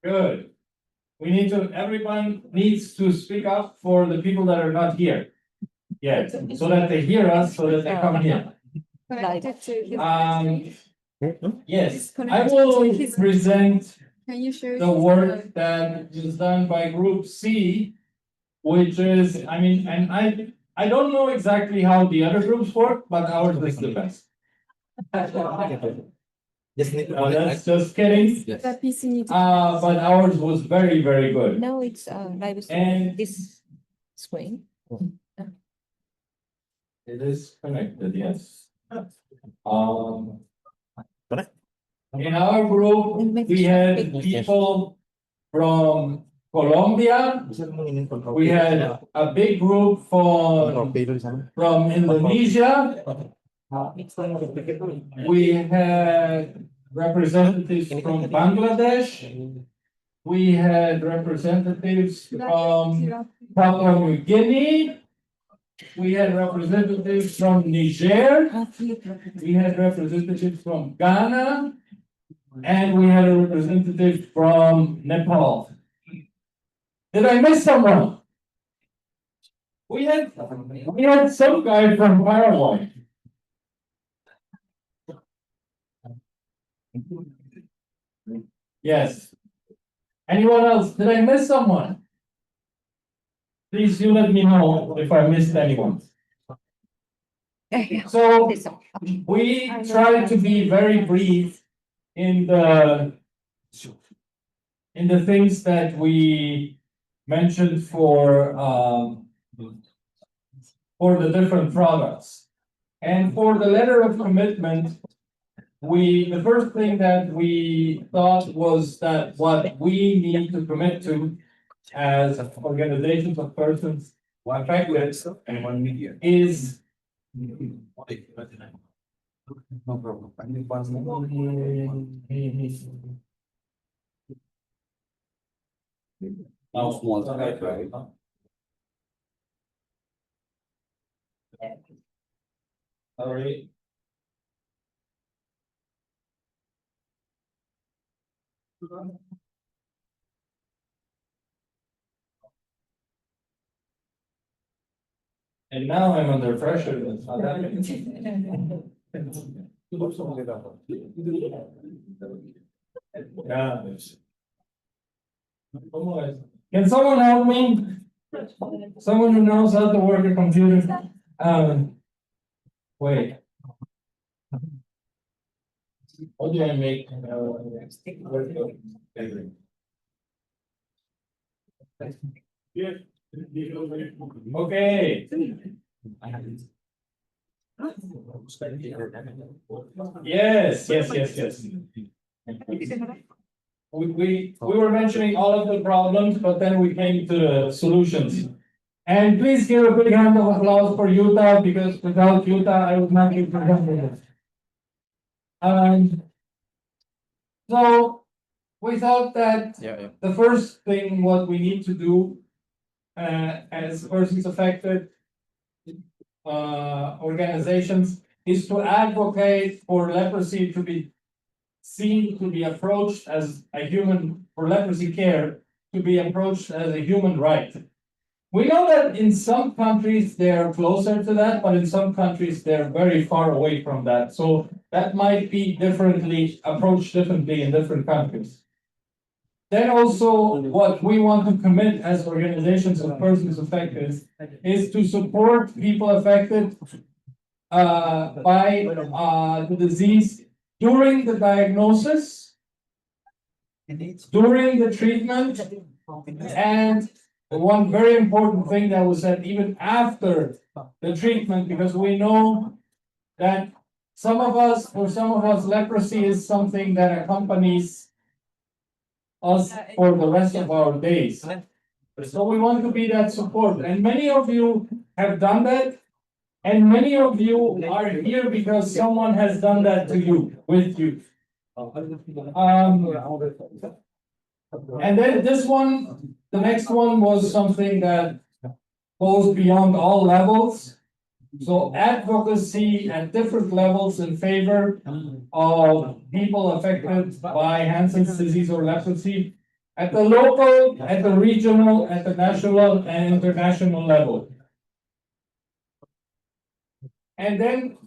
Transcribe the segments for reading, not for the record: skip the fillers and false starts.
Good. Everyone needs to speak up for the people that are not here yet, so that they hear us, so that they come here. Connected to his. Yes, I will present Can you share the work that is done by Group C, which is, I mean, and I don't know exactly how the other groups work, but ours is the best. That's just kidding. The PC needs. But ours was very, very good. No, it's live And- this screen. It is connected, yes. In our group, we had people from Colombia. We had a big group from Indonesia. We had representatives from Bangladesh. We had representatives from Papua New Guinea. We had representatives from Niger. We had representatives from Ghana. And we had a representative from Nepal. Did I miss someone? We had some guy from Paraguay. Yes. Anyone else? Did I miss someone? Please do let me know if I missed anyone. So we try to be very brief in the things that we mentioned for the different products. And for the letter of commitment, the first thing that we thought was that what we need to commit to as organizations of persons affected is Sorry. And now I'm under pressure. It's not happening. Yeah. Can someone help me? Someone who knows how to work a computer? Wait. How do I make? Okay. Yes. We were mentioning all of the problems, but then we came to the solutions. And please give a big hand of applause for Utah, because without Utah, I would not be presenting this. So we thought that the first thing what we need to do as persons affected organizations is to advocate for leprosy to be seen to be approached as a human, for leprosy care to be approached as a human right. We know that in some countries they're closer to that, but in some countries they're very far away from that. So that might be approached differently in different countries. Then also what we want to commit as organizations of persons affected is to support people affected by the disease during the diagnosis, during the treatment, and one very important thing that was said even after the treatment, because we know that for some of us, leprosy is something that accompanies us for the rest of our days. So we want to be that support. And many of you have done that. And many of you are here because someone has done that to you, with you. And then the next one was something that goes beyond all levels. So advocacy at different levels in favor of people affected by Hansen's disease or leprosy. at the local, at the regional, at the national and international level. And then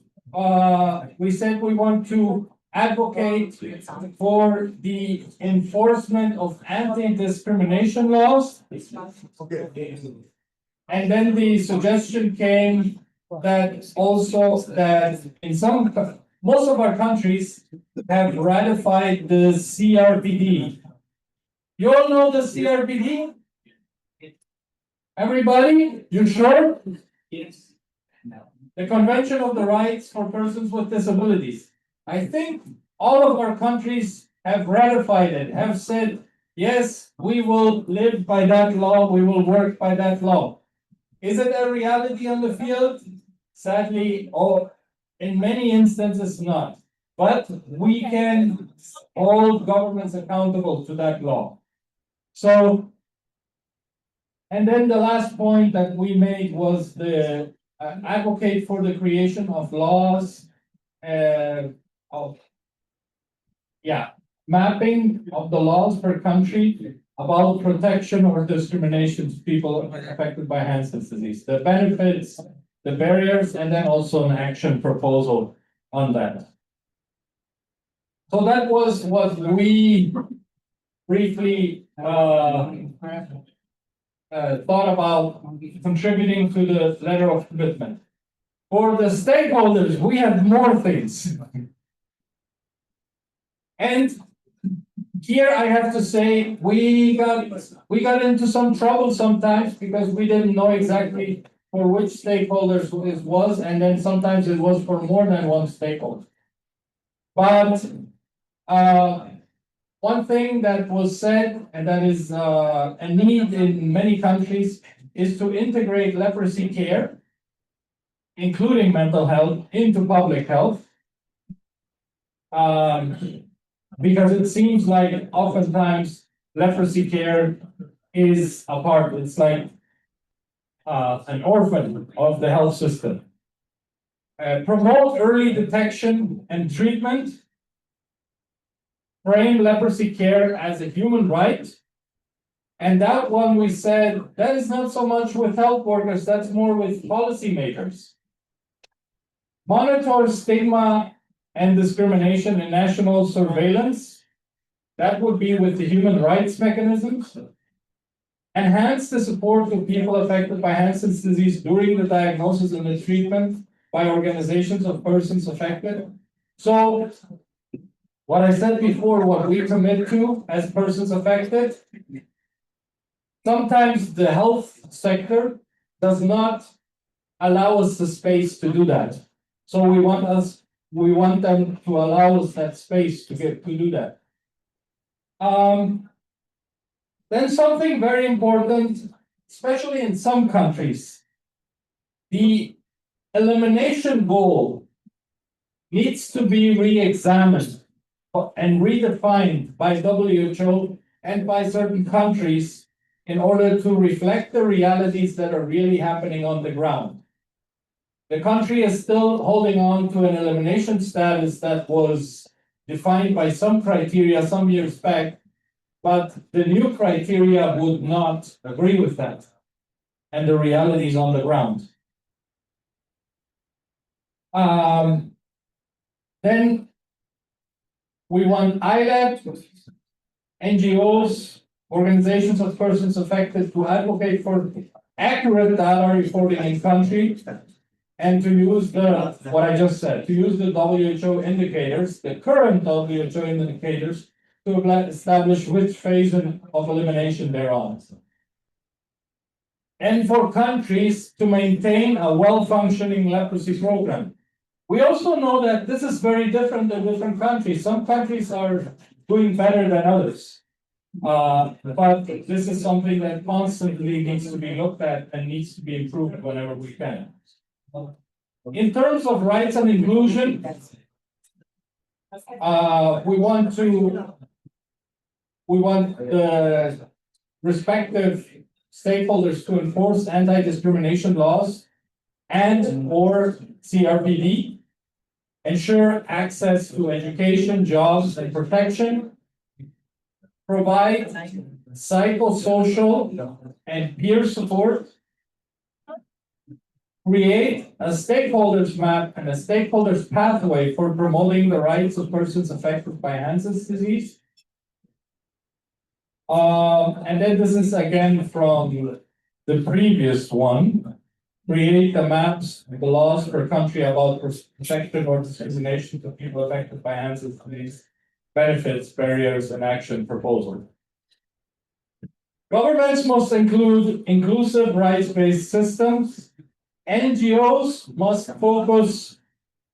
we said we want to advocate for the enforcement of anti-discrimination laws. And then the suggestion came that also that in most of our countries have ratified the CRPD. You all know the CRPD? Everybody? You sure? Yes. The Convention of the Rights for Persons with Disabilities. I think all of our countries have ratified it, have said, yes, we will live by that law, we will work by that law. Is it a reality on the field? Sadly, in many instances not. But we can hold governments accountable to that law. So, and then the last point that we made was the advocate for the creation of laws mapping of the laws per country about protection or discrimination to people affected by Hansen's disease, the benefits, the barriers, and then also an action proposal on that. So that was what we briefly thought about contributing to the letter of commitment. For the stakeholders, we have more things. And here I have to say we got into some trouble sometimes because we didn't know exactly for which stakeholders it was, and then sometimes it was for more than one stakeholder. But one thing that was said, and that is a need in many countries, is to integrate leprosy care, including mental health, into public health. Because it seems like oftentimes leprosy care is a part, it's like an orphan of the health system. Promote early detection and treatment. Frame leprosy care as a human right. And that one we said, that is not so much with health workers, that's more with policymakers. Monitor stigma and discrimination in national surveillance. That would be with the human rights mechanisms. Enhance the support of people affected by Hansen's disease during the diagnosis and the treatment by organizations of persons affected. So, what I said before, what we commit to as persons affected, sometimes the health sector does not allow us the space to do that. So we want them to allow us that space to do that. Then something very important, especially in some countries, the elimination goal needs to be re-examined and redefined by WHO and by certain countries in order to reflect the realities that are really happening on the ground. The country is still holding on to an elimination status that was defined by some criteria some years back, but the new criteria would not agree with that and the realities on the ground. Then we want ILEP, NGOs, organizations of persons affected to advocate for accurate data reporting in country and to use what I just said, to use the WHO indicators, the current WHO indicators, to establish which phase of elimination they're on. And for countries to maintain a well-functioning leprosy program. We also know that this is very different in different countries. Some countries are doing better than others. But this is something that constantly needs to be looked at and needs to be improved whenever we can. In terms of rights and inclusion, we want the respective stakeholders to enforce anti-discrimination laws and/or CRPD, ensure access to education, jobs, and protection, provide psychosocial, and peer support. Create a stakeholders map and a stakeholders pathway for promoting the rights of persons affected by Hansen's disease. And then this is again from the previous one. Create the maps, the laws per country about protection or discrimination to people affected by Hansen's disease, benefits, barriers, and action proposal. Governments must include inclusive rights-based systems. NGOs must focus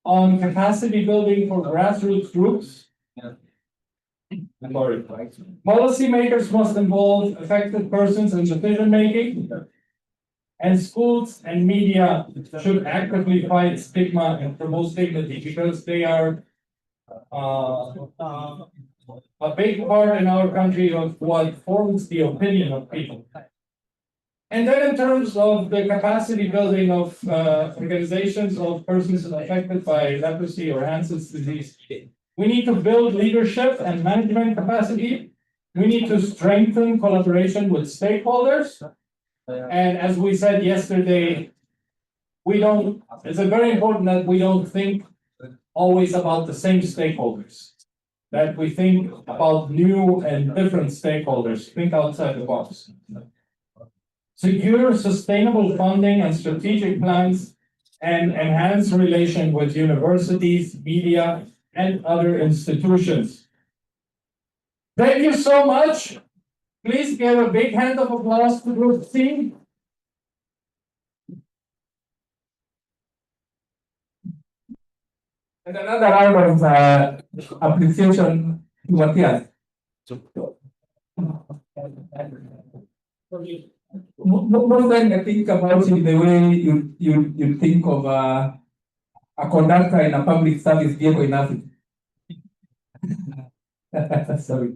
on capacity building for grassroots groups. Policymakers must involve affected persons in decision making. And schools and media should actively fight stigma and promote dignity because they are a big part in our country of what forms the opinion of people. And then in terms of the capacity building of organizations of persons affected by leprosy or Hansen's disease, we need to build leadership and management capacity. We need to strengthen collaboration with stakeholders. And as we said yesterday, it's very important that we don't think always about the same stakeholders, that we think about new and different stakeholders, think outside the box. Secure sustainable funding and strategic plans and enhance relation with universities, media, and other institutions. Thank you so much. Please give a big hand of applause to Group C. And another round of appreciation to Matthias. More than I think about it, the way you think of a conductor in a public service vehicle in Africa. Sorry.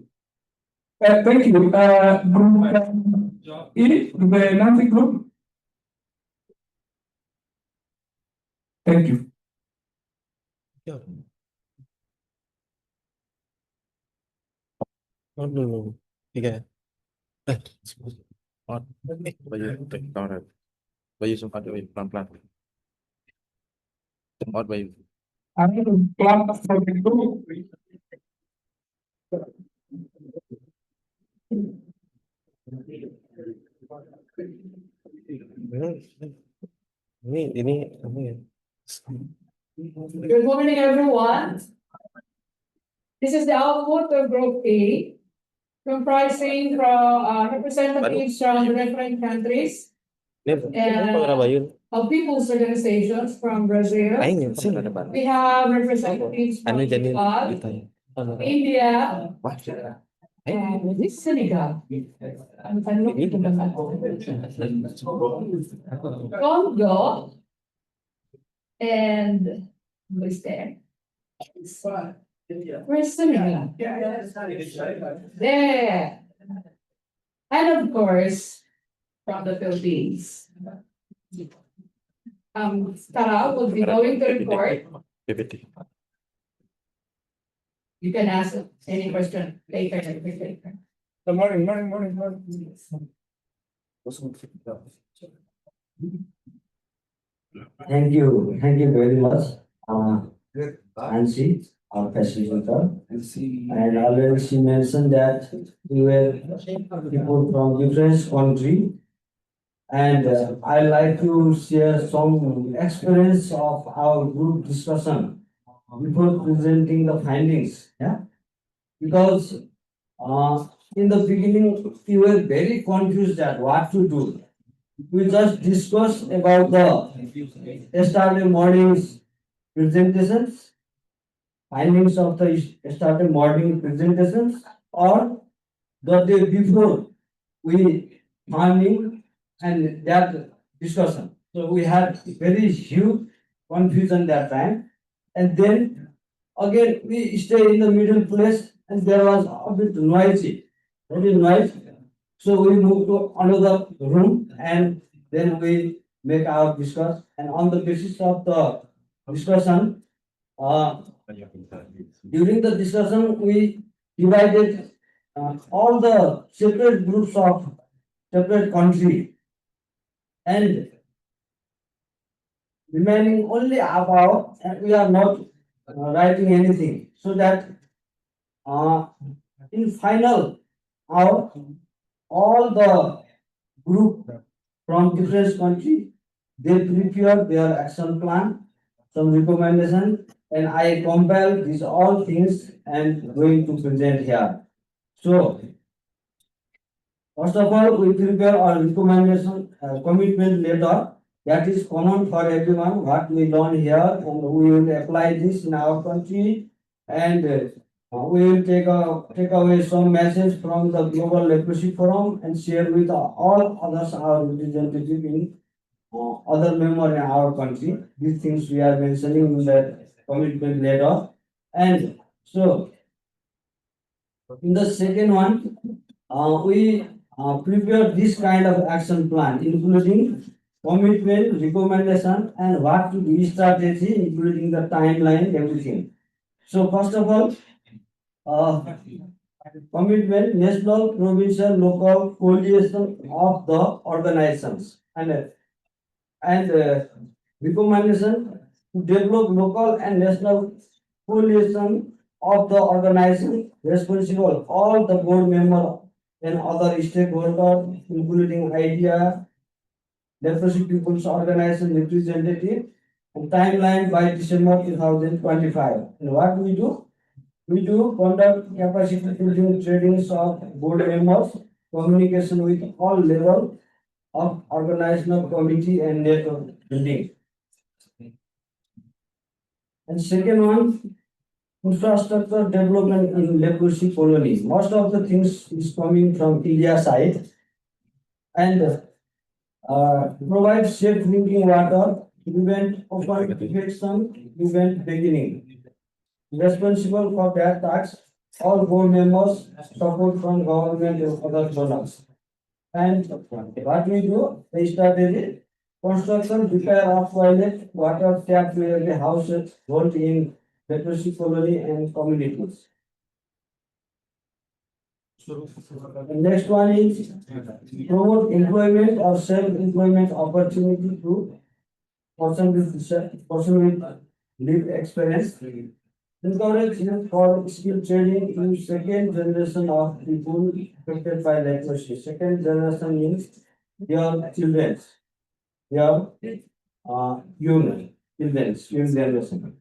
Thank you. Group E, the Nancy group. Thank you. Dulu tiga baju tektoran baju sempat pelan-pelan tempat baju I'm going to plan for the group. ini Good morning, everyone. This is the output of Group A, comprising from representatives from the different countries and of people's organizations from Brazil. We have representatives from Nepal, India, and Senegal, Congo, and who is there? Where's Senegal? There. And of course, from the Philippines. Tara will be going to report. You can ask any question later. Morning. Thank you very much, Nancy, our facilitator. And already she mentioned that we were people from different country. And I like to share some experience of our group discussion before presenting the findings. Yeah, because in the beginning we were very confused at what to do. We just discussed about the yesterday morning's presentations, findings of the yesterday morning presentations, or the day before we finding and that discussion. So we had very huge confusion that time, and then again we stay in the middle place, and there was a bit noisy, very noisy. So we moved to another room and then we make our discuss, and on the basis of the discussion, during the discussion we divided all the separate groups of separate country and remaining only about, and we are not writing anything, so that in final out all the group from different country, they prepare their action plan, some recommendation, and I compile these all things and going to present here. So, first of all, we prepare our recommendation, commitment letter that is common for everyone, what we learn here, and we will apply this in our country, and we will take away some message from the Global Leprosy Forum and share with all others, our representative in other member in our country. These things we are mentioning in the commitment letter. And so, in the second one, we prepare this kind of action plan, including commitment, recommendation, and what to be strategy, including the timeline, everything. So first of all, commitment, national, provincial, local, coalition of the organizations, and recommendation to develop local and national coalition of the organization responsible, all the board member and other stakeholders, including IDEA, Leprosy People's Organization representative, and timeline by December 2025. And what we do? We do conduct capacity building trainings of board members, communication with all level of organizational committee and network building. And second one, infrastructure development in leprosy colony. Most of the things is coming from India side, and provide safe drinking water, prevent open infection, prevent beginning. Responsible for that task, all board members, support from government and other donors. And what we do, the strategy, construction, repair of toilet, water tap to every houses, both in leprosy colony and communities. The next one is promote employment or self-employment opportunity to person with lived experience. Encourage youth for skill training in second generation of people affected by leprosy. Second generation means your children, your young children, young generation.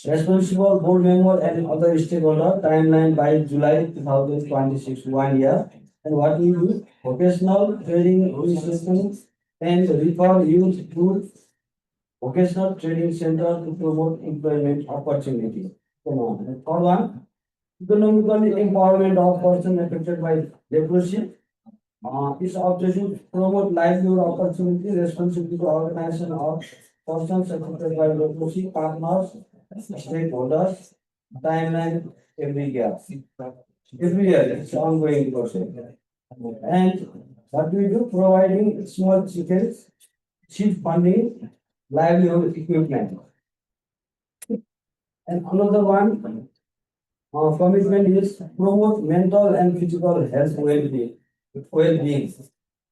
Responsible board member and other stakeholder, timeline by July 2026, 1 year. And what we do, vocational training registration and refer youth to vocational training center to promote employment opportunity. And third one, economical empowerment of person affected by leprosy. Its objective to promote livelihood opportunity, responsibility to organization of persons affected by leprosy, partners, stakeholders, timeline every year. Every year, it's ongoing process. And what we do, providing small chickens, seed funding, livelihood equipment. And another one, commitment is promote mental and physical health well-being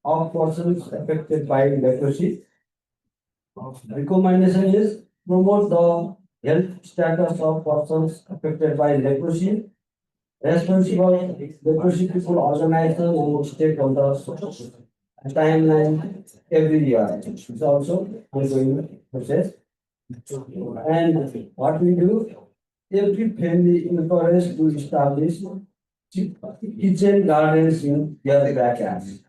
of persons affected by leprosy. Recommendation is promote the health status of persons affected by leprosy. Responsible leprosy people organization and stakeholders. Timeline every year. It's also ongoing process. And what we do, every family encouraged to establish kitchen gardens in their backyards.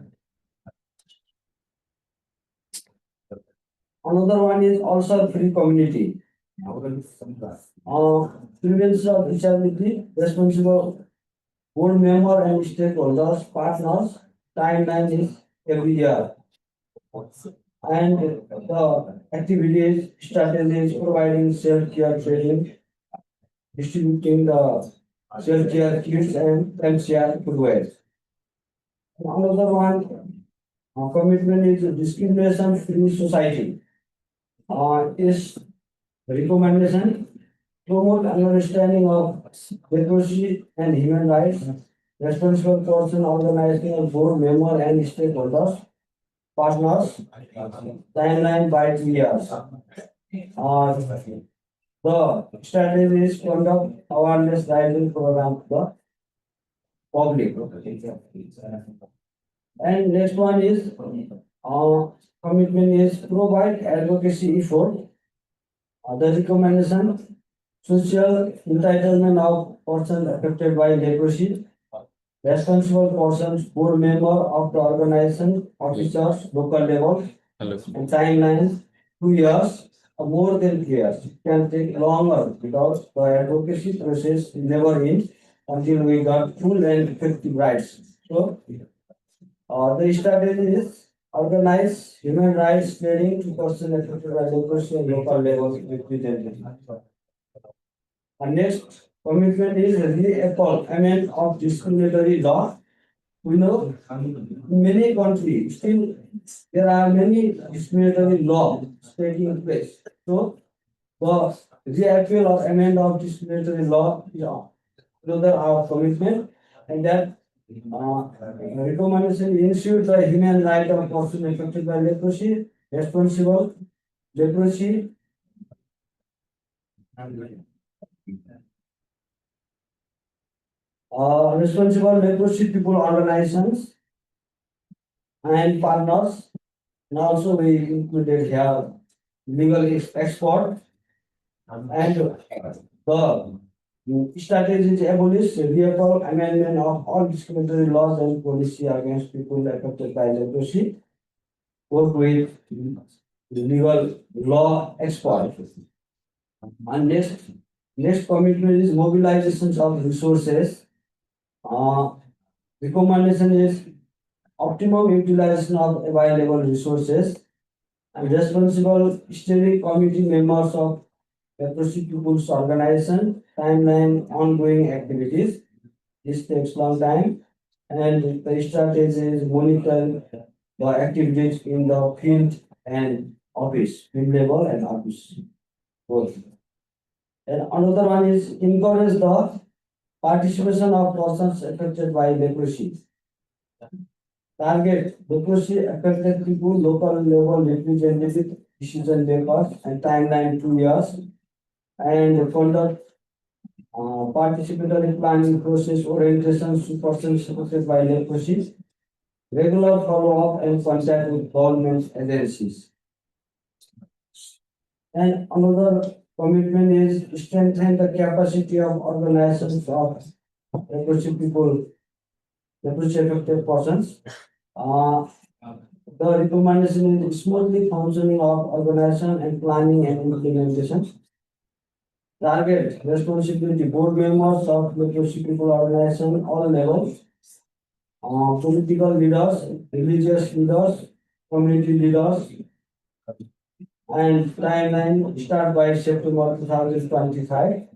Another one is also free community. Prevention of disability, responsible board member and stakeholders, partners, timeline is every year. And the activities, strategies, providing self-care training, distributing the self-care kits and health-care footwear. Another one, commitment is discrimination-free society. Is recommendation, promote understanding of leprosy and human rights, responsible person, organizational board member and stakeholders, partners, timeline by 2 years. The strategy is conduct awareness raising program to the public. And next one is, commitment is provide advocacy effort. The recommendation, social entitlement of persons affected by leprosy, responsible persons, board member of the organization, officers, local level, and timelines, 2 years, or more than 3 years. It can take longer because the advocacy process never ends until we got full and effective rights. So, the strategy is organize human rights training to persons affected by leprosy and local level representatives. And next commitment is amendment of discriminatory law. We know in many countries still there are many discriminatory laws taking place. So the reappeal of amendment of discriminatory law is another our commitment, and that recommendation ensure the human right of person affected by leprosy, responsible leprosy responsible leprosy people organizations and partners, and also we included here legal expert, and the strategy to abolish reappeal amendment of all discriminatory laws and policy against people affected by leprosy. Work with legal law expert. And next commitment is mobilizations of resources. Recommendation is optimum utilization of available resources, and responsible steering committee members of leprosy people's organization, timeline ongoing activities. This takes long time, and the strategy is monitor the activities in the field and office, field level and office both. And another one is encourage the participation of persons affected by leprosy. Target leprosy affected people, local level representative, decision makers, and timeline 2 years. And conduct participatory planning process orientation to persons affected by leprosy. Regular follow-up and contact with government agencies. And another commitment is strengthen the capacity of organizations of leprosy people, leprosy affected persons. The recommendation is smoothly functioning of organization and planning and implementation. Target responsibility board members of leprosy people organization all levels. Political leaders, religious leaders, community leaders, and timeline start by September 2025.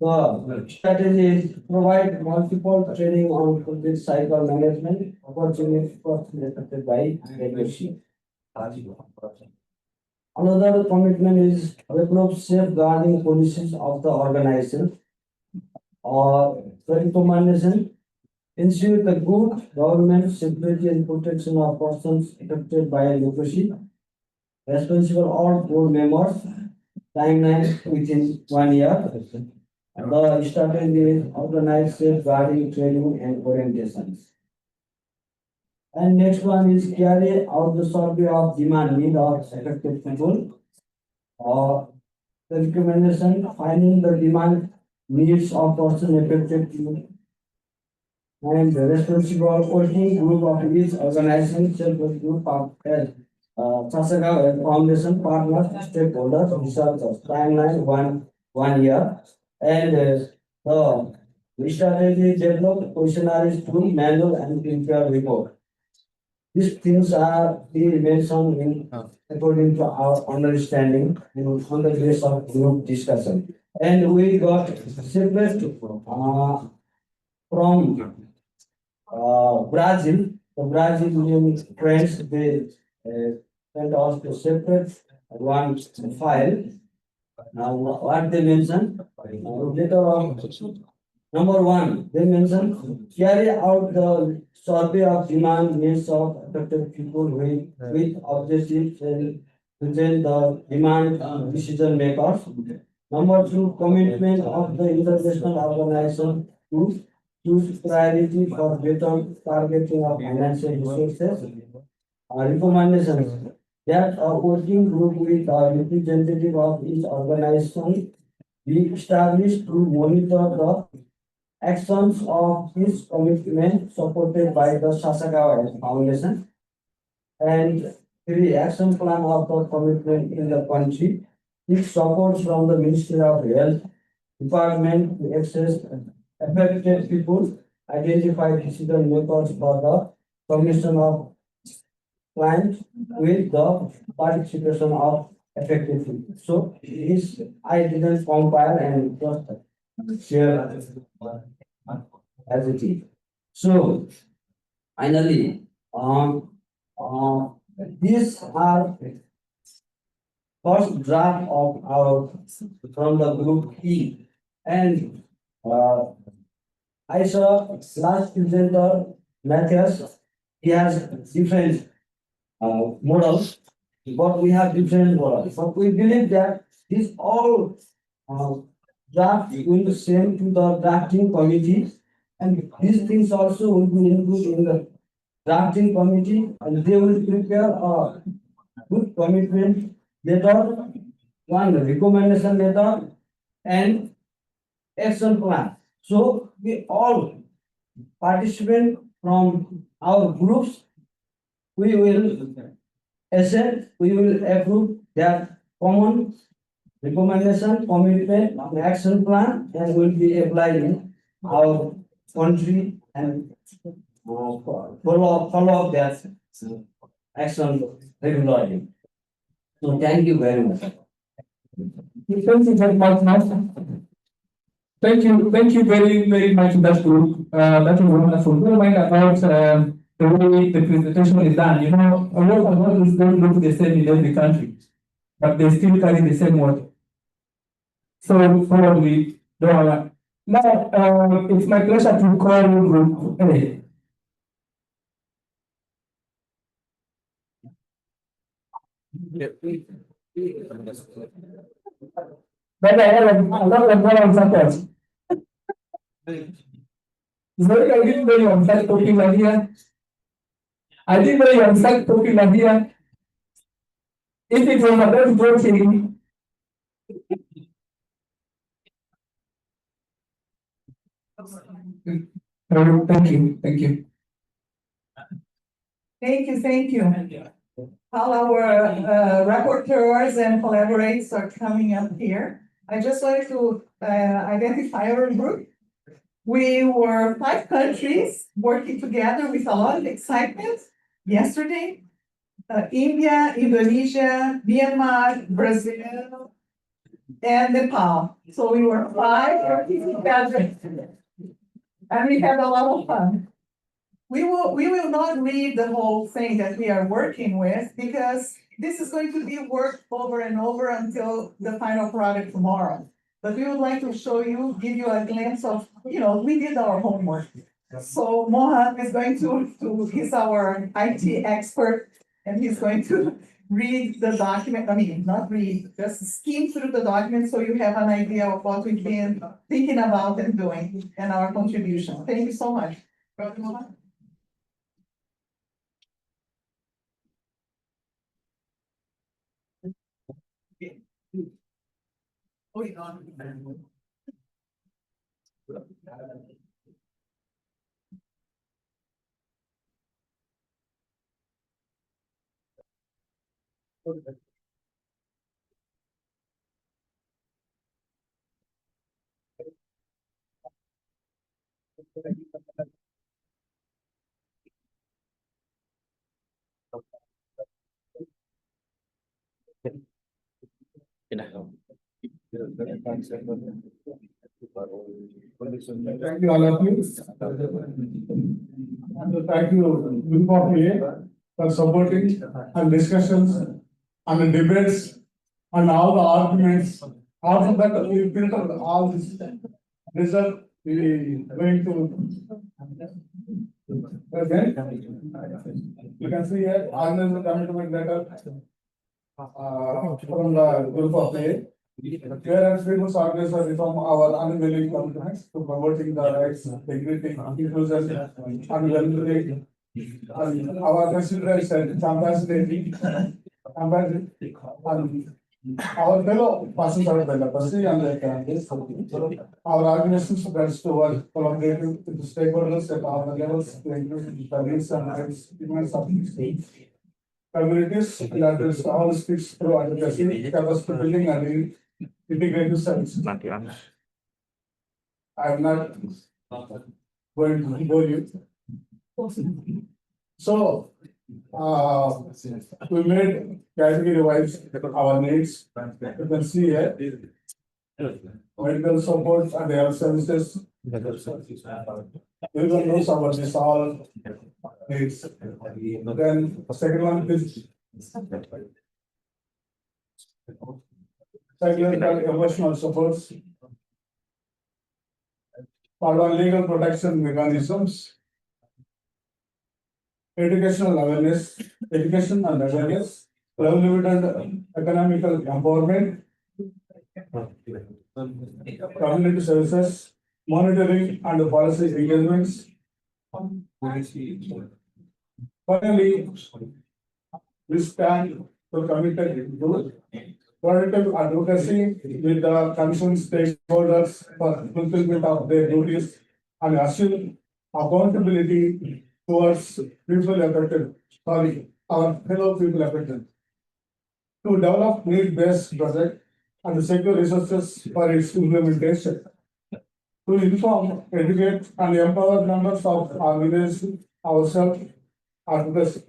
The strategy is provide multiple training on complete cycle management opportunities for affected by leprosy. Another commitment is develop safeguarding policies of the organization. The recommendation ensure the good government security and protection of persons affected by leprosy. Responsible all board members, timeline within 1 year. The strategy is organize safeguarding training and orientations. And next one is carry out the survey of demand need of affected people. The recommendation finding the demand needs of person affected people, and the responsible working group of each organization, self-help group of Sasakawa Foundation partners, stakeholders, researchers, timeline 1 year, and the strategy develop questionnaires through manual and prepare report. These things are being mentioned in according to our understanding on the basis of group discussion. And we got separate from Brazil, the Brazilian friends, they sent us to separate one file. Now, what they mentioned, later on, Number one, they mention carry out the survey of demand needs of affected people with objectives and present the demand decision makers. Number two, commitment of the international organization to choose priority for better targeting of financial resources. Recommendations that a working group with a representative of each organization be established to monitor the actions of his commitment supported by the Sasakawa Foundation. And three, action plan of the commitment in the country. It supports from the Ministry of Health Department to access affected people, identify decision makers for the commission of clients with the participation of affected people. So this I didn't compile and just share as it is. So finally, these are first draft of our from the group E, and I saw last presenter Matthias. He has different models, but we have different models. But we believe that this all draft will send to the drafting committee, and these things also will be included in the drafting committee, and they will prepare a good commitment letter, one recommendation letter, and action plan. So we all participant from our groups, we will accept, we will approve that common recommendation, commitment, and action plan, and will be applied in our country and follow up that action regularly. So thank you very much. Thank you very much, Master. Thank you very much, that group. That was wonderful. Don't mind about the way the presentation is done. You know, a lot of models don't look the same in every country, but they still carry the same model. So probably don't. Now, it's my pleasure to call group A. But I have a lot of more examples. Sorry, I didn't know you on such popular here. I didn't know you on such popular here. If it was about voting, thank you. Thank you. All our rapporteurs and collaborators are coming up here. I just wanted to identify our group. We were 5 countries working together with a lot of excitement yesterday. India, Indonesia, Myanmar, Brazil, and Nepal. So we were 5 working together. And we had a lot of fun. We will not read the whole thing that we are working with, because this is going to be worked over and over until the final product tomorrow. But we would like to show you, give you a glimpse of, we did our homework. So Mohan is going to he's our IT expert, and he's going to read the document. I mean, not read, just skim through the document so you have an idea of what we've been thinking about and doing and our contribution. Thank you so much. Brother Mohan. Thank you, all of you. And thank you, group of A, for supporting and discussions and the debates and all the arguments. After that, we built all this result we going to. Okay. You can see here, organization commitment letter. From the group of A. Whereas we must organize reform our unwilling commitments to promoting the rights, integrity, inclusion, and well-being. And our consideration, compassionate, and our fellow persons are the leprosy and the our organizations friends to work collaborative with the stakeholders at all the levels to include the needs and rights, demands of the state. Communities and address all speaks through advocacy, capacity building and integrated services. I am not going to bore you. So, we made category wise our needs. You can see here. Medical support and health services. Everyone knows about this all needs. Then second one is psychological emotional supports. Third one, legal protection mechanisms. Education and awareness, livelihood and economical empowerment, community services, monitoring and policy engagements. Finally, we stand to committed to productive advocacy with the concerned stakeholders for fulfillment of their duties and assume accountability towards people affected, our fellow people affected. To develop need-based project and secure resources for its implementation. To inform, educate, and empower members of our village ourselves advocacy.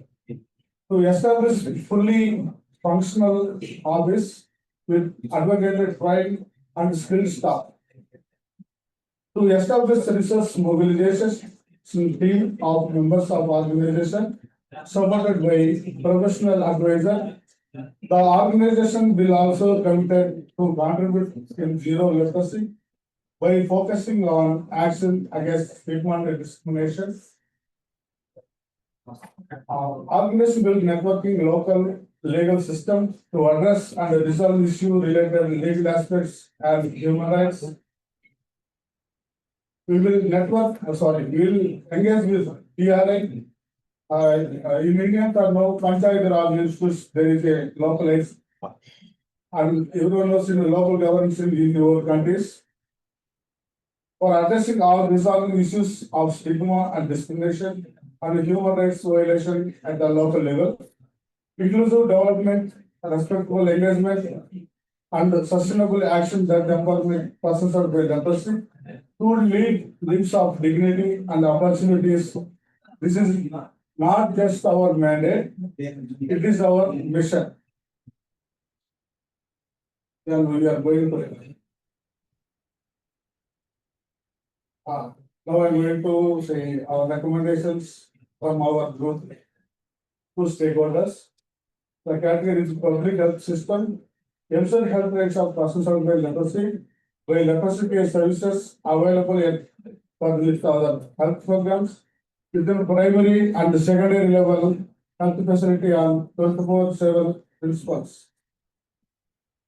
To establish fully functional office with advocated trained and skilled staff. To establish resource mobilization team of members of organization supported by professional advisor. The organization will also committed to contribute in zero leprosy by focusing on action against stigma and discrimination. Organization will networking local legal system to address and resolve issue related legal aspects and human rights. We will we will engage with TRI. In India, there are no panchayat organizations, there is a localized. And everyone knows in the local governments in your countries. For addressing or resolving issues of stigma and discrimination and human rights violation at the local level, inclusive development, respectful engagement, and sustainable action that empower persons with leprosy to lead lives of dignity and opportunities. This is not just our mandate, it is our mission. Then we are going to. Now I'm going to say our recommendations from our group to stakeholders. The category is public health system, ensure health rights of persons with leprosy, by leprosy care services available for the other health programs, within primary and secondary level health facility on 24/7 principles.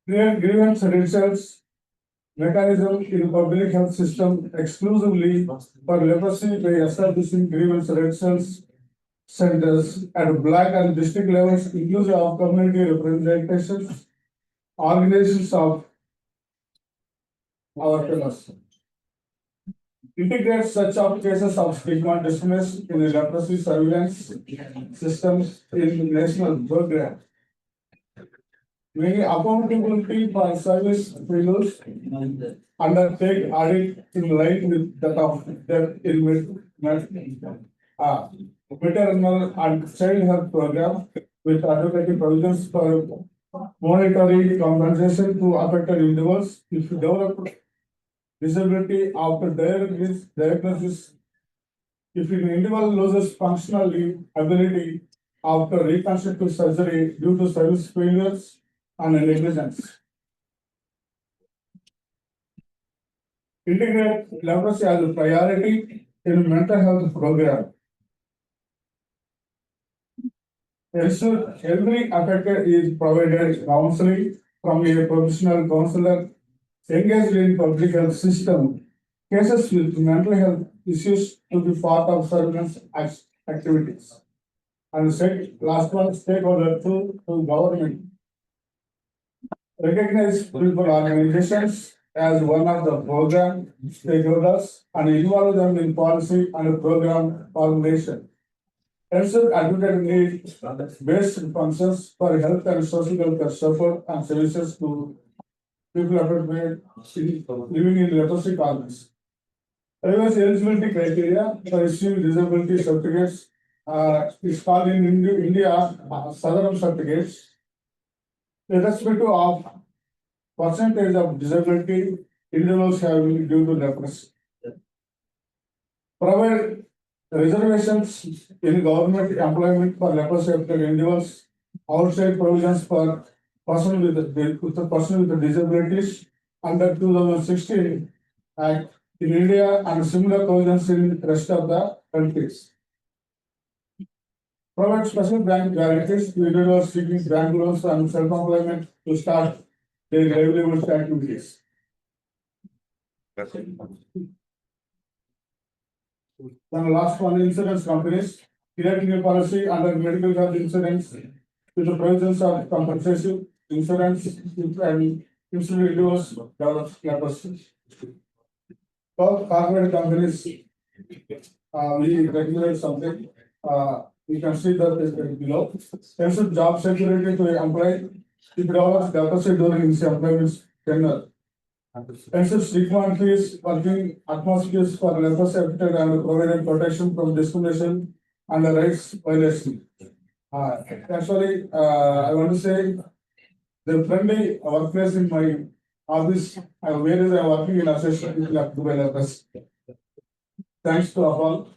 Create grievance redress mechanism in public health system exclusively for leprosy by establishing grievance redress centers at block and district levels, inclusive of community representations, organizations of our fellows. Integrate such of cases of stigma and discrimination in the leprosy surveillance systems in the national program. Many accountability for service failures undertake audit in line with that of their maternal and child health program with advocating provisions for monetary compensation to affected individuals if develop disability after diagnosis. If an individual loses functional ability after reconstructive surgery due to service failures and negligence. integrate leprosy as a priority in mental health program. Ensure every affected is provided counseling from a professional counselor engaged in public health system. Cases with mental health issues to be part of surveillance activities. And last one, stakeholder to government. Recognize people organizations as one of the program stakeholders and involve them in policy and program formulation. Ensure adequate need-based functions for health and social welfare support and services to people affected living in leprosy colonies. Revise eligibility criteria for issuing disability certificates. It's called in India Southern certificates. With respect of percentage of disability individuals having due to leprosy. Provide reservations in government employment for leprosy affected individuals, outside provisions for person with disabilities under 2016 Act in India and similar provisions in rest of the countries. Provide special bank guarantees to individuals seeking bank loans and self-employment to start their livelihood activities. Then the last one, insurance companies, creating a policy under medical health insurance with the provisions of compensation, insurance, and individuals develop leprosy. For corporate companies, we regulate something. You can see that is below. Ensure job security to employee. It develops leprosy during his employment tenure. Ensure stigma increase working atmospheres for leprosy affected and providing protection from discrimination and the rights violation. Actually, I want to say the friendly workplace in my office, whereas I am working in association with Dubai leprosy. Thanks to all.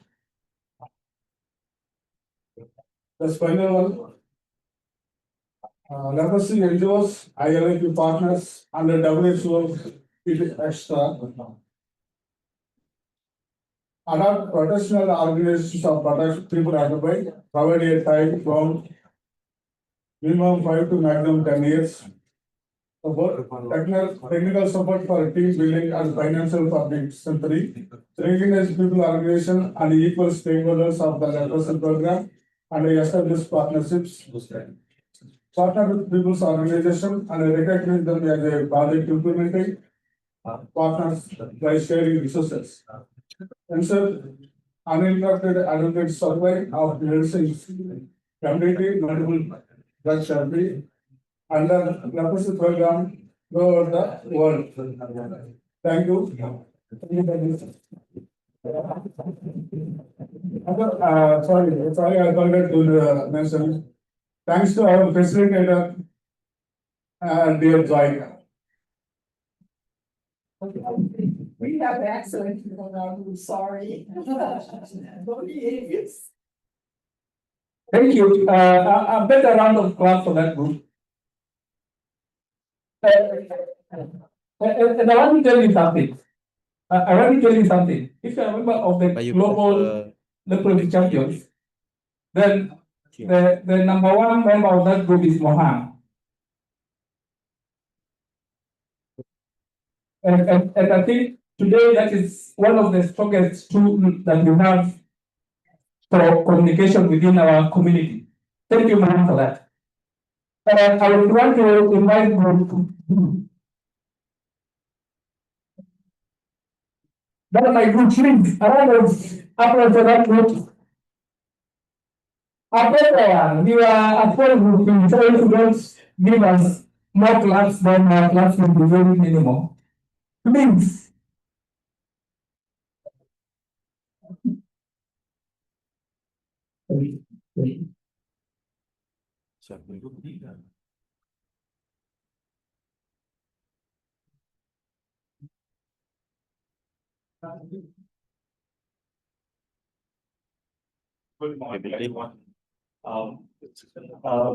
The final one. Leprosy NGOs, ILEP partners under WHO extra. Adopt professional organizations of protect people occupied, provide a time from minimum 5 to maximum 10 years. Support technical support for team building and financial for the century. Recognize people organization and equal stakeholders of the leprosy program and establish partnerships. Partner with people's organization and recognize them as a project implementing partners by sharing resources. Ensure uninterrupted adequate supply of medicines, community multiple drug therapy under leprosy program throughout the world. Thank you. Sorry, I forgot to mention. Thanks to our facilitator, dear Joy. We have excellent people now who sorry. Thank you. A better round of applause for that group. And I want to tell you something. I want to tell you something. If you're a member of the global leprosy champions, then the number one member of that group is Mohammed. And I think today that is one of the strongest tools that we have for communication within our community. Thank you, Mohammed, for that. I would want to invite you. That is my good friend. Around after that group. After we are at one group, so if you don't give us more class, then our class will be very minimal. Please.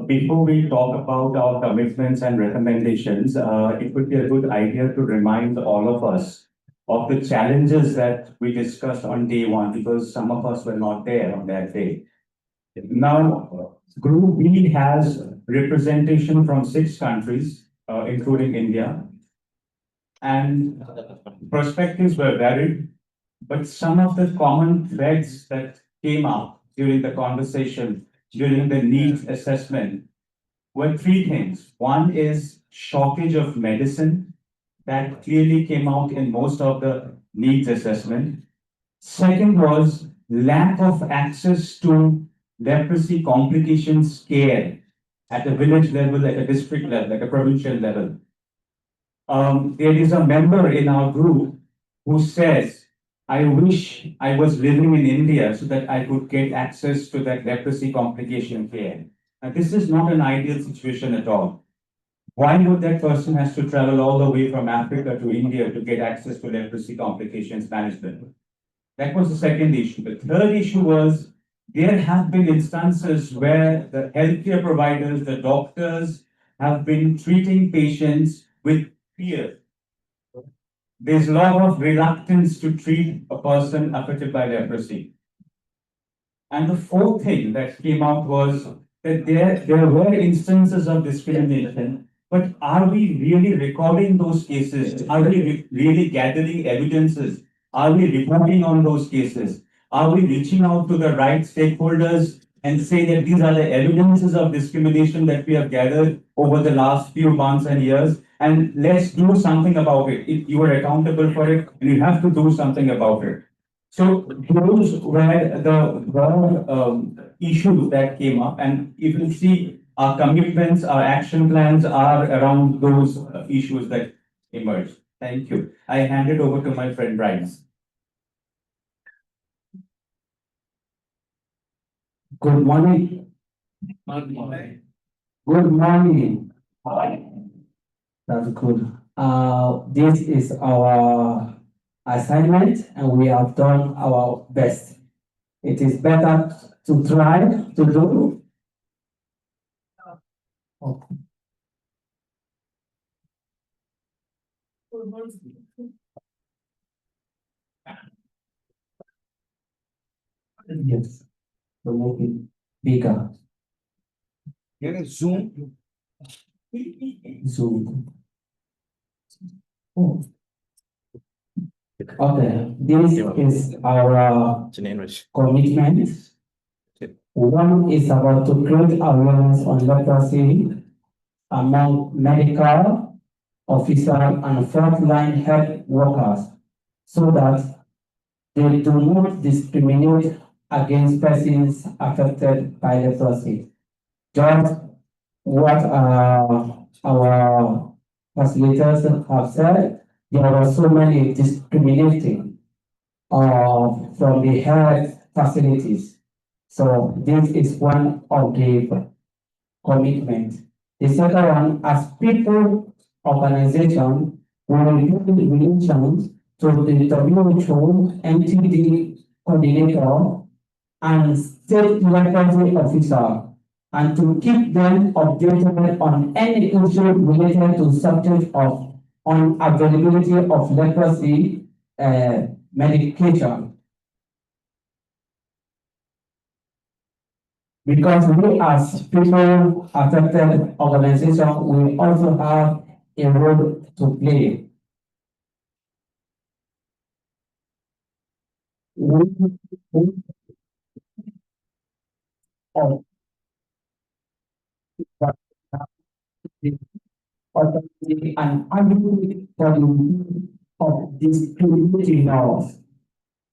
Before we talk about our commitments and recommendations, it would be a good idea to remind all of us of the challenges that we discussed on day one, because some of us were not there on that day. Now, Group B has representation from 6 countries, including India. And perspectives were varied, but some of the common threads that came up during the conversation, during the needs assessment, were 3 things. One is shortage of medicine. That clearly came out in most of the needs assessment. Second was lack of access to leprosy complications care at a village level, at a district level, at a provincial level. There is a member in our group who says, I wish I was living in India so that I could get access to that leprosy complication care. And this is not an ideal situation at all. Why would that person has to travel all the way from Africa to India to get access to leprosy complications management? That was the second issue. The third issue was there have been instances where the healthcare providers, the doctors have been treating patients with fear. There's a lot of reluctance to treat a person affected by leprosy. And the fourth thing that came out was that there were instances of discrimination. But are we really recording those cases? Are we really gathering evidences? Are we reporting on those cases? Are we reaching out to the right stakeholders and say that these are the evidences of discrimination that we have gathered over the last few months and years? And let's do something about it. If you are accountable for it, and you have to do something about it. So those were the broad issues that came up. And if you see, our commitments, our action plans are around those issues that emerged. Thank you. I hand it over to my friend Brian. Good morning. Good morning. Good morning. That's good. This is our assignment and we have done our best. It is better to try to do. Yes, to make it bigger. Zoom. Zoom. Oh. Okay, this is our commitment. One is about to create awareness on leprosy among medical officers and frontline health workers so that they do not discriminate against persons affected by leprosy. Just what our facilitators have said, there are so many discriminating from the health facilities. So this is one of the commitments. The second one, as people organization, we will build relations to the WHO MTD coordinator and state leprosy officer, and to keep them updated on any issue related to subject of unavailability of leprosy medication. Because we as people affected organization, we also have a role to play. And advocate for the use of discriminating laws.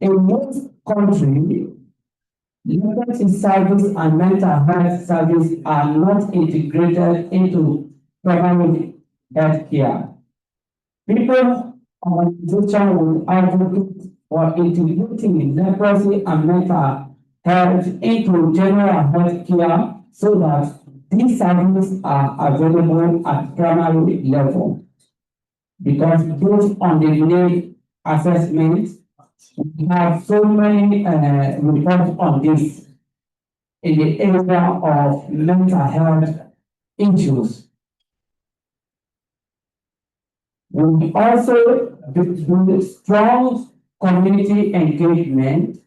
In most countries, leprosy service and mental health service are not integrated into primary health care. People organization will advocate for integrating leprosy and mental health into general health care so that these services are available at primary level. Because based on the need assessment, we have so many reports on this in the area of mental health issues. We also do strong community engagement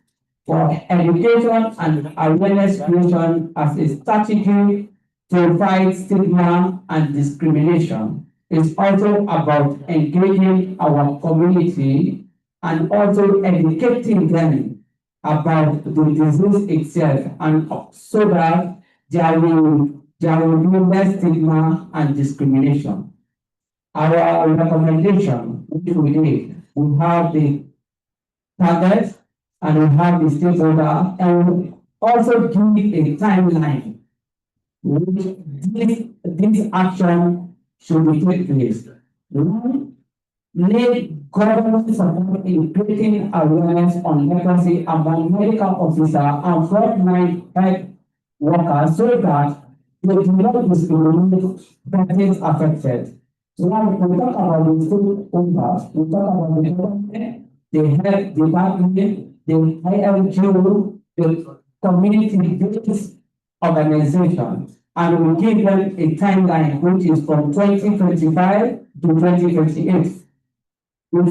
for education and awareness creation as a strategy to fight stigma and discrimination. It's also about engaging our community and also educating them about the disease itself, and so that there will be less stigma and discrimination. Our recommendation, which we did, we have the targets and we have the stakeholder, and we also give a timeline which this action should be take place. One, need government support in creating awareness on leprosy among medical officers and frontline health workers so that they do not discriminate persons affected. So now we talk about the stakeholders, we talk about the government, the health department, the ILGO, the community-based organization, and we give them a timeline which is from 2025 to 2028. The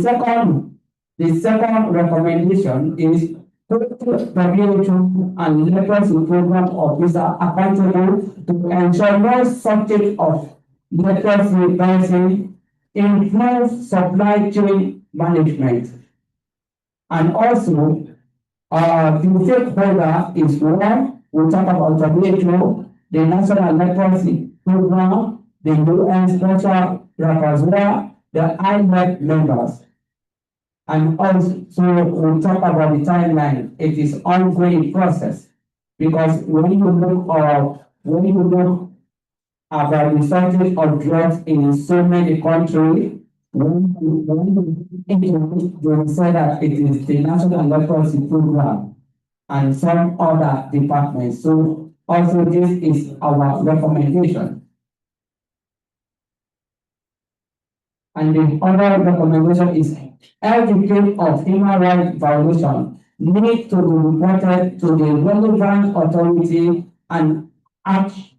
second recommendation is WHO and leprosy program officer accountable to ensure no subject of leprosy vaccine influence supply chain management. And also, the stakeholder is one, we talk about WHO, the National Leprosy Program, the UN Special Rapporteur, the ILEP members. And also, we talk about the timeline. It is ongoing process, because when you look about the shortage of drugs in so many countries, when you say that it is the National Leprosy Program and some other departments. So also this is our recommendation. And the other recommendation is every case of human rights violation needs to be reported to the relevant authority and acted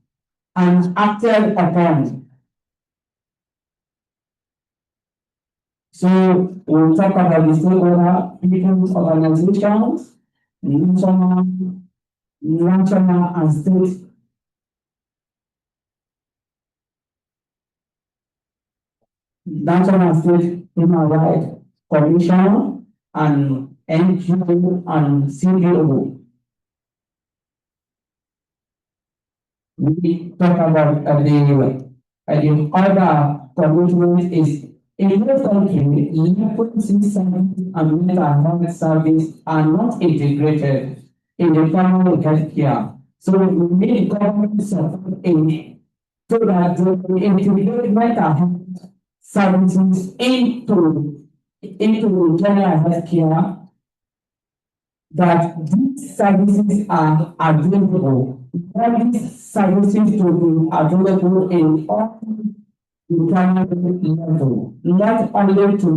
upon. So we'll talk about the stakeholder, people's organizations, national and state. National and state human rights commission and NGO and CBO. We talk about the other commitment is in this country, leprosy service and mental health service are not integrated in the primary health care. So we need government support in so that they integrate mental health services into general health care, that these services are available. All these services to be available in all the primary level, not only to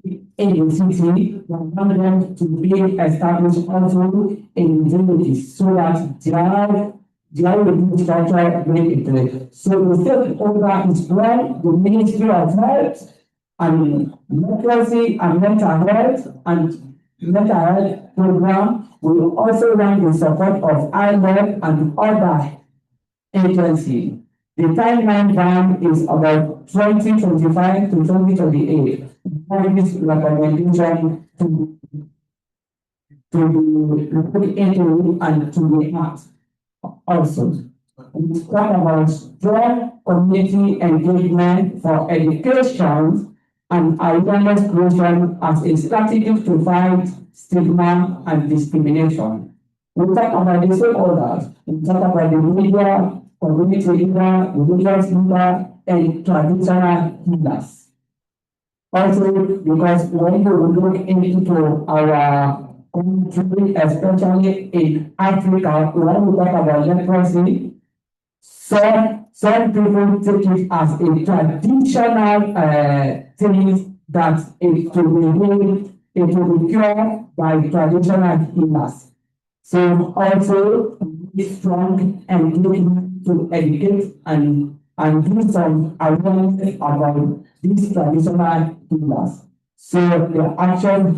be in the city, but want them to be established also in villages, so that there will be structure made in place. So the stakeholder is one, the Ministry of Health and Leprosy and Mental Health and Mental Health Program. We will also run the support of ILEP and other agencies. The timeline plan is about 2025 to 2028. This recommendation to be looked into and to be asked. Also, we talk about strong community engagement for education and awareness creation as a strategy to fight stigma and discrimination. We talk about the stakeholders, we talk about the media, community leader, religious leader, and traditional leaders. Also, because when you look into our country, especially in Africa, when we talk about leprosy, some people take it as a traditional thing that it will be cured by traditional healers. So also strong engagement to educate and and do some awareness about these traditional healers. So the action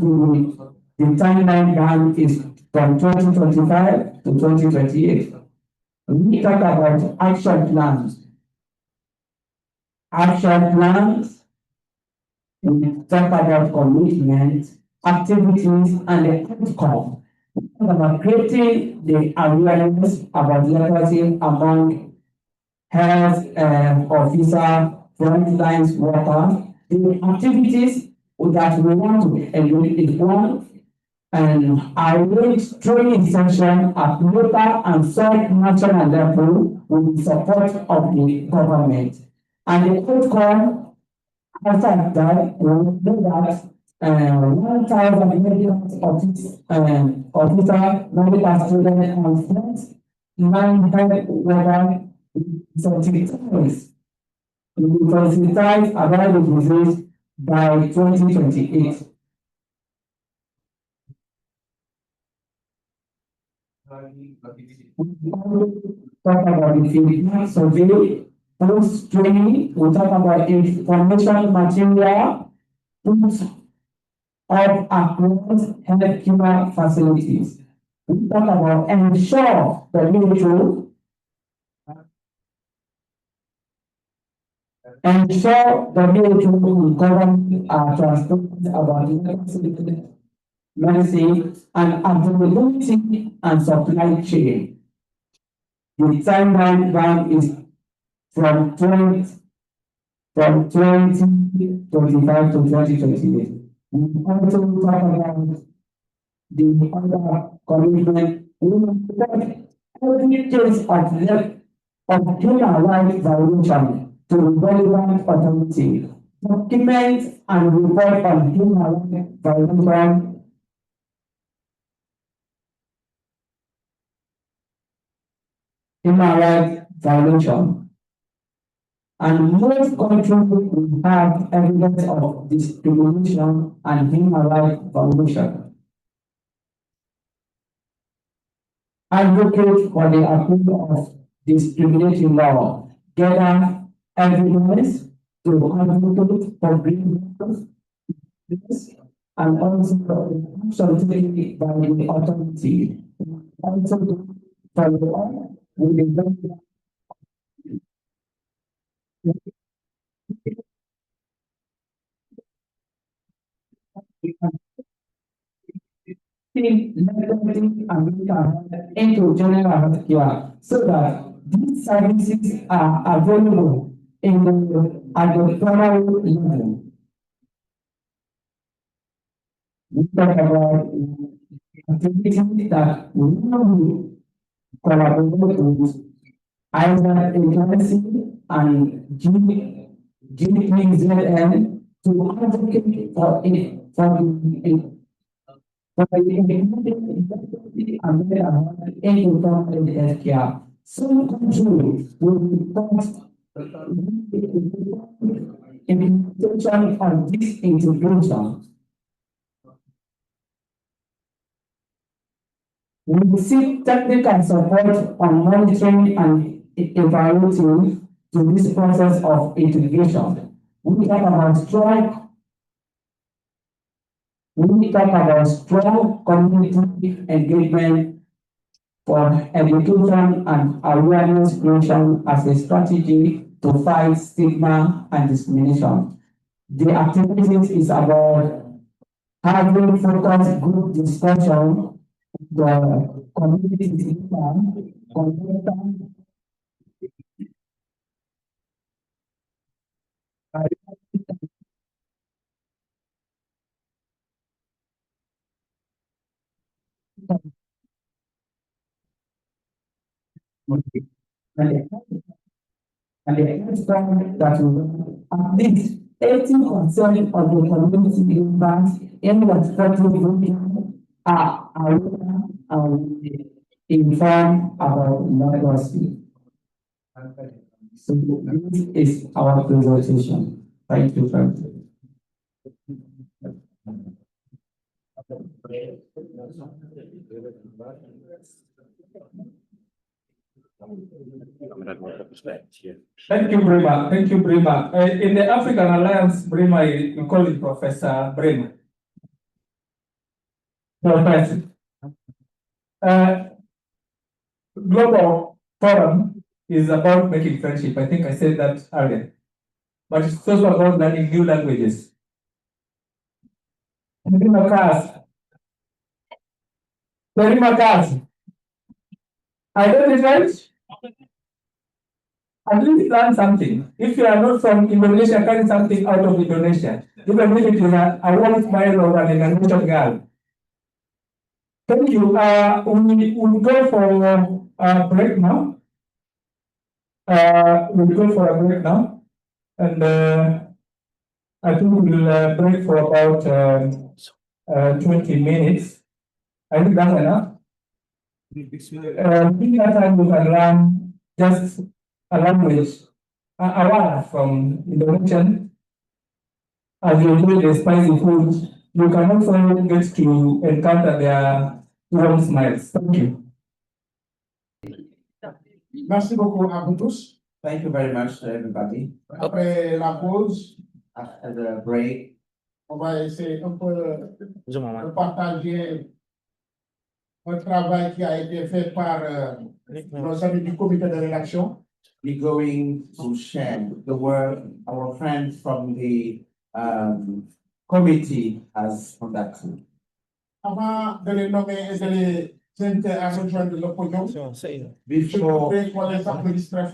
the timeline down is from 2025 to 2028. We talk about action plans. Action plans, we talk about commitment, activities, and the outcome. We talk about creating the awareness about leprosy among health officer, frontline worker. The activities that we want to eliminate one and arrange training session at local and sub-national level with the support of the government. And the outcome after that, we know that 1,000 medical officer, medical students, and friends, 900 whether sensitized. We will sensitize about the disease by 2028. Talk about the feedback survey, post training, we talk about information material, put up across healthcare facilities. We talk about ensure the WHO ensure the WHO will govern transparent about medicine and availability and supply chain. The timeline is from 2025 to 2028. We also talk about the other commitment. Every case of human rights violation to relevant authority. Document and report on human rights violation and most countries will have evidence of discrimination and human rights violation. Advocate for the approval of discriminatory law, gather evidence to advocate for grievances and also for action taken by the authority. Also follow up with the into general healthcare so that these services are available at the primary level. We talk about activities that we will collaborate with either agency and GPZL to advocate for the healthcare. Some countries will report implementation of this integration. We will seek technical support on monitoring and evaluating to this process of integration. We talk about strong community engagement for education and awareness creation as a strategy to fight stigma and discrimination. The activities is about having focused group discussion, the community and the understand that at least 80% of the community members in the respective region are aware and informed about leprosy. So this is our presentation. Thank you, friends. Thank you, Brima. Thank you, Brima. In the African Alliance, Brima, we call it Professor Brima. Professor. Global Forum is about making friendship. I think I said that earlier. But it's also about learning new languages. Brima Cars. Identified? At least learn something. If you are not from Indonesia, carry something out of Indonesia. Even if it is a warm smile or an Indonesian girl. Thank you. We'll go for a break now. We'll go for a break now. And I think we'll break for about 20 minutes. I think that's enough. In that time, we can learn just a language, a word from Indonesian. As you enjoy the spicy food, you can also get to encounter their warm smiles. Thank you. Merci beaucoup à vous tous. Thank you very much to everybody. Après la pause, After the break, on va essayer un peu de partager un travail qui a été fait par nos amis du comité de rédaction. we're going to share the work our friends from the committee has conducted. Avant de les nommer et de les inviter à rejoindre le podium, Before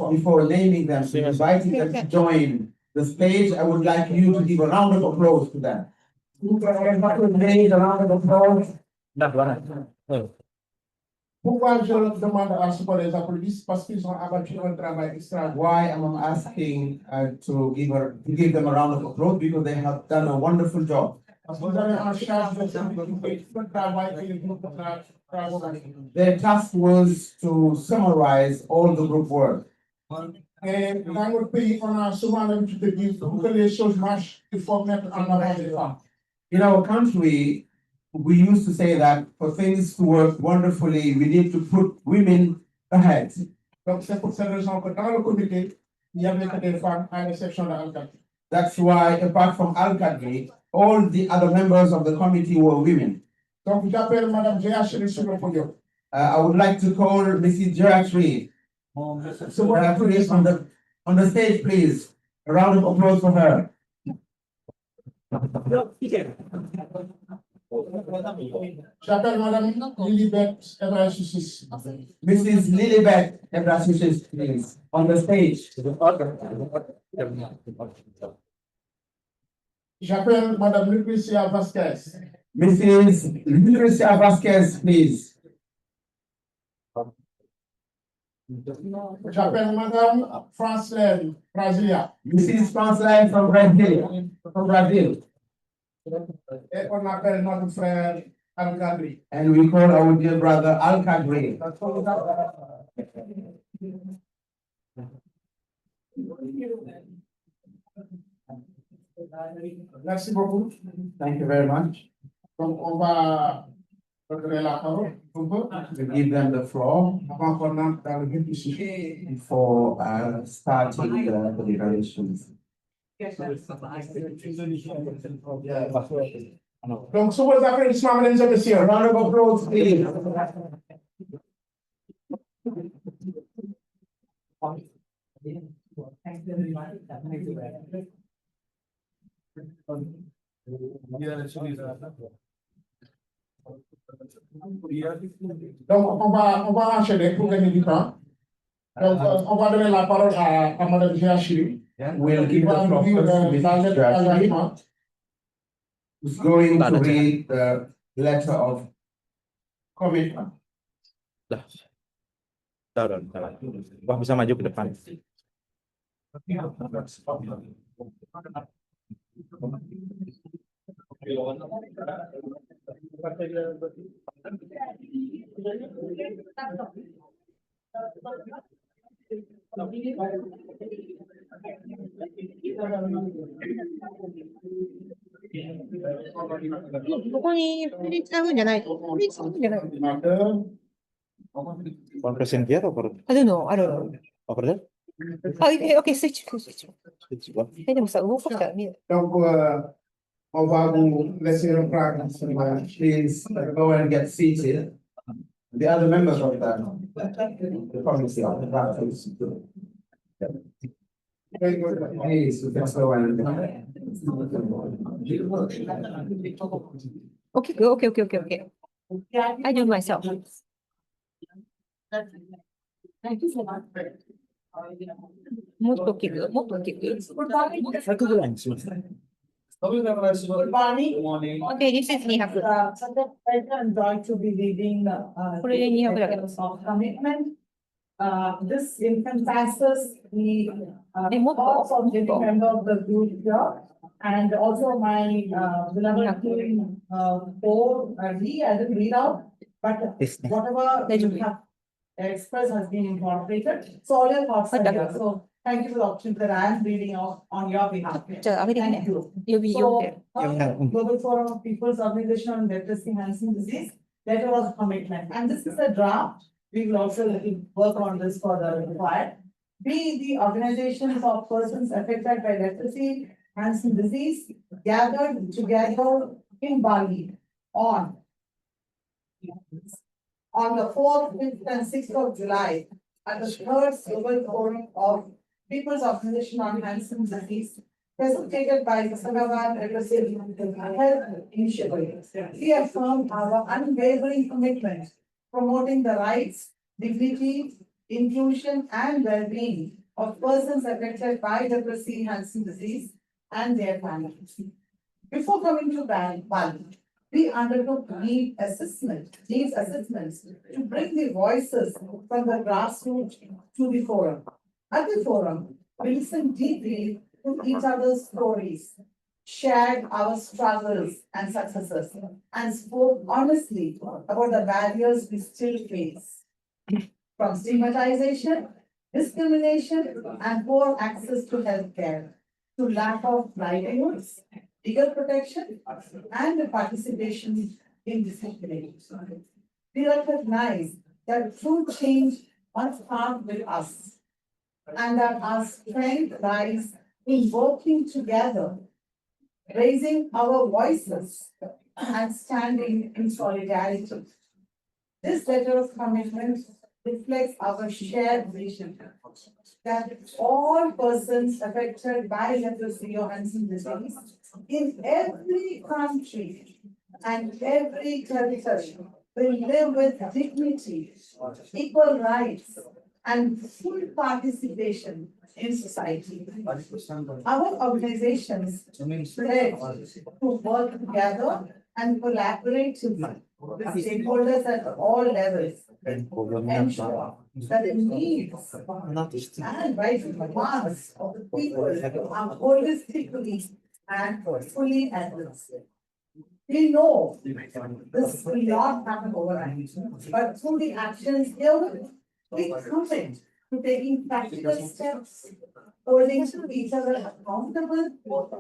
before naming them, inviting them to join the stage, I would like you to give a round of applause to them. Pourquoi je leur demande à ce qu'on les applaudisse? Parce qu'ils ont abattu un travail extraordinaire. Why am I asking to give them a round of applause? Because they have done a wonderful job. Parce qu'ils avaient en charge de le travail que le groupe travaux. Their task was to summarize all the group work. Et dans notre pays, on a souvent l'habitude de dire pour que les choses marchent, il faut mettre en avant les femmes. In our country, we used to say that for things to work wonderfully, we need to put women ahead. Donc c'est pour cette raison que dans le comité, il n'y avait que des femmes, à l'exception d'Al-Qadri. That's why, apart from Al-Qadri, all the other members of the committee were women. Donc j'appelle Madame G.H. sur le podium. I would like to call Mrs. Gerard Reed. Gerard Reed on the stage, please. A round of applause for her. J'appelle Madame Lilibet Ebrasusis. Mrs. Lilibet Ebrasusis, please, on the stage. J'appelle Madame Lucrecia Vasquez. Mrs. Lucrecia Vasquez, please. J'appelle Madame Francelaine Brasilia. Mrs. Francelaine from Brazil. Et on appelle notre frère Al-Qadri. And we call our dear brother Al-Qadri. Merci beaucoup. Thank you very much. Donc on va donner la parole We give them the floor avant qu'on entre dans le vif du sujet. before starting the deliberations. Donc sous vos applaudissements, mesdames et messieurs. Round of applause, please. Donc on va enchaîner pour gagner du temps. Donc on va donner la parole à Madame G.H. We'll give the floor first to Mrs. Gerard, who's going to read the letter of commitment. Wah, bisa maju ke depan. One present here or I don't know. I don't know. over there? Oh, okay, switch. It's one. でもさ、動かしたら見える。 Então, let's hear a practice. Please go and get seated. The other members of the committee of the practice. Very good. Please, let's go and. Okay. I do myself. More talking. Good morning. Okay, this is Nihaku. Such a pleasure and joy to be leadingこれで200だけど。 of commitment. This encompasses the thoughts of the member of the group here. And also my beloved team, we I didn't read out, but whatever you have expressed has been incorporated. So all your thoughts are here. So thank you for the opportunity that I am reading out on your behalf. Thank you. So, Global Forum of People's Organization on Leprosy Enhancing Disease, letter of commitment. And this is a draft. We will also work on this for the required. Be the organizations of persons affected by leprosy enhancing disease gathered together in Bali on the 4th, 5th, and 6th of July at the 3rd Global Forum of People's Organization on Enhancing Disease, facilitated by Sasakawa Leprosy Health Initiative. We affirm our unwavering commitment promoting the rights, dignity, inclusion, and well-being of persons affected by leprosy enhancing disease and their families. Before coming to Bali, we undertook needs assessments to bring the voices from the grassroots to the forum. At the forum, we listened deeply to each other's stories, shared our struggles and successes, and spoke honestly about the barriers we still face. From stigmatization, discrimination, and poor access to healthcare, to lack of livelihoods, legal protection, and participation in decision-making. We recognize that true change must start with us, and that our strength lies in working together, raising our voices, and standing in solidarity. This letter of commitment reflects our shared vision that all persons affected by leprosy or enhancing disease in every country and every territory will live with dignity, equal rights, and full participation in society. Our organizations pledge to work together and collaborate with stakeholders at all levels, ensure that the needs and rightful demands of the people are holistically and fully addressed. We know this will not happen overnight, but through the actions here, we commit to taking practical steps, holding each other accountable,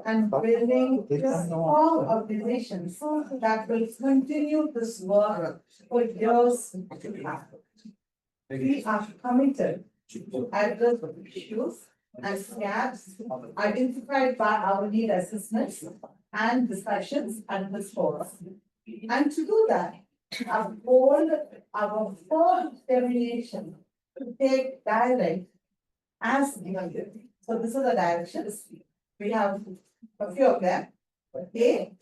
and building strong organizations that will continue this work for years to come. We are committed to address the issues and gaps identified by our need assessments and discussions at this forum. And to do that, uphold our firm determination to take direct as needed. So this is the directions. We have a few of them. A.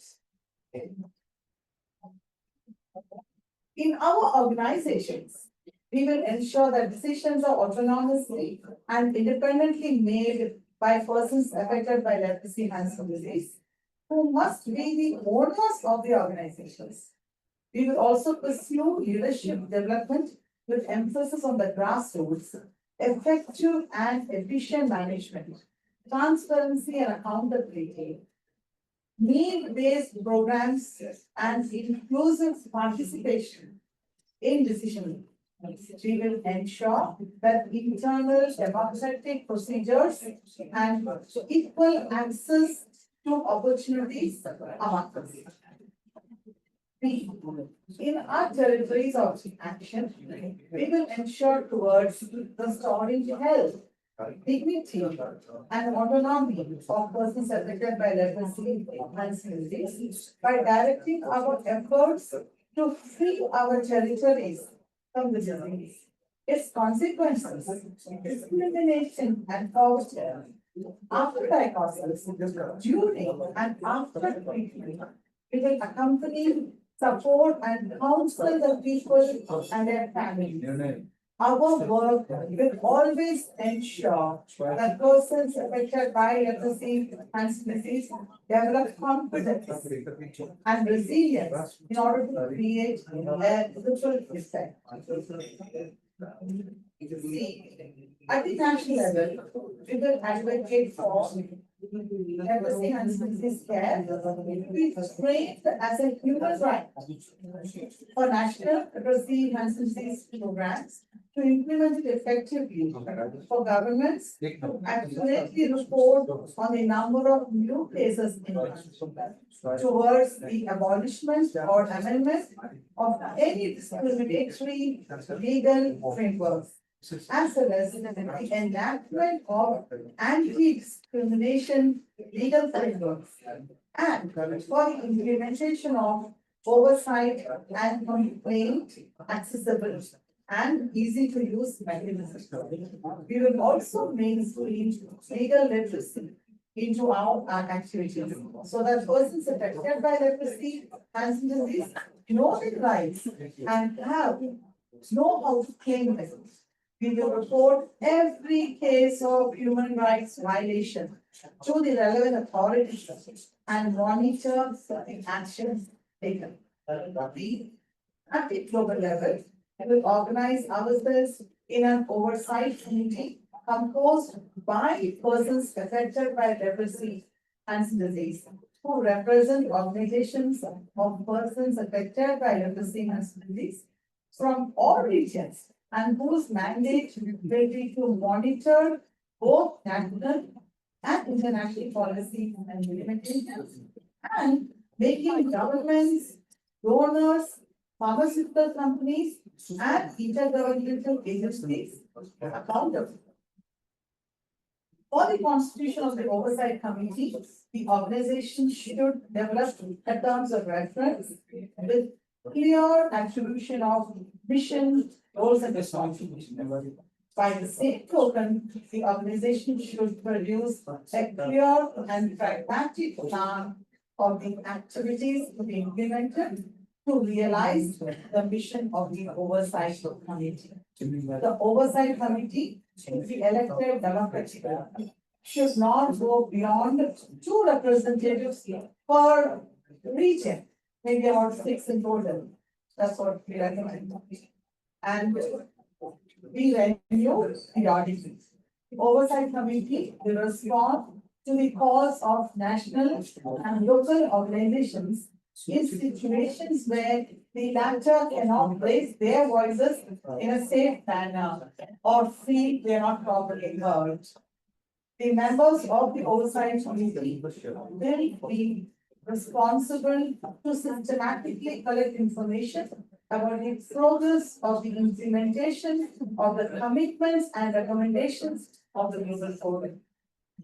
In our organizations, we will ensure that decisions are autonomously and independently made by persons affected by leprosy enhancing disease, who must be the owners of the organizations. We will also pursue leadership development with emphasis on the grassroots, effective and efficient management, transparency and accountability, need-based programs, and inclusive participation in decision-making. We will ensure that internal democratic procedures and equal access to opportunities among us. B, in our territories of action, we will ensure towards restoring health, dignity, and autonomy of persons affected by leprosy and disease by directing our efforts to free our territories from the disease. Its consequences, discrimination and torture, after diagnosis, during and after treatment, it will accompany, support and counsel the people and their families. Our work will always ensure that persons affected by leprosy and disease develop confidence and resilience in order to create a ripple effect. At the national level, we will advocate for leprosy and disease care. We framed as a human right for national leprosy and disease programs to implement it effectively for governments to accurately report on the number of new cases in towards the abolishment or amendment of any discriminatory legal frameworks, as well as the enactment of anti-discrimination legal frameworks, and for the implementation of oversight and complaint accessible and easy to use mechanisms. We will also mainstream legal literacy into our activities so that persons affected by leprosy and disease know their rights and know how to claim them. We will report every case of human rights violation to the relevant authorities and monitor the actions taken. At the global level, we will organize ourselves in an oversight committee composed by persons affected by leprosy and disease, who represent organizations of persons affected by leprosy and disease from all regions, and whose mandate will be to monitor both national and international policy and implementations, and making governments, donors, pharmaceutical companies, and intergovernmental agencies accountable. For the constitution of the Oversight Committee, the organization should develop a terms of reference with clear attribution of mission, roles, and responsibilities. By the same token, the organization should produce a clear and pragmatic plan of the activities to be implemented to realize the mission of the Oversight Committee. The Oversight Committee should be elected democratically, should not go beyond 2 representatives per region, maybe about 6 in total. That's what we recommend. And we renew periodically. The Oversight Committee will respond to the cause of national and local organizations in situations where the latter cannot raise their voices in a safe manner or feel they are not properly heard. The members of the Oversight Committee will be responsible to systematically collect information about the progress of the implementation of the commitments and recommendations of the Global Forum,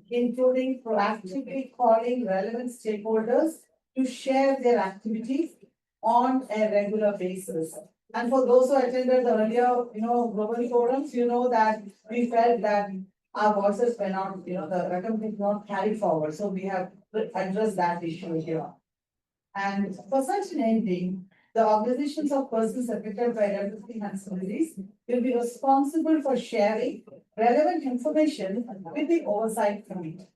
including proactively calling relevant stakeholders to share their activities on a regular basis. And for those who attended the earlier, global forums, that we felt that our voices were not, the recommendation not carried forward. So we have addressed that issue here. And for such an ending, the organizations of persons affected by leprosy and disease will be responsible for sharing relevant information with the Oversight Committee.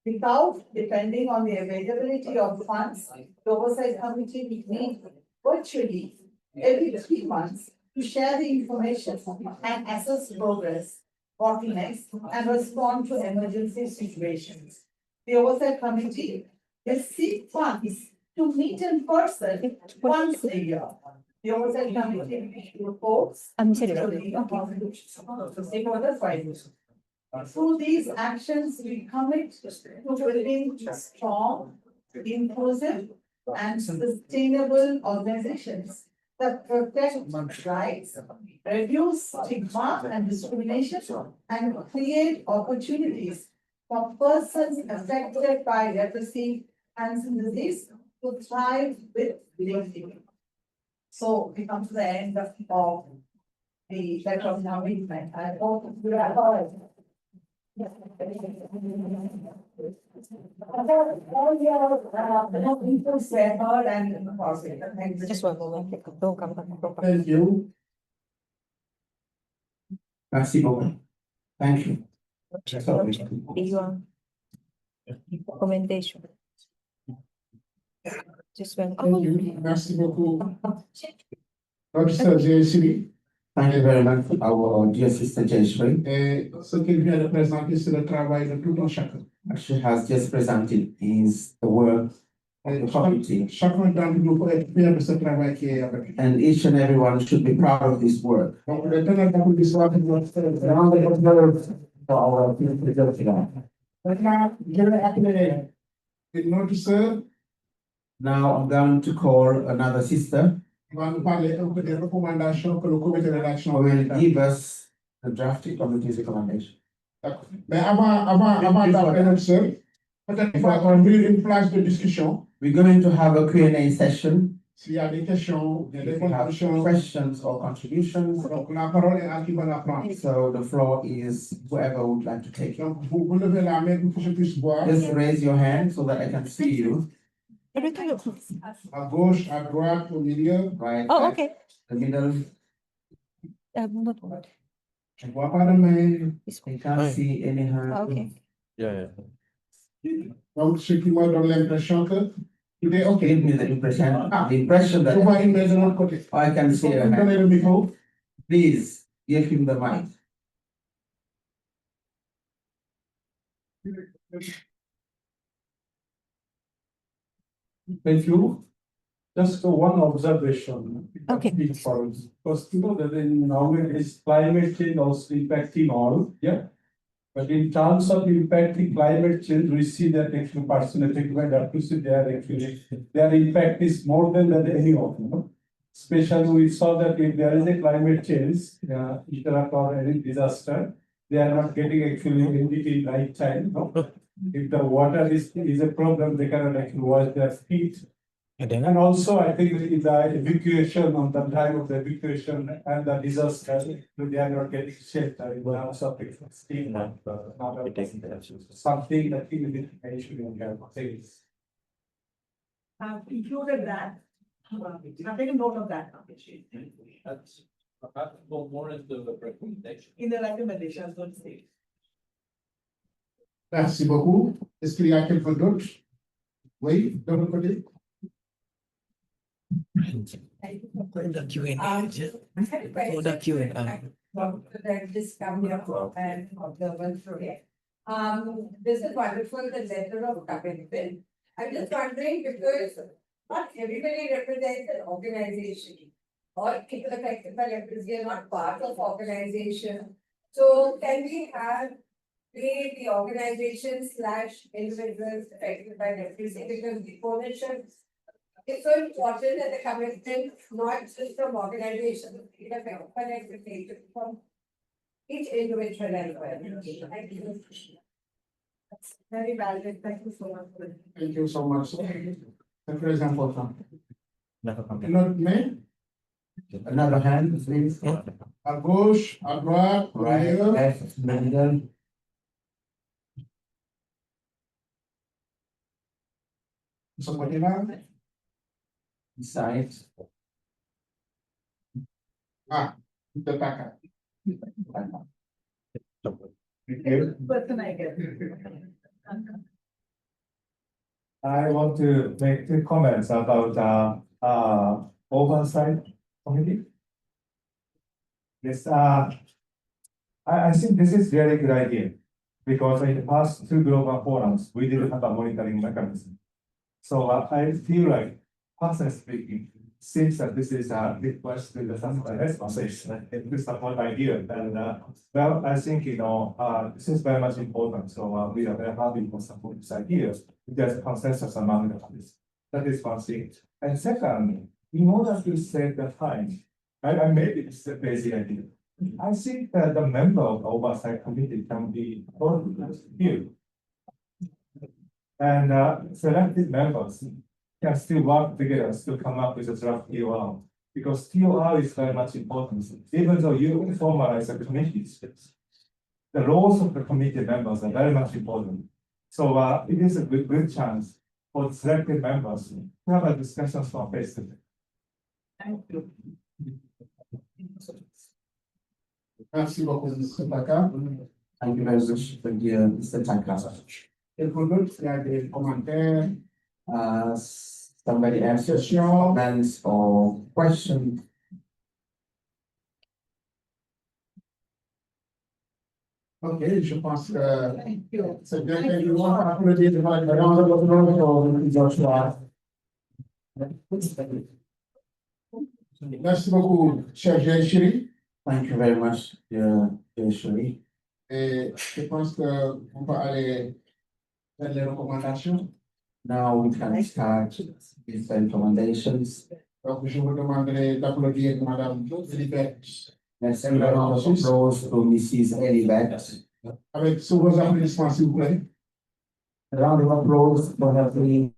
Without depending on the availability of funds, the Oversight Committee will meet virtually every 3 months to share the information and assess progress, bottlenecks, and respond to emergency situations. The Oversight Committee will seek funds to meet in person once a year. The Oversight Committee reports to the stakeholder files. Through these actions, we commit to building strong, inclusive, and sustainable organizations that protect rights, reduce stigma and discrimination, and create opportunities for persons affected by leprosy and disease to thrive with dignity. So we come to the end of the letter of acknowledgement. I hope you are all. All your inputs were heard and positive. Thank you. Just one moment. Don't come back. Thank you. Merci beaucoup. Thank you. Commendation. Just one. Thank you. Merci beaucoup. Dr. Jayashree. Thank you very much, our dear sister Jayashree. Ce qu'il vient de présenter, c'est le travail de tout un chacun. She has just presented is the work of the community. Chacun d'entre nous peut être fier de ce travail qui est avec. And each and everyone should be proud of this work. Donc, le temps d'applaudissement for our future. Maintenant, je vais appeler une autre sœur. Now I'm going to call another sister. Who will give us the drafting committee's recommendation. Mais avant d'appeler notre sœur, peut-être qu'on ouvrir une place de discussion. We're going to have a Q&A session. S'il y a des questions, des contributions, questions or contributions. Donc la parole est à qui va la prendre. So the floor is whoever would like to take it. Donc vous levez la main pour que je puisse voir. Just raise your hand so that I can see you. À gauche, à droite, au milieu. Right. Oh, okay. The middle. What? Je vois pas de main. I can't see any hand. Okay. Yeah. Donc ce qui me donne l'impression que il est OK. Give me the impression. The impression that. I can see your hand. Please give him the mic. Thank you. Just one observation. Okay. Because you know that in nowadays climate change also impacting all, yeah. But in terms of impacting climate change, we see that actually person affected by leprosy, their impact is more than any of them. Especially we saw that if there is a climate change, interrupt or any disaster, they are not getting actually in right time. No? If the water is a problem, they cannot actually wash their feet. And also, I think in the evacuation, on the time of the evacuation and the disaster, they are not getting shelter in terms of steam. Something that we should have things. I've included that. I've taken note of that. That's more into the recommendation. In the recommendation, I was going to say. Merci beaucoup. Est-ce qu'il y a quelqu'un d'autre? Oui, de votre côté. The Q&A. The Q&A. This coming up and observance project. This is wonderful, the letter of commitment. I'm just wondering because not everybody represents an organization or people affected by leprosy are not part of organization. So can we have the organization / individuals affected by leprosy because the coalition is so important that the commitment not just from organizations, but expectation from each individual as well. Thank you. That's very valid. Thank you so much. Thank you so much. That's very important. Not me. Another hand, please. À gauche, à droite, Right, left, middle. Somebody now? Side. The back. Person I get. I want to make two comments about oversight committee. Yes, I think this is very good idea because in the past two global forums, we didn't have a monitoring mechanism. So I feel like, personally speaking, since that this is a request to the Association, it is a one idea. And well, I think this is very much important. So we are very happy to support this idea. There's a consensus among us. That is one thing. And second, in order to save the time, and maybe it's a basic idea. I think that the member of the oversight committee can be here. And selected members can still work together to come up with a draft TOR. Because TOR is very much important. Even though you formalize the committees, the roles of the committee members are very much important. So it is a good chance for the selected members to have a discussion from face to face. Thank you. Merci beaucoup, Mr. Taka. Thank you very much, Mr. Taka. If we look at the commentaire, somebody has comments or questions. Ok, je pense que c'est bien que nous allons applaudir devant le round of applause pour Joshua. Merci beaucoup, cher Joshua. Thank you very much, Joshua. Et je pense que on peut aller vers les recommandations. Now we can start with the recommendations. Donc, je vous demanderai d'applaudir Madame Vivek. Let's give a round of applause to Mrs. Elibet. Avec sous vos applaudissements, s'il vous plaît. A round of applause for her, please.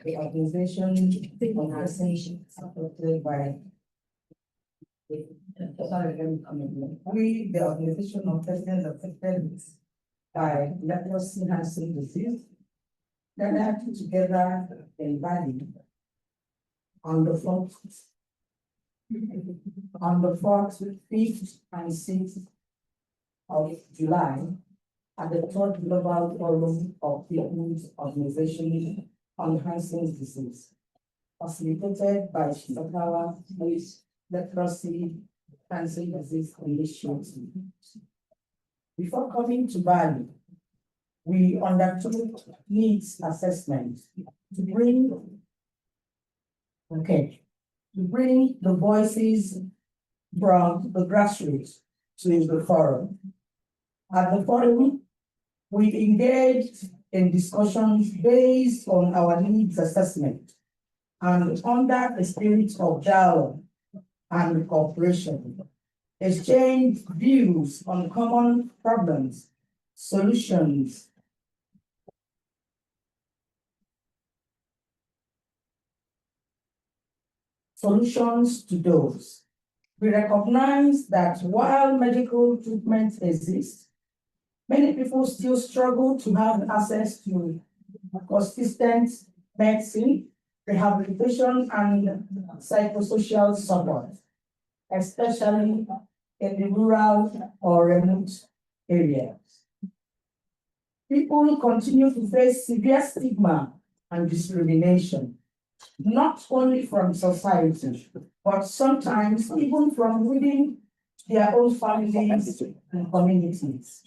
The organization supported by we, the organization of persons affected by leprosy enhancing disease, gathered together in Bali on the 4th, 5th, and 6th of July at the 3rd Global Forum of People's Organization on Enhancing Disease, facilitated by Sasakawa Leprosy Enhancing Disease Initiative. Before coming to Bali, we undertook needs assessment to bring the voices from the grassroots to the forum. At the forum, we engaged in discussions based on our needs assessment and under the spirit of dialogue and cooperation, exchanged views on common problems, solutions, to those. We recognize that while medical treatments exist, many people still struggle to have access to consistent medicine, rehabilitation, and psychosocial support, especially in the rural or remote areas. People continue to face severe stigma and discrimination, not only from society, but sometimes even from within their own families and communities.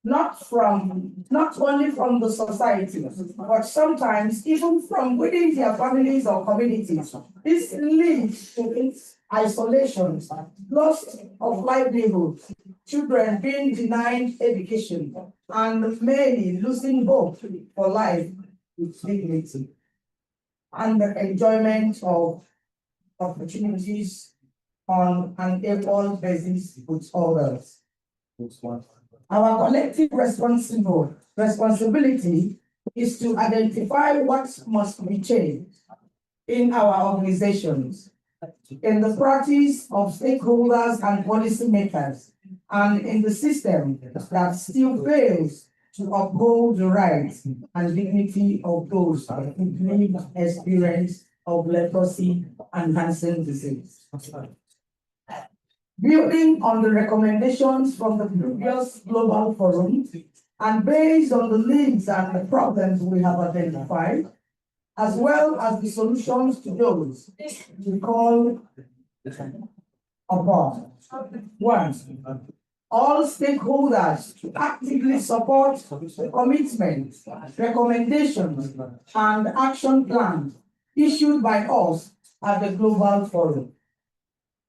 Not only from the society, but sometimes even from within their families or communities. This leads to isolation, loss of livelihood, children being denied education, and many losing hope for life with dignity and the enjoyment of opportunities on an equal basis with others. Our collective responsibility is to identify what must be changed in our organizations, in the practice of stakeholders and policymakers, and in the system that still fails to uphold the rights and dignity of those who live experience of leprosy enhancing disease. Building on the recommendations from the previous global forum and based on the needs and the problems we have identified, as well as the solutions to those we call upon. One, all stakeholders to actively support the commitments, recommendations, and action plans issued by us at the Global Forum.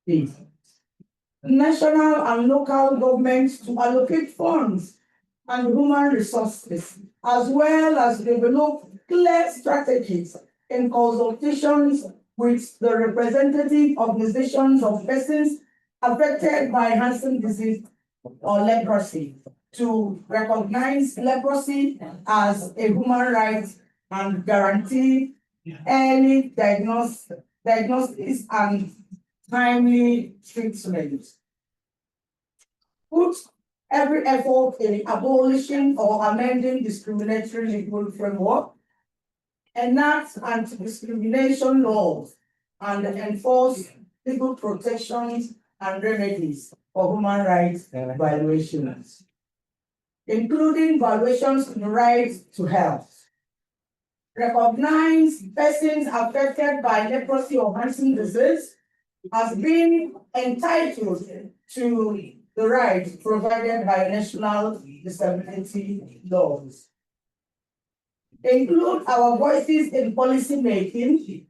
Eight, national and local governments to allocate funds and human resources, as well as develop clear strategies in consultations with the representative organizations of persons affected by Hansen disease or leprosy to recognize leprosy as a human right and guarantee early diagnosis and timely treatment. Put every effort in abolishing or amending discriminatory legal framework, enact anti-discrimination laws, and enforce legal protections and remedies for human rights violations, including violations to the right to health. Recognize persons affected by leprosy or Hansen disease as being entitled to the rights provided by national disability laws. Include our voices in policy making,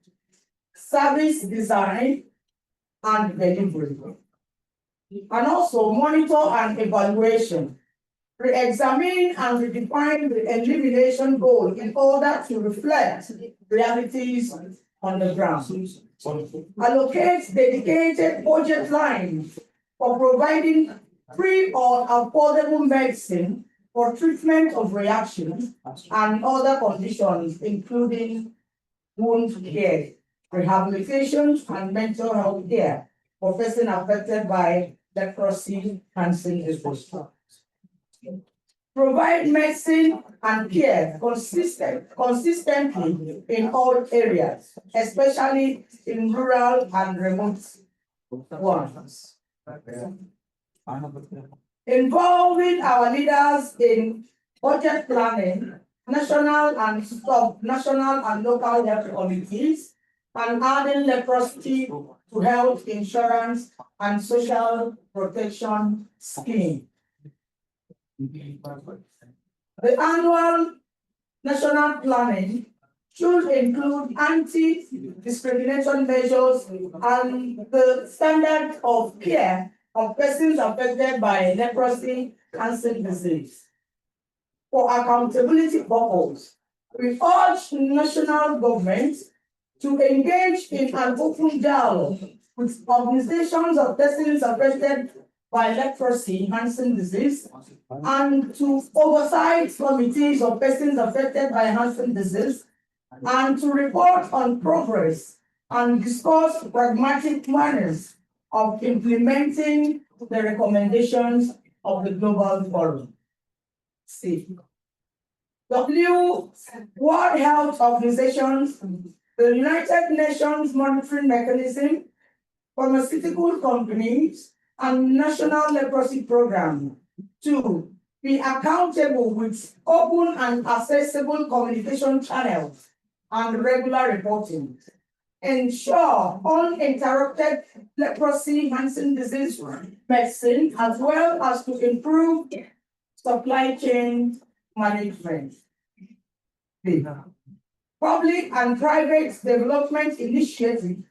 service design, and delivery. And also monitor and evaluation. Re-examine and redefine the elimination goal in order to reflect realities on the ground. Allocate dedicated budget lines for providing free or affordable medicine for treatment of reactions and other conditions, including wound care, rehabilitation, and mental health care for persons affected by leprosy, Hansen disease. Provide medicine and care consistently in all areas, especially in rural and remote ones. Involving our leaders in budget planning, national and sub-national and local health committees, and adding leprosy to health insurance and social protection scheme. The annual national planning should include anti-discrimination measures and the standard of care of persons affected by leprosy, Hansen disease. For accountability purposes, we urge national governments to engage in an open dialogue with organizations of persons affected by leprosy, Hansen disease, and to oversight committees of persons affected by Hansen disease, and to report on progress and discuss pragmatic manners of implementing the recommendations of the Global Forum. C. World Health Organizations, the United Nations Monitoring Mechanism, pharmaceutical companies, and National Leprosy Program. 2. Be accountable with open and accessible communication channels and regular reporting. Ensure uninterrupted leprosy, Hansen disease medicine, as well as to improve supply chain management. Public and private development initiative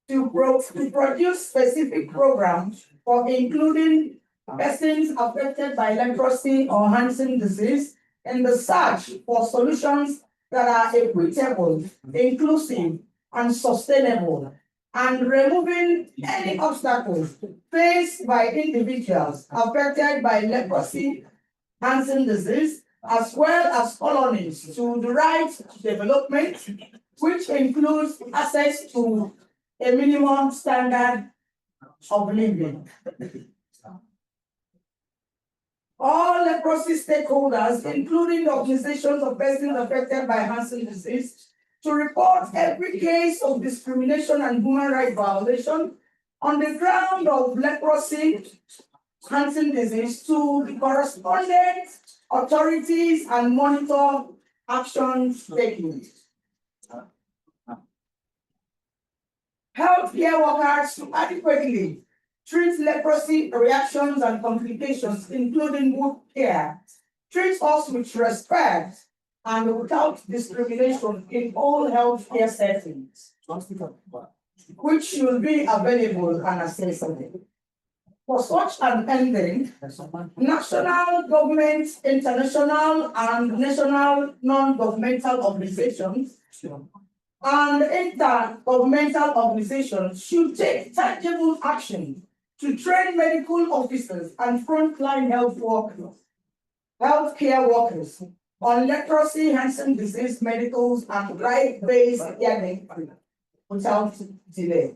to produce specific programs for including persons affected by leprosy or Hansen disease in the search for solutions that are equitable, inclusive, and sustainable, and removing any obstacles faced by individuals affected by leprosy, Hansen disease, as well as colonies to the right to development, which includes access to a minimum standard of living. All leprosy stakeholders, including the organizations of persons affected by Hansen disease, to report every case of discrimination and human rights violation on the ground of leprosy, Hansen disease to the correspondent authorities and monitor actions taken. healthcare workers to adequately treat leprosy reactions and complications, including wound care, treat us with respect and without discrimination in all healthcare settings, which should be available and accessible. For such an ending, national governments, international and national non-governmental organizations, and intergovernmental organizations should take tangible action to train medical officers and frontline healthcare workers on leprosy, Hansen disease, medicals, and right-based learning without delay.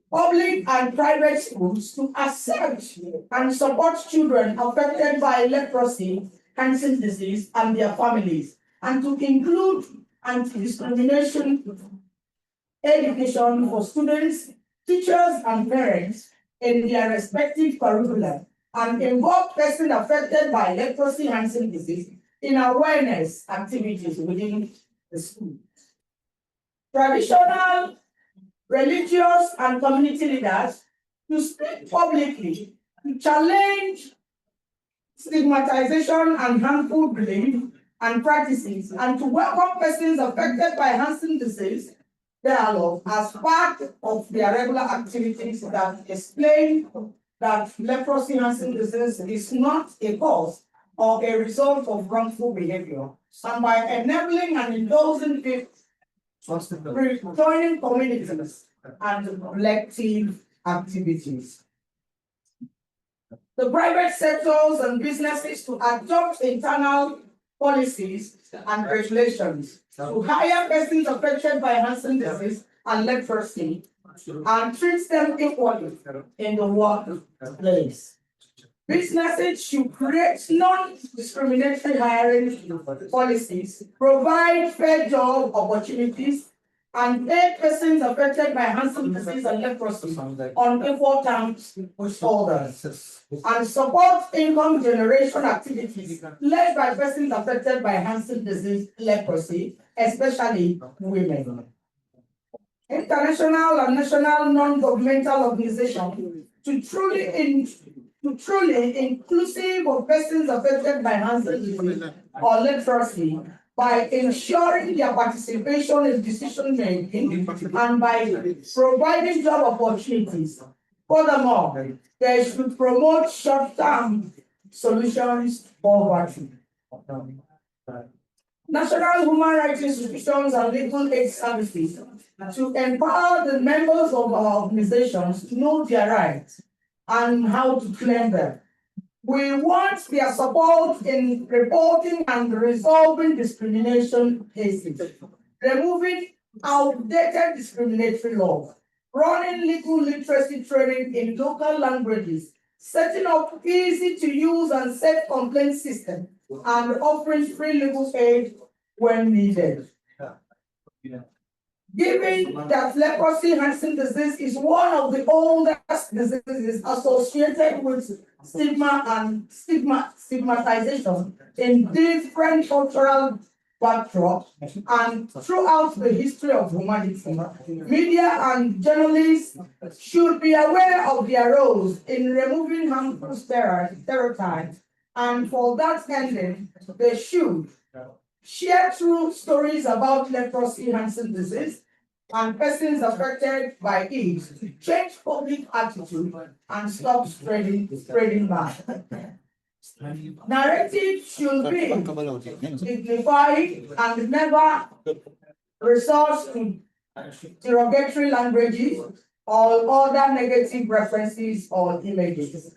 Public and private schools to accept and support children affected by leprosy, Hansen disease, and their families, and to include anti-discrimination education for students, teachers, and parents in their respective curricula, and involve persons affected by leprosy, Hansen disease in awareness activities within the school. Traditional, religious, and community leaders to speak publicly, to challenge stigmatization and harmful belief and practices, and to welcome persons affected by Hansen disease dialogue as part of their regular activities that explain that leprosy, Hansen disease is not a cause or a result of wrongful behavior, and by enabling and endorsing people joining communities and collective activities. The private sectors and businesses to adopt internal policies and regulations to hire persons affected by Hansen disease and leprosy and treat them equally in the workplace. Businesses should create non-discriminatory hiring policies, provide fair job opportunities, and pay persons affected by Hansen disease and leprosy on equal terms with others, and support income generation activities led by persons affected by Hansen disease, leprosy, especially women. International and national non-governmental organizations to truly inclusive of persons affected by Hansen disease or leprosy by ensuring their participation in decision making and by providing job opportunities. Furthermore, they should promote short-term solutions to poverty. National human rights institutions and legal aid services to empower the members of our organizations to know their rights and how to claim them. We want their support in reporting and resolving discrimination cases, removing outdated discriminatory laws, running legal literacy training in local languages, setting up easy to use and safe complaint system, and offering free legal aid when needed. Given that leprosy, Hansen disease is one of the oldest diseases associated with stigmatization in different cultural backdrops and throughout the history of humanity, media and journalists should be aware of their roles in removing harmful stereotypes, and for that ending, they should share true stories about leprosy, Hansen disease, and persons affected by it to change public attitude and stop spreading bad. Narrative should be dignified and never resort to derogatory languages or other negative references or images.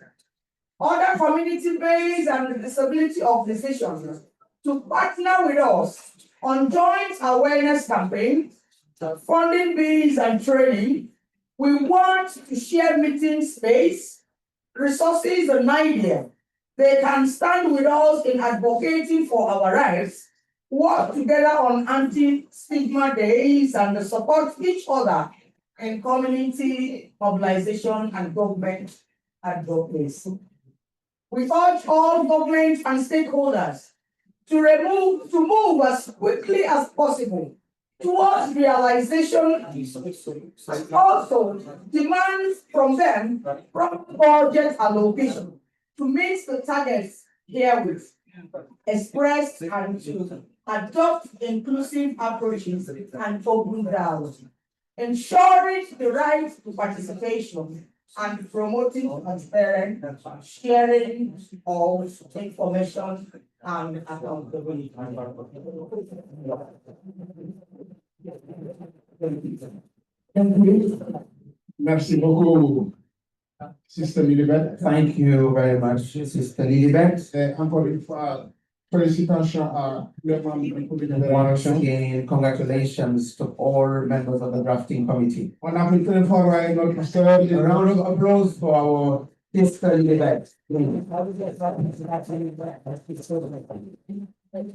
Other community-based and disability organizations to partner with us on joint awareness campaigns, funding bills and training. We want to share meeting space, resources and ideas. They can stand with us in advocating for our rights, work together on anti-stigma days, and support each other in community mobilization and government advocacy. We urge all government and stakeholders to move as quickly as possible towards realization also demands from them proper budget allocation to meet the targets herewith expressed and to adopt inclusive approaches and open dialogue, ensuring the right to participation and promoting transparent sharing of information and accountability. Merci beaucoup, Sister Lilibet. Thank you very much, Sister Lilibet. Encore une fois, félicitations à les membres du comité de Once rédaction. again, congratulations to all members of the drafting committee. On a pris très fort notre sœur. A round of applause for our sister Lilibet.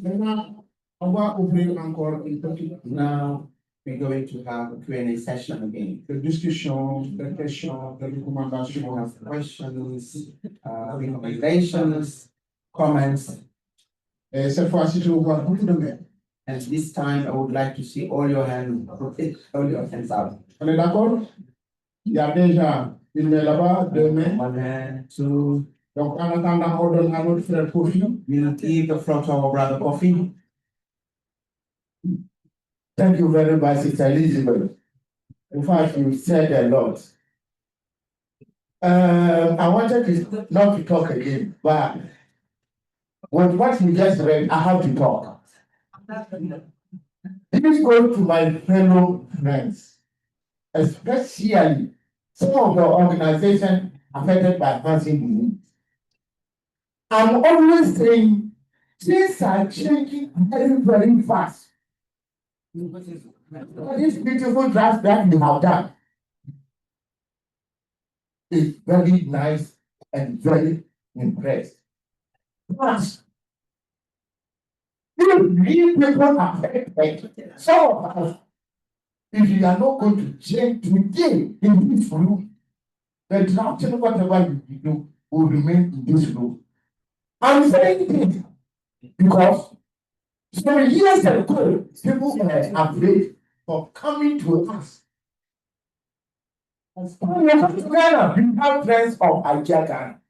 Maintenant, on va ouvrir encore une petite Now, we're going to have a Q&A session again. de discussion, de questions, de We recommandations. have questions, recommendations, comments, Et cette fois-ci, je vous vois beaucoup de mains. and this time I would like to see all your hands, all your hands up. On est d'accord? Il y a déjà une main là-bas, deux mains. One hand, two. Donc, en attendant, on donne à notre frère Kofi. We'll give the floor to our brother Coffee. Thank you very much, Sister Elizabeth. In fact, you said a lot. I wanted to not to talk again, but with what you just read, I have to talk. Please go to my fellow friends, especially some of the organizations affected by advancing disease. I'm always saying things are changing very, very fast. This beautiful draft that you have done is very nice and very impressed. But if we people are affected, some of us, if you are not going to change today in this room, the drafting, whatever you do, will remain in this room. I'm saying it because some years ago, people were afraid of coming to us. When we come to Ghana, we have friends of Nigeria Ghana.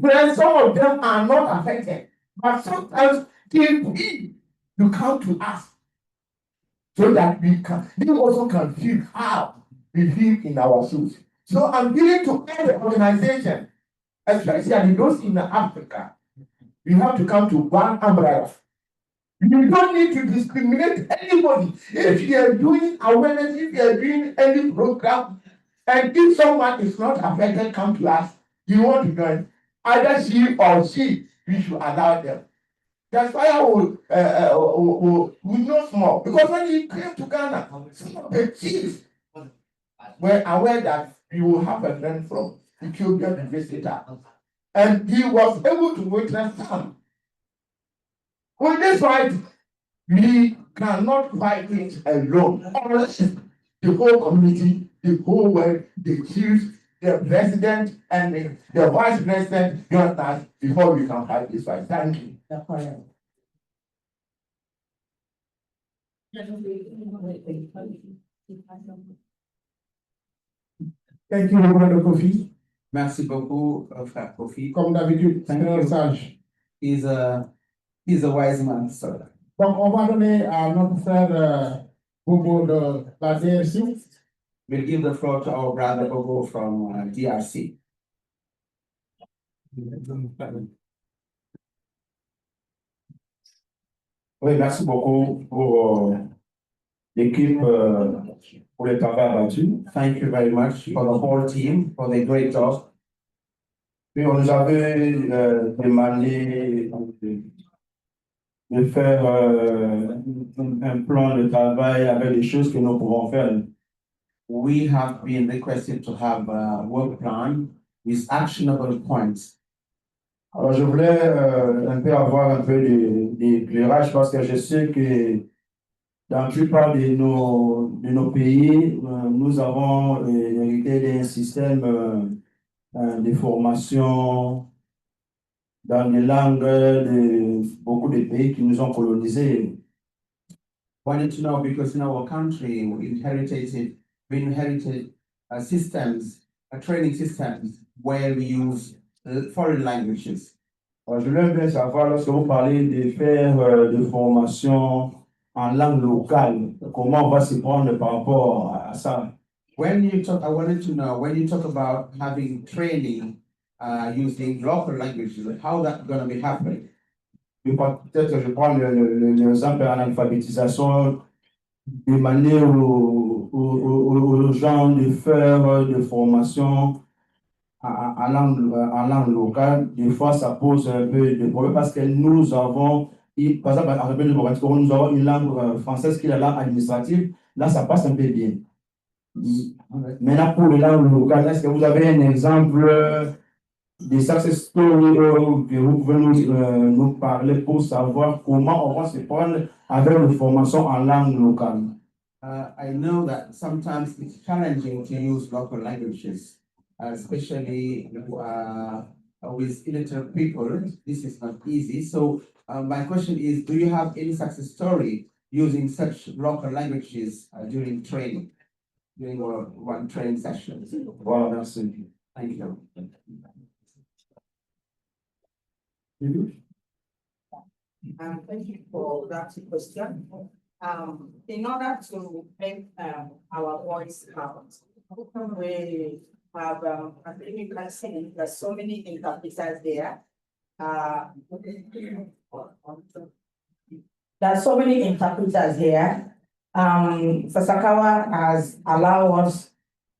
Friends, some of them are not affected, but sometimes they need to come to us so that they also can feel how we feel in our souls. So I'm willing to all the organization, especially those in Africa. We have to come to one umbrella. You don't need to discriminate anybody. If you are doing awareness, if you are doing any program, and if someone is not affected, come to us. You want to join, either she or she, we should allow them. That's why I we know small. Because when he came to Ghana, some of the chiefs were aware that we will have a friend from Ethiopia to visit us. And he was able to witness some. With this fight, we cannot fight it alone. Unless the whole community, the whole world, the chiefs, the president, and the vice president join us before we can fight this fight. Thank you. Thank you, Brother Kofi. Merci beaucoup, frère Kofi. Comme d'habitude, c'est un sage. He's a wise man, sir. Donc, on va donner à notre frère Bobo de la DRC. We'll give the floor to our brother Bobo from DRC. Oui, merci beaucoup pour l'équipe, pour le travail abattu. Thank you very much for the whole team for the great job. Puis on nous avait demandé de faire un plan de travail avec des choses que nous pouvons faire. We have been requested to have a work plan with actionable points. Alors je voulais un peu avoir un peu d'éclairage parce que je sais que dans la plupart de nos pays, nous avons hérité d'un système de formation dans les langues de beaucoup de pays qui nous ont colonisés. wanted to know because in our country, we inherited systems, training systems where we use foreign languages. Je voulais bien savoir, lorsque vous parlez de faire de formation en langue locale, comment on va se prendre par rapport à ça? When you talk, I wanted to know, when you talk about having training using local languages, how that's going to be happening? Peut-être je prends l'exemple en alphabétisation, demander aux gens de faire de formation en langue locale. Des fois, ça pose un peu de problème parce que nous avons, par exemple, en République démocratique, nous avons une langue française qui est la langue administrative. Là, ça passe un peu bien. Maintenant, pour les langues locales, est-ce que vous avez un exemple de success story que vous pouvez nous parler pour savoir comment on va se prendre avec une formation en langue locale? I know that sometimes it's challenging to use local languages, especially with illiterate people. This is not easy. So my question is, do you have any success story using such local languages during training, during one training session? Voilà, merci. Thank you. Thank you for that question. In order to make our voice count, we have, I think you can see there's so many interpreters there. There are so many interpreters here. Sasakawa has allowed us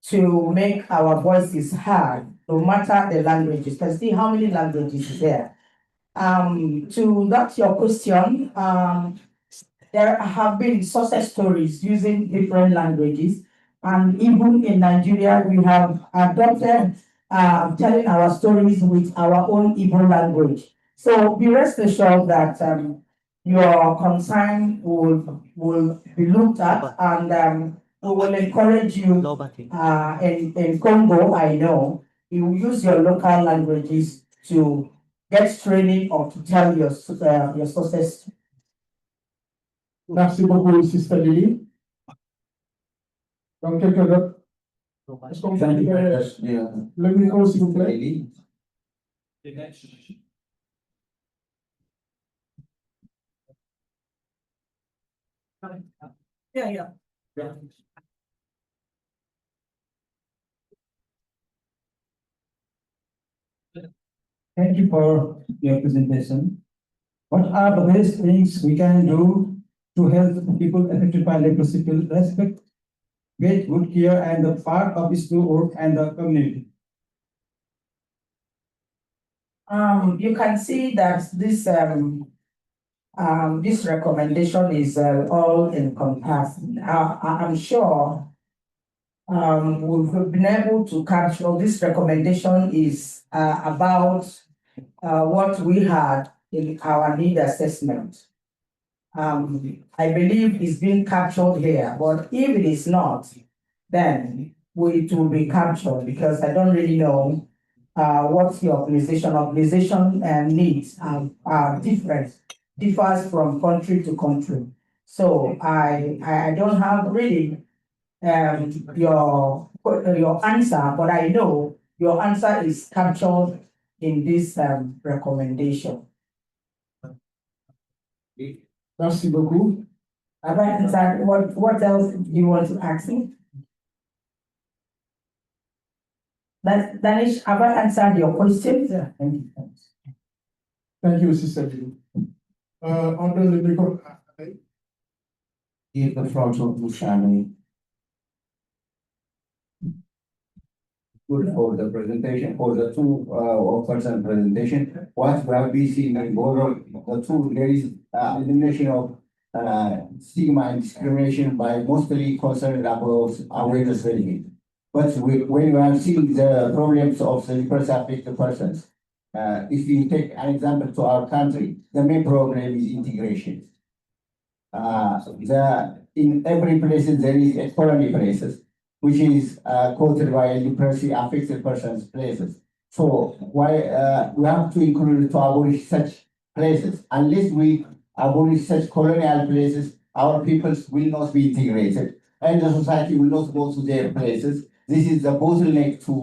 to make our voices heard, no matter the languages. You can see how many languages is there. To that your question, there have been success stories using different languages, and even in Nigeria, we have adopted telling our stories with our own Igbo language. So be rest assured that your concern will be looked at, and we will encourage you in Congo, I know, you will use your local languages to get training or to tell your success. Merci beaucoup, Sister Lily. Donc, quelqu'un d'autre? Est-ce qu'on peut le micro, s'il vous plaît? Yeah. Thank you for your presentation. What are the best things we can do to help people affected by leprosy feel respect, get good care, and the part of this to work and the community? You can see that this this recommendation is all encompassing. I'm sure we've been able to capture this recommendation is about what we had in our need assessment. I believe it's being captured here, but if it is not, then it will be captured because I don't really know what your organization needs are differs from country to country. So I don't have really your answer, but I know your answer is captured in this recommendation. Merci beaucoup. Have I answered? What else do you want to ask me? Danish, have I answered your questions? Thank you. Thank you, Sister Lily. Under the micro. Give the floor to Mushani. Good for the presentation, for the two person presentation. What we have been seeing in both the two, there is elimination of stigma and discrimination by mostly concerned about awareness raising. But when we are seeing the problems of the leprosy affected persons, if we take an example to our country, the main problem is integration. In every place there is a colony places, which is quoted by leprosy affected persons places. So why we have to include to abolish such places? Unless we abolish such colonial places, our peoples will not be integrated and the society will not go to their places. This is the bottleneck to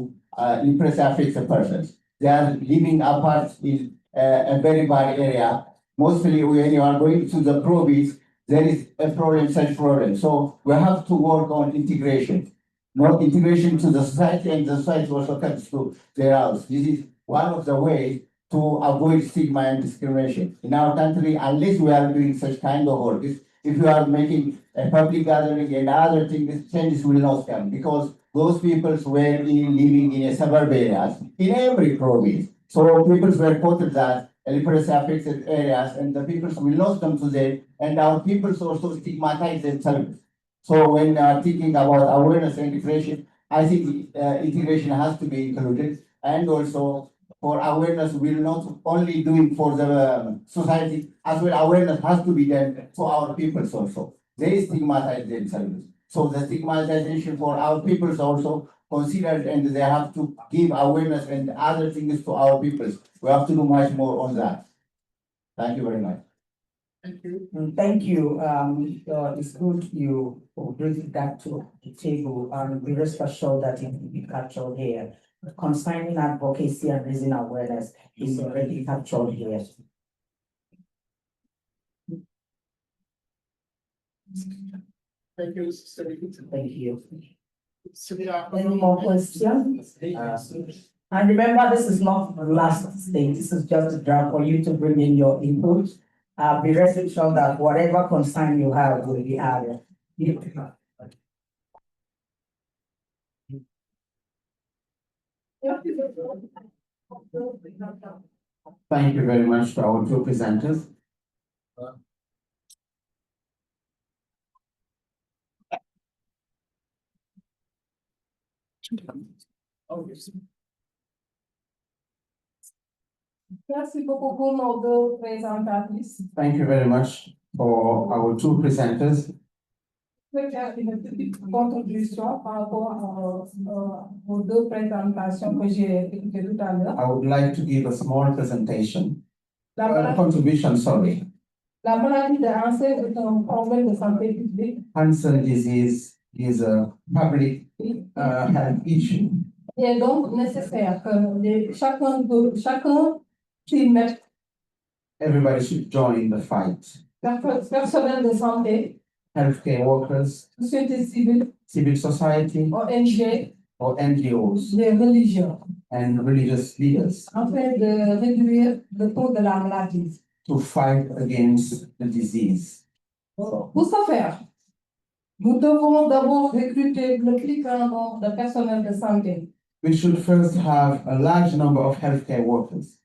leprosy affected persons. They are living apart in a very bad area. Mostly when you are going to the province, there is a problem, such problem. So we have to work on integration, not integration to the society, and the society also comes to their house. This is one of the ways to avoid stigma and discrimination. In our country, unless we are doing such kind of work, if you are making a public gathering and other things, changes will not come because those people were living in a suburb areas in every province. So people were quoted that leprosy affected areas and the people will not come to them and our people also stigmatize themselves. So when thinking about awareness and integration, I think integration has to be included and also for awareness, we're not only doing for the society, as well awareness has to be done for our peoples also. They stigmatize themselves. So the stigmatization for our peoples also considered and they have to give awareness and other things to our peoples. We have to do much more on that. Thank you very much. Thank you. Thank you. It's good you bring that to the table and we rest assured that it will be captured here. Concerning advocacy and raising awareness is already captured here. Thank you, Sister. Thank you. Any more questions? And remember, this is not the last stage. This is just a draft for you to bring in your input. Be rest assured that whatever concern you have will be added. Thank you very much to our two presenters. Merci beaucoup pour nos deux présentatrices. Thank you very much for our two presenters. Je vais faire une petite contribution par rapport aux deux présentations que j'ai écoutées tout à l'heure. I would like to give a small presentation, La contribution, sorry. La maladie de Hansen est un problème de santé publique. Hansen disease is a public health issue. Il est donc nécessaire que chacun s'y mette. Everybody should join the fight. Personnel de santé, Healthcare workers, société civile, civil society, ONG, or NGOs, les religions, and religious leaders afin de réduire le taux de la maladie. to fight against the disease. Pour ce faire, nous devons d'abord recruter le plus grand nombre de personnel de santé. We should first have a large number of healthcare workers.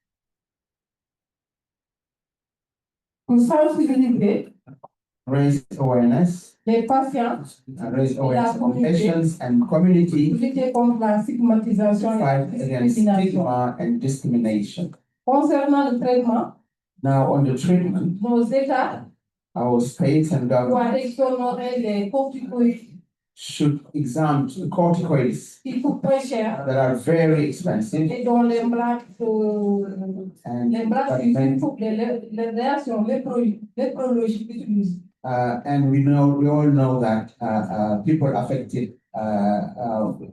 Pour sensibiliser Raise awareness, les patients, raise awareness of patients and community, pour lutter contre la stigmatisation et la fight against discrimination. stigma and discrimination. Concernant le traitement, Now on the treatment, nos États our states and doivent governments exonérer les corticoïdes should examine corticoids qui coûtent très cher that are very expensive et dont les blagues and pour les réactions léprologiques utilisent. and we all know that people affected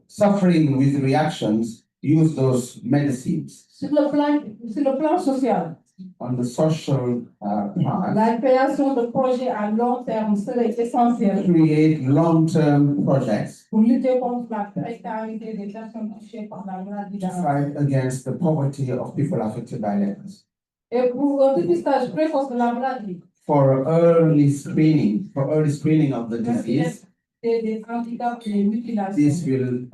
suffering with reactions use those medicines. Sur le plan social, On the social part, la création de projets à long terme serait essentielle create long-term projects pour lutter contre la précarité des personnes touchées par la maladie to d'Alzheimer. fight against the poverty of people affected by leprosy. Et pour un dépistage précoce de la maladie, For early screening of the disease, des handicaps et des mutilations. this will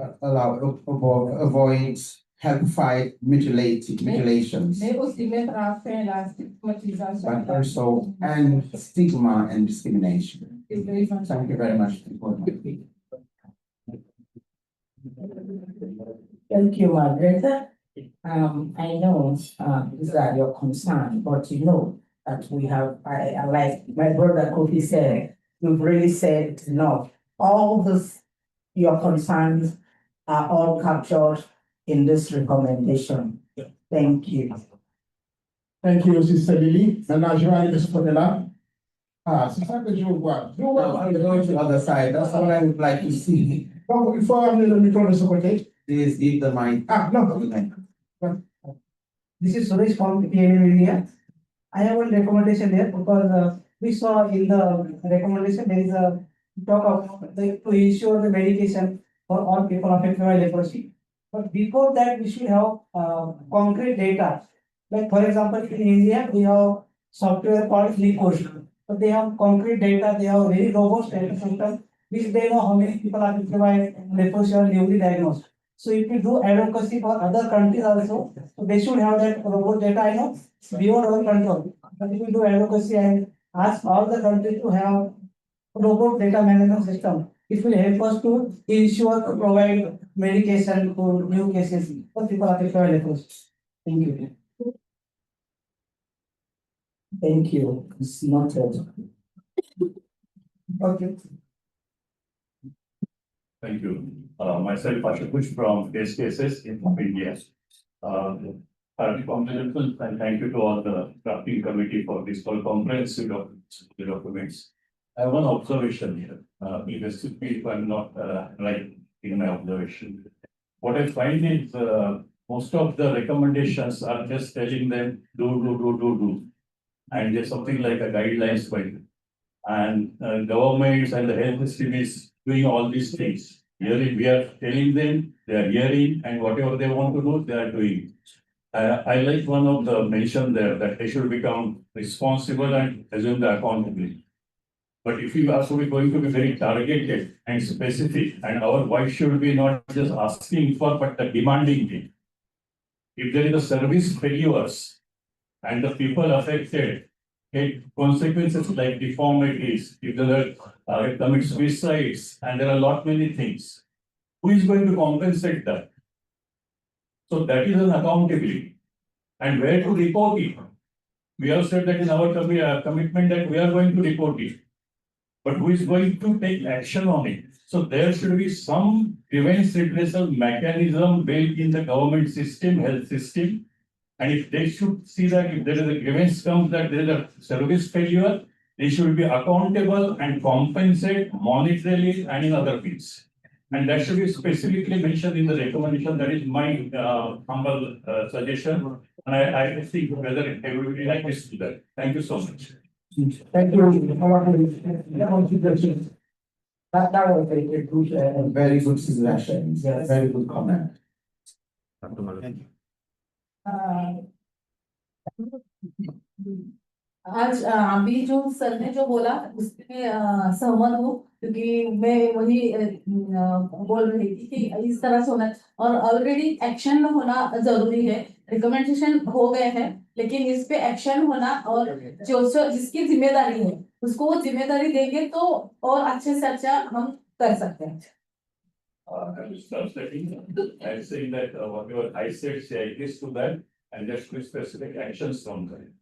help fight mutilations, Mais aussi mettre à fin la stigmatisation. but also end stigma and discrimination. Thank Thank you very much. Thank you, Margaret. I know these are your concerns, but you know that we have, I like my brother Kofi said, you've really said enough. All this, your concerns are all captured in this recommendation. Thank you. Thank you, Sister Lily. Maintenant, je vais aller de ce côté-là. C'est ça que je vois. Je No, vois. I'm going to the other side. That's what I would like to see. Donc, il faut amener le micro de ce côté. Please give the mic. Ah, non. This is Suresh from PNM India. I have one recommendation here because we saw in the recommendation there is a talk of to ensure the medication for all people affected by leprosy. But before that, we should have concrete data. Like for example, in India, we have software called Leprosy. So they have concrete data, they have very robust data system, which they know how many people are affected by leprosy or newly diagnosed. So if you do advocacy for other countries also, so they should have that robust data. I know beyond our control. But if we do advocacy and ask all the countries to have robust data management system, it will help us to ensure to provide medication for new cases for people affected by leprosy. Thank you. Thank you. It's noted. Okay. Thank you. Myself, Ashutosh from SKSS in India. Congratulations and thank you to all the drafting committee for this whole comprehensive documents. I have one observation here. Please excuse me if I'm not right in my observation. What I find is most of the recommendations are just telling them do. And there's something like a guidelines by them. And governments and the health system is doing all these things. Hearing, we are telling them, they are hearing, and whatever they want to do, they are doing. I like one of the mention there that they should become responsible and assume the accountability. But if you are going to be very targeted and specific, and our why should be not just asking for, but the demanding it. If there is a service failures and the people affected, consequences like deformities, if there are commit suicides, and there are many things. Who is going to compensate that? So that is an accountability. And where to report it? We have said that in our commitment that we are going to report it. But who is going to take action on it? So there should be some grievance redressal mechanism built in the government system, health system. And if they should see that if there is a grievance comes that there is a service failure, they should be accountable and compensate monetarily and in other fields. And that should be specifically mentioned in the recommendation. That is my humble suggestion. And I think whether everybody like this to that. Thank you so much. Thank you. That was a Very good suggestion. Very good comment. Thank you. आज अभी जो sir ने जो बोला उसमें सहमत हूँ क्योंकि मैं वही बोल रही थी कि इस तरह से होना और ऑलरेडी एक्शन होना जरूरी है। रिकमेंडेशन हो गए हैं लेकिन इस पे एक्शन होना और जो जिसकी जिम्मेदारी है उसको वो जिम्मेदारी देंगे तो और अच्छे से अच्छा हम कर सकते हैं। I'm saying that whatever I said, say this to that, and just specific actions from them.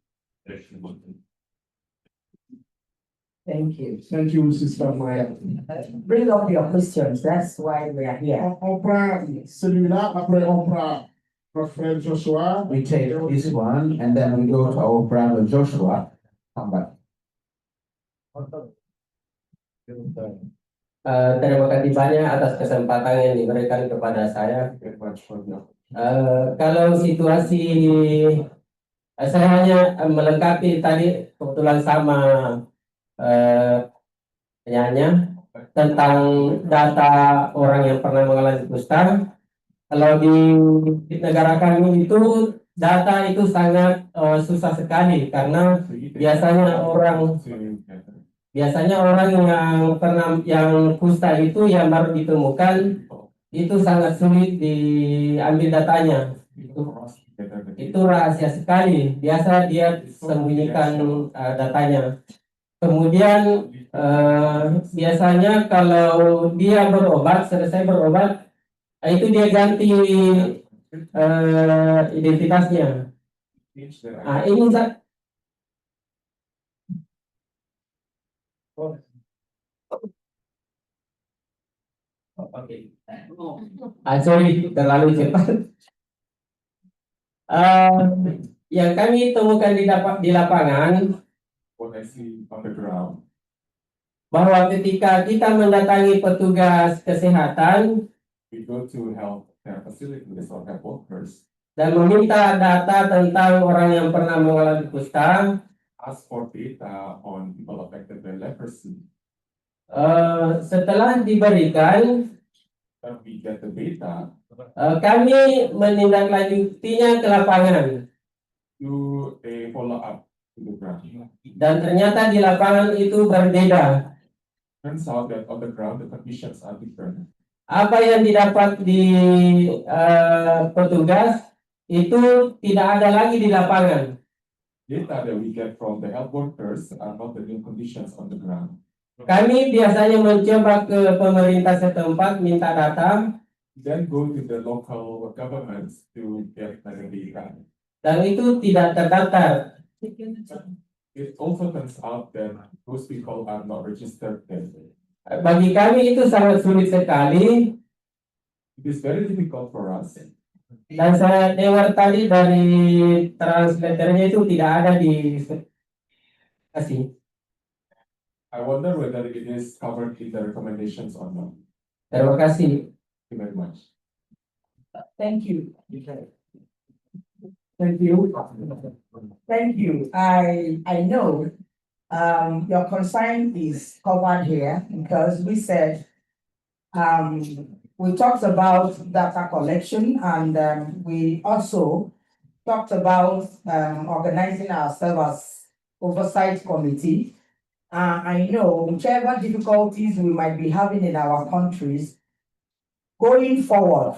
Thank you. Thank you, Sister Maya. Bring up your questions. That's why we are here. On prend celui-là, après on prend notre frère Joshua. We take this one and then we go to our brother Joshua. Come back. Terima kasih banyak atas kesempatan yang diberikan kepada saya. Kalau situasi saya hanya melengkapi tadi kebetulan sama penyanyi tentang data orang yang pernah mengalami kusta. Kalau di negara kami itu data itu sangat susah sekali karena biasanya orang yang kusta itu yang baru ditemukan itu sangat sulit diambil datanya. Itu rahasia sekali. Biasa dia sembunyikan datanya. Kemudian biasanya kalau dia berobat, selesai berobat, itu dia ganti identitasnya. Nah, ini sorry, terlalu cepat. Yang kami temukan di lapangan what I see on the ground. bahwa ketika kita mendatangi petugas kesehatan We go to healthcare facilities or health workers, dan meminta data tentang orang yang pernah mengalami kusta, ask for data on people affected by leprosy. setelah diberikan, When we get the data, kami menindaklanjutinya ke lapangan. do a follow up to the ground. Dan ternyata di lapangan itu berbeda. Turns out that on the ground the conditions are different. Apa yang didapat di petugas itu tidak ada lagi di lapangan. Data that we get from the health workers are not the new conditions on the ground. Kami biasanya mencoba ke pemerintah setempat minta data. Then go to the local governments to get the data. Dan itu tidak terdaftar. It also turns out that those people are not registered there. Bagi kami itu sangat sulit sekali. It is very difficult for us. Dan saya dengar tadi dari translatornya itu tidak ada di kasih. I wonder whether it is covered in the recommendations or not. Terima kasih. Thank you very much. Thank you. Thank you. Thank you. I know your concern is covered here because we said we talked about data collection and we also talked about organizing ourselves as oversight committee. I know whichever difficulties we might be having in our countries, going forward,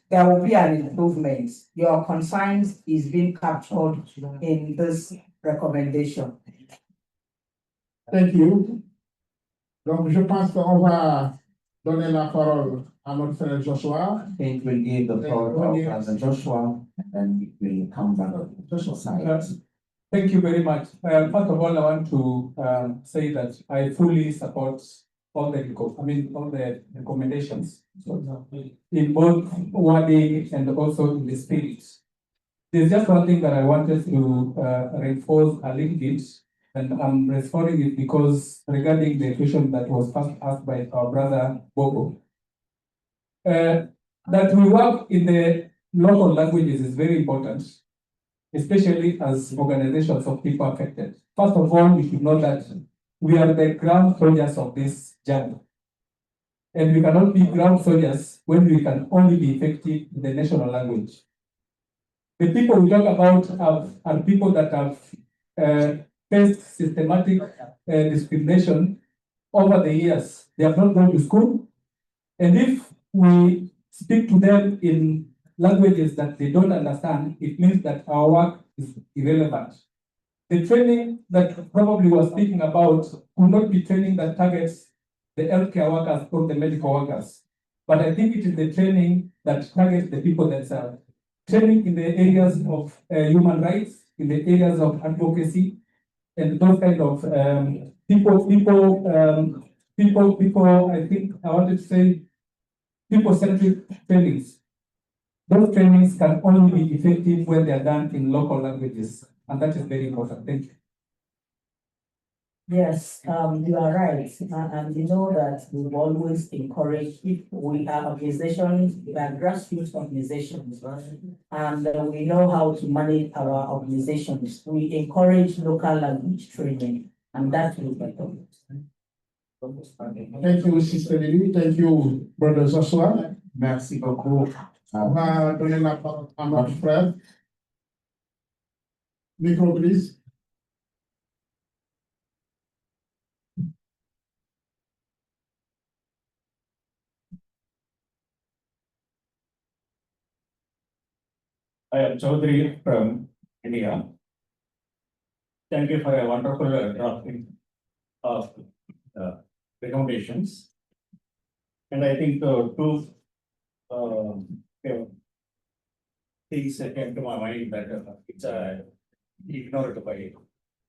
there will be an improvement. Your concerns is being captured in this recommendation. Thank you. Donc, je pense qu'on va donner la parole à notre frère Joshua. I think we'll give the floor to Brother Joshua, and we will come back to Joshua side. Thank you very much. First of all, I want to say that I fully support all the recommendations in both wording and also in the spirit. There's just one thing that I wanted to reinforce a little bit, and I'm responding it because regarding the question that was first asked by our brother Bobo, that we work in the local languages is very important, especially as organizations of people affected. First of all, we should know that we are the ground soldiers of this journey. And we cannot be ground soldiers when we can only be effective in the national language. The people we talk about are people that have faced systematic discrimination over the years. They have not gone to school. And if we speak to them in languages that they don't understand, it means that our work is irrelevant. The training that probably was speaking about will not be training that targets the healthcare workers or the medical workers. But I think it is the training that targets the people themselves. Training in the areas of human rights, in the areas of advocacy, and those kind of people, I think I wanted to say people-centric trainings. Those trainings can only be effective when they are done in local languages. And that is very important. Thank you. Yes, you are right. And you know that we've always encouraged, if we are organizations, we are grassroots organizations, and we know how to manage our organizations. We encourage local language training, and that will be done. Thank you, Sister Lily. Thank you, Brother Joshua. Merci beaucoup. On va donner la parole à notre frère. Micro, please. I am Chaudhary from India. Thank you for a wonderful drafting of recommendations. And I think two things that came to my mind that it's ignored by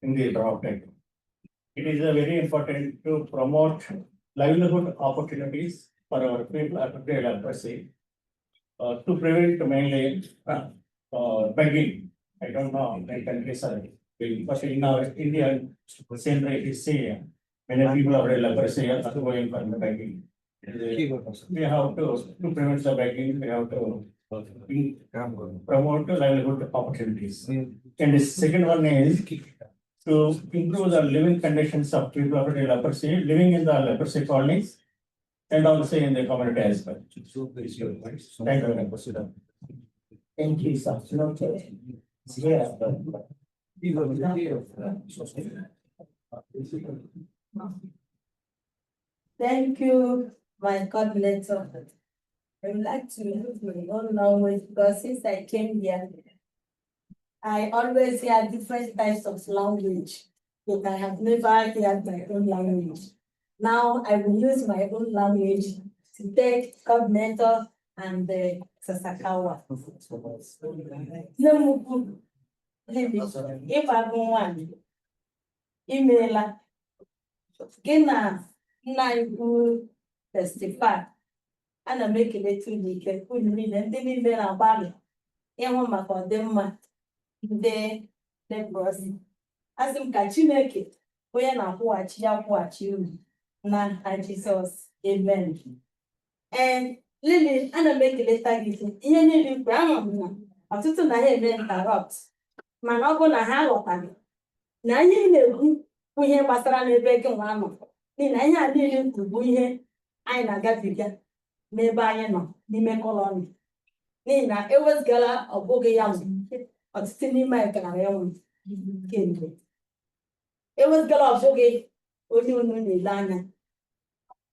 in the drafting. It is very important to promote livelihood opportunities for our people affected by leprosy, to prevent mainly begging. I don't know, my countries are But in our India, same rate is same. When people are leprosy, are going for the begging. We have to prevent the begging, we have to promote livelihood opportunities. And the second one is to improve the living conditions of people of leprosy, living in the leprosy colonies, and also in the community as well. Thank you very much. Thank you, sir. Noted. Yeah. Thank you, my coordinator. I would like to use my own language because since I came here, I always hear different types of language, but I have never heard my own language. Now I will use my own language to take coordinator and the Sasakawa. If I don't want, email Kena nna ikwu testify. Ana m ekele Chineke unu niile ndị niile na-agbalị ịhụ maka ọdịmma ndị Leprosy. Asị m ka Chineke onye na-akwụghachi ya kwụghachi unu n'aha Jizọs. Amen. Lily, ana m ekeleta gị ihe niile ikwu ama m na ọtụtụ na ha eme interrupt mana ọ bụ na ha ghọtara na ihe na-ekwu bụ ihe gbasara n'ebe gị nwa nọ n'ihi na ihe a niile kwuru bụ ihe anyị na-agabiga n'ebe anyị nọ n'ime kọlọni n'ihi na ewezugala ọ bụghị ya ọtụtụ n'ime anyị gara ya nwụ kemgbe ewezugala ọ bụghị onye unu na-ele anya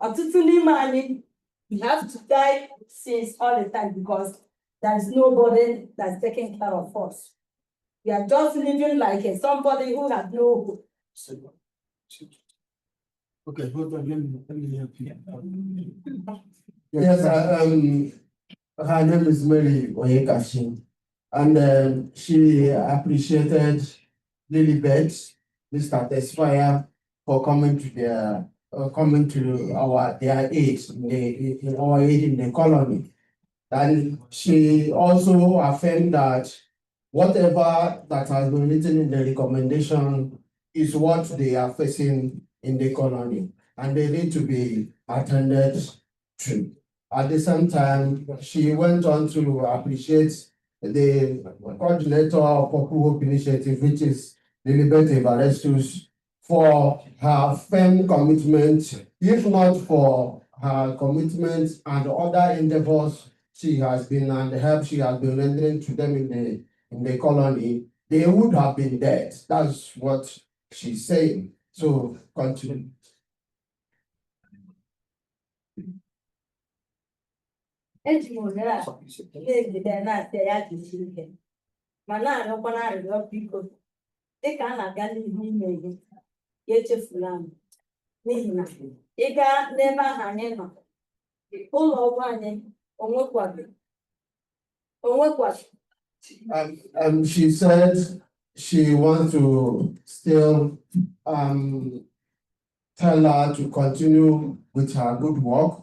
ọtụtụ n'ime anyị we have to die since all the time because there is nobody that's taking care of us. We are just living like somebody who has no hope. Okay, hold on, let me help you. Yes, her name is Mary Oyekashi, and she appreciated Lilibet, Mr. Tesfire, for coming to their their aid in our aid in the colony. And she also affirmed that whatever that has been written in the recommendation is what they are facing in the colony, and they need to be attended to. At the same time, she went on to appreciate the coordinator of Purple Hope Initiative, which is Lilibet Evarestus, for her firm commitment, if not for her commitment and other endeavors she has been and the help she has been rendering to them in the colony, they would have been dead. That's what she's saying. So continue. Echefula m n'ihi na ị gaa n'ebe ahụ anyị nọ ụlọ ọgwụ anyị onwekwaghị. She said she wants to still tell her to continue with her good work,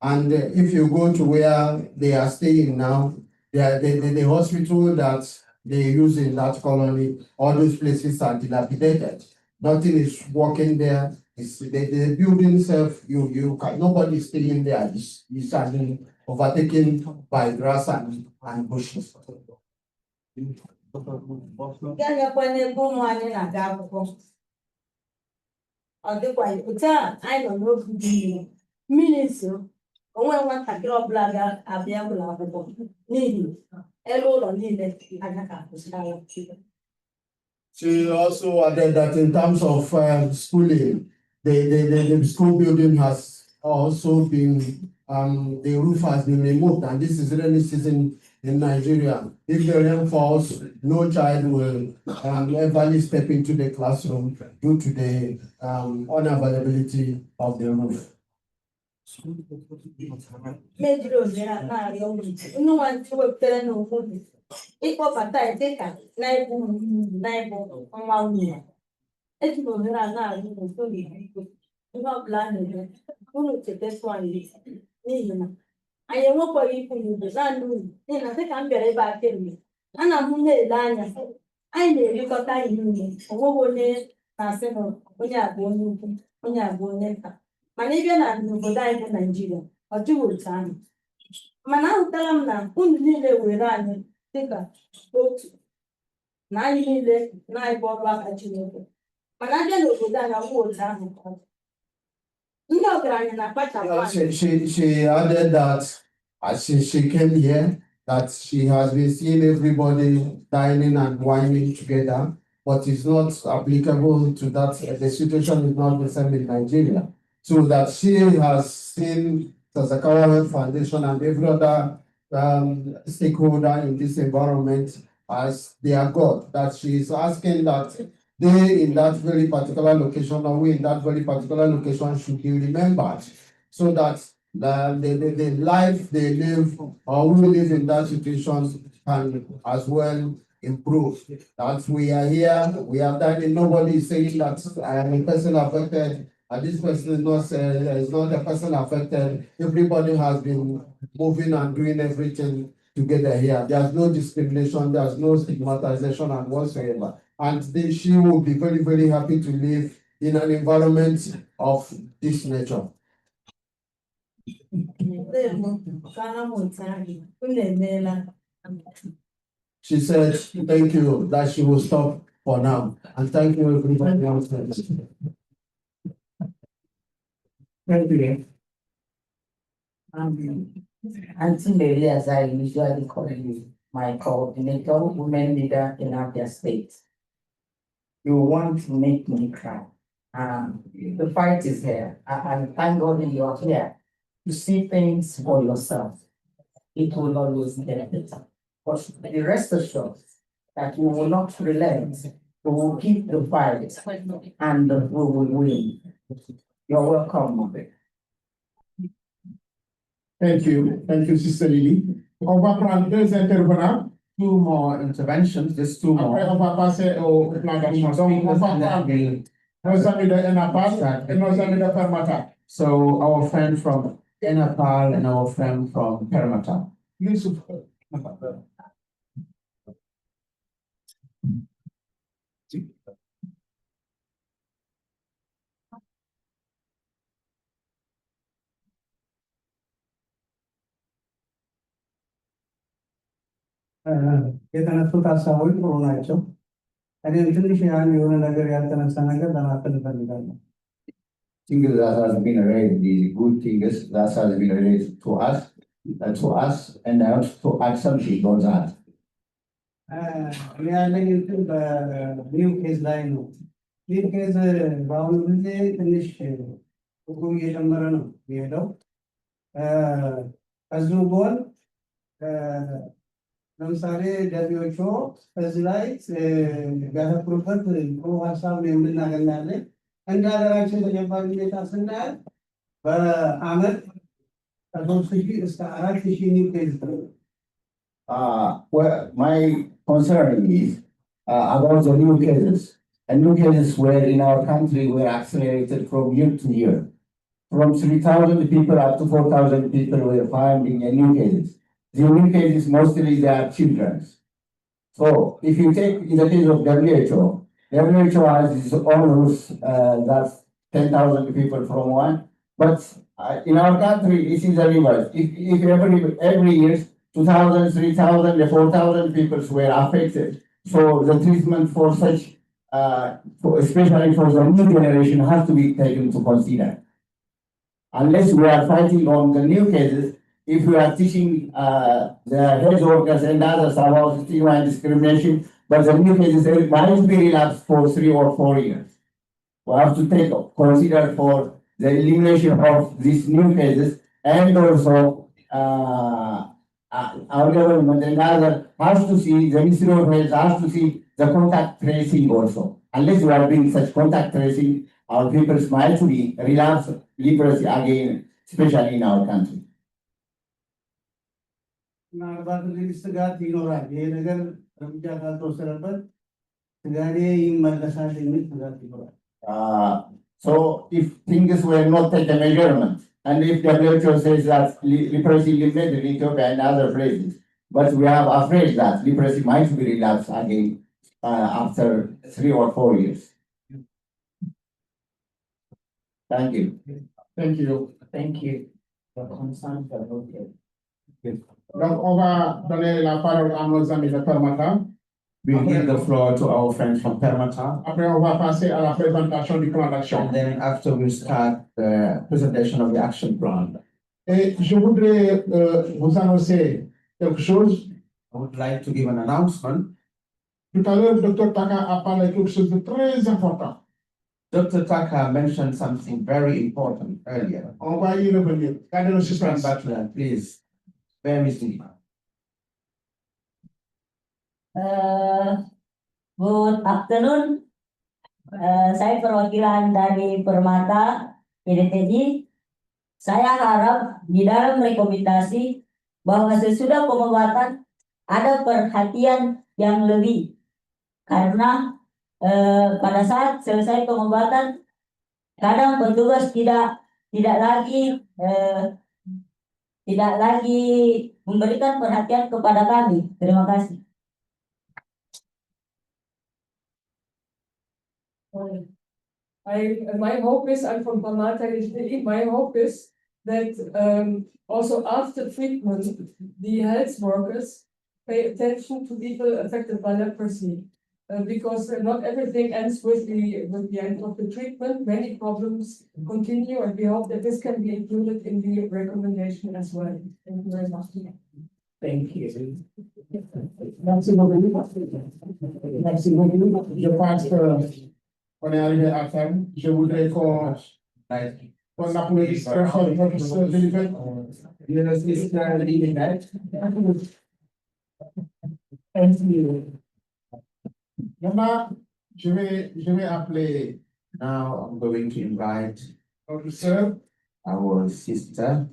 and if you go to where they are staying now, the hospital that they use in that colony, all those places are dilapidated. Nothing is working there. It's the building itself, you can nobody is staying there. It's overtaken by grass and bushes. Ọ dịkwa otu a anyị nọ n'oge mmiri mmiri so onwe nwatakịrị ọbụla ga-abịa ụlọ akwụkwọ n'ihi elu ụlọ niile agaghị akwụsịrị. She also added that in terms of schooling, the school building has also been, the roof has been removed, and this is rainy season in Nigeria. If the rain falls, no child will ever step into the classroom due to the unavailability of the roof. Ịkpọbata dịka na-ebu nwa nwunye eji m ohere a na-arụ n'usoro ihe ọbụla a na-eme unu chetakwa anyị n'ihi na anyị enwekwaghị ikwu n'ubi naanị unu n'ihi na dịka m bịara ebe a kemgbe ana m na-ele anya anyị na-erikọta ihe niile onweghị onye na-asị na onye a bụ onye ukwu onye a bụ onye nta mana ịbịa na n'obodo anyị bụ Naijiria ọ dịghị otu ahụ mana ahụtara m na unu niile were anyị dịka otu na anyị niile na-anyị ọrụ aka Chineke mana abịa n'obodo anyị ọ bụ otu ahụ ndị ọgaranya na-akpachapụ anya. She added that as she came here, that she has been seeing everybody dining and wining together, but it's not applicable to that. The situation is not the same in Nigeria. So that she has seen Sasakawa Health Foundation and every other stakeholder in this environment as their God, that she is asking that they in that very particular location or we in that very particular location should be remembered so that the life they live or we live in that situation can as well improve. That we are here, we have done it, nobody is saying that I am a person affected and this person is not a person affected. Everybody has been moving and doing everything together here. There's no discrimination, there's no stigmatization and whatsoever. And she will be very, very happy to live in an environment of this nature. She said, thank you, that she will stop for now. And thank you, everybody else. Thank you. Auntie Mary, as I usually call you, my coordinator, women leader in Abia State. You want to make me cry. The fight is here, and thank God you are here to see things for yourself. It will always get better. But the rest assured that we will not relent, we will keep the fight, and we will win. You're welcome, Vivek. Thank you, Sister Lily. On va prendre deux intervenants. Two more interventions, just two more. Après, on va passer au plan d'action. Donc, on va prendre nos amis de NAPAL et nos amis de PerMaTa. So our friend from NAPAL and our friend from PerMaTa. Yusuf. የተነሱት ሀሳቦች ጥሩ ናቸው። እኔም ትንሽ ያን የሆነ ነገር ያልተነሳ ነገር ለማከል እፈልጋለሁ። Things that has been raised, the good things that has been raised to us, and also to add something on that. እኔ ያለኝ እንትን በኒው ኬዝ ላይ ነው። ኒው ኬዝ በአሁኑ ጊዜ ትንሽ ቁጥሩ እየጨመረ ነው የሚሄደው። ከዚሁ ጎን ለምሳሌ WHO እዚህ ላይ ያተኩሩበት ጥሩ ሀሳብ የምናገኛለን። እንደ ሀገራችን ተጨባጭ ሁኔታ ስናያል በአመት ከ3,000 እስከ 4,000 ኒው ኬዝ ነው። Well, my concern is about the new cases. And new cases were in our country were accelerated from year to year. From 3,000 people up to 4,000 people were found in new cases. The new cases mostly they are children. So if you take in the case of WHO has its own rules, that's 10,000 people from one. But in our country, it is the reverse. If every year 2,000, 3,000, 4,000 people were affected. So the treatment for such, especially for the new generation, has to be taken to consider. Unless we are fighting on the new cases, if we are teaching the health workers and others about stigma and discrimination, but the new cases might be relapsed for 3 or 4 years. We have to consider for the elimination of these new cases, and also our government and other has to see, the Ministry of Health has to see the contact tracing also. Unless we are doing such contact tracing, our people might be relapse leprosy again, especially in our country. ምናልባት እንግዲህ ስጋት ይኖራል። ይሄ ነገር እርምጃ ካልተወሰደበት ስጋቴ ይመለሳል የሚል ስጋት ይኖራል። So if things were not taken measurement, and if WHO says that leprosy eliminated in Ethiopia and other places, but we are afraid that leprosy might be relapsed again, after 3 or 4 years. Thank you. Thank you. Thank you. Donc, on va donner la parole à nos amis de PerMaTa. We give the floor to our friends from PerMaTa. Après, on va passer à la présentation du plan d'action. And then after we start the presentation of the action plan. Et je voudrais vous annoncer quelque chose. I would like to give an announcement. Tout à l'heure, le Dr. Taka a parlé de quelque chose de très important. Dr. Taka mentioned something very important earlier. On va y revenir. Gardez le Come suspense. back to that, please. Bear with me. Good afternoon. Saya perwakilan dari PerMaTa PDTJ. Saya harap di dalam rekomendasi bahwa sesudah pengobatan ada perhatian yang lebih. Karena pada saat selesai pengobatan kadang petugas tidak lagi memberikan perhatian kepada kami. Terima kasih. My hope is, I'm from PerMaTa, my hope is that also after treatment, the health workers pay attention to people affected by leprosy. Because not everything ends with the end of the treatment. Many problems continue, and we hope that this can be included in the recommendation as well. Thank you very much. Thank you. Merci beaucoup. Je pense qu'on est arrivé à terme. Je voudrais qu'on applaudisse très fort notre sœur Vivek. Thank you. Maintenant, je vais appeler Now I'm going to invite notre sœur, our sister,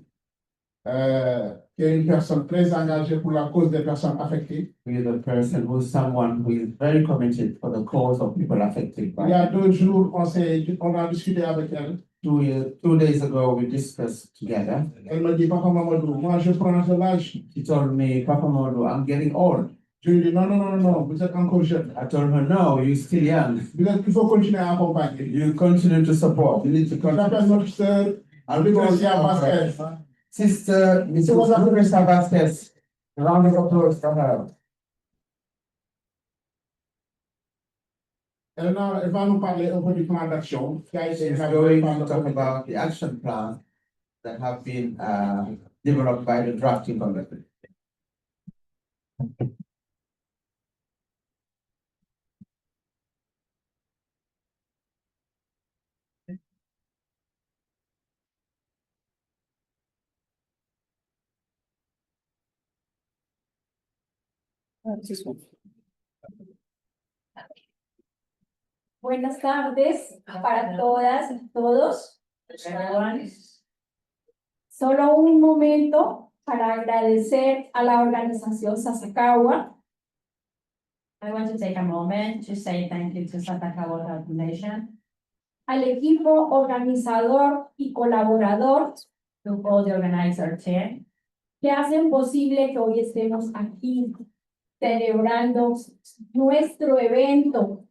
qui est une personne très engagée pour la cause des personnes affectées. who is a person who's someone who is very committed for the cause of people affected by Il y a 2 jours, on a discuté avec elle. 2 days ago, we discussed together. Elle me dit, Papa Mamadou, moi je prends de l'âge. She told me, Papa Mamadou, I'm getting old. Je lui dis, non, vous êtes encore jeune. I told her, no, you're still young. Il faut continuer à accompagner. You continue to support. You need to J'appelle continue. notre sœur, I'll Lucrecia call Vasquez. Sister Mrs. Lucrecia Vasquez. A round of applause for her. Elle va nous parler un peu du plan d'action qui a été She's élaboré going par to le talk comité. about the action plan that have been developed by the drafting committee. Buenas tardes para todas y todos. Solo un momento para agradecer a la organización Sasakawa. I want to take a moment to say thank you to Sasakawa Foundation, al equipo organizador y colaborador, to all the organizer team, que hacen posible que hoy estemos aquí celebrando nuestro evento,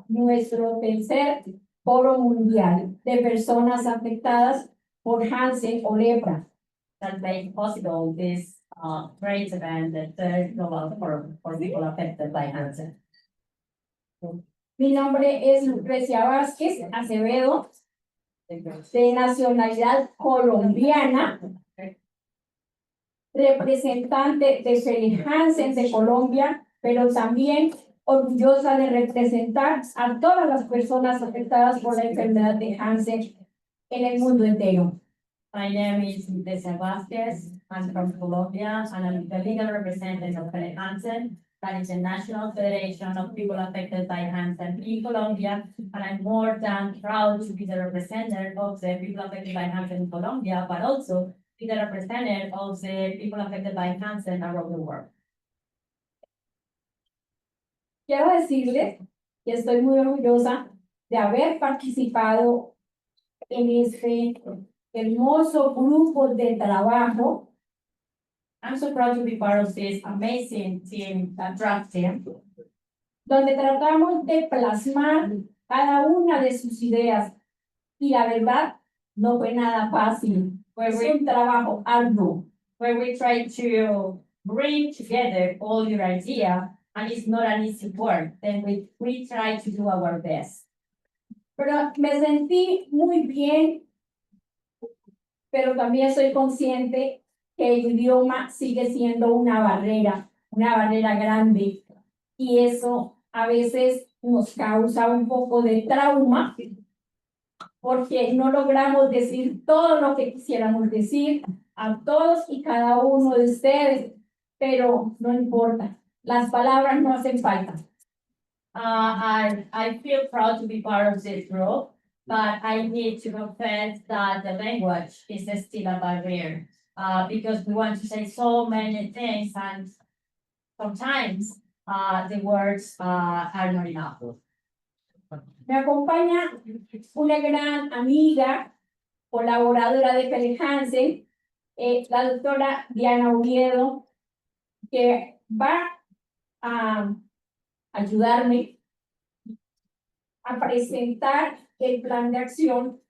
nuestro tercer foro mundial de personas afectadas por Hansen o lepra. that made possible this great event, the third global forum for people affected by Hansen. Mi nombre es Lucrecia Vázquez Acevedo, de nacionalidad colombiana, representante de Feli Hansen de Colombia, pero también orgullosa de representar a todas las personas afectadas por la enfermedad de Hansen en el mundo entero. My name is Lucrecia Vasquez. I'm from Colombia, and I'm the legal representative of Feli Hansen, that is the National Federation of People Affected by Hansen in Colombia, and I'm more than proud to be the representative of the people affected by Hansen in Colombia, but also be the representative of the people affected by Hansen around the world. Quiero decirles que estoy muy orgullosa de haber participado en este hermoso grupo de trabajo. I'm so proud to be part of this amazing team, that draft team, donde tratamos de plasmar cada una de sus ideas. Y la verdad, no fue nada fácil. Es un trabajo arduo. Where we try to bring together all your ideas, and it's not an easy work. Then we try to do our best. Pero me sentí muy bien, pero también soy consciente que el idioma sigue siendo una barrera grande. Y eso a veces nos causa un poco de trauma, porque no logramos decir todo lo que quisiéramos decir a todos y cada uno de ustedes, pero no importa, las palabras no hacen falta. I feel proud to be part of this group, but I need to confess that the language is still a barrier, because we want to say so many things, and sometimes the words are not enough. Me acompaña una gran amiga, colaboradora de Pele Hansen, la doctora Diana Oviedo, que va a ayudarme a presentar el plan de acción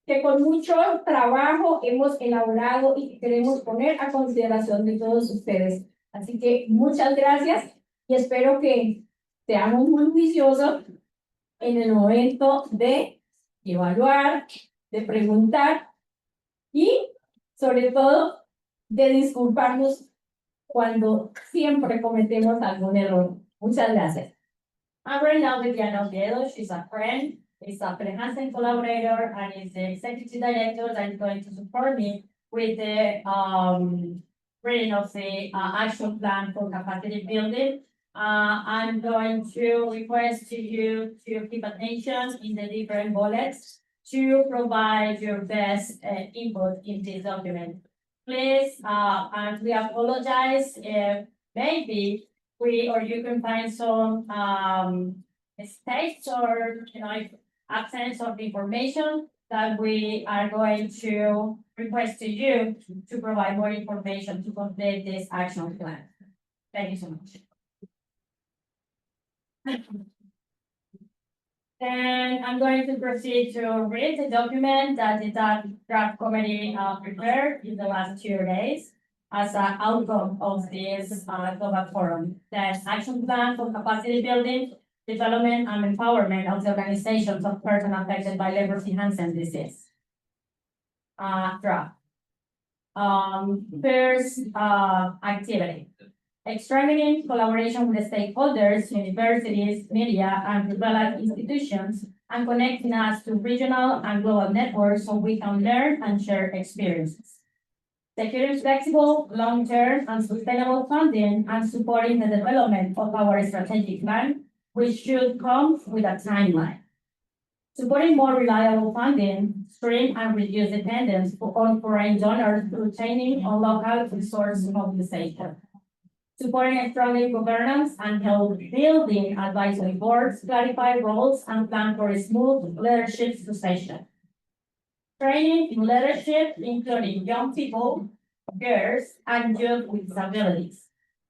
que con mucho trabajo hemos elaborado y que queremos poner a consideración de todos ustedes. Así que muchas gracias y espero que seamos muy juiciosos en el momento de evaluar, de preguntar y sobre todo de disculparnos cuando siempre cometemos algún error. Muchas gracias. I'm right now with Diana Oviedo. She's a friend, is a Hansen collaborator, and is the executive director that is going to support me with the reading of the action plan for capacity building. I'm going to request to you to keep attention in the different bullets to provide your best input in this document. Please, and we apologize if maybe you can find some mistakes or absence of information that we are going to request to you to provide more information to complete this action plan. Thank you so much. Then I'm going to proceed to read the document that the draft committee prepared in the last 2 days as an outcome of this global forum. The action plan for capacity building, development, and empowerment of the organizations of persons affected by leprosy Hansen disease. Draft. First activity. Strengthening collaboration with the stakeholders, universities, media, and developed institutions, and connecting us to regional and global networks so we can learn and share experiences. Securing flexible, long-term, and sustainable funding and supporting the development of our strategic plan, which should come with a timeline. Supporting more reliable funding, stream and reduce dependence on foreign donors through training on local resource mobilization. Supporting a stronger governance and help building advisory boards, clarify roles, and plan for a smooth leadership succession. Training in leadership, including young people, girls, and youth with disabilities.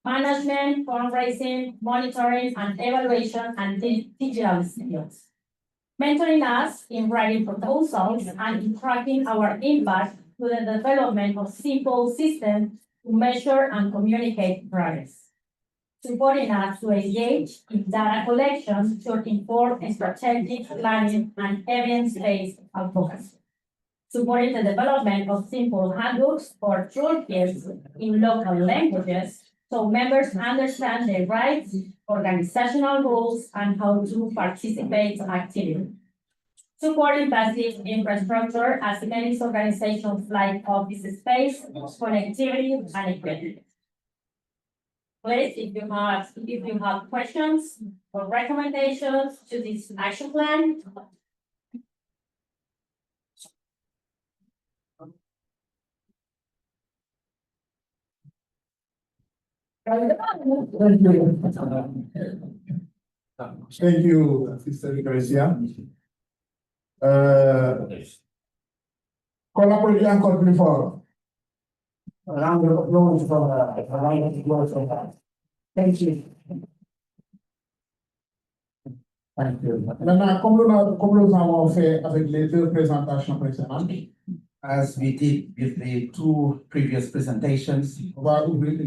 Management, fundraising, monitoring, and evaluation, and digital skills. Mentoring us in writing proposals and in tracking our impact to the development of simple systems to measure and communicate progress. Supporting us to engage in data collection to inform strategic planning and evidence-based advocacy. Supporting the development of simple handbooks or toolkits in local languages so members understand their rights, organizational rules, and how to participate actively. Supporting passive infrastructure as many organizations like office space, connectivity, and equipment. Please, if you have questions or recommendations to this action plan, Thank you, Sister Gracia. Collaboration Company Forum. Round of applause for a round of applause for that. Thank you. Thank you. Maintenant, comme nous avons fait avec les deux présentations précédentes, as we did with the two previous presentations, on va ouvrir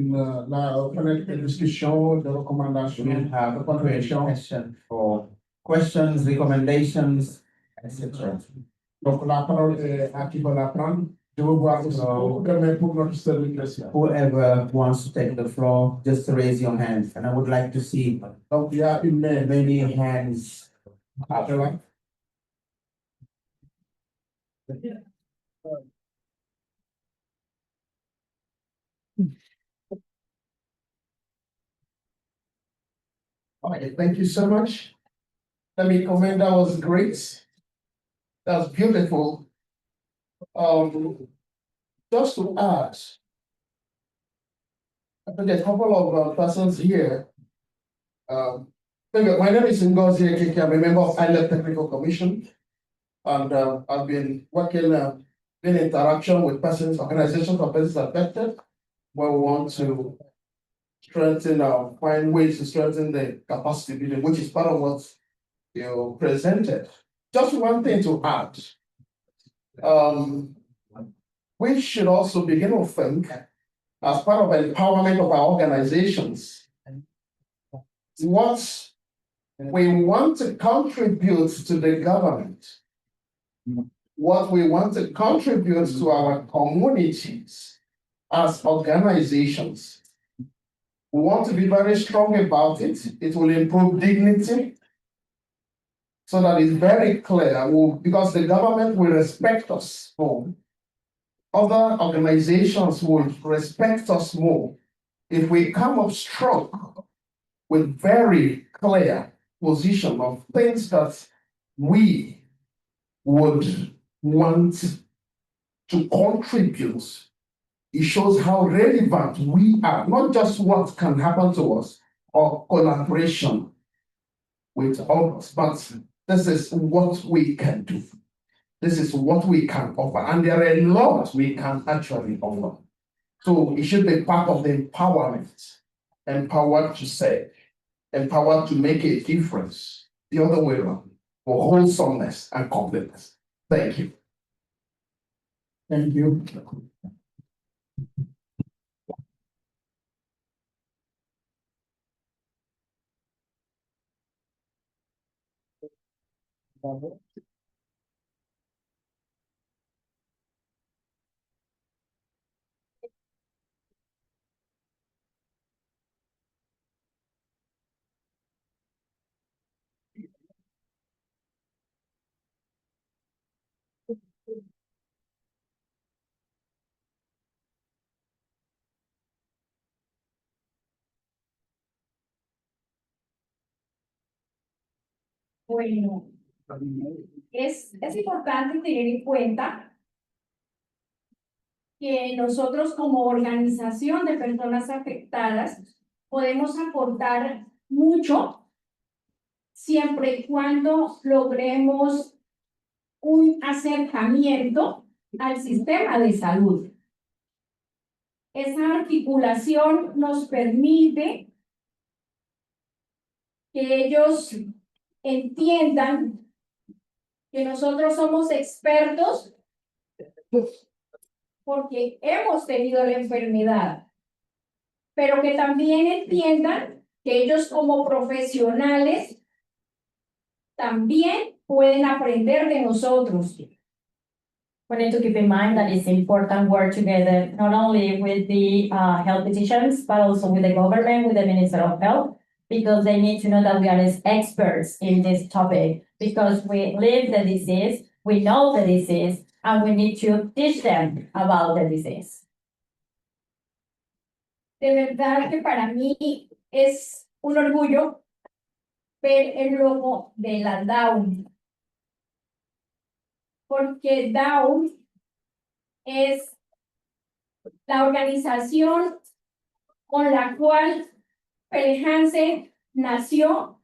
la fenêtre de discussion, de recommandation, we will have de a contribution. question for questions, recommendations, etc. Donc, la parole est à qui veut la prendre. Je veux voir aussi pour notre service. Whoever wants to take the floor, just raise your hand, and I would like to see Donc, il y a une main. many hands up. Okay, thank you so much. Let me comment, that was great. That was beautiful. Just to add, I think a couple of persons here. My name is Ngozi Ekeke. I'm a member of ILEP Technical Commission, and I've been working in interaction with persons, organizations of persons affected, where we want to strengthen find ways to strengthen the capacity building, which is part of what you presented. Just one thing to add. We should also begin to think, as part of empowerment of our organizations, what we want to contribute to the government, what we want to contribute to our communities as organizations. We want to be very strong about it. It will improve dignity, so that it's very clear, because the government will respect us more. Other organizations will respect us more if we come up strong with very clear position of things that we would want to contribute. It shows how relevant we are, not just what can happen to us or collaboration with others, but this is what we can do. This is what we can offer, and there are a lot we can actually offer. So it should be part of the empowerment, empowered to say, empowered to make a difference, the other way around, for wholesomeness and completeness. Thank you. Thank you. Bueno, es importante tener en cuenta que nosotros como organización de personas afectadas podemos aportar mucho siempre y cuando logremos un acercamiento al sistema de salud. Esa articulación nos permite que ellos entiendan que nosotros somos expertos porque hemos tenido la enfermedad, pero que también entiendan que ellos como profesionales también pueden aprender de nosotros. We need to keep in mind that it's important work together, not only with the health physicians, but also with the government, with the Minister of Health, because they need to know that we are as experts in this topic, because we live the disease, we know the disease, and we need to teach them about the disease. De verdad que para mí es un orgullo ver el logo de la Down, porque Down es la organización con la cual PerMaTa nació,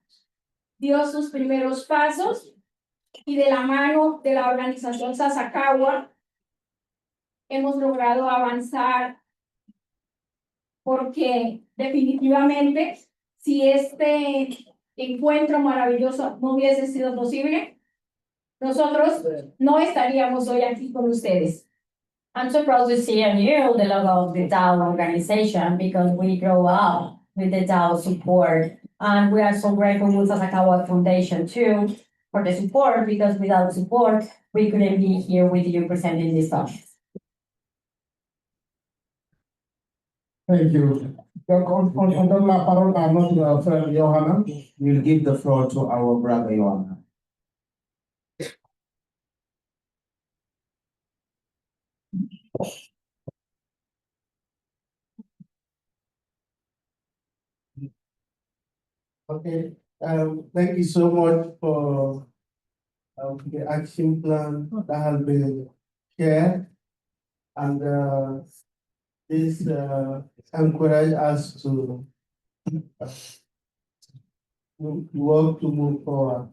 dio sus primeros pasos, y de la mano de la organización Sasakawa hemos logrado avanzar, porque definitivamente si este encuentro maravilloso no hubiese sido posible, nosotros no estaríamos hoy aquí con ustedes. I'm so proud to see anew the logo of the DAO organization because we grow up with the DAO support. And we are so grateful with Sasakawa Foundation too for the support, because without support, we couldn't be here with you presenting this talk. Thank you. On donne la parole à notre frère Johanna. We'll give the floor to our brother Yohei. Okay, thank you so much for the action plan that has been shared. And this encourage us to work to move forward.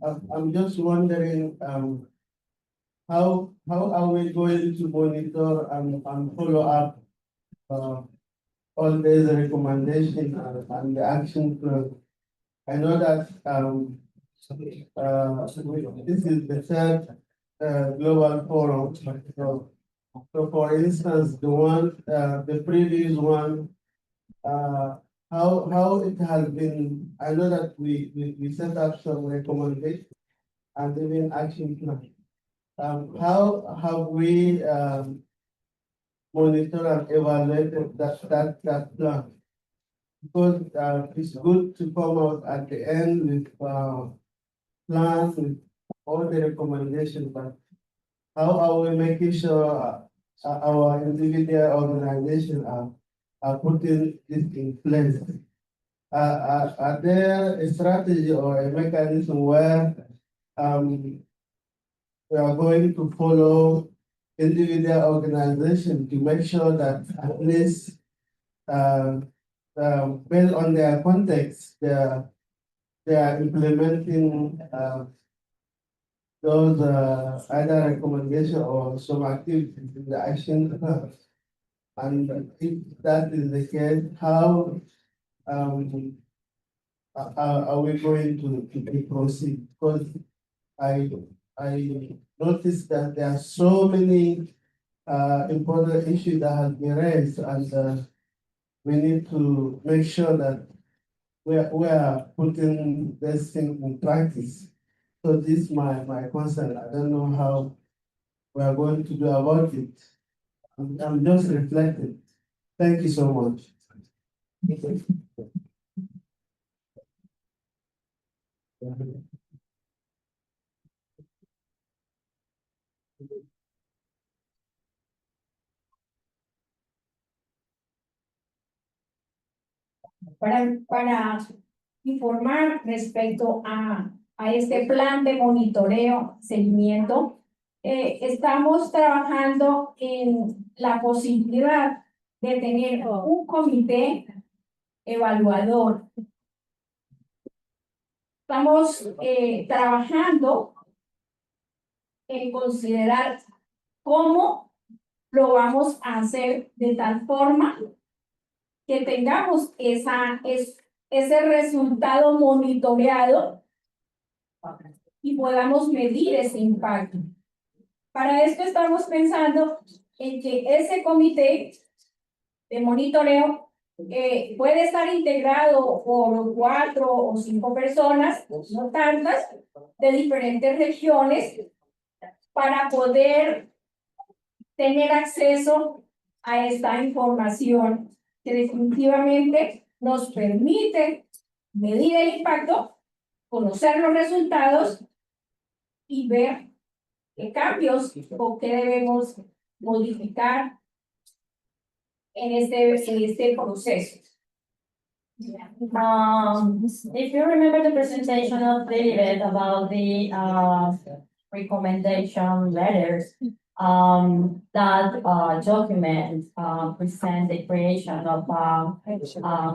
I'm just wondering how are we going to monitor and follow up all these recommendations and the action plan? I know that this is the third global forum. So for instance, the previous one, how it has been, I know that we set up some recommendations and even action plan. How have we monitored and evaluated that plan? Because it's good to come out at the end with plans with all the recommendations, but how are we making sure our individual organizations are putting this in place? Are there a strategy or a mechanism where we are going to follow individual organizations to make sure that at least based on their context, they are implementing those either recommendation or some activities in the action plan. And if that is the case, how are we going to proceed? Because I noticed that there are so many important issues that have been raised, and we need to make sure that we are putting this thing in practice. So this is my concern. I don't know how we are going to do about it. I'm just reflecting. Thank you so much. Para informar respecto a este plan de monitoreo, seguimiento, estamos trabajando en la posibilidad de tener un comité evaluador. Estamos trabajando en considerar cómo lo vamos a hacer de tal forma que tengamos ese resultado monitoreado y podamos medir ese impacto. Para esto estamos pensando en que ese comité de monitoreo puede estar integrado por 4 o 5 personas, no tantas, de diferentes regiones, para poder tener acceso a esta información que definitivamente nos permite medir el impacto, conocer los resultados y ver qué cambios o qué debemos modificar en este proceso. If you remember the presentation of David about the recommendation letters, that document presents the creation of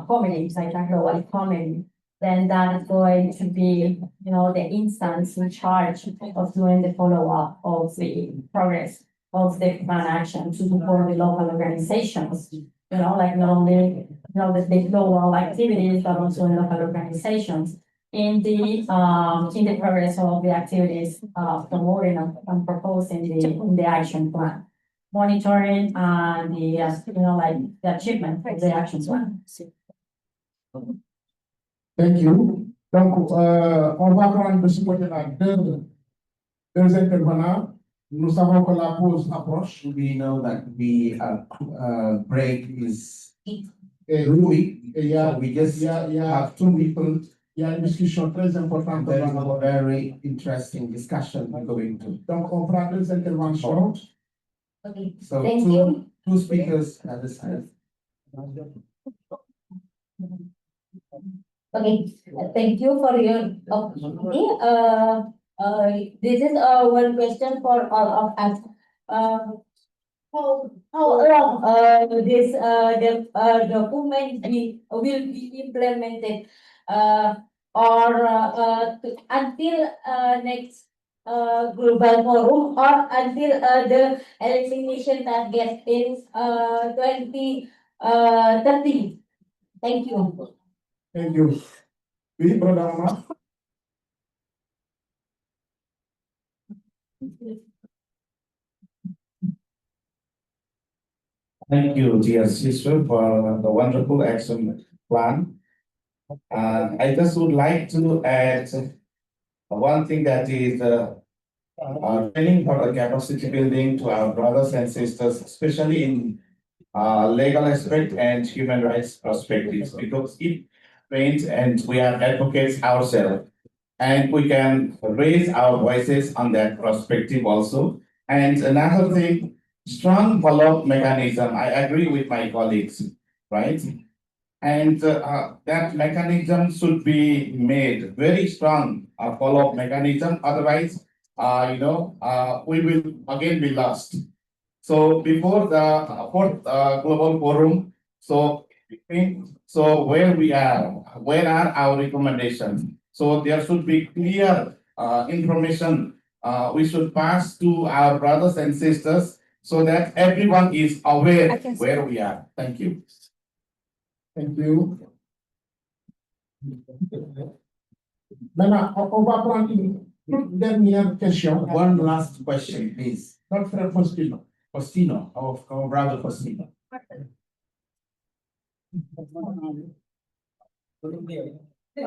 committees, like a global committee. Then that is going to be, the instance in charge of doing the follow-up of the progress of the plan action to support the local organizations. Like not only the global activities, but also in local organizations. in the progress of the activities promoting and proposing the action plan. Monitoring and the achievement of the action plan. Thank you. Donc, on va prendre de ce côté-là deux intervenants. Nous savons que la pause approche. We know that the break is brewing. So we just have two people. Il y a une discussion très importante. There is a very interesting discussion going to. Donc, on prend deux interventions. Okay. So Thank you. two speakers at this time. Okay, thank you for your opportunity. This is one question for all of us. How long this document will be implemented or until next global forum or until the elimination target in 2030? Thank you. Thank you. Oui, Brother Omar. Thank you, dear sister, for the wonderful action plan. I just would like to add one thing that is training for the capacity building to our brothers and sisters, especially in legal aspect and human rights perspectives, because it trains and we are advocates ourselves, and we can raise our voices on that perspective also. And another thing, strong follow-up mechanism. I agree with my colleagues, right? And that mechanism should be made very strong, follow-up mechanism. Otherwise, we will again be lost. So before the fourth global forum, so where we are, where are our recommendations? So there should be clear information we should pass to our brothers and sisters so that everyone is aware where we are. Thank you. Thank you. Maintenant, on va prendre une toute dernière question. One last question, please. Notre frère Faustino. Faustino, our brother Faustino.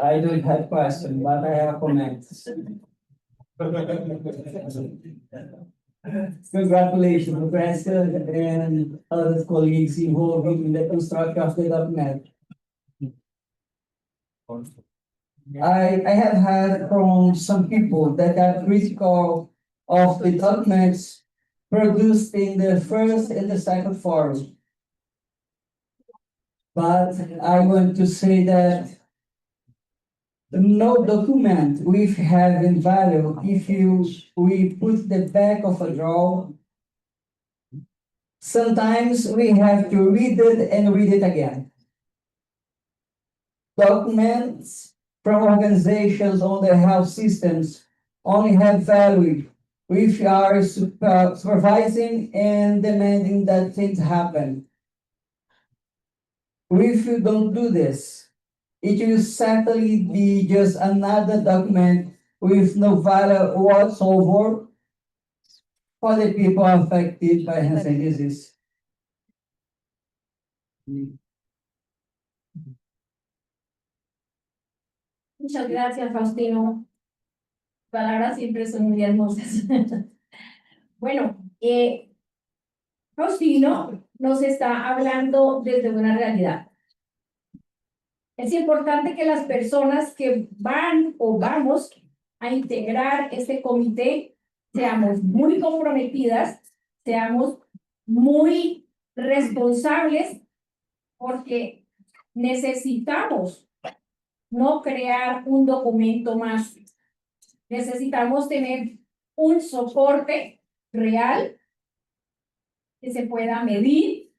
I don't have question, but I have comments. Congratulations, President and other colleagues involved in the construction of the document. I have heard from some people that are critical of the documents produced in the first and the second forum. But I want to say that no document we have in value if we put the back of a drawer. Sometimes we have to read it and read it again. Documents from organizations on the health systems only have value if we are supervising and demanding that things happen. If you don't do this, it will certainly be just another document with no value whatsoever for the people affected by Hansen disease. Muchas gracias, Faustino. Palabras siempre son muy hermosas. Bueno, Faustino nos está hablando desde una realidad. Es importante que las personas que van o vamos a integrar este comité seamos muy comprometidas, seamos muy responsables, porque necesitamos no crear un documento más. Necesitamos tener un soporte real que se pueda medir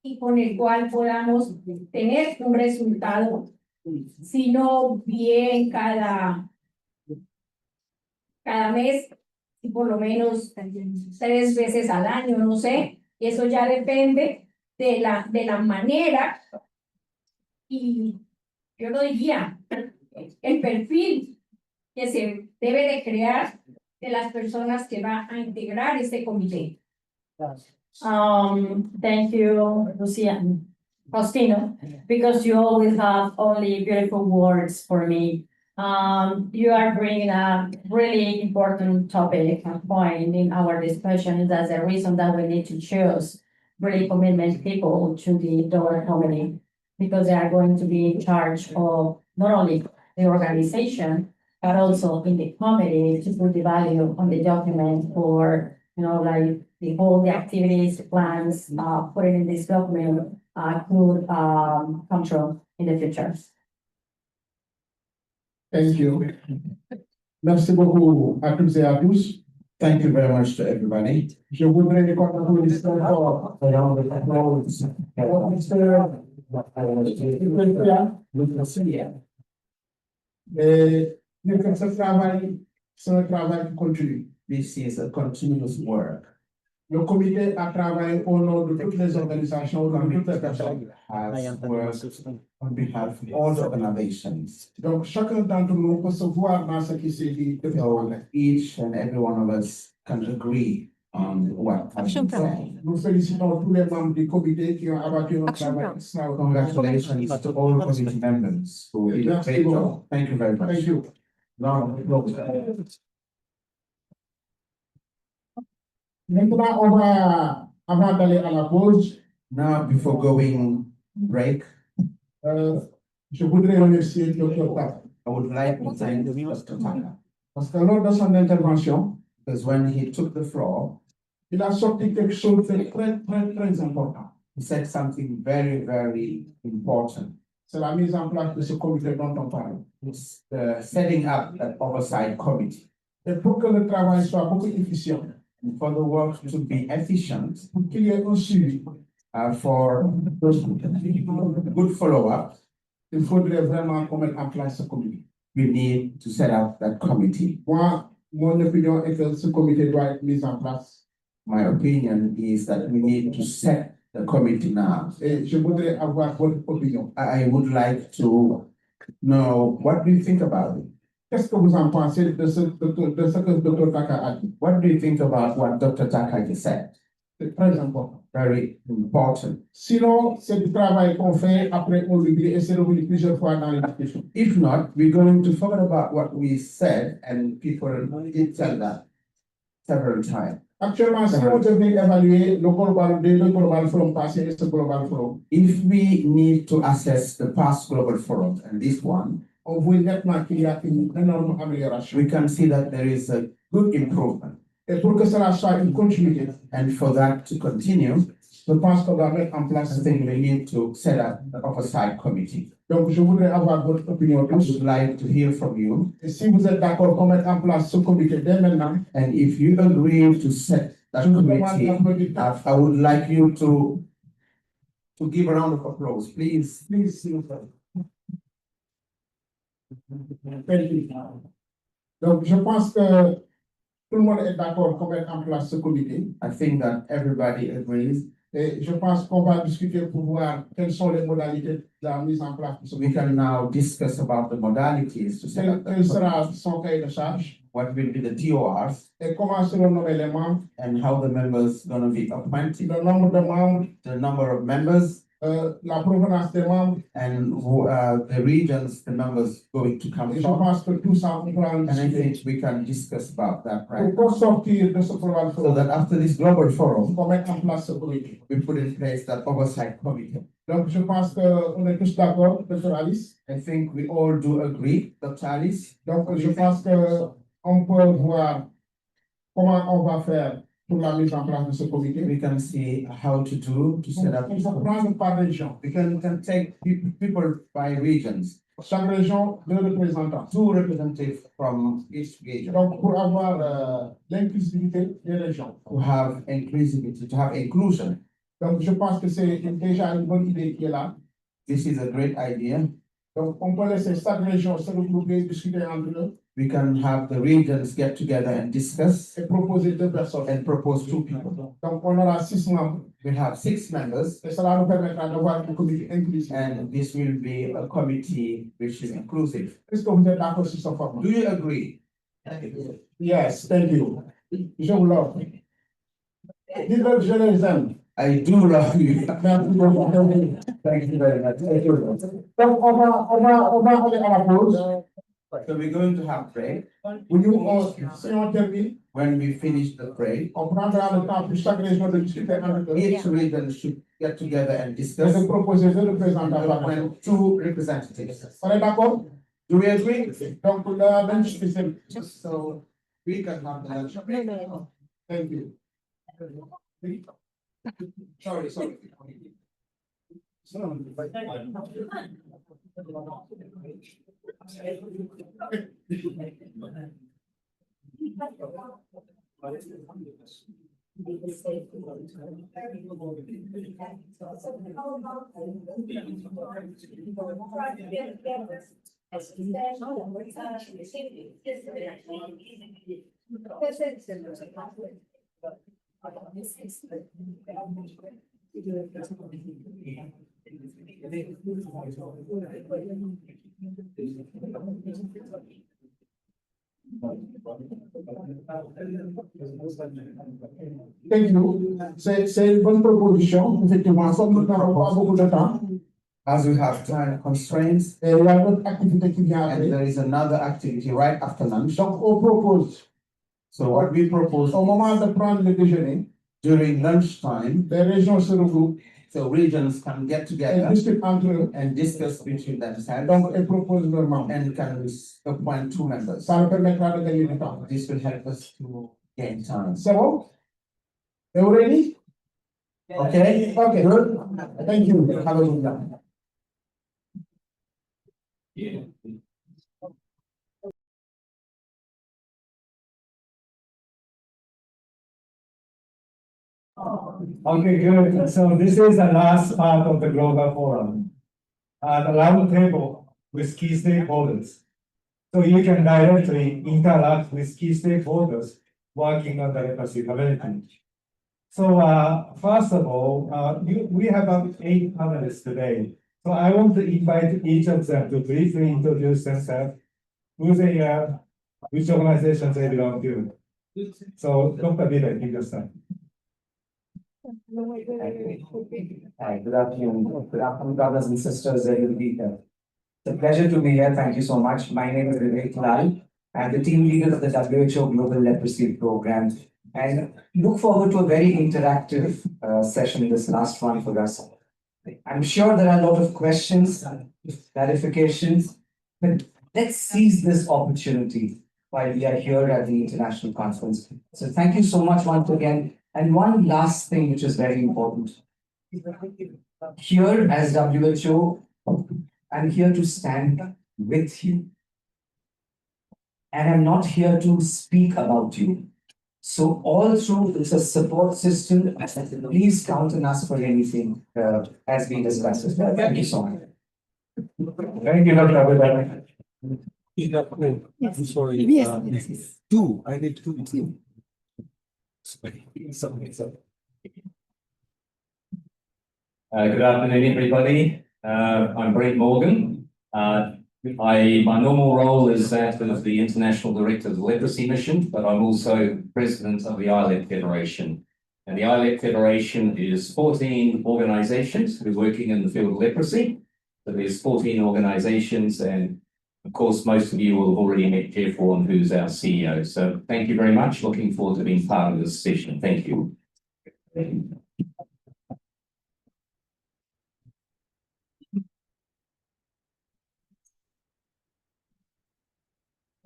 y con el cual podamos tener un resultado, si no bien cada mes, y por lo menos 3 veces al año, no sé. Eso ya depende de la manera, y yo lo diría, el perfil que se debe de crear de las personas que va a integrar este comité. Thank you, Lucia, Faustino, because you always have only beautiful words for me. You are bringing a really important topic and point in our discussion. That's the reason that we need to choose really commitment people to the DOOR committee, because they are going to be in charge of not only the organization, but also in the committee to put the value on the document for, like the whole activities, plans, put it in this document, could come true in the future. Thank you. Merci beaucoup à toutes et à tous. Thank you very much to everybody. Je voudrais reconnaître encore et dire que ce travail, c'est un travail qui continue. This is a continuous work. Le comité a travaillé au nom de toutes les organisations, de toutes les personnes. Has worked on behalf of all the organizations. Donc, chacun d'entre nous peut se voir dans ce qui s'est dit depuis So each and every one of us can agree on what has been said. Nous félicitons tous les membres du comité qui ont abattu notre travail. Congratulations to all committee members who did a great job. Thank you very much. Thank you. Maintenant, avant d'aller à la pause, Now, before going break, je voudrais remercier Dr. Taka. I would like to thank Dr. Taka. Parce que lors de son intervention, because when he took the floor, il a sorti quelque chose de très important. He said something very, very important. C'est la mise en place de ce comité dont on parle. It's the setting up that oversight committee. Et pour que le travail soit beaucoup efficient, and for the work to be efficient, pour qu'il y ait un suivi, for good follow-up, il faudrait vraiment qu'on mette en place ce comité. We need to set up that committee. Moi, mon opinion est que ce comité doit être mis en place. My opinion is that we need to set the committee now. Et je voudrais avoir votre opinion. I would like to know, what do you think about it? Qu'est-ce que vous en pensez de ce que Dr. Taka a dit? What do you think about what Dr. Taka just said? C'est très important. Very important. Sinon, c'est du travail qu'on fait, après on l'oublie et c'est revenu plusieurs fois dans les discussions. If not, we're going to forget about what we said and people did tell that several times. Actuellement, si on devait évaluer le global forum passé et ce global forum, if we need to assess the past global forum and this one, on voit nettement qu'il y a une énorme amélioration. We can see that there is a good improvement. Et pour que cela soit une continuité, and for that to continue, je pense qu'on doit mettre en place. I think we need to set up an oversight committee. Donc, je voudrais avoir votre opinion. I would like to hear from you. Et si vous êtes d'accord qu'on mette en place ce comité dès maintenant, and if you agree to set that committee, I would like you to give a round of applause, please. Please. Donc, je pense que tout le monde est d'accord qu'on mette en place ce comité. I think that everybody agrees. Et je pense qu'on va discuter pour voir quelles sont les modalités de la mise en place de ce comité. We can now discuss about the modalities to set up. Quel sera son cahier de charge? What will be the TORs? Et comment seront nommés les membres? And how the members going to be appointed? Le nombre de membres. The number of members. La provenance des membres. And the regions the members going to come Et je from. pense que tout ça, on pourra en And I discuter. think we can discuss about that, right? Pour sortir de ce global So forum, that after this global forum, on mettre en place ce comité. we put in place that oversight committee. Donc, je pense qu'on est tous d'accord, Dr. Alice. I think we all do agree, Dr. Alice. Donc, je pense qu'on peut voir comment on va faire pour la mise en place de ce comité. We can see how to do to set up. On va prendre par région. We can take people by regions. Chaque région, 2 représentants. 2 representatives from each region. Donc, pour avoir l'inclusivité des régions. To have inclusivity, to have inclusion. Donc, je pense que c'est déjà une bonne idée qui est là. This is a great idea. Donc, on peut laisser chaque région se regrouper, discuter entre eux. We can have the regions get together and discuss. Et proposer 2 personnes. And propose 2 people. Donc, on aura 6 membres. We'll have 6 members. Et cela nous permettra d'avoir un comité inclusif. And this will be a committee which is inclusive. Est-ce que vous êtes d'accord sur ce format? Do you agree? Yes, thank you. Je vous l'offre. Dites-leur que je les aime. I do love you. Merci beaucoup. Thank you very much. Thank you. Donc, on va aller à la pause. So we're going to have break. Si on termine, when we finish the break, on prendra le temps pour chaque région de discuter entre eux. Each region should get together and discuss. Et de proposer 2 représentants. And 2 representatives. On est d'accord? Do we agree? Donc, la lunch is in. So we can have the lunch break. Thank you. Sorry. Thank you. C'est une bonne proposition. Effectivement, comme nous n'avons pas beaucoup de temps. As we have time constraints, Et il y a une autre activité qui vient and après. there is another activity right after lunch. Donc, on propose, So what we propose au moment de prendre le déjeuner, during lunchtime, les régions se regroupent so regions can get et together discutent entre eux. and discuss between themselves. Donc, elles proposent leurs membres. And can appoint 2 members. Ça nous permettra de gagner du temps. This will help us to gain time. C'est bon? Are you ready? Okay? Okay, good. Thank you. Have a good day. Okay, good. So this is the last part of the global forum. The roundtable with key stakeholders. So you can directly interact with key stakeholders working on the leprosy community. So first of all, we have 8 panelists today. So I want to invite each of them to briefly introduce themselves, who they are, which organizations they belong to. So Dr. Vivek, you just start. Hi, good afternoon. Good afternoon, brothers and sisters. It's a pleasure to be here. Thank you so much. My name is Vivek. I'm the team leader of the WHO Global Leprosy Program, and look forward to a very interactive session, this last one for us. I'm sure there are a lot of questions, clarifications, but let's seize this opportunity while we are here at the international conference. So thank you so much once again. And one last thing which is very important. Here as WHO, I'm here to stand with you. And I'm not here to speak about you. So all through it's a support system. Please count on us for anything as we discuss it. Thank you so much. Thank you, Dr. Abedar. Yes. I'm sorry. Yes. 2. I need 2. Good afternoon, everybody. I'm Brett Morgan. My normal role is that of the International Director of the Leprosy Mission, but I'm also President of the ILEP Federation. And the ILEP Federation is 14 organizations who are working in the field of leprosy. So there's 14 organizations, and of course, most of you will have already met Jeff Warren, who's our CEO. So thank you very much. Looking forward to being part of this session. Thank you.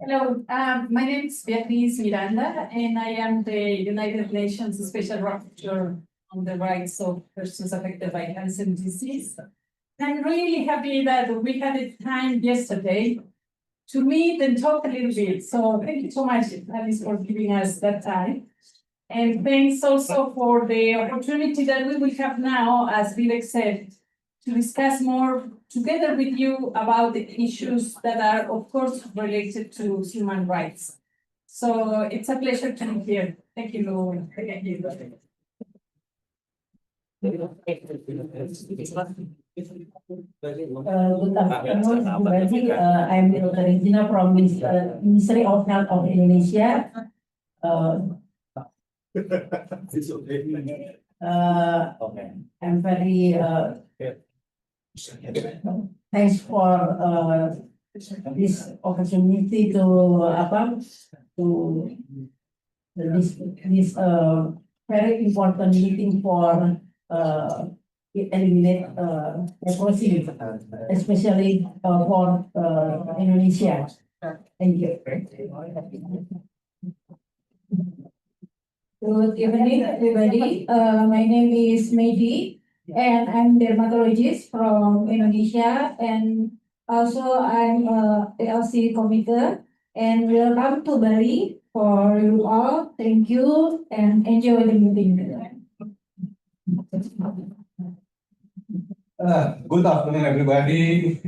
Hello, my name is Beatriz Miranda, and I am the United Nations Special Rapporteur on the rights of persons affected by Hansen disease. I'm really happy that we had a time yesterday to meet and talk a little bit. So thank you so much, Alice, for giving us that time. And thanks also for the opportunity that we will have now, as Vivek said, to discuss more together with you about the issues that are, of course, related to human rights. So it's a pleasure to be here. Thank you. Thank you. Good afternoon, everybody. I'm Dr. Regina from Ministry of Health of Indonesia. I'm very thanks for this opportunity to this very important meeting for eliminate leprosy, especially for Indonesia. Thank you. Good evening, everybody. My name is Medi, and I'm dermatologist from Indonesia, and also I'm a PLC committer. And welcome to Bali for you all. Thank you and enjoy the meeting. Good afternoon, everybody.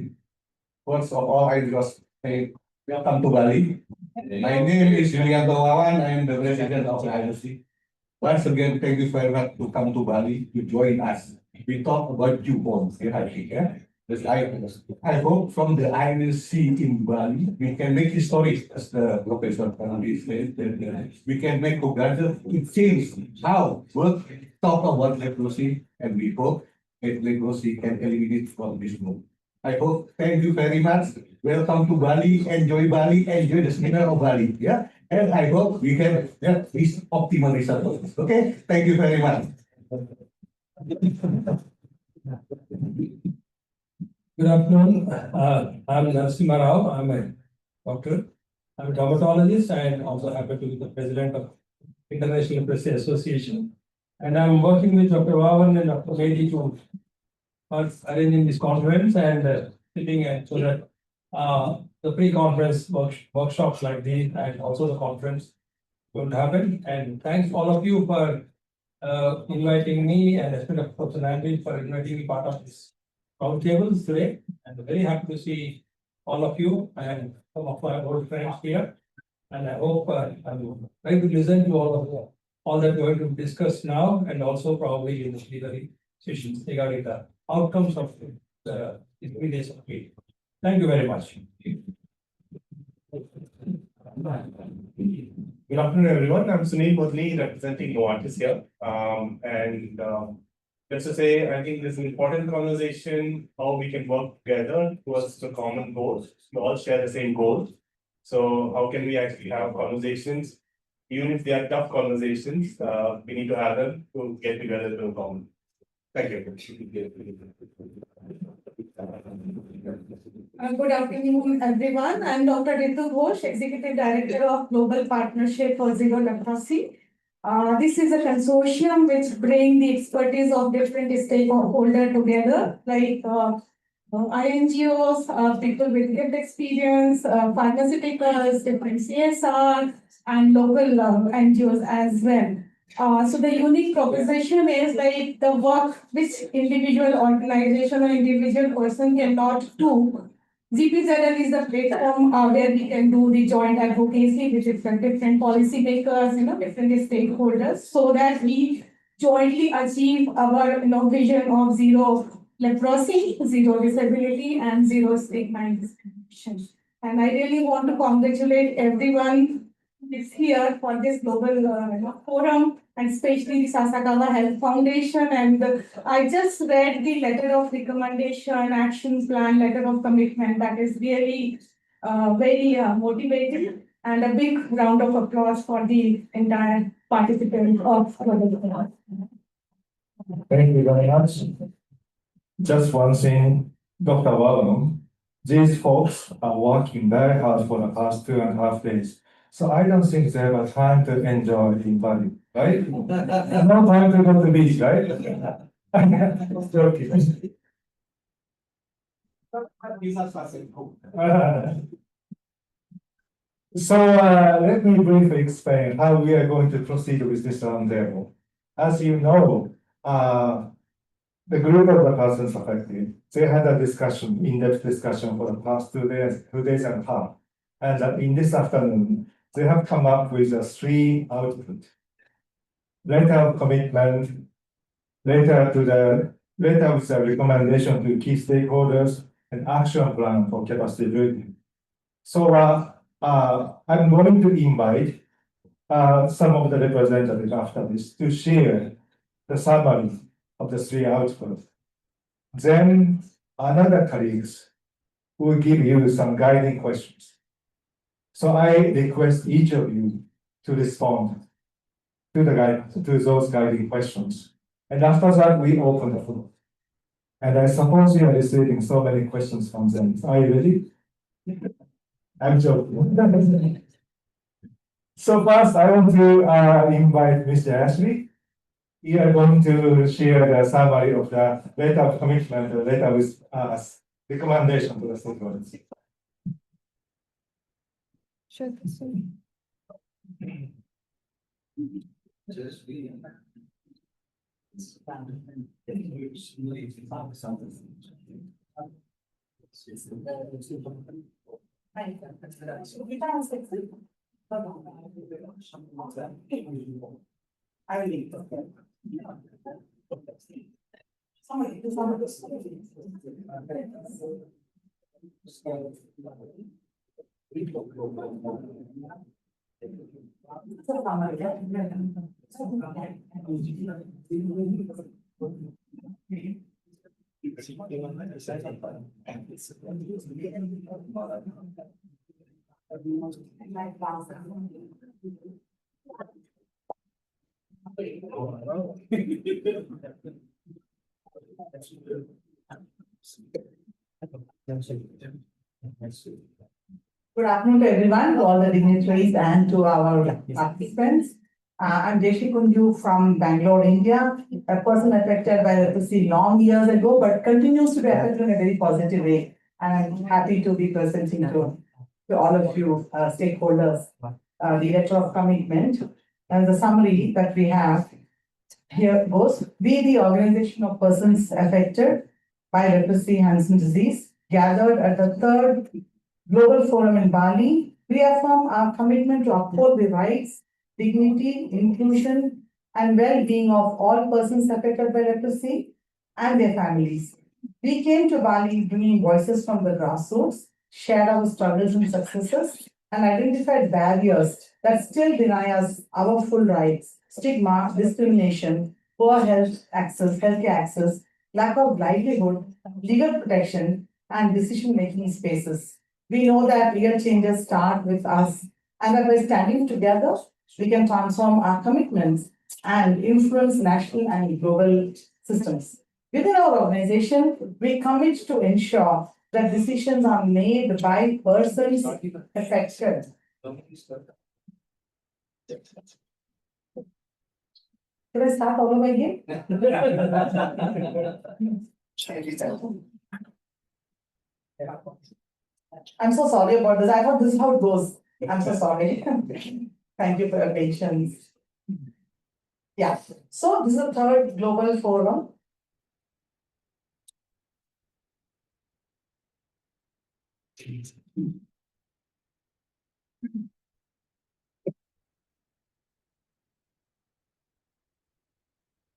First of all, I just say welcome to Bali. My name is Yulianto Wawan. I am the president of the ILEP. Once again, thank you very much to come to Bali to join us. We talk about you all here, I think. I hope from the ILEP in Bali, we can make history, as the professor said, we can make together to change how work talk about leprosy, and we hope that leprosy can eliminate from this world. I hope. Thank you very much. Welcome to Bali. Enjoy Bali. Enjoy the seminar of Bali. Yeah. And I hope we can get this optimal result. Okay. Thank you very much. Good afternoon. I'm Narasimha Rao. I'm a doctor. I'm a dermatologist and also happy to be the president of International Leprosy Association. And I'm working with Dr. Wawan and Dr. Medi to arranging this conference and sitting and so that the pre-conference workshops like these and also the conference will happen. And thanks all of you for inviting me, and especially Professor Nandri for inviting me part of this roundtables today. And very happy to see all of you and some of my old friends here. And I hope I'm trying to listen to all that we're going to discuss now, and also probably in the plenary sessions regarding the outcomes of the 3 days of meeting. Thank you very much. Good afternoon, everyone. I'm Sunil Bodli, representing Novartis here. Just to say, I think this is an important conversation, how we can work together towards the common goals. We all share the same goals. So how can we actually have conversations, even if they are tough conversations, we need to have them to get together to a common. Thank you. Good afternoon, everyone. I'm Dr. Ritu Ghosh, Executive Director of Global Partnership for Zero Leprosy. This is a consortium which brings the expertise of different stakeholders together, like INGOs, people with lived experience, pharmaceuticals, different CSR, and local NGOs as well. So the unique proposition is like the work which individual organization or individual person cannot do. GPZL is the platform where we can do the joint advocacy with different policy makers, different stakeholders, so that we jointly achieve our vision of zero leprosy, zero disability, and zero stigma and discrimination. And I really want to congratulate everyone who is here for this global forum, and especially the Sasakawa Health Foundation. And I just read the letter of recommendation, action plan, letter of commitment. That is really very motivating. And a big round of applause for the entire participants of the Thank you very much. Just one thing, Dr. Wawan, these folks are working very hard for the past 2.5 days. So I don't think they have time to enjoy in Bali, right? No time to go to the beach, right? Joking. So let me briefly explain how we are going to proceed with this roundtable. As you know, the group of the persons affected, they had a discussion, in-depth discussion for the past 2 days and a half. And in this afternoon, they have come up with a 3 output. Letter of commitment, letter with a recommendation to key stakeholders, and action plan for capacity building. So I'm going to invite some of the representatives after this to share the summary of the 3 outputs. Then another colleagues will give you some guiding questions. So I request each of you to respond to those guiding questions. And after that, we open the floor. And I suppose you are receiving so many questions from them. Are you ready? I'm joking. So first, I want to invite Mr. Ashley. We are going to share the summary of the letter of commitment, the letter with recommendation to the stakeholders. Sure. Good afternoon to everyone, to all the dignitaries and to our participants. I'm Jeshi Kunju from Bangalore, India, a person affected by leprosy long years ago, but continues to be affected in a very positive way. And I'm happy to be presenting to all of you stakeholders the letter of commitment. And the summary that we have here goes: we, the organization of persons affected by leprosy Hansen disease, gathered at the 3rd Global Forum in Bali, reaffirm our commitment to uphold the rights, dignity, inclusion, and well-being of all persons affected by leprosy and their families. We came to Bali bringing voices from the grassroots, shared our struggles and successes, and identified barriers that still deny us our full rights: stigma, discrimination, poor healthcare access, lack of livelihood, legal protection, and decision-making spaces. We know that real changes start with us, and that by standing together, we can transform our commitments and influence national and global systems. Within our organization, we commit to ensure that decisions are made by persons affected. Should I start all over again? I'm so sorry about this. I thought this is how it goes. I'm so sorry. Thank you for your patience. Yeah. So this is the 3rd Global Forum.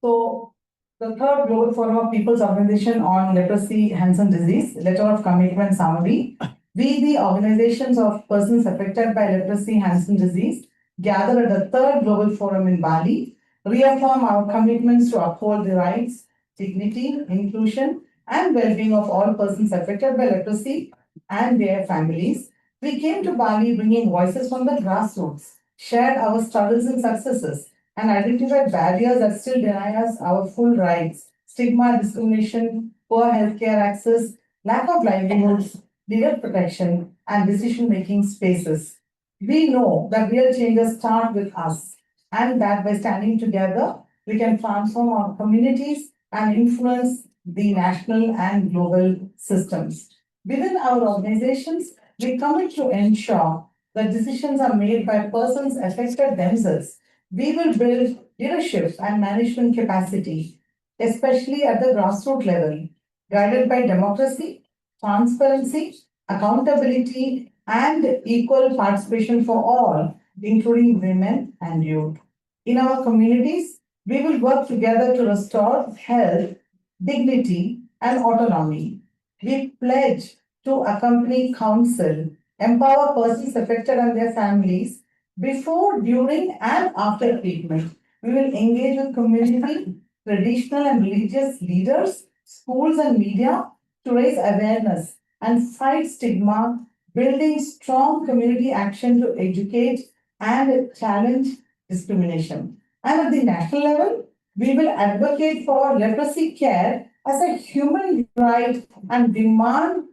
So the 3rd Global Forum of People's Organization on Leprosy Hansen disease, letter of commitment summary. We, the organizations of persons affected by leprosy Hansen disease, gather at the 3rd Global Forum in Bali, reaffirm our commitments to uphold the rights, dignity, inclusion, and well-being of all persons affected by leprosy and their families. We came to Bali bringing voices from the grassroots, shared our struggles and successes, and identified barriers that still deny us our full rights: stigma, discrimination, poor healthcare access, lack of livelihoods, legal protection, and decision-making spaces. We know that real changes start with us, and that by standing together, we can transform our communities and influence the national and global systems. Within our organizations, we commit to ensure that decisions are made by persons affected themselves. We will build leadership and management capacity, especially at the grassroots level, guided by democracy, transparency, accountability, and equal participation for all, including women and youth. In our communities, we will work together to restore health, dignity, and autonomy. We pledge to accompany counsel, empower persons affected and their families before, during, and after treatment. We will engage with community, traditional and religious leaders, schools, and media to raise awareness and fight stigma, building strong community action to educate and challenge discrimination. And at the national level, we will advocate for leprosy care as a human right and demand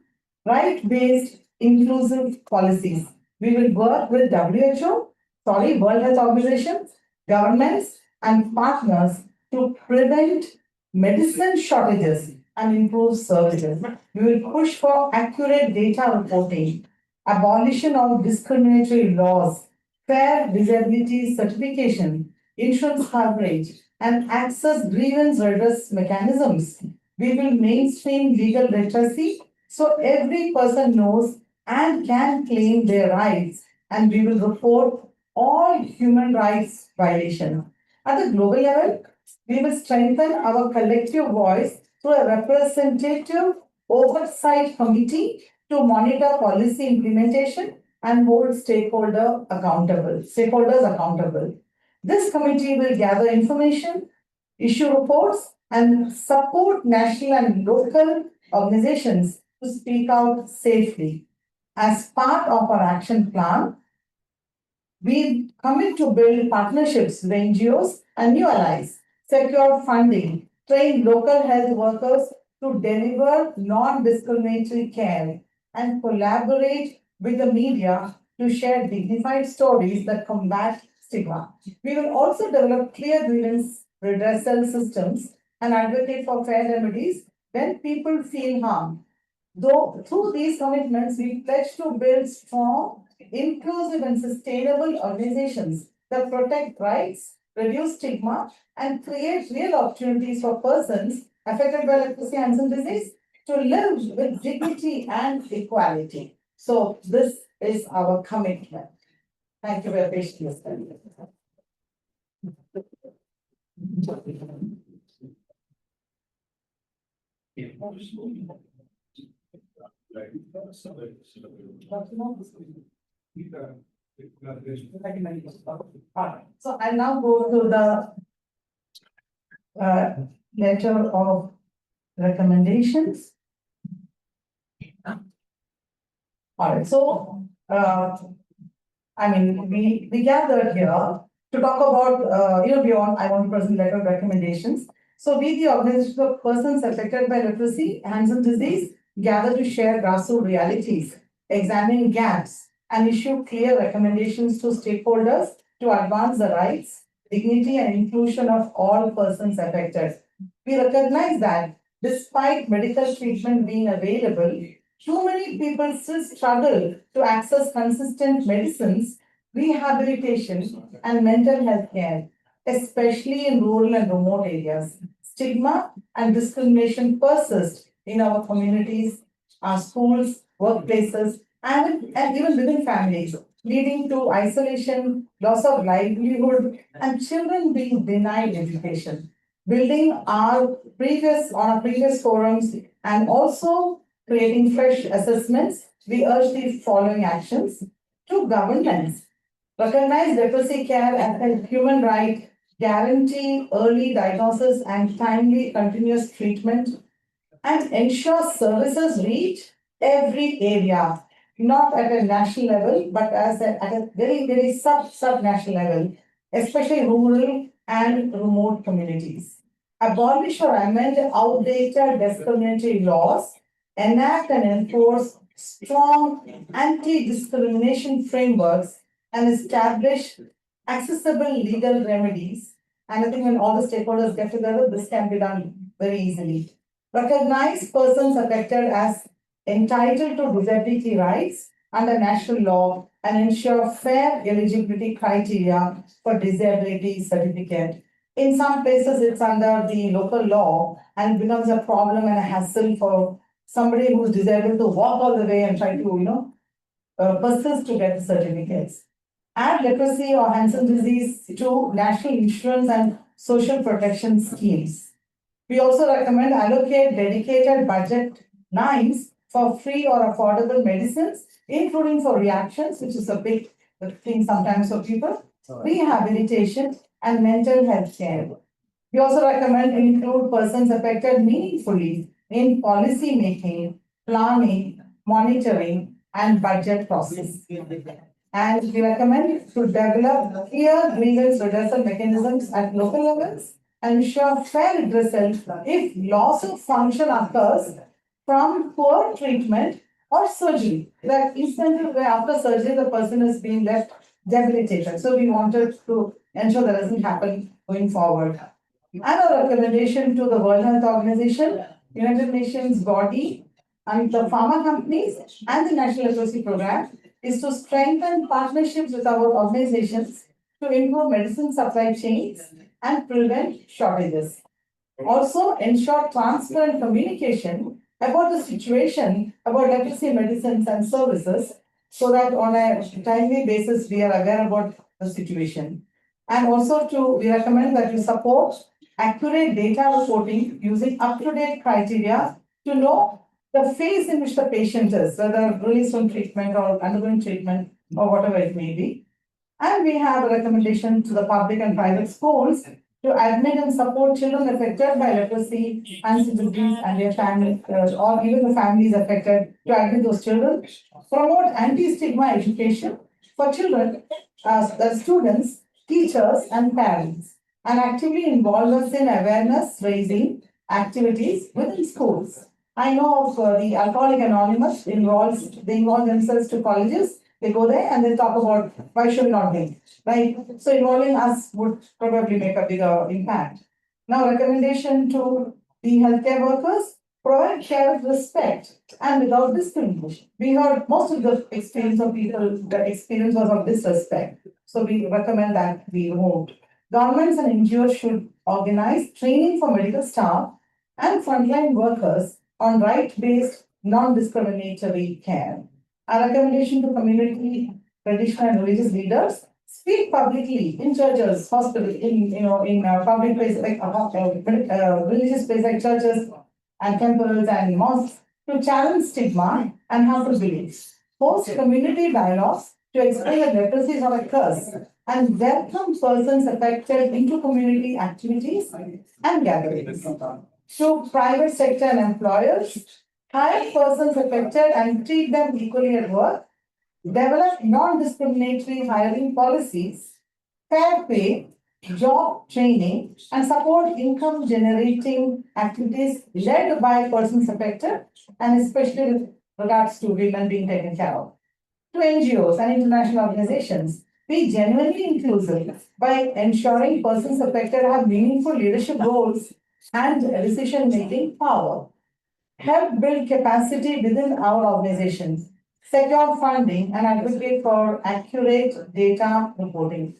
right-based inclusive policies. We will work with World Health Organization, governments, and partners to prevent medicine shortages and improve services. We will push for accurate data reporting, abolition of discriminatory laws, fair disability certification, insurance coverage, and access grievance redress mechanisms. We will mainstream legal literacy so every person knows and can claim their rights, and we will report all human rights violations. At the global level, we will strengthen our collective voice through a representative oversight committee to monitor policy implementation and hold stakeholders accountable. This committee will gather information, issue reports, and support national and local organizations to speak out safely. As part of our action plan, we commit to build partnerships with NGOs and new allies, secure funding, train local health workers to deliver non-discriminatory care, and collaborate with the media to share dignified stories that combat stigma. We will also develop clear grievance redressal systems and advocate for fair remedies when people feel harmed. Though through these commitments, we pledge to build strong, inclusive, and sustainable organizations that protect rights, reduce stigma, and create real opportunities for persons affected by leprosy and Hansen disease to live with dignity and equality. So this is our commitment. Thank you for your patience. So I'll now go to the letter of recommendations. All right, so we gathered here to talk about beyond. I want to present letter of recommendations. So we, the organization of persons affected by leprosy, Hansen disease, gather to share grassroots realities, examine gaps, and issue clear recommendations to stakeholders to advance the rights, dignity, and inclusion of all persons affected. We recognize that despite medical treatment being available, too many people still struggle to access consistent medicines, rehabilitation, and mental health care, especially in rural and remote areas. Stigma and discrimination persist in our communities, our schools, workplaces, and even within families, leading to isolation, loss of livelihood, and children being denied education. Building on our previous forums and also creating fresh assessments, we urge the following actions. To governments, recognize leprosy care as a human right, guarantee early diagnosis and timely continuous treatment, and ensure services reach every area, not at a national level, but at a very sub-national level, especially rural and remote communities. Abolish or amend outdated discriminatory laws, enact and enforce strong anti-discrimination frameworks, and establish accessible legal remedies. And I think when all the stakeholders get together, this can be done very easily. Recognize persons affected as entitled to disability rights under national law and ensure fair eligibility criteria for disability certificate. In some places, it's under the local law and it becomes a problem and a hassle for somebody who's disabled to walk all the way and try to, persist to get the certificates. Add leprosy or Hansen disease to national insurance and social protection schemes. We also recommend allocate dedicated budget lines for free or affordable medicines, including for reactions, which is a big thing sometimes for people, rehabilitation, and mental health care. We also recommend include persons affected meaningfully in policy making, planning, monitoring, and budget process. And we recommend to develop clear grievance redressal mechanisms at local levels and ensure fair redressal if loss of function occurs from poor treatment or surgery. Like instances where after surgery the person is being left debilitated. So we wanted to ensure that doesn't happen going forward. And a recommendation to the World Health Organization, United Nations body, and the pharma companies and the National Leprosy Program is to strengthen partnerships with our organizations to improve medicine supply chains and prevent shortages. Also, ensure transparent communication about the situation about leprosy medicines and services so that on a timely basis we are aware about the situation. And also we recommend that you support accurate data reporting using up-to-date criteria to know the phase in which the patient is, whether released from treatment or undergoing treatment or whatever it may be. And we have a recommendation to the public and private schools to admit and support children affected by leprosy, Hansen disease, and their family, or even the families affected, to admit those children. Promote anti-stigma education for children, the students, teachers, and parents, and actively involve us in awareness raising activities within schools. I know of the Alcoholic Anonymous they involve themselves to colleges. They go there and they talk about why should we not drink, right? So involving us would probably make a bigger impact. Now, recommendation to the healthcare workers: provide care with respect and without discrimination. We heard most of the experience of people, the experience was of disrespect. So we recommend that be removed. Governments and NGOs should organize training for medical staff and frontline workers on right-based, non-discriminatory care. Our recommendation to community, traditional and religious leaders: speak publicly in churches, hospitals, in public places like religious places like churches and temples and mosques to challenge stigma and harmful beliefs. Host community dialogues to explain that leprosy is not a curse and welcome persons affected into community activities and gatherings. To private sector and employers, hire persons affected and treat them equally at work, develop non-discriminatory hiring policies, fair pay, job training, and support income generating activities led by persons affected, and especially with regards to women being taken care of. To NGOs and international organizations, be genuinely inclusive by ensuring persons affected have meaningful leadership roles and decision-making power. Help build capacity within our organizations, secure funding, and advocate for accurate data reporting.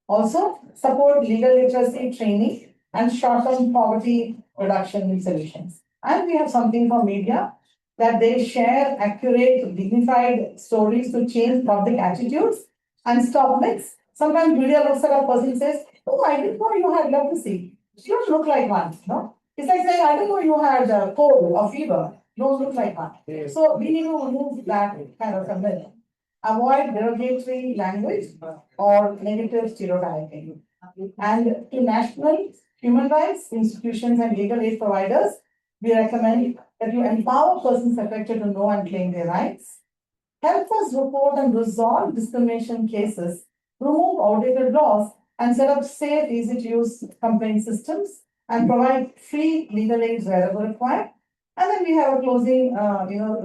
Also, support legal literacy training and short-term poverty reduction solutions. And we have something for media, that they share accurate, dignified stories to change public attitudes and stop myths. Sometimes media looks at a person and says, "Oh, I didn't know you had leprosy. You don't look like one." No? It's like saying, "I didn't know you had a cold or fever. You don't look like one." So we need to remove that kind of a myth. Avoid derogatory language or negative stereotyping. And to national human rights institutions and legal aid providers, we recommend that you empower persons affected to know and claim their rights. Help us report and resolve discrimination cases, remove outdated laws, and set up safe, easy-to-use complaint systems, and provide free legal aid wherever required. And then we have a closing,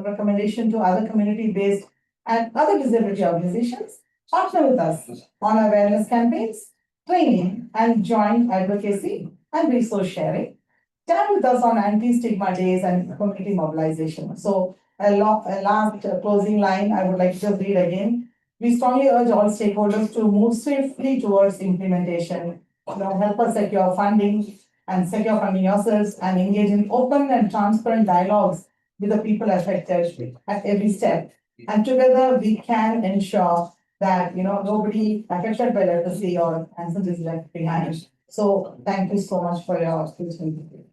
recommendation to other community-based and other disability organizations. Partner with us on awareness campaigns, training, and joint advocacy and resource sharing. Stand with us on anti-stigma days and community mobilization. So a last closing line I would like to just read again. We strongly urge all stakeholders to move swiftly towards implementation help us secure funding and secure funding yourselves and engage in open and transparent dialogues with the people affected at every step. And together we can ensure that, nobody affected by leprosy or Hansen is left behind. So thank you so much for your attention.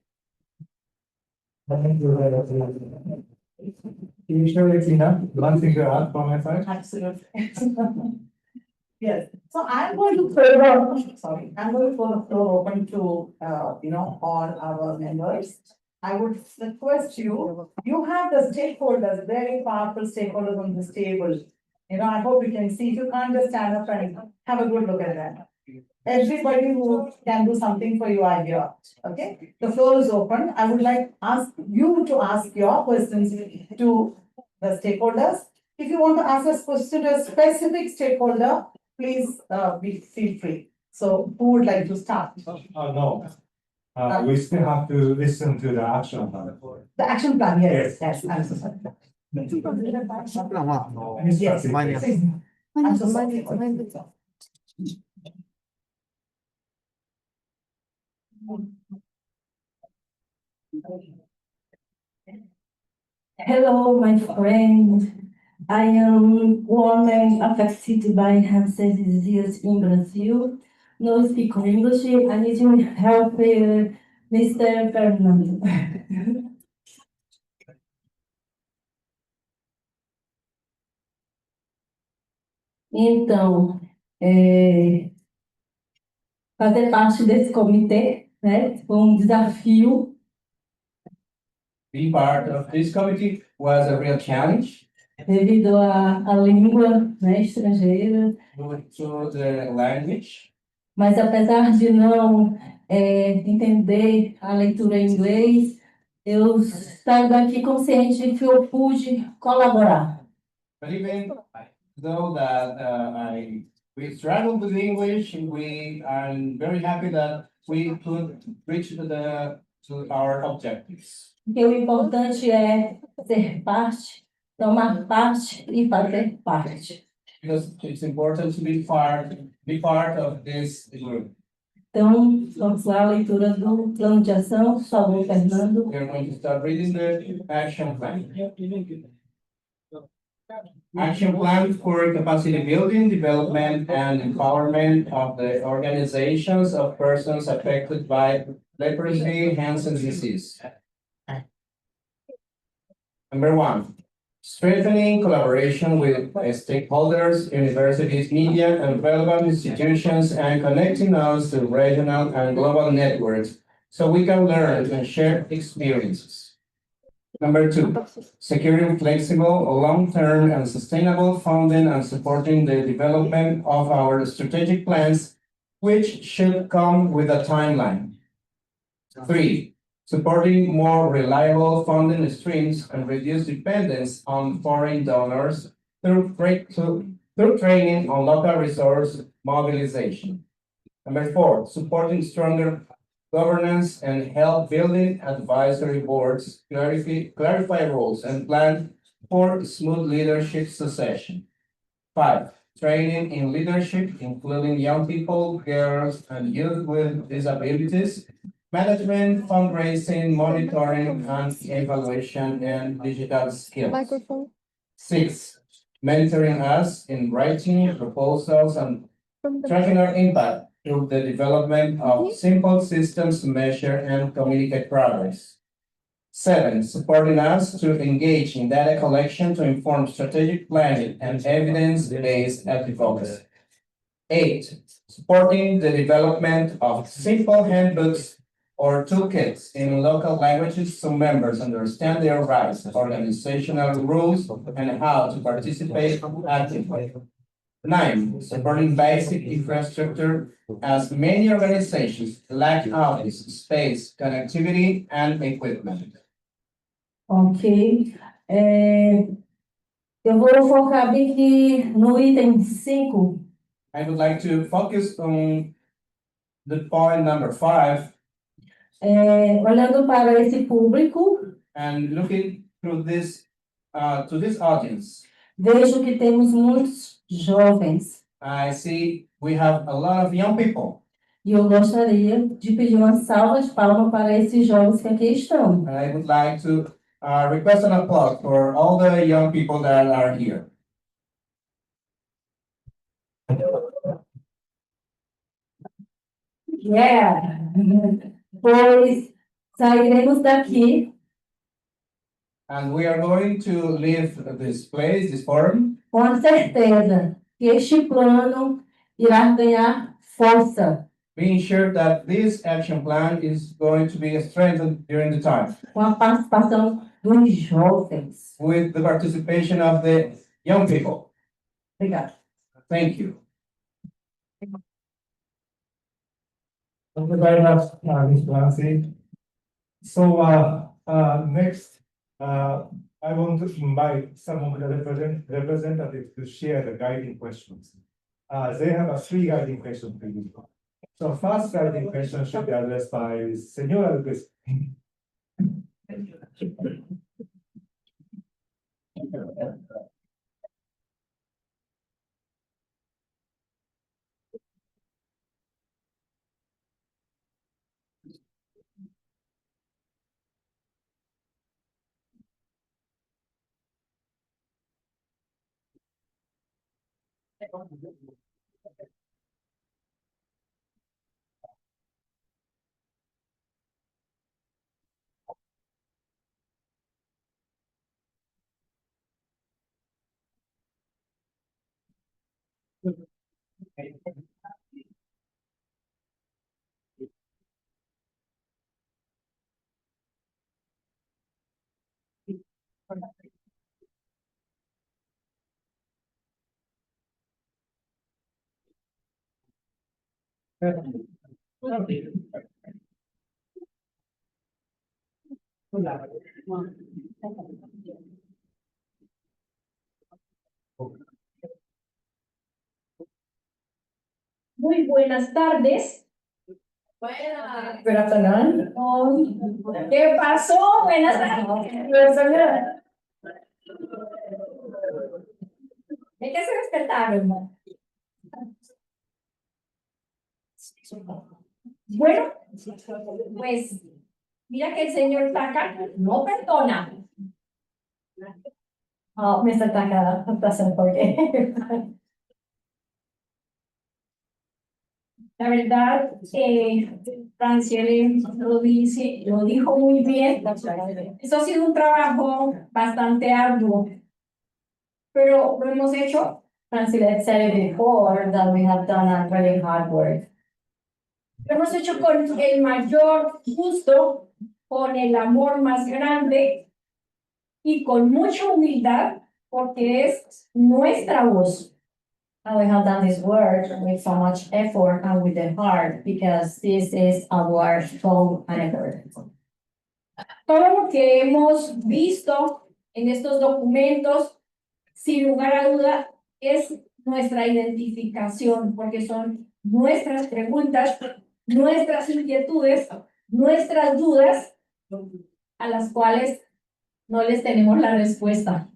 Thank you. Commissioner Tina, one thing to add from my side? Absolutely. Yes, so I'm going to throw the floor open to, all our members. I would request you have the stakeholders, very powerful stakeholders on this table. I hope you can see, if you can't just stand up and have a good look at that. Everybody who can do something for you are here, okay? The floor is open. I would like ask you to ask your questions to the stakeholders. If you want to ask a question to a specific stakeholder, please feel free. So who would like to start? No. We still have to listen to the action plan. The action plan, yes, I'm so sorry. Yes, I'm so sorry. Hello, my friend. I am woman affected by Hansen disease in Brazil. No speak English. I need to help Mr. Fernando. Então, fazer parte desse comitê, né, foi desafio. Being part of this committee was a real challenge. Devido à língua, né, estrangeira. To the language. Mas apesar de não entender a leitura em inglês, eu saio daqui consciente de que eu pude colaborar. But even though that we struggled with English, I'm very happy that we could reach to our objectives. Porque o importante é ser parte, tomar parte e fazer parte. Because it's important to be part of this group. Então, vamos lá, a leitura do plano de ação, por favor, Fernando. We are going to start reading the action plan. Action plan for capacity building, development, and empowerment of the organizations of persons affected by leprosy, Hansen's disease. Number 1, strengthening collaboration with stakeholders, universities, media, and relevant institutions, and connecting us to regional and global networks so we can learn and share experiences. Number 2, securing flexible, long-term, and sustainable funding and supporting the development of our strategic plans, which should come with a timeline. 3, supporting more reliable funding streams and reduce dependence on foreign donors through training on local resource mobilization. Number 4, supporting stronger governance and help building advisory boards, clarify roles and plan for smooth leadership succession. 5, training in leadership, including young people, girls, and youth with disabilities, management, fundraising, monitoring, and evaluation, and digital skills. Microphone. 6, mentoring us in writing proposals and tracking our impact through the development of simple systems to measure and communicate progress. 7, supporting us to engage in data collection to inform strategic planning and evidence-based advocacy. 8, supporting the development of simple handbooks or toolkits in local languages so members understand their rights, organizational rules, and how to participate actively. 9, supporting basic infrastructure as many organizations lack office space, connectivity, and equipment. Ok. Eu vou focar bem aqui no item 5. I would like to focus on the point number 5. Olhando para esse público, and looking through this to this audience. Vejo que temos muitos jovens. I see we have a lot of young people. E eu gostaria de pedir uma salva de palmas para esses jovens que aqui estão. I would like to request an applause for all the young people that are here. Yeah. Pois sairemos daqui And we are going to leave this place, this forum, com a certeza que este plano irá ganhar força being sure that this action plan is going to be strengthened during the time, com a participação dos jovens. with the participation of the young people. Obrigada. Thank you. Thank you very much, Ms. Clancy. So, next, I want to invite some of the representatives to share the guiding questions. They have three guiding questions for you. So first guiding question should be addressed by Senora Lopez. Muy buenas tardes. Good afternoon. ¿Qué pasó? Buenas tardes. ¿De qué se despertaron? Bueno, pues mira que el señor Taka no perdona. Oh, Mr. Taka doesn't forget. La verdad, Franciele lo dijo muy bien. Esto ha sido un trabajo bastante arduo, pero lo hemos hecho. Francine said it before that we have done a really hard work. Lo hemos hecho con el mayor gusto, con el amor más grande y con mucha humildad, porque es nuestra voz. And we have done this work with so much effort and with the heart because this is our soul and effort. Todo lo que hemos visto en estos documentos, sin lugar a duda, es nuestra identificación, porque son nuestras preguntas, nuestras inquietudes, nuestras dudas, a las cuales no les tenemos la respuesta.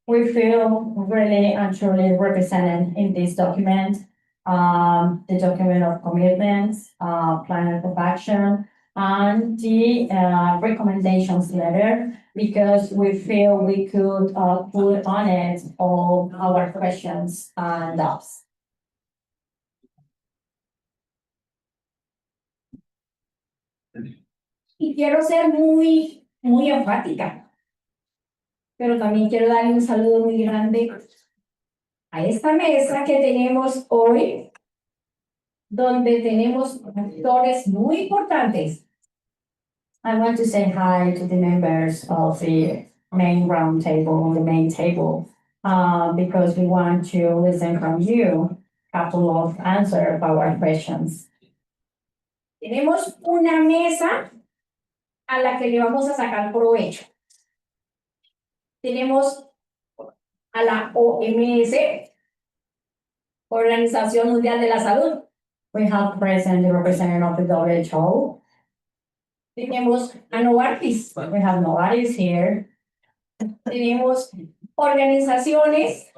We feel really and truly represented in this document, the document of commitments, plan of action, and the recommendations letter, because we feel we could put on it all our questions and doubts. Y quiero ser muy enfática, pero también quiero darle un saludo muy grande a esta mesa que tenemos hoy, donde tenemos actores muy importantes. I want to say hi to the members of the main roundtable, the main table, because we want to listen from you a couple of answers of our questions. Tenemos una mesa a la que le vamos a sacar provecho. Tenemos a la OMS, Organización Mundial de la Salud. We have present the representative of the WHO. Tenemos a Novartis. We have Novartis here. Tenemos organizaciones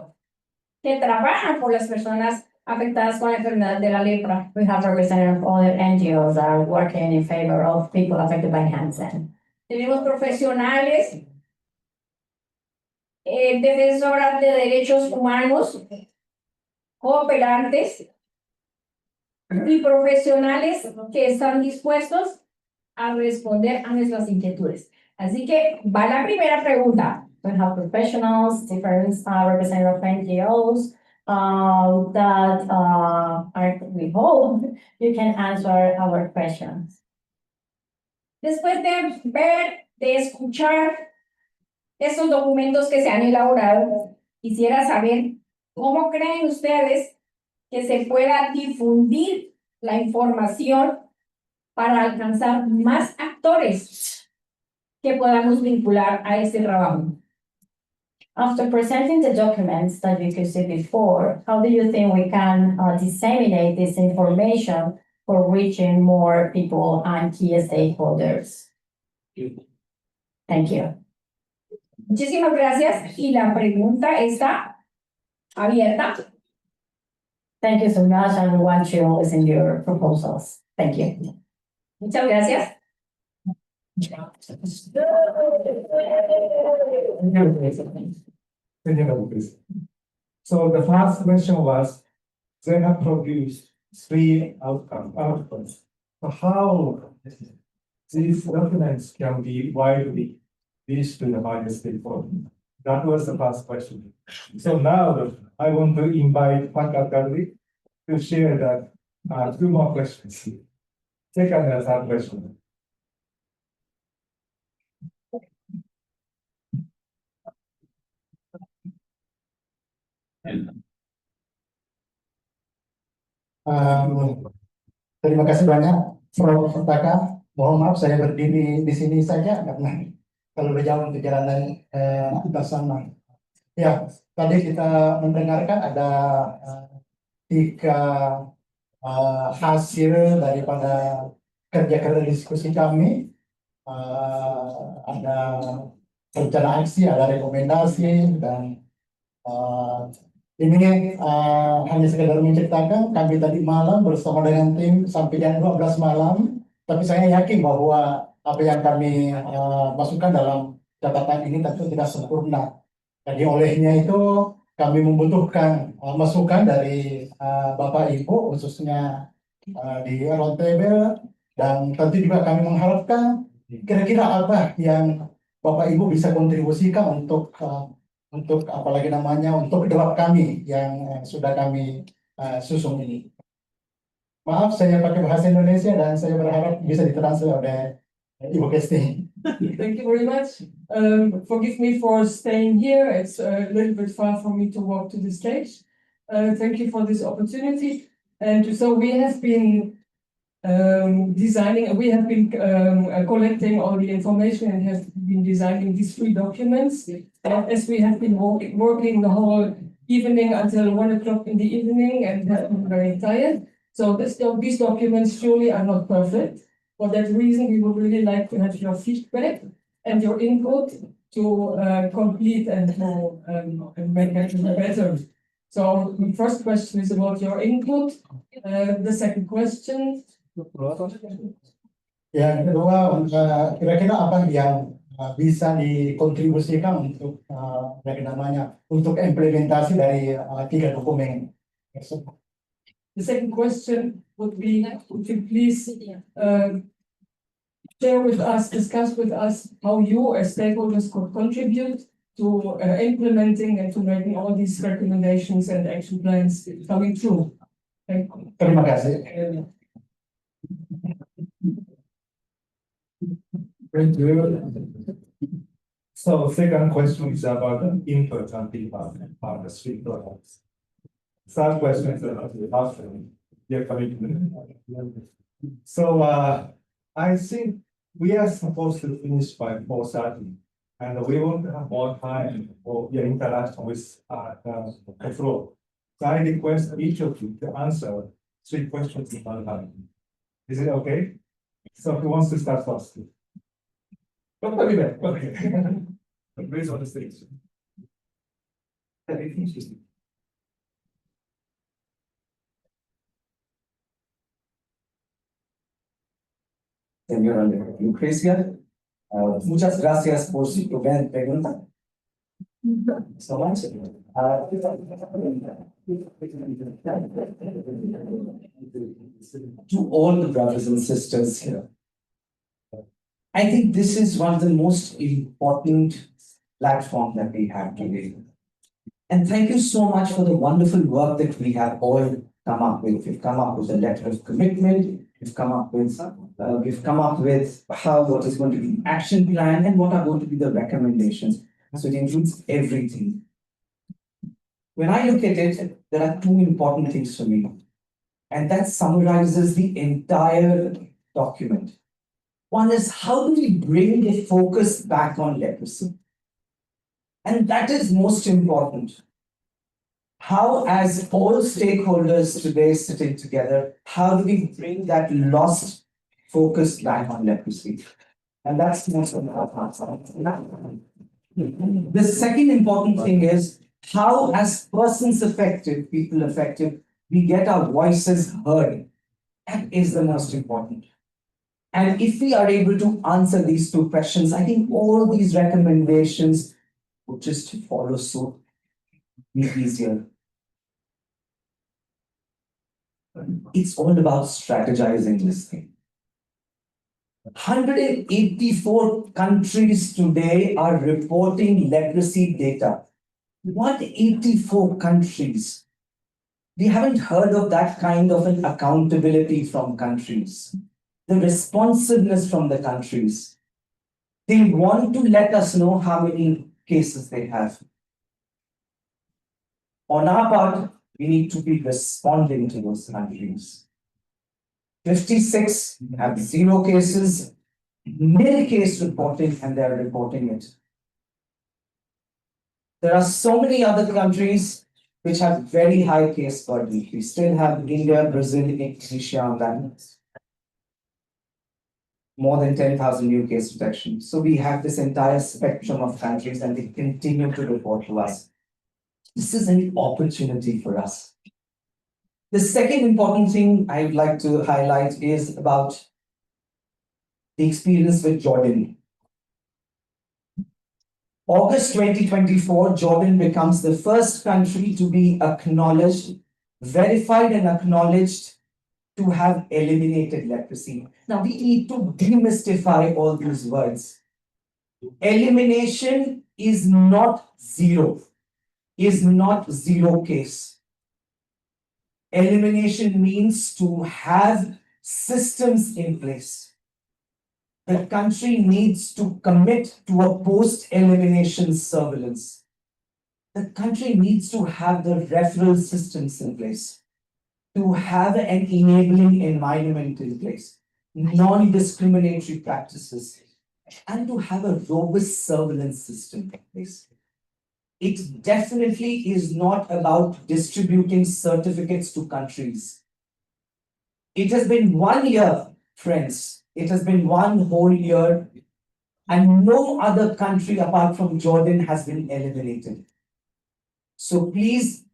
que trabajan por las personas afectadas con la enfermedad de la lepra. We have representatives of other NGOs that are working in favor of people affected by Hansen. Tenemos profesionales, defensoras de derechos humanos, cooperantes y profesionales que están dispuestos a responder a nuestras inquietudes. Así que va la primera pregunta. We have professionals, different representatives of NGOs that we hope you can answer our questions. Después de ver, de escuchar estos documentos que se han elaborado, quisiera saber cómo creen ustedes que se pueda difundir la información para alcanzar más actores que podamos vincular a este trabajo. After presenting the documents that you could see before, how do you think we can disseminate this information for reaching more people and key stakeholders? Thank you. Muchísimas gracias. Y la pregunta está abierta. Thank you so much, and we want you to listen to your proposals. Thank you. Muchas gracias. So the first question was, they have produced 3 outcomes. So how these documents can be widely reached to the market stakeholders? That was the first question. So now I want to invite faculty to share that 2 more questions. Second and third question. Terima kasih banyak, Prof. Taka. Mohon maaf saya berdiri di sini saja karena kalau jauh perjalanan kita sana. Ya, tadi kita mendengarkan ada 3 hasil daripada kerja-kerja diskusi kami. Ada rencana aksi, ada rekomendasi, dan ini hanya sekedar menceritakan kami tadi malam bersama dengan tim sampai jam 12 malam. Tapi saya yakin bahwa apa yang kami masukkan dalam catatan ini tentu tidak sempurna. Jadi olehnya itu kami membutuhkan masukan dari Bapak Ibu khususnya di Roundtable, dan tentu juga kami mengharapkan kira-kira apa yang Bapak Ibu bisa kontribusikan untuk apalagi namanya untuk draft kami yang sudah kami susun ini. Maaf saya pakai bahasa Indonesia dan saya berharap bisa ditranslate oleh Ibu Kesti. Thank you very much. Forgive me for staying here. It's a little bit far for me to walk to the stage. Thank you for this opportunity. And so we have been collecting all the information and have been designing these 3 documents. As we have been working the whole evening until 1 o'clock in the evening and have been very tired. So these documents surely are not perfect. For that reason, we would really like to have your feedback and your input to complete and to make it better. So the first question is about your input. The second question. Yang kedua, kira-kira apa yang bisa dikontribusikan untuk untuk implementasi dari 3 dokumen. The second question would be, would you please share with us, discuss with us how you as stakeholders could contribute to implementing and to making all these recommendations and action plans coming true. Thank you. Terima kasih. Thank you. So second question is about the input and feedback on the 3 products. Third question is about the offering, their commitment. So I think we are supposed to finish by 4:30, and we want to have more time for your interaction with the floor. So I request each of you to answer 3 questions at one time. Is it okay? So who wants to start first? Dr. Vivek, okay. Please on the stage. Señora Lucrecia. Muchas gracias por su pregunta. So much. To all the brothers and sisters here, I think this is one of the most important platforms that we have today. And thank you so much for the wonderful work that we have all come up with. We've come up with a letter of commitment. We've come up with how what is going to be the action plan and what are going to be the recommendations. So it includes everything. When I look at it, there are two important things for me, and that summarizes the entire document. One is, how do we bring the focus back on leprosy? And that is most important. How, as all stakeholders today sitting together, how do we bring that lost focus back on leprosy? And that's the most important. The second important thing is, how, as persons affected, people affected, we get our voices heard. That is the most important. And if we are able to answer these two questions, I think all these recommendations would just follow suit, be easier. It's all about strategizing this thing. 184 countries today are reporting leprosy data. 184 countries. We haven't heard of that kind of an accountability from countries. The responsiveness from the countries. They want to let us know how many cases they have. On our part, we need to be responding to those countries. 56 have 0 cases, nil case reporting, and they're reporting it. There are so many other countries which have very high case burden. We still have India, Brazil, Indonesia on that. More than 10,000 new case detections. So we have this entire spectrum of countries and they continue to report to us. This is an opportunity for us. The second important thing I would like to highlight is about the experience with Jordan. August 2024, Jordan becomes the first country to be acknowledged, verified and acknowledged to have eliminated leprosy. Now we need to demystify all these words. Elimination is not zero case. Elimination means to have systems in place. The country needs to commit to a post-elimination surveillance. The country needs to have the referral systems in place, to have an enabling environment in place, non-discriminatory practices, and to have a robust surveillance system in place. It definitely is not about distributing certificates to countries. It has been 1 year, friends. It has been 1 whole year, and no other country apart from Jordan has been eliminated. So please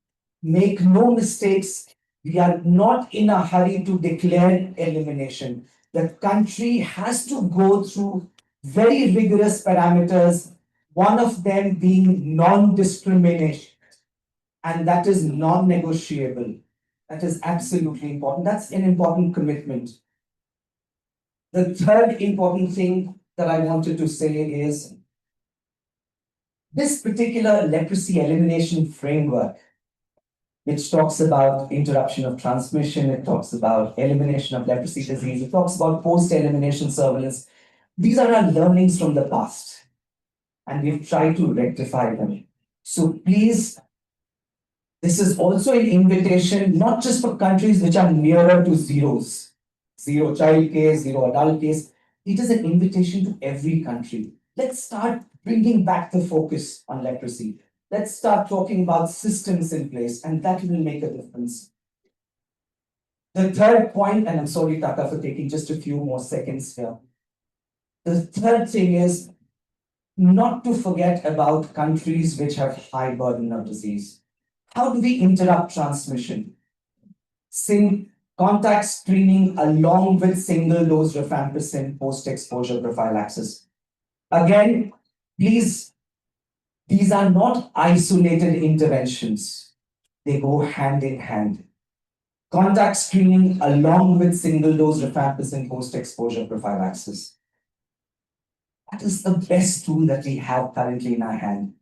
make no mistakes. We are not in a hurry to declare elimination. The country has to go through very rigorous parameters, one of them being non-discrimination. And that is non-negotiable. That is absolutely important. That's an important commitment. The third important thing that I wanted to say is this particular leprosy elimination framework, which talks about interruption of transmission, it talks about elimination of leprosy disease, it talks about post-elimination surveillance. These are our learnings from the past, and we've tried to rectify them. So please, this is also an invitation, not just for countries which are nearer to zeros, 0 child case, 0 adult case. It is an invitation to every country. Let's start bringing back the focus on leprosy. Let's start talking about systems in place, and that will make a difference. The third point, and I'm sorry, Tata, for taking just a few more seconds here. The third thing is not to forget about countries which have high burden of disease. How do we interrupt transmission? contact screening along with single-dose rifampicin post-exposure prophylaxis. Again, please, these are not isolated interventions. They go hand in hand. Contact screening along with single-dose rifampicin post-exposure prophylaxis. That is the best tool that we have currently in our hand.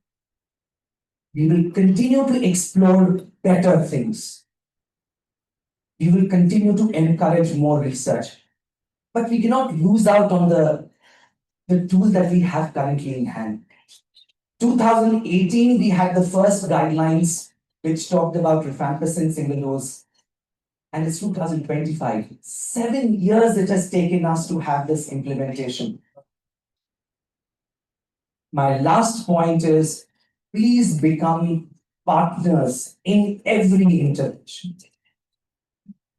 We will continue to explore better things. We will continue to encourage more research. But we cannot lose out on the tools that we have currently in hand. 2018, we had the first guidelines which talked about rifampicin single dose. And it's 2025. 7 years it has taken us to have this implementation. My last point is, please become partners in every intervention.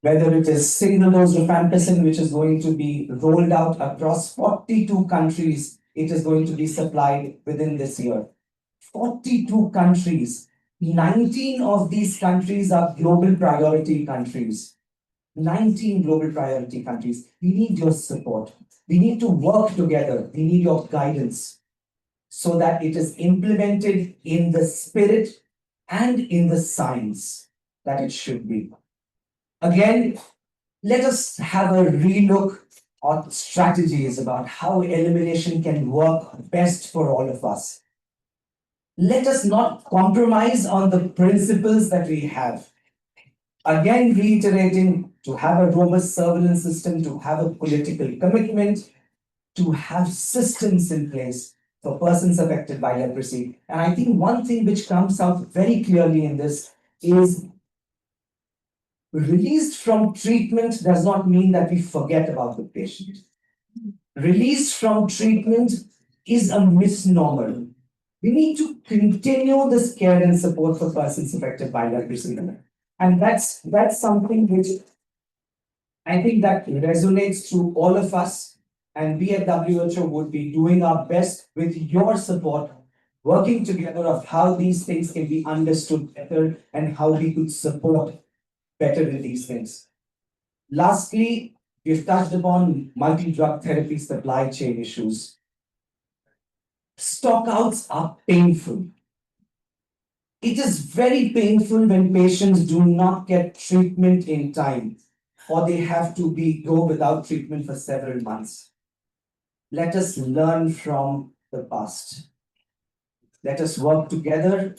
Whether it is single-dose rifampicin, which is going to be rolled out across 42 countries, it is going to be supplied within this year. 42 countries. 19 of these countries are global priority countries. 19 global priority countries. We need your support. We need to work together. We need your guidance so that it is implemented in the spirit and in the science that it should be. Again, let us have a relook on strategies about how elimination can work best for all of us. Let us not compromise on the principles that we have. Again, reiterating, to have a robust surveillance system, to have a political commitment, to have systems in place for persons affected by leprosy. And I think one thing which comes out very clearly in this is released from treatment does not mean that we forget about the patient. Released from treatment is a misnomer. We need to continue this care and support for persons affected by leprosy. And that's something which I think that resonates through all of us. And we at WHO would be doing our best with your support, working together of how these things can be understood better and how we could support better in these things. Lastly, we've touched upon multi-drug therapy supply chain issues. Stockouts are painful. It is very painful when patients do not get treatment in time, or they have to go without treatment for several months. Let us learn from the past. Let us work together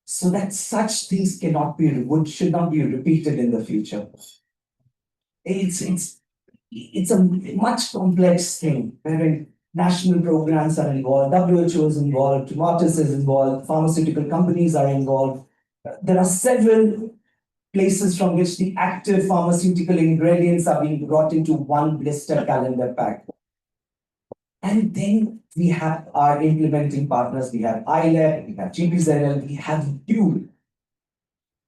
so that such things should not be repeated in the future. It's a much complex thing, wherein national programs are involved, WHO is involved, Novartis is involved, pharmaceutical companies are involved. There are several places from which the active pharmaceutical ingredients are being brought into one blister calendar pack. And then we have our implementing partners, we have ILEP, we have GPZL, we have DUE.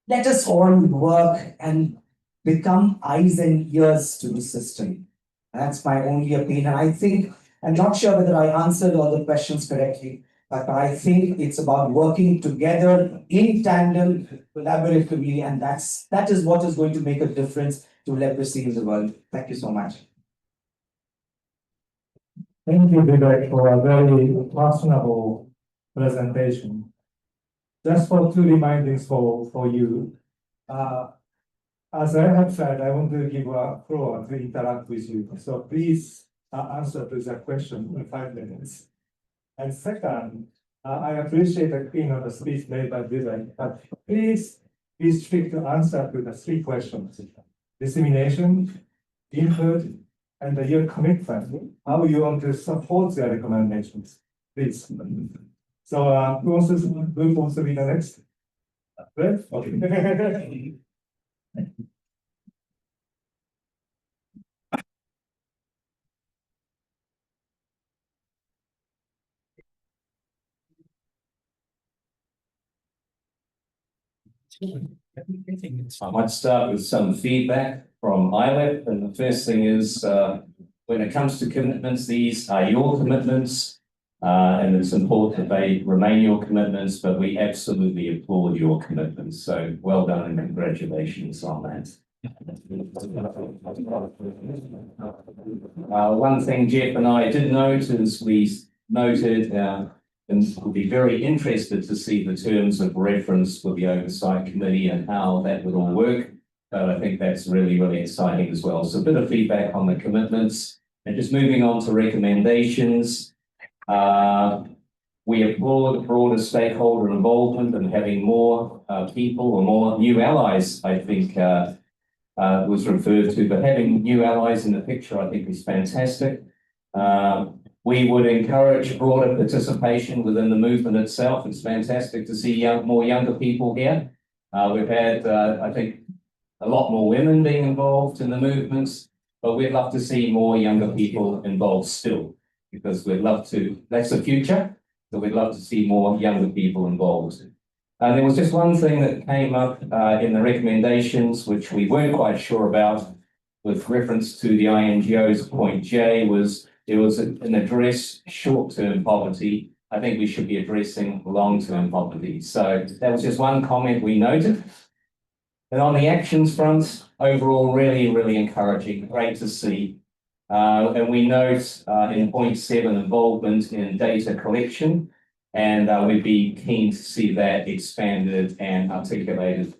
Let us all work and become eyes and ears to the system. That's my only opinion. I'm not sure whether I answered all the questions correctly, but I think it's about working together in tandem, collaboratively, and that is what is going to make a difference to leprosy in the world. Thank you so much. Thank you, Vivek, for a very personable presentation. Just for two remindings for you. As I have said, I want to give a floor to interact with you. So please answer to the question in 5 minutes. And second, I appreciate the keynote speech made by Vivek, but please be strict to answer to the 3 questions. Dissemination, input, and your commitment, how you want to support their recommendations, please. So who wants to be the next? Right? Okay. I might start with some feedback from ILEP, and the first thing is, when it comes to commitments, these are your commitments, and it's important that they remain your commitments, but we absolutely applaud your commitments. So well done and congratulations on that. One thing Jeff and I did note is we noted, and would be very interested to see the terms of reference for the Oversight Committee and how that would all work. But I think that's really, really exciting as well. So a bit of feedback on the commitments. And just moving on to recommendations. We applaud broader stakeholder involvement and having more people or more new allies, I think was referred to, but having new allies in the picture, I think is fantastic. We would encourage broader participation within the movement itself. It's fantastic to see more younger people here. We've had, I think, a lot more women being involved in the movements, but we'd love to see more younger people involved still, because we'd love to, that's the future. So we'd love to see more younger people involved. And there was just one thing that came up in the recommendations, which we weren't quite sure about, with reference to the INGO's point J, was there was an address short-term poverty. I think we should be addressing long-term poverty. So that was just one comment we noted. And on the actions front, overall, really, really encouraging, great to see. And we note in point 7 involvement in data collection, and we'd be keen to see that expanded and articulated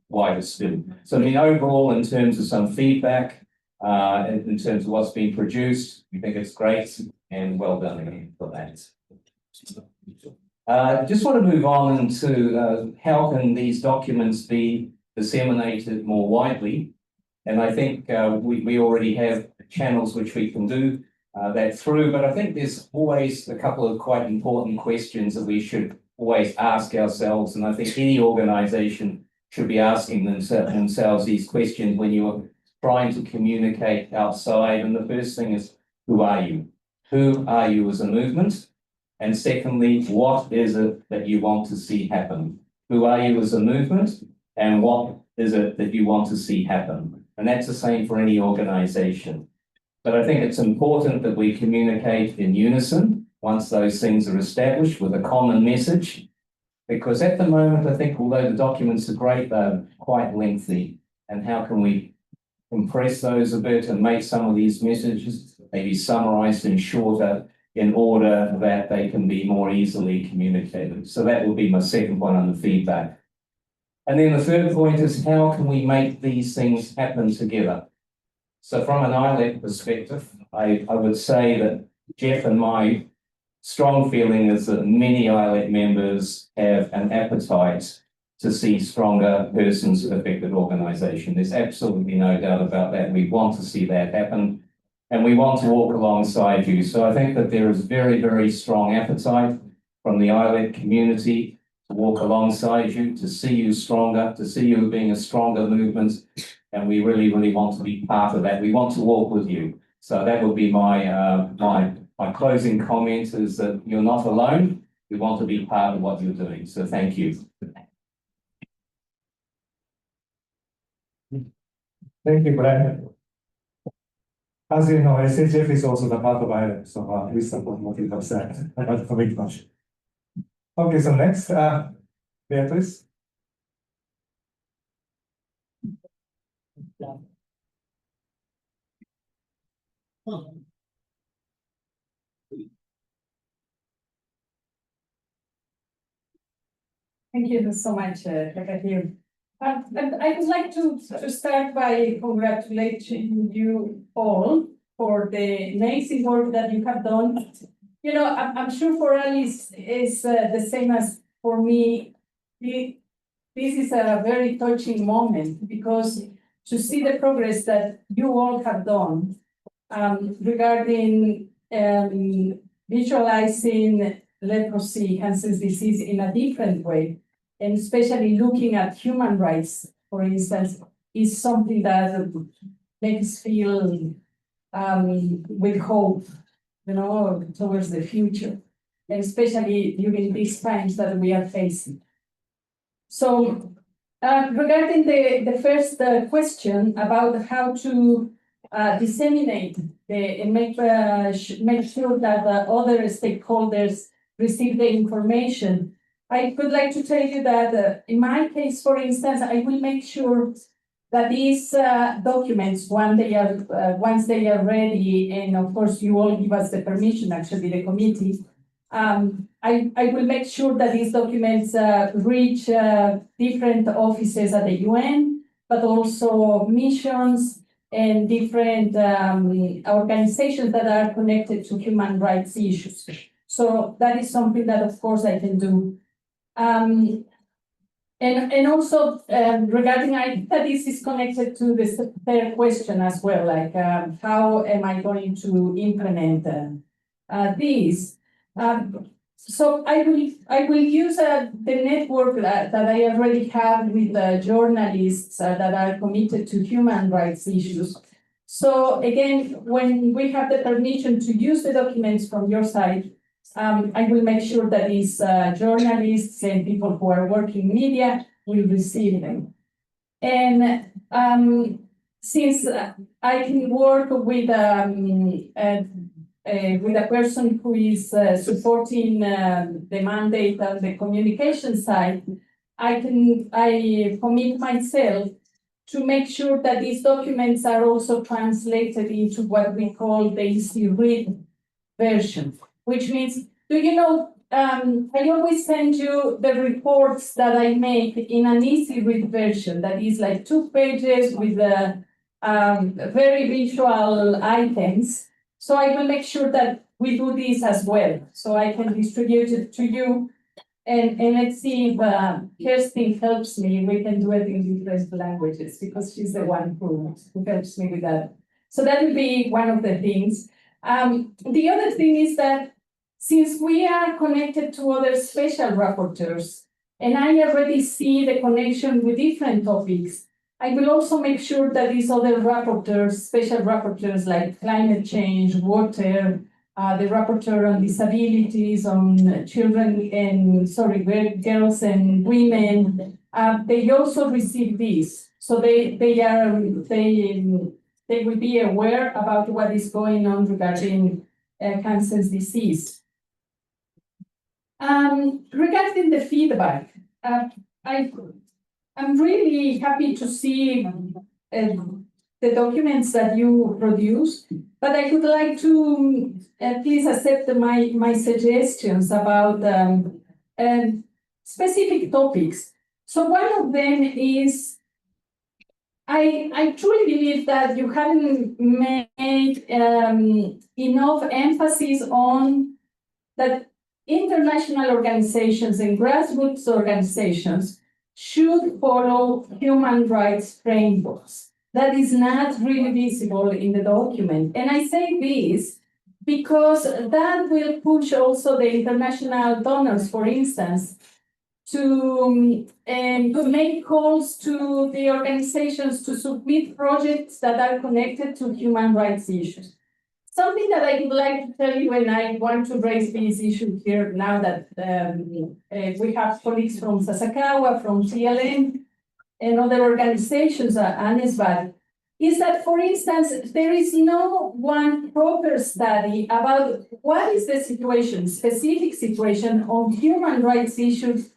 wider still. So I mean, overall, in terms of some feedback, in terms of what's been produced, we think it's great and well done again for that. Just want to move on into how can these documents be disseminated more widely. And I think we already have channels which we can do that through, but I think there's always a couple of quite important questions that we should always ask ourselves. And I think any organization should be asking themselves these questions when you're trying to communicate outside. And the first thing is, who are you? Who are you as a movement? And secondly, what is it that you want to see happen? Who are you as a movement? And what is it that you want to see happen? And that's the same for any organization. But I think it's important that we communicate in unison once those things are established with a common message. Because at the moment, I think although the documents are great, they're quite lengthy. And how can we compress those a bit and make some of these messages maybe summarized and shorter in order that they can be more easily communicated? So that will be my second point on the feedback. And then the third point is, how can we make these things happen together? So from an ILEP perspective, I would say that Jeff and my strong feeling is that many ILEP members have an appetite to see stronger persons affected organisation. There's absolutely no doubt about that. We want to see that happen, and we want to walk alongside you. So I think that there is very, very strong appetite from the ILEP community to walk alongside you, to see you stronger, to see you being a stronger movement. And we really, really want to be part of that. We want to walk with you. So that would be my my closing comment, is that you're not alone. We want to be part of what you're doing. So thank you. Thank you, Brian. As you know, SHF is also the part of ILEP, so we support what you have said about the commitment. Okay, so next, Beatrice. Thank you so much, Khofifah. And I would like to start by congratulating you all for the amazing work that you have done. You know, I'm sure for Alice is the same as for me. This is a very touching moment, because to see the progress that you all have done regarding visualizing leprosy, Hansen's disease in a different way, and especially looking at human rights, for instance, is something that makes feel with hope, you know, towards the future, and especially during these times that we are facing. So regarding the first question about how to disseminate and make sure that other stakeholders receive the information, I would like to tell you that in my case, for instance, I will make sure that these documents, once they are ready, and of course you all give us the permission, actually the committee, I will make sure that these documents reach different offices at the UN, but also missions and different organizations that are connected to human rights issues. So that is something that, of course, I can do. And also regarding, I think that this is connected to the third question as well, like how am I going to implement this? So I will use the network that I already have with journalists that are committed to human rights issues. So again, when we have the permission to use the documents from your side, I will make sure that these journalists and people who are working in media will receive them. And since I can work with a person who is supporting the mandate on the communication side, I commit myself to make sure that these documents are also translated into what we call the easy read version, which means, do you know, I always send you the reports that I make in an easy read version that is like 2 pages with very visual items. So I will make sure that we do this as well. So I can distribute it to you. And let's see if Kirsten helps me. We can do it in different languages because she's the one who helps me with that. So that will be one of the things. The other thing is that since we are connected to other special rapporteurs, and I already see the connection with different topics, I will also make sure that these other rapporteurs, special rapporteurs like climate change, water, the rapporteur on disabilities, on children and, girls and women, they also receive this. So they will be aware about what is going on regarding Hansen's disease. Regarding the feedback, I'm really happy to see the documents that you produce, but I would like to please accept my suggestions about specific topics. So one of them is, I truly believe that you haven't made enough emphasis on that international organizations and grassroots organizations should follow human rights frameworks. That is not really visible in the document. And I say this because that will push also the international donors, for instance, to make calls to the organizations to submit projects that are connected to human rights issues. Something that I would like to tell you, and I want to raise this issue here now that we have colleagues from Sasakawa, from TLM, and other organizations at ANESBAD, is that, for instance, there is no one proper study about what is the situation, specific situation on human rights issues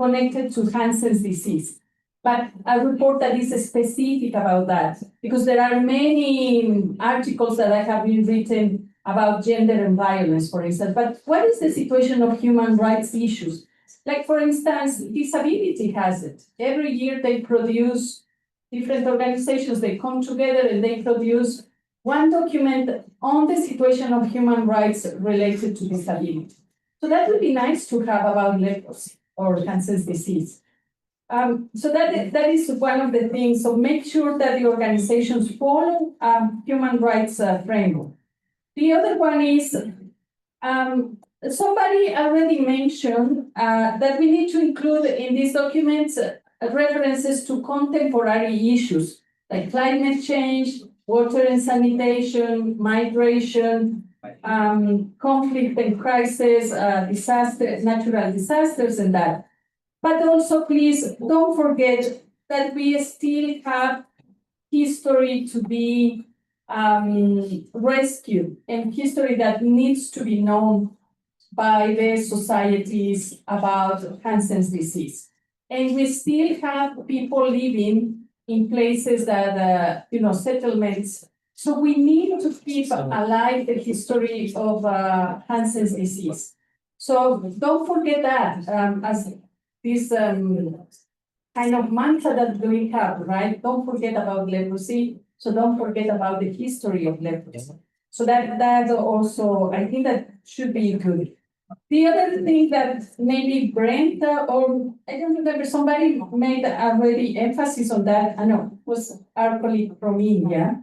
connected to Hansen's disease. But a report that is specific about that, because there are many articles that I have been written about gender and violence, for instance. But what is the situation of human rights issues? Like, for instance, disability has it. Every year they produce, different organizations, they come together and they produce one document on the situation of human rights related to disability. So that would be nice to have about leprosy or Hansen's disease. So that is one of the things. So make sure that the organizations follow human rights framework. The other one is, somebody already mentioned that we need to include in these documents references to contemporary issues like climate change, water and sanitation, migration, conflict and crisis, natural disasters and that. But also, please don't forget that we still have history to be rescued and history that needs to be known by the societies about Hansen's disease. And we still have people living in places that, settlements. So we need to keep alive the history of Hansen's disease. So don't forget that as this kind of mantra that we have, right? Don't forget about leprosy. So don't forget about the history of leprosy. So that also, I think that should be good. The other thing that maybe Brent or I don't remember, somebody made already emphasis on that. I know was our colleague from India.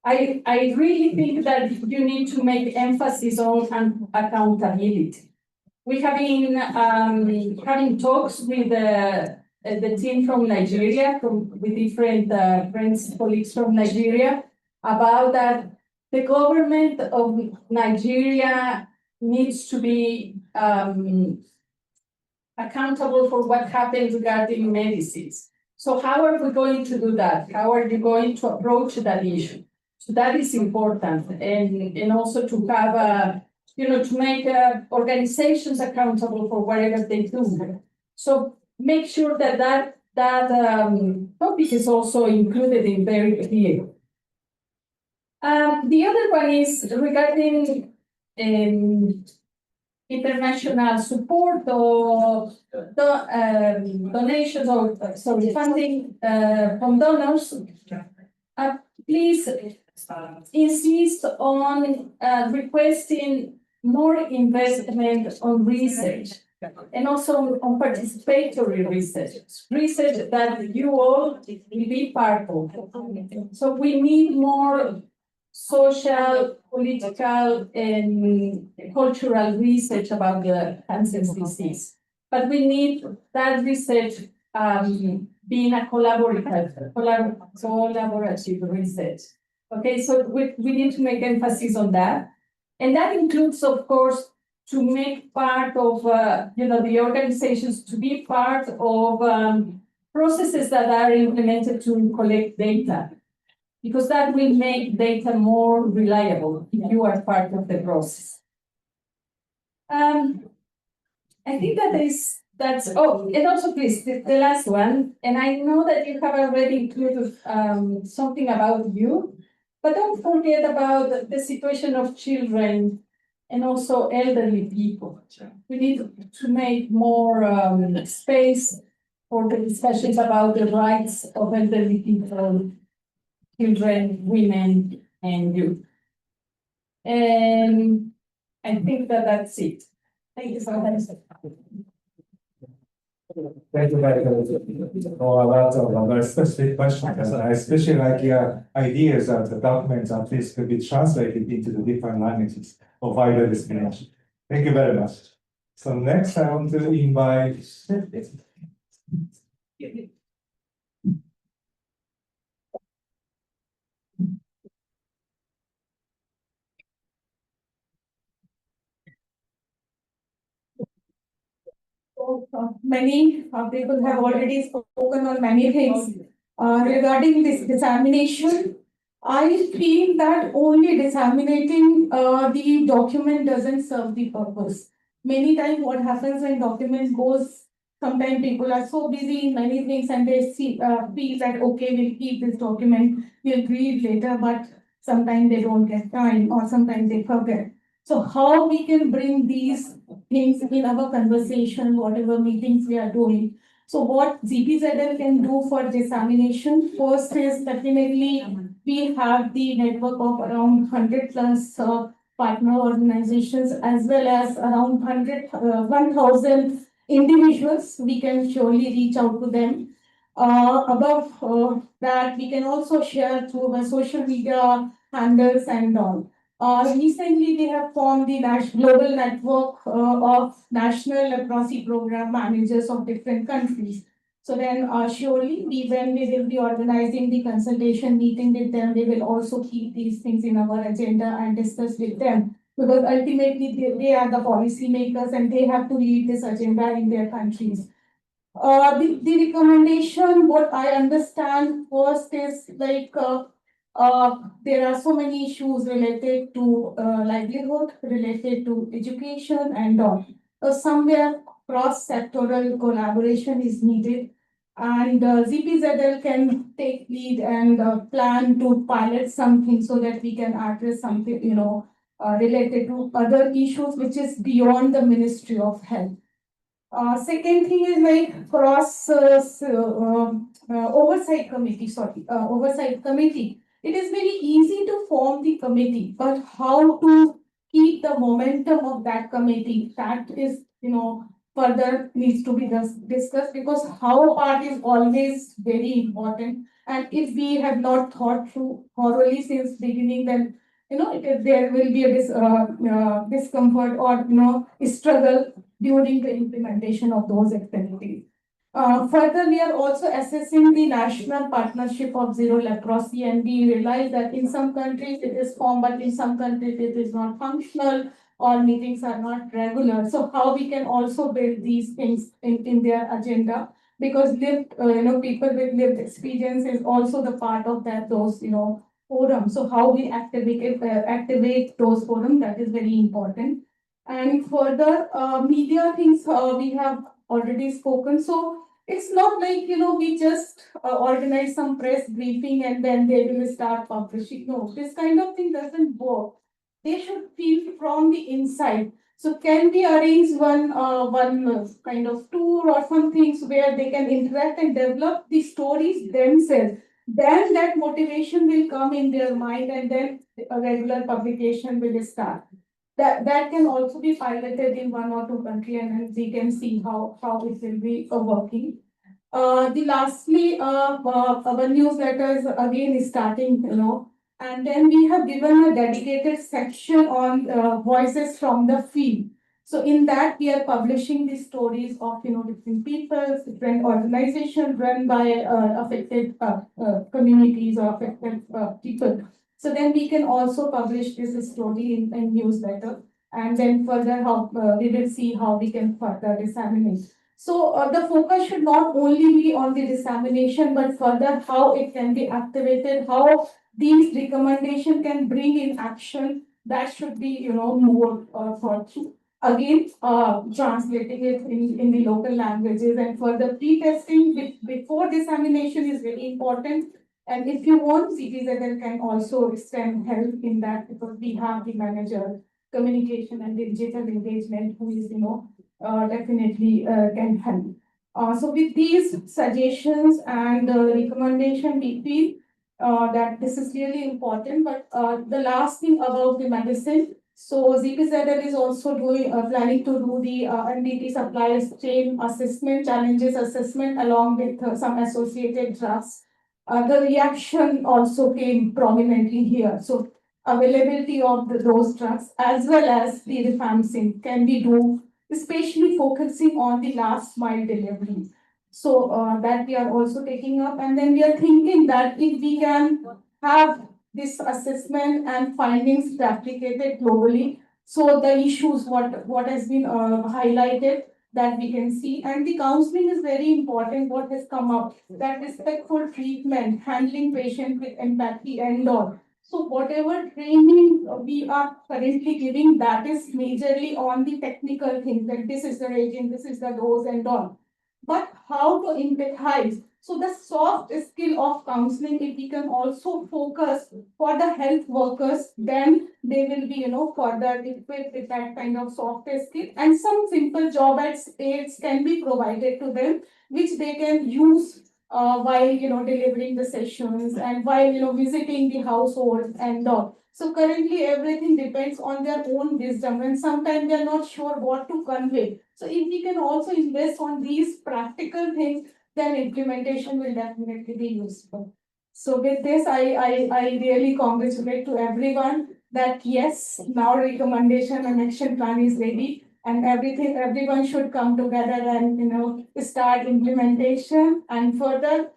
I really think that you need to make emphasis on accountability. We have been having talks with the team from Nigeria, with different friends, colleagues from Nigeria, about that the government of Nigeria needs to be accountable for what happens regarding medicines. So how are we going to do that? How are you going to approach that issue? So that is important, and also to have to make organizations accountable for whatever they do. So make sure that topic is also included in very clear. The other one is regarding international support or donations or funding from donors. Please insist on requesting more investment on research and also on participatory research that you all will be part of. So we need more social, political, and cultural research about the Hansen's disease. But we need that research being a collaborative research. Okay, so we need to make emphasis on that. And that includes, of course, to make part of, the organizations to be part of processes that are implemented to collect data, because that will make data more reliable if you are part of the process. I think and also please, the last one, and I know that you have already included something about you, but don't forget about the situation of children and also elderly people. We need to make more space for the discussions about the rights of elderly people, children, women, and youth. And I think that's it. Thank you so much. Thank you very much for a lot of very specific questions. I especially like your ideas that the documents at least could be translated into the different languages of wider dissemination. Thank you very much. So next I want to invite Many people have already spoken on many things regarding this dissemination. I feel that only disseminating the document doesn't serve the purpose. Many times what happens when documents goes, sometimes people are so busy in many things and they feel that, okay, we'll keep this document, we'll read later, but sometimes they don't get time or sometimes they forget. So how we can bring these things in our conversation, whatever meetings we are doing. So what GPZL can do for dissemination, first is definitely we have the network of around 100 plus partner organizations as well as around 1,000 individuals. We can surely reach out to them. Above that, we can also share through the social media handles and all. Recently, they have formed the global network of national leprosy program managers of different countries. So then surely when we will be organizing the consultation meeting with them, they will also keep these things in our agenda and discuss with them. Because ultimately they are the policy makers and they have to lead this agenda in their countries. The recommendation, what I understand first is like, there are so many issues related to livelihood, related to education and all. Somewhere cross-sectoral collaboration is needed. And GPZL can take lead and plan to pilot something so that we can address something, related to other issues which is beyond the Ministry of Health. Second thing is like cross oversight committee, oversight committee. It is very easy to form the committee, but how to keep the momentum of that committee, that is, further needs to be discussed, because how part is always very important. And if we have not thought through thoroughly since beginning, then there will be a discomfort or struggle during the implementation of those activities. Further, we are also assessing the national partnership of zero leprosy, and we realize that in some countries it is formed, but in some countries it is not functional or meetings are not regular. So how we can also build these things in their agenda, because people with lived experience is also the part of those forums. So how we activate those forums, that is very important. And further, media things we have already spoken. So it's not like, we just organize some press briefing and then they will start publishing. No, this kind of thing doesn't work. They should feel from the inside. So can we arrange one kind of tour or some things where they can interact and develop the stories themselves? Then that motivation will come in their mind, and then a regular publication will start. That can also be piloted in one or two countries, and then we can see how it will be working. Our newsletter is again starting, and then we have given a dedicated section on voices from the field. So in that, we are publishing the stories of, different people, different organizations run by affected communities or affected people. So then we can also publish this story in newsletter, and then further we will see how we can further disseminate. So the focus should not only be on the dissemination, but further how it can be activated, how these recommendations can bring in action. That should be, more thought through. Again, translating it in the local languages, and further pre-testing before dissemination is very important. And if you want, CPZL can also extend help in that, because we have the manager communication and digital engagement who is, definitely can help. So with these suggestions and recommendation, we feel that this is really important. But the last thing about the medicine, so GPZL is also planning to do the NDT suppliers chain assessment, challenges assessment, along with some associated drugs. The reaction also came prominently here. So availability of those drugs as well as the rifampicin can we do, especially focusing on the last mile delivery. So that we are also taking up, and then we are thinking that if we can have this assessment and findings replicated globally, so the issues what has been highlighted, that we can see. And the counseling is very important, what has come up, that respectful treatment, handling patient with empathy and all. So whatever training we are currently giving, that is majorly on the technical things, that this is the reagent, this is the dose and all. But how to empathize? So the soft skill of counseling, if we can also focus for the health workers, then they will be, further equipped with that kind of soft skill, and some simple job aids can be provided to them, which they can use while delivering the sessions and while visiting the household and all. So currently everything depends on their own wisdom, and sometimes they are not sure what to convey. So if we can also invest on these practical things, then implementation will definitely be useful. So with this, I really congratulate to everyone that yes, now recommendation and action plan is ready, and everyone should come together and start implementation. And further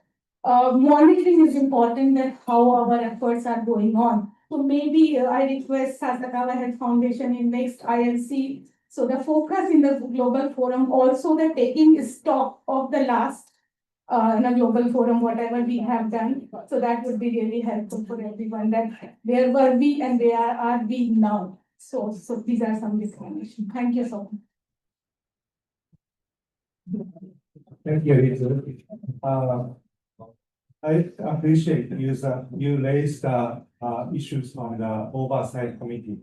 monitoring is important, that how our efforts are going on. So maybe I request Sasakawa Health Foundation in next ILC. So the focus in the global forum, also the taking stock of the last in a global forum, whatever we have done. So that would be really helpful for everyone, that where were we and where are we now. So these are some recommendations. Thank you so much. Thank you, Lisa. I appreciate you raised issues on the oversight committee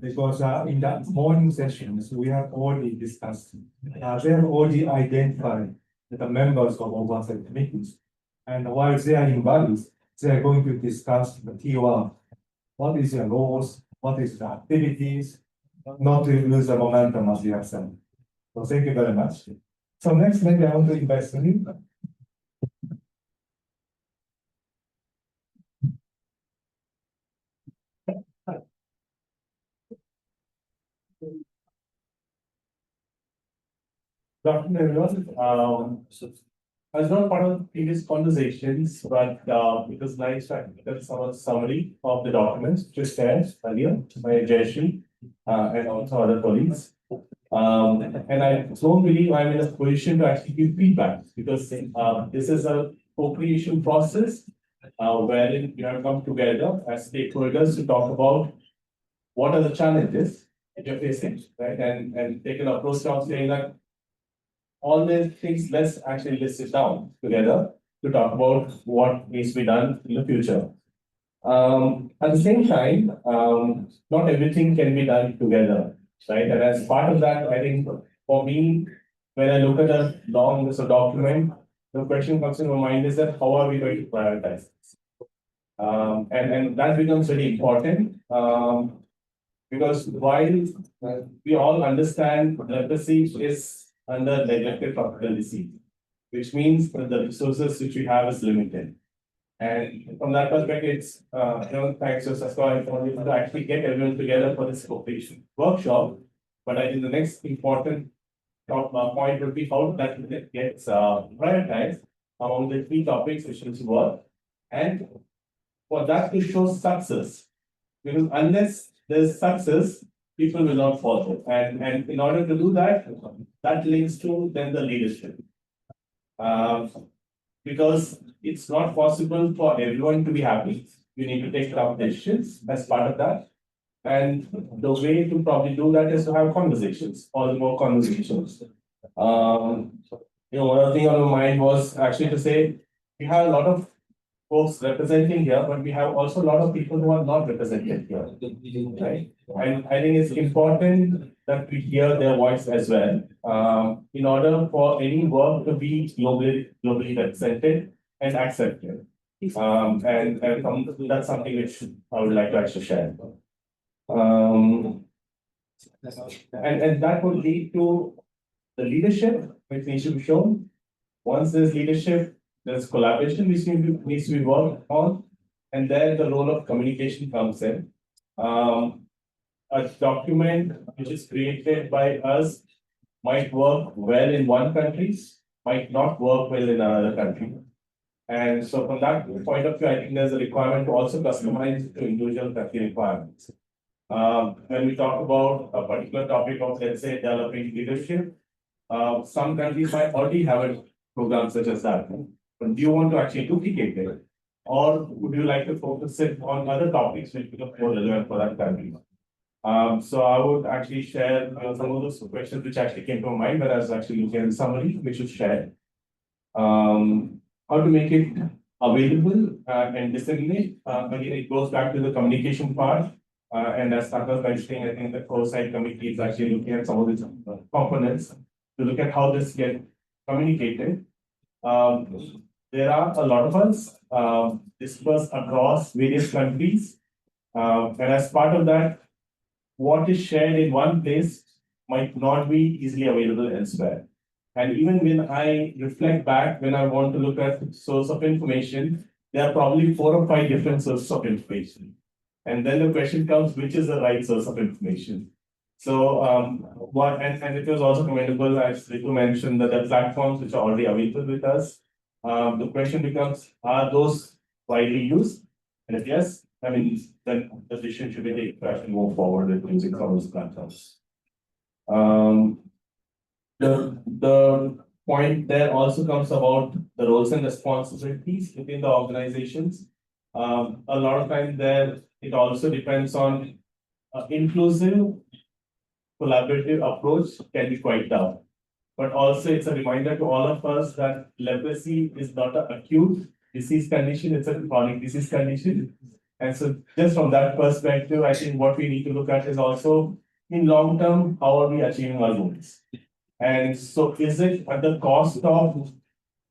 because in the morning sessions we have already discussed. They have already identified the members of oversight committees, and while they are in bodies, they are going to discuss the T1. What is your roles? What is the activities? Not to lose the momentum as you have said. So thank you very much. So next, maybe I want to invite Sunil. Dr. Everyone, I was not part of previous conversations, but it was nice to get some summary of the documents just shared earlier by Jayashree and also other colleagues. And I don't believe I'm in a position to actually give feedback because this is a co-creation process wherein we have come together as stakeholders to talk about what are the challenges that you're facing, right? And take an approach of saying that all these things, let's actually list it down together to talk about what needs to be done in the future. At the same time, not everything can be done together, right? And as part of that, I think for me, when I look at a long list of document, the question comes in my mind is that how are we going to prioritize this? And that becomes very important because while we all understand leprosy is under neglected tropical disease, which means that the resources which we have is limited. And from that perspective, it's thanks to Sasakawa for able to actually get everyone together for this cooperation workshop. But I think the next important point would be how that gets prioritized among the three topics which is work. And for that to show success, because unless there's success, people will not follow. And in order to do that, that links to then the leadership. Because it's not possible for everyone to be happy. You need to take tough decisions as part of that. And the way to probably do that is to have conversations, all the more conversations. One other thing on my mind was actually to say, we have a lot of folks representing here, but we have also a lot of people who are not represented here, right? And I think it's important that we hear their voice as well, in order for any work to be globally represented and accepted. And that's something which I would like to actually share. And that would lead to the leadership which needs to be shown. Once there's leadership, there's collaboration which needs to be worked on, and then the role of communication comes in. A document which is created by us might work well in one country, might not work well in another country. And so from that point of view, I think there's a requirement to also customize to individual country requirements. When we talk about a particular topic of, let's say, developing leadership, some countries might already have a program such as that. But do you want to actually duplicate it? Or would you like to focus it on other topics which become more relevant for that country? So I would actually share some of those questions which actually came to mind when I was actually looking at the summary, which was shared. How to make it available and disseminate. Again, it goes back to the communication part. And as Taka was mentioning, I think the oversight committee is actually looking at some of these components to look at how this gets communicated. There are a lot of us dispersed across various countries. And as part of that, what is shared in one place might not be easily available elsewhere. And even when I reflect back, when I want to look at source of information, there are probably 4 or 5 different sources of information. And then the question comes, which is the right source of information? So, and it was also commendable, as Ritu mentioned, that there are platforms which are already available with us. The question becomes, are those widely used? And if yes, I mean, then the decision should be taken to actually move forward with using some of those platforms. The point there also comes about the roles and responsibilities within the organizations. A lot of times there, it also depends on inclusive, collaborative approach can be quite tough. but also it's a reminder to all of us that leprosy is not an acute disease condition, it's a chronic disease condition. And so just from that perspective, I think what we need to look at is also in long term, how are we achieving our goals? And so is it at the cost of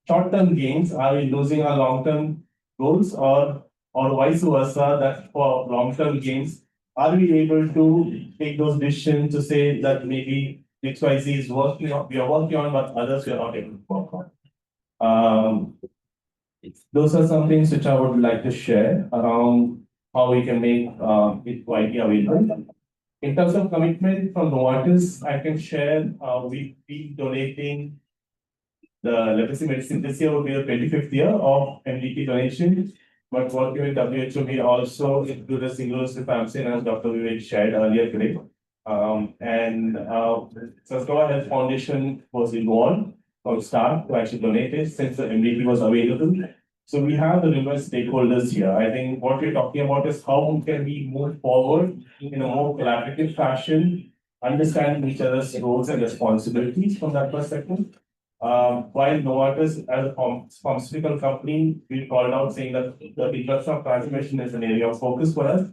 short-term gains? Are we losing our long-term goals, or vice versa, that for long-term gains, are we able to take those decisions to say that maybe XYZ is working on, we are working on, but others we are not able to work on? Those are some things which I would like to share around how we can make it widely available. In terms of commitment from Novartis, I can share we be donating the leprosy medicine. This year will be the 25th year of MDT donation. But working with WHO, we also include a single-use rifampicin, as Dr. Vivek shared earlier today. Sasakawa Health Foundation was involved from start to actually donate it since the MDT was available. So we have the numerous stakeholders here. I think what we're talking about is how can we move forward in a more collaborative fashion, understanding each other's roles and responsibilities from that perspective. While Novartis as a pharmaceutical company, we called out saying that the reduction of transmission is an area of focus for us,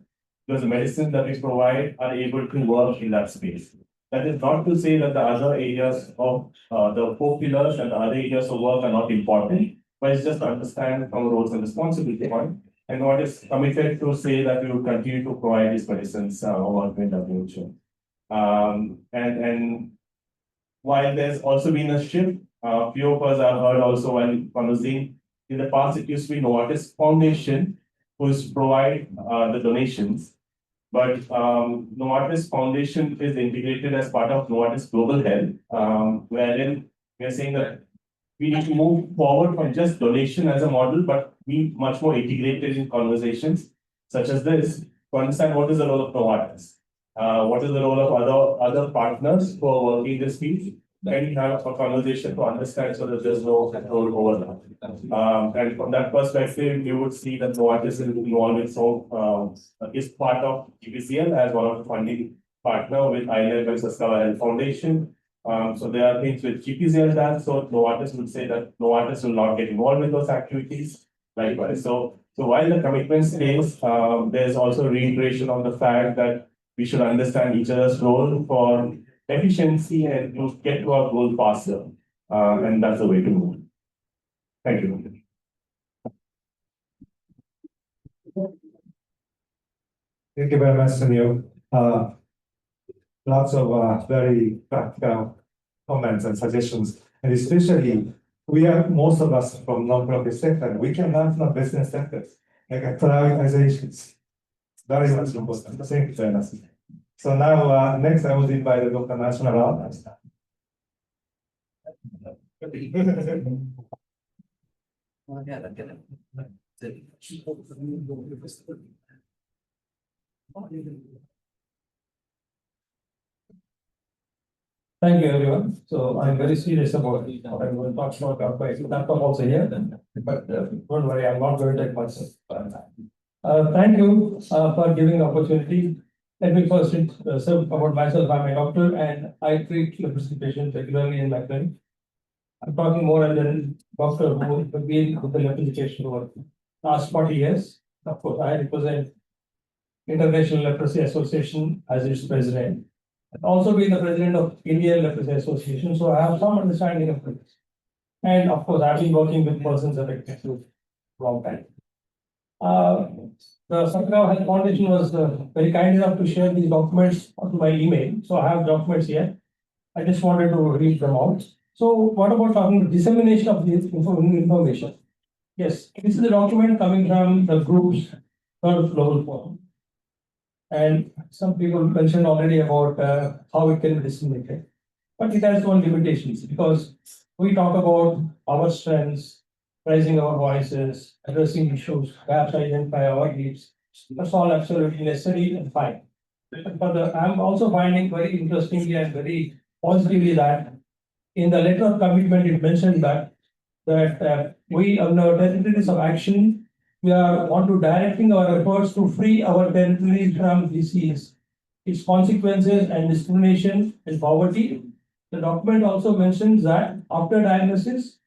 because the medicines that we provide are able to work in that space. That is not to say that the other areas of the 4 pillars and the other areas of work are not important, but it's just to understand from a roles and responsibility point. And what is committed to say that we will continue to provide these medicines working with WHO. And while there's also been a shift, few of us have heard also while conversing, in the past it used to be Novartis Foundation who's provide the donations. But Novartis Foundation is integrated as part of Novartis Global Health, wherein we are saying that we need to move forward from just donation as a model, but be much more integrated in conversations such as this to understand what is the role of Novartis, what is the role of other partners who are working in this field, and have a conversation to understand so that there's no role overlap. And from that perspective, you would see that Novartis is involved in is part of GPZL as one of the funding partner with ILEP and Sasakawa Health Foundation. So there are things with GPZL done, so Novartis would say that Novartis will not get involved with those activities. Likewise. So while the commitment stays, there's also reiteration of the fact that we should understand each other's role for efficiency and to get to our goal faster. And that's the way to move. Thank you. Thank you very much, Sunil. Lots of very practical comments and suggestions, and especially most of us from non-profit sector, we can learn from business sectors, like prioritizations. Very much important. Thank you very much. So now, next I would invite Dr. National. Thank you, everyone. So I'm very serious about what I'm going to talk about. Laptop also here, but don't worry, I'm not going to take much time. Thank you for giving the opportunity. Let me first say about myself. I'm a doctor and I treat leprosy patients regularly in my clinic. I'm talking more as a doctor who has been with the leprosy patient for last 40 years. Of course, I represent International Leprosy Association as its president. I've also been the president of Indian Leprosy Association, so I have some understanding of this. And of course, I've been working with persons affected for a long time. The Sasakawa Health Foundation was very kind enough to share these documents onto my email. So I have documents here. I just wanted to read them out. So what about talking about dissemination of this information? Yes, this is a document coming from the group's third global forum. And some people mentioned already about how it can be disseminated. But it has one limitations because we talk about our strengths, raising our voices, addressing issues, perhaps identify our needs. That's all absolutely necessary and fine. But I'm also finding very interestingly and very positively that in the letter of commitment it mentioned that we on our territories of action, we want to directing our efforts to free our territories from disease, its consequences and discrimination and poverty, The document also mentions that after diagnosis,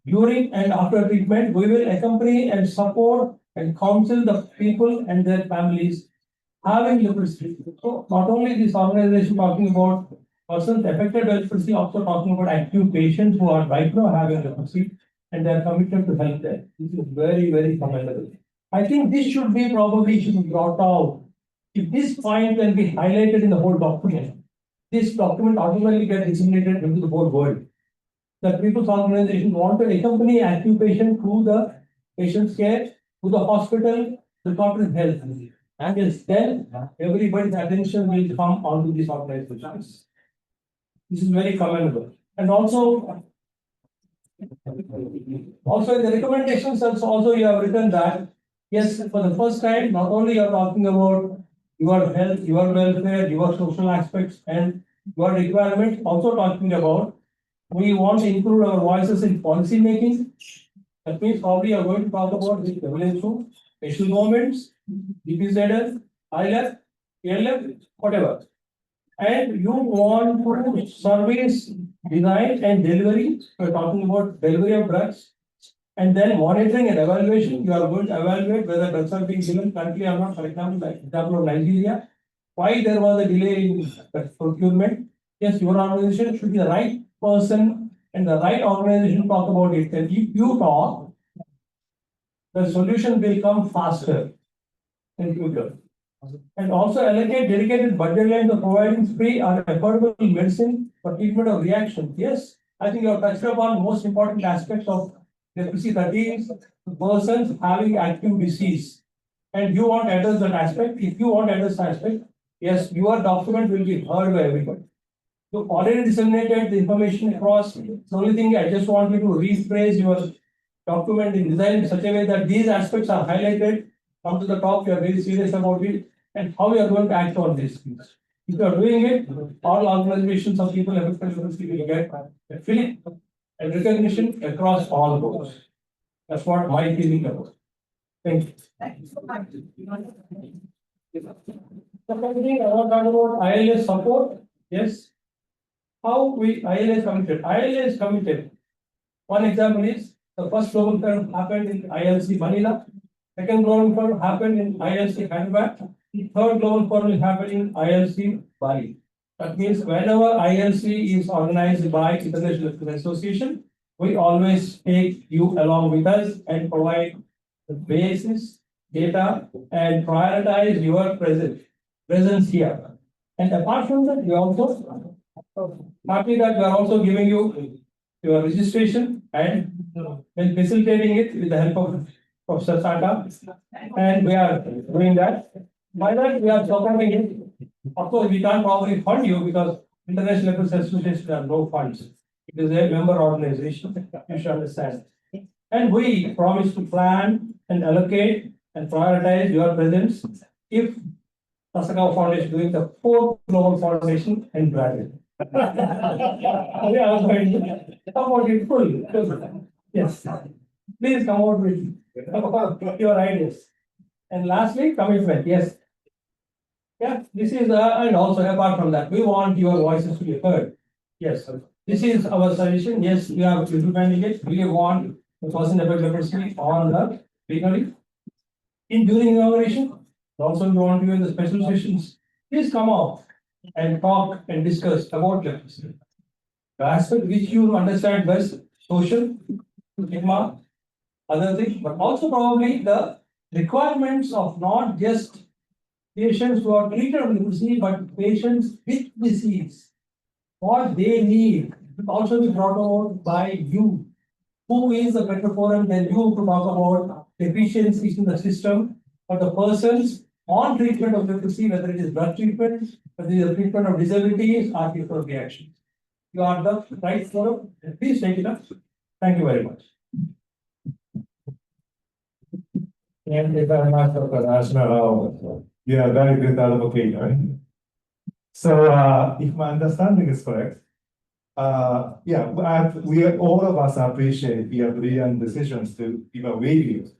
during and after treatment, we will accompany and support and counsel the people and their families having leprosy. So not only this organization talking about persons affected by leprosy, also talking about active patients who are right now having leprosy and they are committed to help them. This is very, very commendable. I think this should be brought out. If this point can be highlighted in the whole document, this document automatically gets disseminated into the whole world. The people's organization want to accompany active patient to the patient's care, to the hospital, to corporate health. And yes, then everybody's attention will come onto these organizations. This is very commendable. And also in the recommendations also you have written that, yes, for the first time, not only you are talking about your health, your welfare, your social aspects and your requirements, also talking about we want to include our voices in policy making. That means probably you are going to talk about the WHO, national governments, GPZL, ILEP, PLF, whatever. And you want to service design and delivery. We are talking about delivery of drugs. And then monitoring and evaluation. You are going to evaluate whether drugs are being given currently or not. For example, like example of Nigeria, why there was a delay in procurement. Yes, your organization should be the right person and the right organization to talk about it. And if you talk, the solution will come faster in future. And also allocate dedicated budget lines for providing free or affordable medicine for treatment of reaction. Yes, I think you have touched upon the most important aspect of leprosy, that is persons having active disease. And you want to address that aspect. If you want to address that aspect, yes, your document will be heard by everybody. You already disseminated the information across. The only thing I just want you to rephrase your document in design in such a way that these aspects are highlighted, come to the top, you are very serious about it, and how you are going to act on these things. If you are doing it, all organizations of people affected will get a feeling and recognition across all boards. That's what my feeling about. Thank you. Thank you so much. Second thing I want to talk about ILS support. Yes. How we ILS committed. ILS committed. One example is the first global forum happened in ILC Manila. Second global forum happened in ILC Hyderabad. The third global forum will happen in ILC Bali. That means whenever ILC is organized by International Leprosy Association, we always take you along with us and provide the basis, data, and prioritize your presence here. And apart from that, we also happy that we are also giving you your registration and then facilitating it with the help of Professor Saka. And we are doing that. By that, we are supporting it. Of course, we can't probably fund you because International Leprosy Association have no funds. It is a member organization, you should understand. And we promise to plan and allocate and prioritize your presence if Sasakawa Foundation doing the fourth global foundation in Brazil. We are going to support it fully. Yes. Please come out with your ideas. And lastly, commitment. Yes. Yeah, this is and also apart from that, we want your voices to be heard. Yes, this is our suggestion. Yes, we are implementing it. We want the person affected leprosy on the plenary. During inauguration, also we want you in the special sessions. Please come out and talk and discuss about leprosy. The aspect which you understand best, social, stigma, other things, but also probably the requirements of not just patients who are treated with leprosy, but patients with disease. What they need will also be brought out by you. Who is a better forum than you to talk about deficiencies in the system for the persons on treatment of leprosy, whether it is drug treatment, whether it is a treatment of disabilities or treatment of reactions. You are the right forum. Please take it up. Thank you very much. Thank you very much, Dr. Rajna. You are a very good advocate, right? So, if my understanding is correct, yeah, all of us appreciate your brilliant decisions to evaluate you.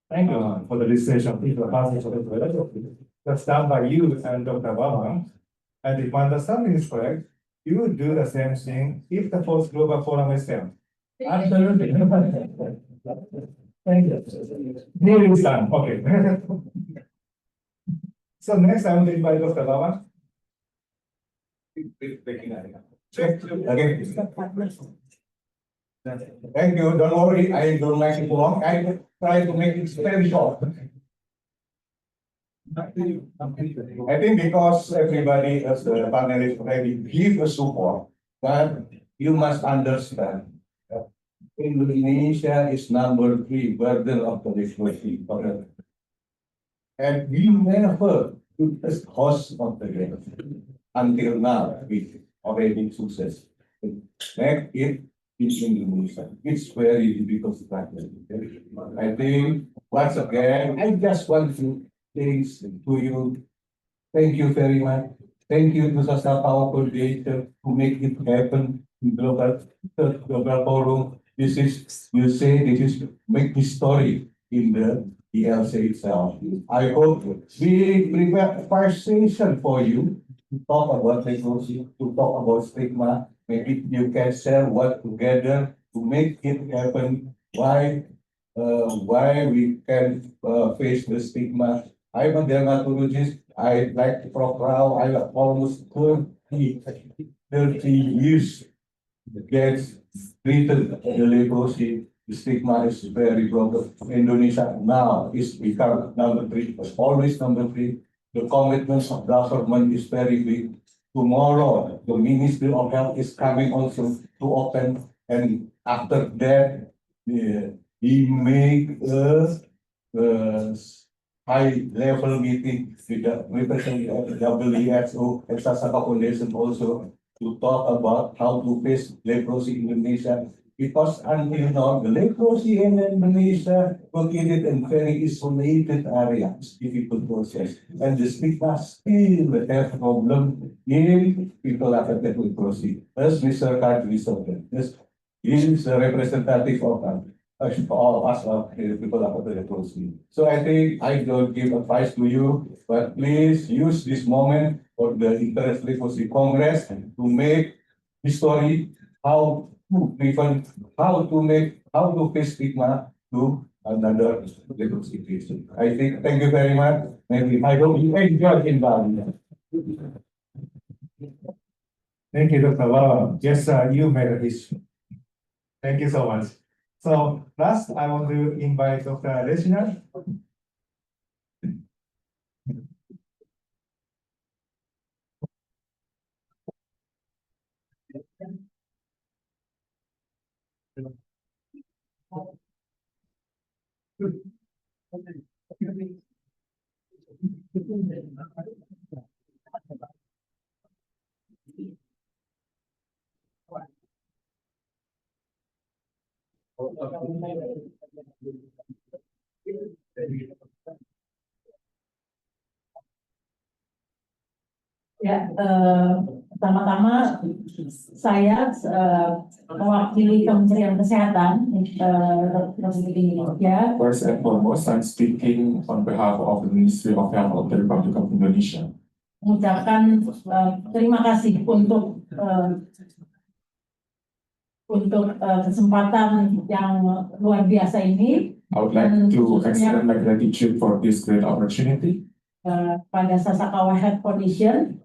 Thank you for the decision of people that's done by you and Dr. Baba. And if my understanding is correct, you do the same thing if the fourth global forum is there. Absolutely. Thank you. Deal is done, okay. So next I want to invite Dr. Lawan. Okay. Thank you. Don't worry, I don't make it long. I try to make it very short. I think because everybody as the panelists already give a support, but you must understand that Indonesia is number 3 burden of the leprosy. And we never took the cost of the game. Until now, we already success. Next, it is Indonesia. It's very difficult to practice. I think once again, I just want to thanks to you. Thank you very much. Thank you to Sasakawa Foundation to make it happen in global forum. This is, you say, this is make history in the ELC itself. I hope we prepare first session for you to talk about leprosy, to talk about stigma. Maybe you can share what together to make it happen. Why we can face the stigma. I'm a dermatologist. I like to proud. I have almost 30 years gets treated the leprosy. The stigma is very broken. Indonesia now is become number 3. Was always number 3. The commitment of government is very big. Tomorrow, the Ministry of Health is coming also to open, and after that, he make a high-level meeting with the representative of the WHO and Sasakawa Foundation also to talk about how to face leprosy in Indonesia. Because until now, the leprosy in Indonesia located in very isolated areas, difficult process, and the stigma still have problem in people affected with leprosy. As Mr. Kadri said, this is a representative of all us people affected with leprosy. So I think I don't give advice to you, but please use this moment for the Interest Leprosy Congress to make history how to prevent, how to face stigma to another leprosy patient. I think, thank you very much. Maybe I hope you enjoy in Bali. Thank you, Dr. Lawan. Yes, you made a history. Thank you so much. So last, I want to invite Dr. Reginald. Ya, pertama-tama saya mewakili Kementerian Kesehatan Republik Indonesia. First and foremost, I'm speaking on behalf of the Ministry of Health of the Republic of Indonesia. Mengucapkan terima kasih untuk kesempatan yang luar biasa ini. I would like to extend my gratitude for this great opportunity. Pada Sasakawa Health Foundation,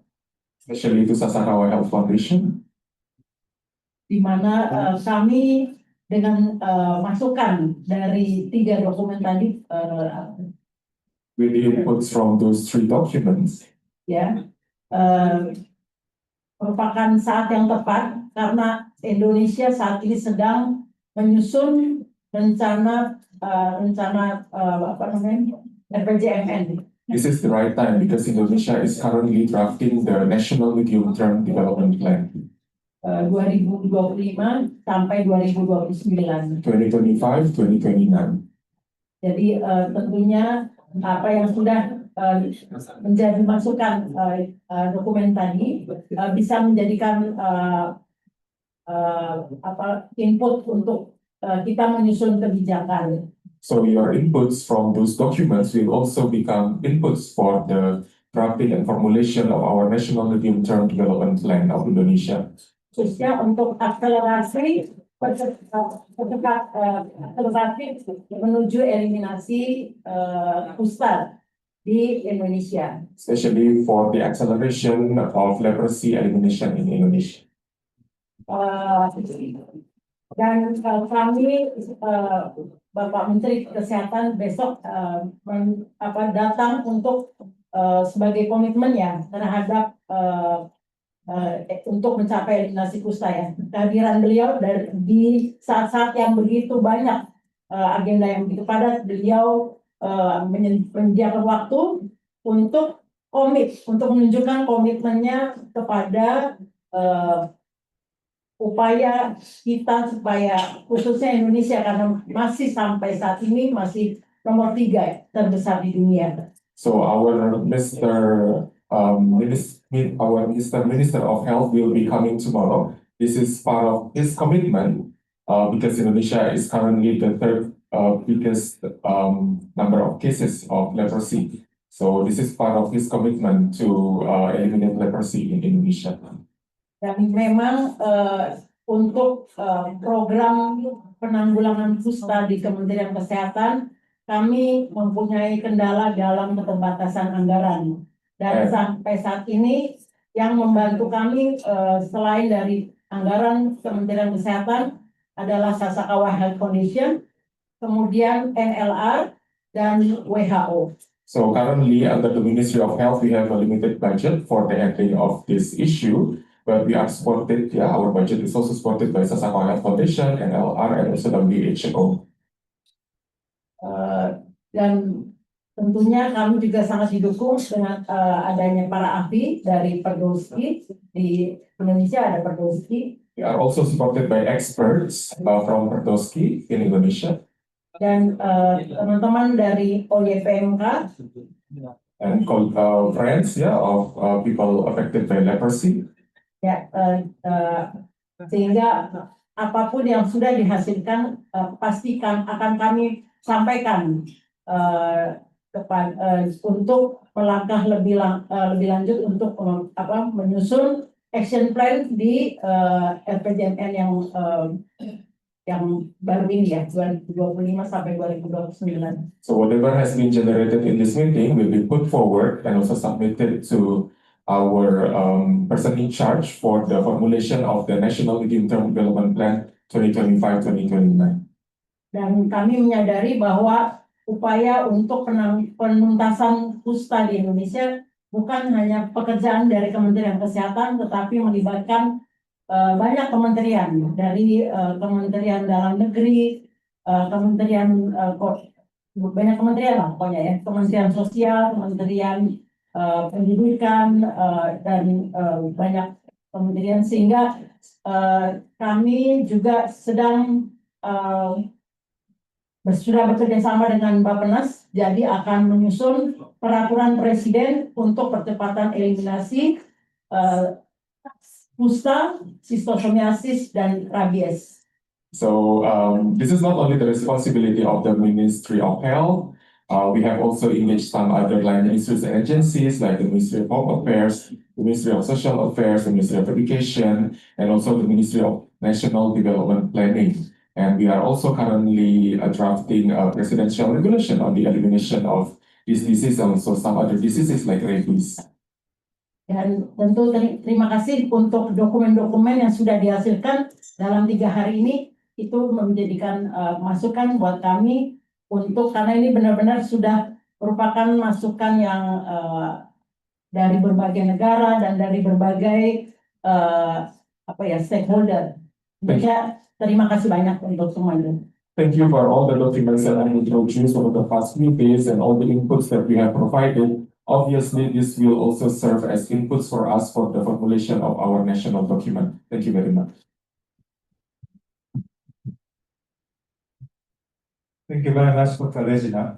especially to Sasakawa Health Foundation, di mana kami dengan masukan dari 3 dokumen tadi, with the inputs from those 3 documents, ya, merupakan saat yang tepat karena Indonesia saat ini sedang menyusun rencana RPJMN. This is the right time because Indonesia is currently drafting the National Medium-Term Development Plan. 2025 sampai 2029. 2025-2029. Jadi tentunya apa yang sudah menjadi masukan dokumen tadi bisa menjadikan input untuk kita menyusun kebijakan. So your inputs from those documents will also become inputs for the drafting and formulation of our national medium-term development plan of Indonesia. Khususnya untuk akselerasi akselerasi menuju eliminasi kusta di Indonesia. Especially for the acceleration of leprosy elimination in Indonesia. Dan kami Bapak Menteri Kesehatan besok datang untuk sebagai komitmennya terhadap untuk mencapai eliminasi kusta ya. Kehadiran beliau di saat-saat yang begitu banyak agenda yang begitu padat, beliau menyediakan waktu untuk untuk menunjukkan komitmennya kepada upaya kita supaya khususnya Indonesia karena masih sampai saat ini masih nomor 3 terbesar di dunia. So our Minister of Health will be coming tomorrow. This is part of his commitment because Indonesia is currently the third biggest number of cases of leprosy. So this is part of his commitment to eliminate leprosy in Indonesia. Dan memang untuk program penanggulangan kusta di Kementerian Kesehatan, kami mempunyai kendala dalam keterbatasan anggaran. Dan sampai saat ini yang membantu kami selain dari anggaran Kementerian Kesehatan adalah Sasakawa Health Foundation, kemudian NLR, dan WHO. So currently under the Ministry of Health, we have a limited budget for the handling of this issue, but we are supported, our budget is also supported by Sasakawa Health Foundation, NLR, and also WHO. Dan tentunya kami juga sangat didukung dengan adanya para ahli dari PerMaTa di Indonesia ada PerMaTa. We are also supported by experts from PerMaTa in Indonesia. Dan teman-teman dari OYPMK and friends of people affected by leprosy. Ya, sehingga apapun yang sudah dihasilkan pastikan akan kami sampaikan untuk melangkah lebih lanjut untuk menyusun action plan di RPJMN yang baru ini ya 2025 sampai 2029. So whatever has been generated in this meeting will be put forward and also submitted to our person in charge for the formulation of the National Medium-Term Development Plan 2025-2029. Dan kami menyadari bahwa upaya untuk penuntasan kusta di Indonesia bukan hanya pekerjaan dari Kementerian Kesehatan, tetapi melibatkan banyak kementerian, dari Kementerian Dalam Negeri, banyak kementerian lah pokoknya ya, Kementerian Sosial, Kementerian Pendidikan, dan banyak kementerian, sehingga kami juga sedang sudah bekerja sama dengan Bappenas, jadi akan menyusun peraturan presiden untuk percepatan eliminasi kusta, sistosomiasis, dan rabies. So this is not only the responsibility of the Ministry of Health. We have also engaged some other line ministries and agencies like the Ministry of Home Affairs, the Ministry of Social Affairs, the Ministry of Education, and also the Ministry of National Development Planning. And we are also currently drafting a presidential regulation on the elimination of this disease and also some other diseases like rabies. Dan tentu terima kasih untuk dokumen-dokumen yang sudah dihasilkan dalam 3 hari ini. Itu menjadikan masukan buat kami untuk, karena ini benar-benar sudah merupakan masukan yang dari berbagai negara dan dari berbagai stakeholder. Jadi terima kasih banyak untuk semuanya. Thank you for all the documents that I introduced over the past few days and all the inputs that we have provided. Obviously, this will also serve as inputs for us for the formulation of our national document. Thank you very much. Thank you very much, Dr. Regina.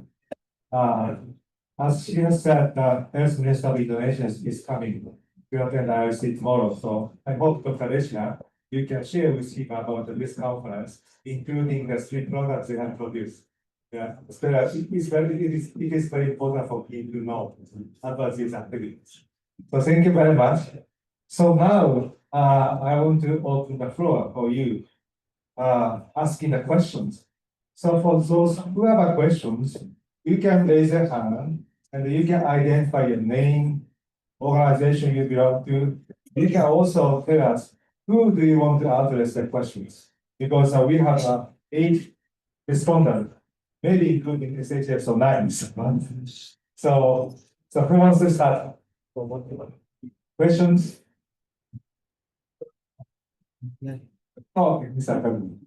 As she has said, the Health Minister of Indonesia is coming to attend ILC tomorrow. So I hope, Dr. Regina, you can share with him about this conference, including the 3 products they have produced. Yeah, so it is very important for people to know about these activities. So thank you very much. So now, I want to open the floor for you, asking the questions. So for those who have questions, you can raise your hand and you can identify your name, organization you belong to. You can also tell us who do you want to address the questions, because we have 8 respondents, maybe including SHS or 9. So who wants to start? Questions? Oh, Mr. Kabi.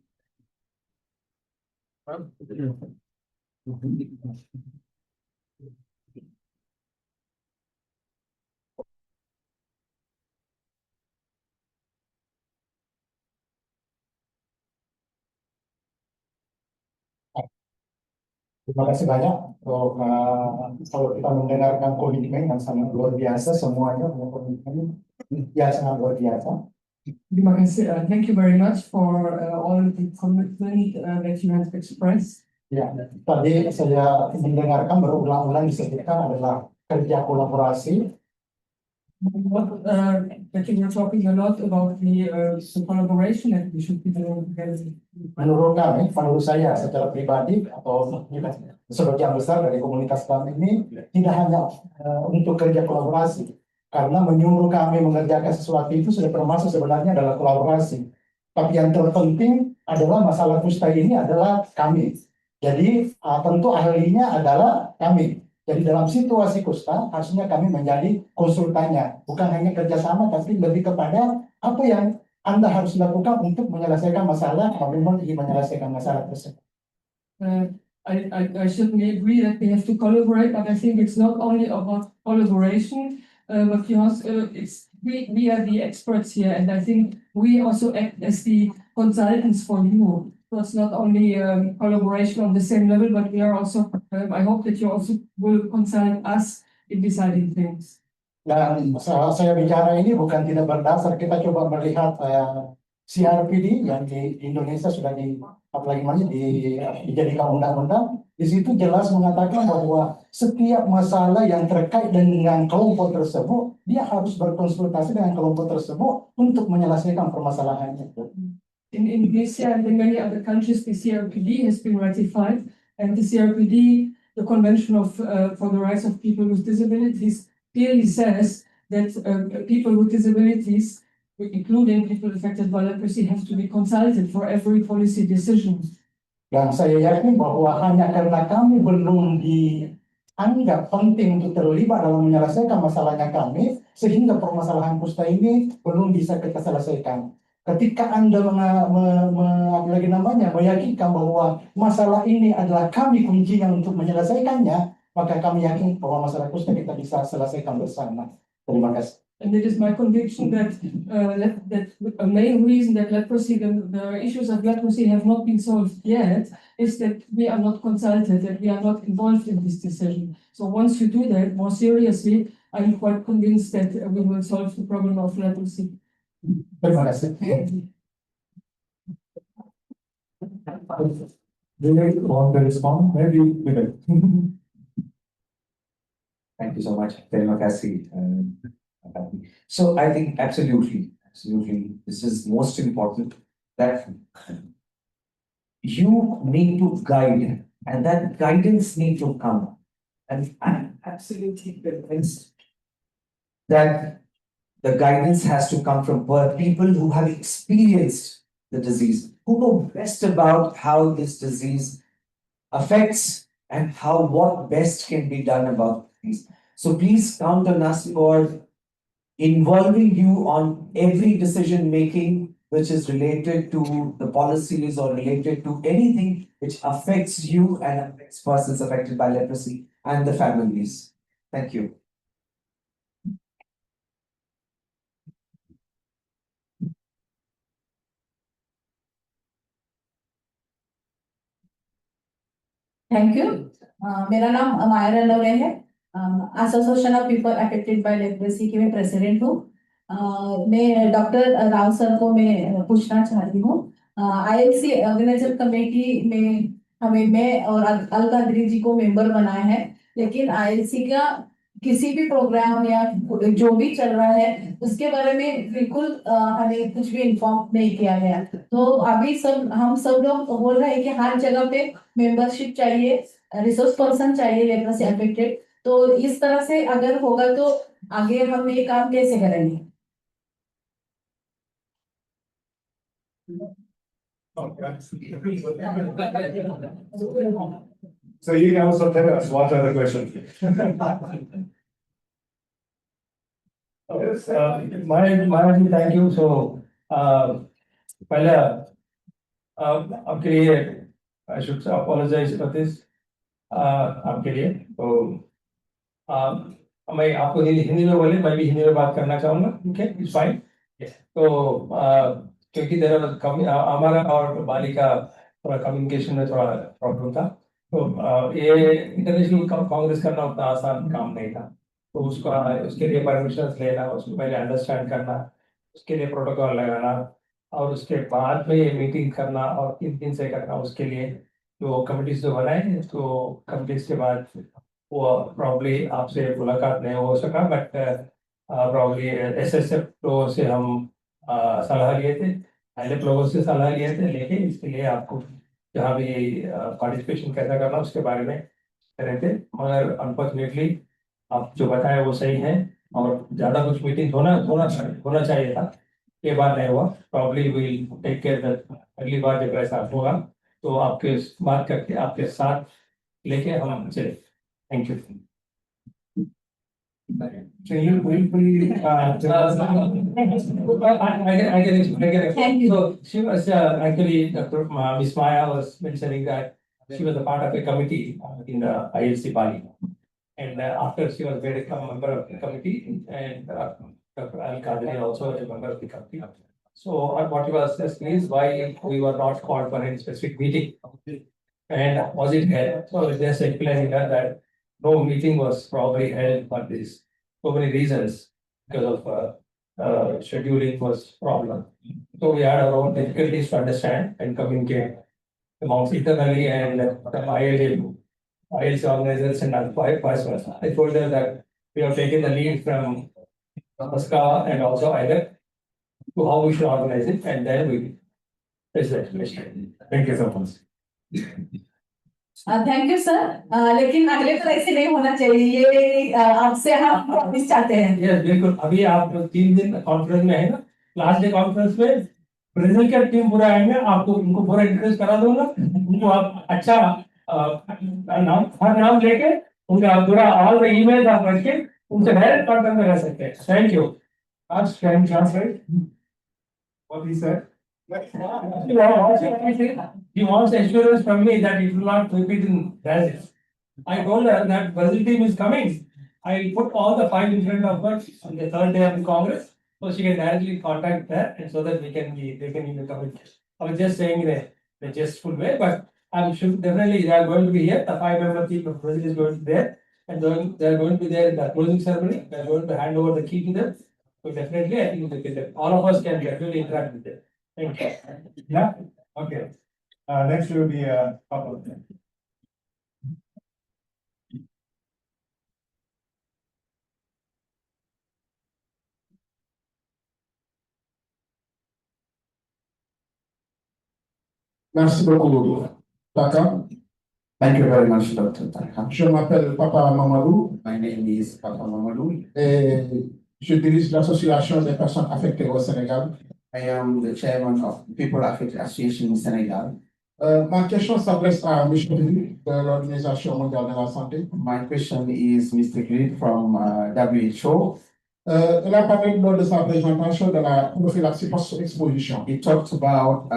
Terima kasih banyak untuk kalau kita mendengarkan komitmen yang sangat luar biasa, semuanya punya komitmen yang sangat luar biasa. Terima kasih. Thank you very much for all the commitment that you have expressed. Ya, tadi saya mendengarkan berulang-ulang disebutkan adalah kerja kolaborasi. That you were talking a lot about the collaboration that we should be doing together. Menurut saya secara pribadi atau sebagian besar dari komunitas kami ini tidak hanya untuk kerja kolaborasi, karena menyuruh kami mengerjakan sesuatu itu sudah termasuk sebenarnya adalah kolaborasi. Tapi yang terpenting adalah masalah kusta ini adalah kami. Jadi tentu ahlinya adalah kami. Jadi dalam situasi kusta harusnya kami menjadi konsultannya, bukan hanya kerjasama, tapi lebih kepada apa yang Anda harus lakukan untuk menyelesaikan masalah kalau memang ingin menyelesaikan masalah tersebut. I certainly agree that we have to collaborate, but I think it's not only about collaboration, but we are the experts here, and I think we also act as the consultants for you. So it's not only collaboration on the same level, but we are also, I hope that you also will consult us in deciding things. Dan saya bicara ini bukan tidak berdasar, kita coba melihat CRPD yang di Indonesia sudah dijadikan undang-undang. Di situ jelas mengatakan bahwa setiap masalah yang terkait dengan kelompok tersebut, dia harus berkonsultasi dengan kelompok tersebut untuk menyelesaikan permasalahannya. In Indonesia and in many other countries, the CRPD has been ratified, and the CRPD, the Convention for the Rights of People with Disabilities, clearly says that people with disabilities, including people affected by leprosy, have to be consulted for every policy decision. Dan saya yakin bahwa hanya karena kami belum dianggap penting untuk terlibat dalam menyelesaikan masalahnya kami, sehingga permasalahan kusta ini belum bisa kita selesaikan. Ketika Anda meyakinkan bahwa masalah ini adalah kami kuncinya untuk menyelesaikannya, maka kami yakin bahwa masalah kusta kita bisa selesaikan bersama. Terima kasih. And it is my conviction that that a main reason that leprosy, the issues of leprosy have not been solved yet, is that we are not consulted, that we are not involved in this decision. So once you do that more seriously, I'm quite convinced that we will solve the problem of leprosy. Terima kasih. Vivek, want to respond? Maybe Vivek. Thank you so much. Terima kasih. So I think absolutely, this is most important, that you need to guide, and that guidance needs to come. And I'm absolutely convinced that the guidance has to come from people who have experienced the disease, who know best about how this disease affects and what best can be done about these. So please count on us for involving you on every decision making which is related to the policies or related to anything which affects you and affects persons affected by leprosy and the families. Thank you. Thank you. मेरा नाम मायरा नवले है. Association of people affected by leprosy की मैं president हूँ. मैं doctor Rao sir को मैं पूछना चाहती हूँ. ILC ऑर्गेनाइजर कमेटी में हमें मैं और अलकादरी जी को मेंबर बनाया है, लेकिन ILC का किसी भी प्रोग्राम या जो भी चल रहा है उसके बारे में बिल्कुल हमें कुछ भी इन्फॉर्म नहीं किया गया। तो अभी हम सब लोग बोल रहे हैं कि हर जगह पे मेंबरशिप चाहिए, रिसोर्स पर्सन चाहिए लेप्रोसी अफेक्टेड। तो इस तरह से अगर होगा तो आगे हम ये काम कैसे करेंगे? So you can also tell us what are the questions. Yes, thank you. So, पहले आपके लिए I should apologize for this. आपके लिए तो मैं आपको हिंदी में बोले, मैं भी हिंदी में बात करना चाहूँगा, ओके, इट्स फाइन। तो क्योंकि हमारा और बाली का थोड़ा कम्युनिकेशन में थोड़ा प्रॉब्लम था, तो ये इंटरनेशनल कांग्रेस करना उतना आसान काम नहीं था। तो उसके लिए परमिशन लेना, उसको पहले अंडरस्टैंड करना, उसके लिए प्रोटोकॉल लगाना, और उसके बाद में ये मीटिंग करना और 3 दिन से करना, उसके लिए तो कमिटीज जो बनाए, तो कमिटीज के बाद वो प्रॉब्ली आपसे मुलाकात नहीं हो सका, बट प्रॉब्ली SSF लोगों से हम सलाह लिए थे, ILEP लोगों से सलाह लिए थे, लेकिन इसके लिए आपको जहाँ भी पार्टिसिपेशन कैसा करना उसके बारे में करे थे, मगर अनफॉर्चुनेटली आप जो बताए वो सही है, और ज़्यादा कुछ मीटिंग होना चाहिए था, ये बात नहीं हुआ। Probably will take care that, अगली बार जब ऐसा होगा तो आपके बात करके आपके साथ लेके हम चले। Thank you. Can you briefly tell us? I can explain. So she was actually, Dr. Miss Maya was mentioning that she was a part of a committee in the ILC Bali, and after she was made a member of the committee, and Dr. Al-Qadri also was a member of the committee. So what he was asking is why we were not called for any specific meeting, and was it held? So just explaining that no meeting was probably held for this, so many reasons, because of scheduling was problem. So we had our own difficulties to understand and communicate amongst internally and ILC organizers and vice versa. I told them that we have taken the lead from Sasakawa and also ILEP to how we should organize it, and then we face the explanation. Thank you so much. Thank you sir, लेकिन अगले पर ऐसे नहीं होना चाहिए, ये आपसे हम प्रॉमिस चाहते हैं। यस बिल्कुल, अभी आप 3 दिन कॉन्फ्रेंस में है ना, लास्ट डे कॉन्फ्रेंस में ब्राजील का टीम पूरा आएंगे, आपको उनको पूरा इंट्रोड्यूस करा दूंगा, उनको आप अच्छा नाम लेके उनका पूरा ऑल द ईमेल आप रख के उनसे डायरेक्ट कांटेक्ट में रह सकते हैं। Thank you. आज can translate what he said. He wants assurance from me that it will not repeat in Brazil. I told her that Brazil team is coming. I'll put all the 5 in front of her on the 3rd day of the Congress, so she can directly contact her, and so that they can even come in. I was just saying in a jestful way, but I'm sure definitely they are going to be here. The 5-member team of Brazil is going to be there, and they are going to be there in the closing ceremony. They are going to hand over the key to them. So definitely, I think all of us can definitely interact with them. Thank you. Yeah. Okay. Next will be Papa. Merci beaucoup, Taka. Thank you very much, Dr. Taka. Je m'appelle Papa Mamadou. My name is Papa Mamadou. Et je dirige l'association des personnes affectées au Sénégal. I am the chairman of People Affected Association in Senegal. Ma question s'adresse à M. Grid de l'Organisation mondiale de la santé. My question is Mr. Grid from WHO. Il a parlé lors de sa présentation de la prophylaxie post-exposition. He talked about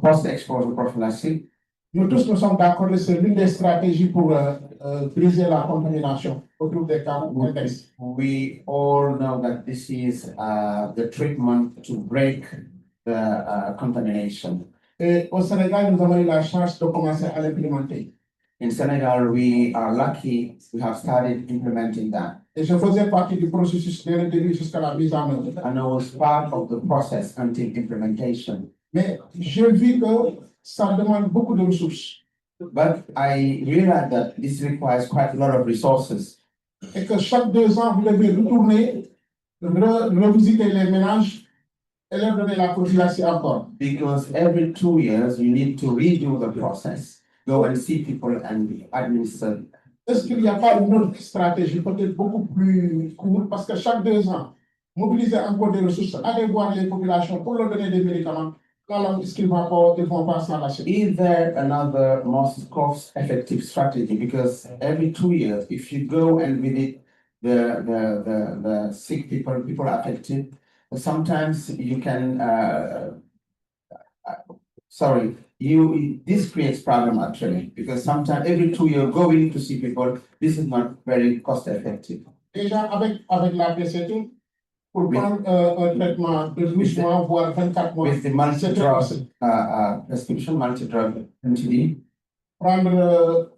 post-exposure prophylaxis. Nous tous nous sommes d'accord que c'est l'une des stratégies pour briser la contamination autour des cas d'index. We all know that this is the treatment to break the contamination. Et au Sénégal, nous avons eu la chance de commencer à l'implémenter. In Senegal, we are lucky we have started implementing that. Et je faisais partie du processus dès le début jusqu'à la mise en œuvre. And I was part of the process until implementation. Mais j'ai vu que ça demande beaucoup de ressources. But I realize that this requires quite a lot of resources. Et que chaque 2 ans, vous devez retourner, revisiter les ménages et leur donner la cotisation encore. Because every 2 years, you need to redo the process, go and see people and administer. Est-ce qu'il n'y a pas une autre stratégie peut-être beaucoup plus courte parce que chaque 2 ans, mobiliser encore des ressources, aller voir les populations pour leur donner des médicaments. Est-ce qu'ils vont pas s'en lâcher? Is there another most cost-effective strategy? Because every 2 years, if you go and visit the sick people affected, sometimes you can, this creates problem actually, because sometimes every 2 years going to see people, this is not very cost-effective. Déjà, avec la PCT, pour prendre un traitement de 12 mois, voire 24 mois, With the multi-drug prescription, multi-drug MTD, prendre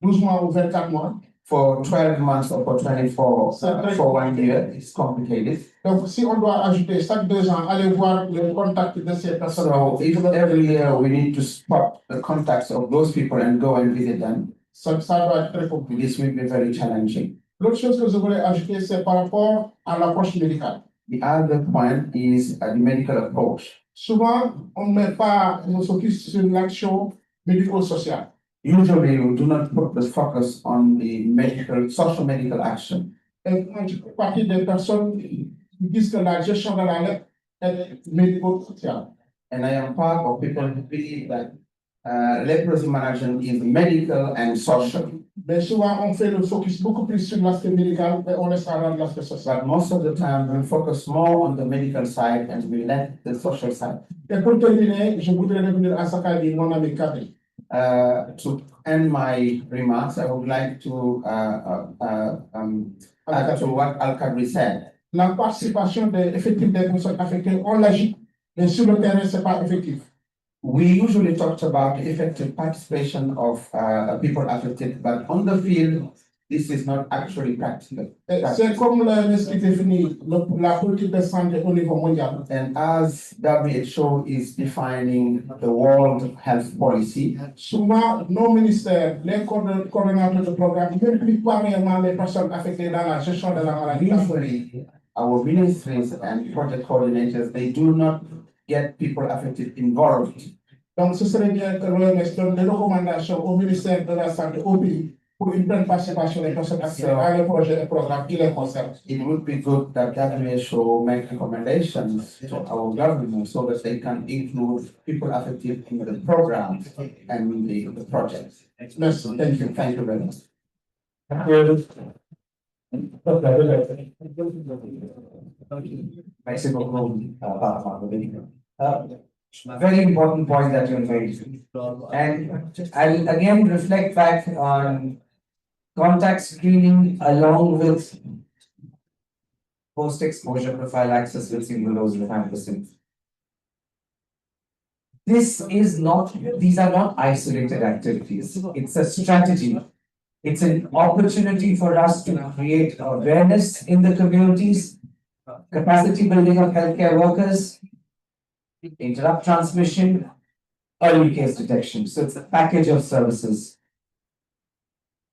12 mois ou 24 mois. For 12 months or for 24, for 1 year, it's complicated. Donc, si on doit ajouter chaque 2 ans, aller voir le contact de ces personnes. So if every year we need to spot the contacts of those people and go and visit them, ça doit être très compliqué. This will be very challenging. L'autre chose que je voulais ajouter, c'est par rapport à l'approche médicale. The other point is the medical approach. Souvent, on ne met pas nos focus sur l'action médico-sociale. Usually, we do not put the focus on the social medical action. Et moi, je fais partie des personnes qui disent que la gestion de la lettre est médico-sociale. And I am part of people who believe that leprosy management is medical and social. Mais souvent, on fait le focus beaucoup plus sur l'aspect médical et on laisse à rendre l'aspect social. But most of the time, we focus more on the medical side and we let the social side. Et pour terminer, je voudrais revenir à Sakai, mon ami Kabi. To end my remarks, I would like to add to what Al-Kadri said. La participation des effectifs des personnes affectées, on l'agit, mais sur le terrain, c'est pas effectif. We usually talked about the effective participation of people affected, but on the field, this is not actually practical. C'est comme l'esprit défini, la politique de santé au niveau mondial. And as WHO is defining the World Health Policy, souvent, nos ministères, les coordonnateurs de programme, n'impliquent pas réellement les personnes affectées dans la gestion de la maladie. Usually, our ministries and project coordinators, they do not get people affected involved. Donc, ce serait bien que l'OMS donne des recommandations au ministère de la Santé, au pays, pour une pleine participation des personnes affectées dans les projets et programmes qui les concernent. It would be good that WHO make recommendations to our government so that they can include people affected in the programs and the projects. Yes, thank you. Thank you very much. Merci beaucoup, very important point that you made. And I'll again reflect back on contact screening along with post-exposure prophylaxis with single-dose rifampicin. These are not isolated activities. It's a strategy. It's an opportunity for us to create awareness in the communities, capacity building of healthcare workers, interrupt transmission, early case detection. So it's a package of services.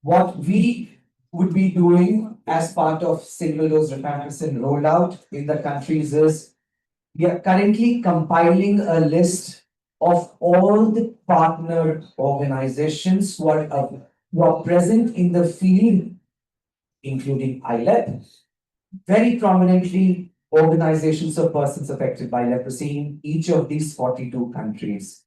What we would be doing as part of single-dose rifampicin rollout in the countries is we are currently compiling a list of all the partner organizations who are present in the field, including ILEP, very prominently organizations of persons affected by leprosy in each of these 42 countries.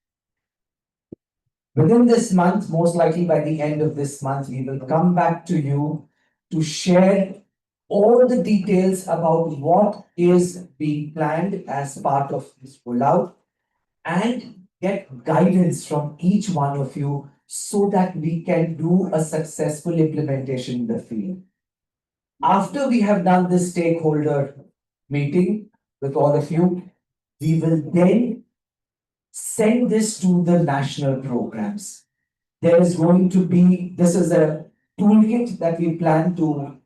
Within this month, most likely by the end of this month, we will come back to you to share all the details about what is being planned as part of this rollout and get guidance from each one of you so that we can do a successful implementation in the field. After we have done this stakeholder meeting with all of you, we will then send this to the national programs. There is going to be, this is a toolkit that we plan to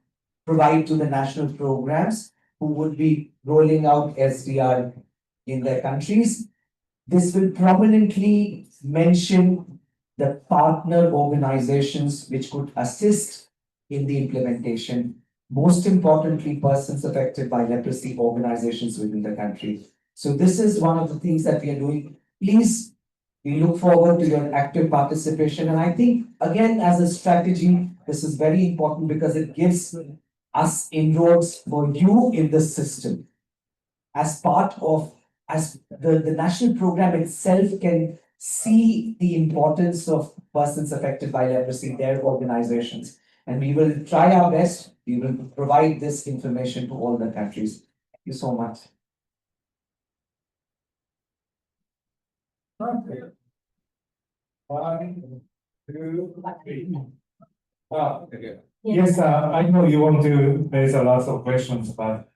provide to the national programs who would be rolling out SDR in their countries. This will prominently mention the partner organizations which could assist in the implementation. Most importantly, persons affected by leprosy organizations within the country. So this is one of the things that we are doing. Please, we look forward to your active participation. And I think, again, as a strategy, this is very important because it gives us inroads for you in the system. As part of, as the national program itself can see the importance of persons affected by leprosy, their organizations. And we will try our best. We will provide this information to all the countries. Thank you so much. Okay. 1, 2, 3. Okay. Yes, I know you want to raise a lot of questions, but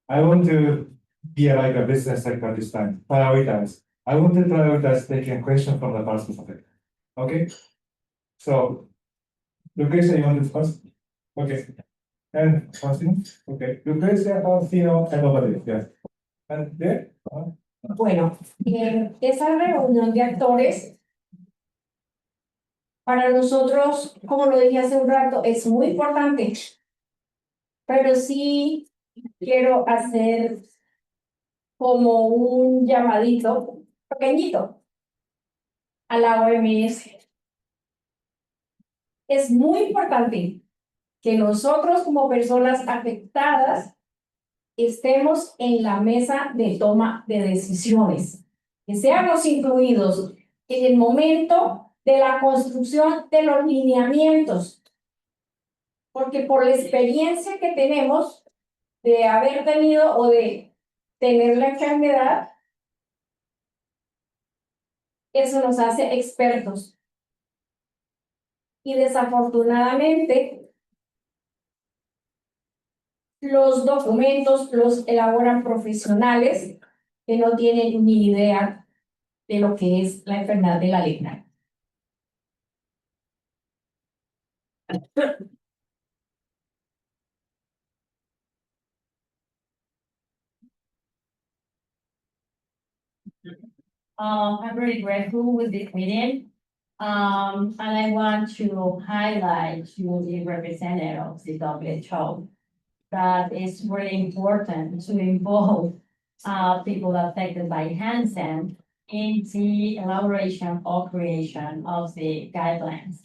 I want to be like a business sector this time. Prioritize. I want to prioritize taking a question from the participant. Okay? So, Lucrecia, you want to first? Okay. And Faustino? Okay. Lucrecia, Faustino, and over there. Yeah. And there? Bueno, esa reunión de actores para nosotros, como lo dije hace un rato, es muy importante, pero sí quiero hacer como un llamadito pequeñito a la OMS. Es muy importante que nosotros como personas afectadas estemos en la mesa de toma de decisiones, que seamos incluidos en el momento de la construcción de los lineamientos, porque por la experiencia que tenemos de haber tenido o de tener la enfermedad, eso nos hace expertos. Y desafortunadamente, los documentos los elaboran profesionales que no tienen ni idea de lo que es la enfermedad de la lepra. I'm very grateful with this meeting. And I want to highlight to the representative of the WHO that it's really important to involve people affected by Hansen in the elaboration or creation of the guidelines,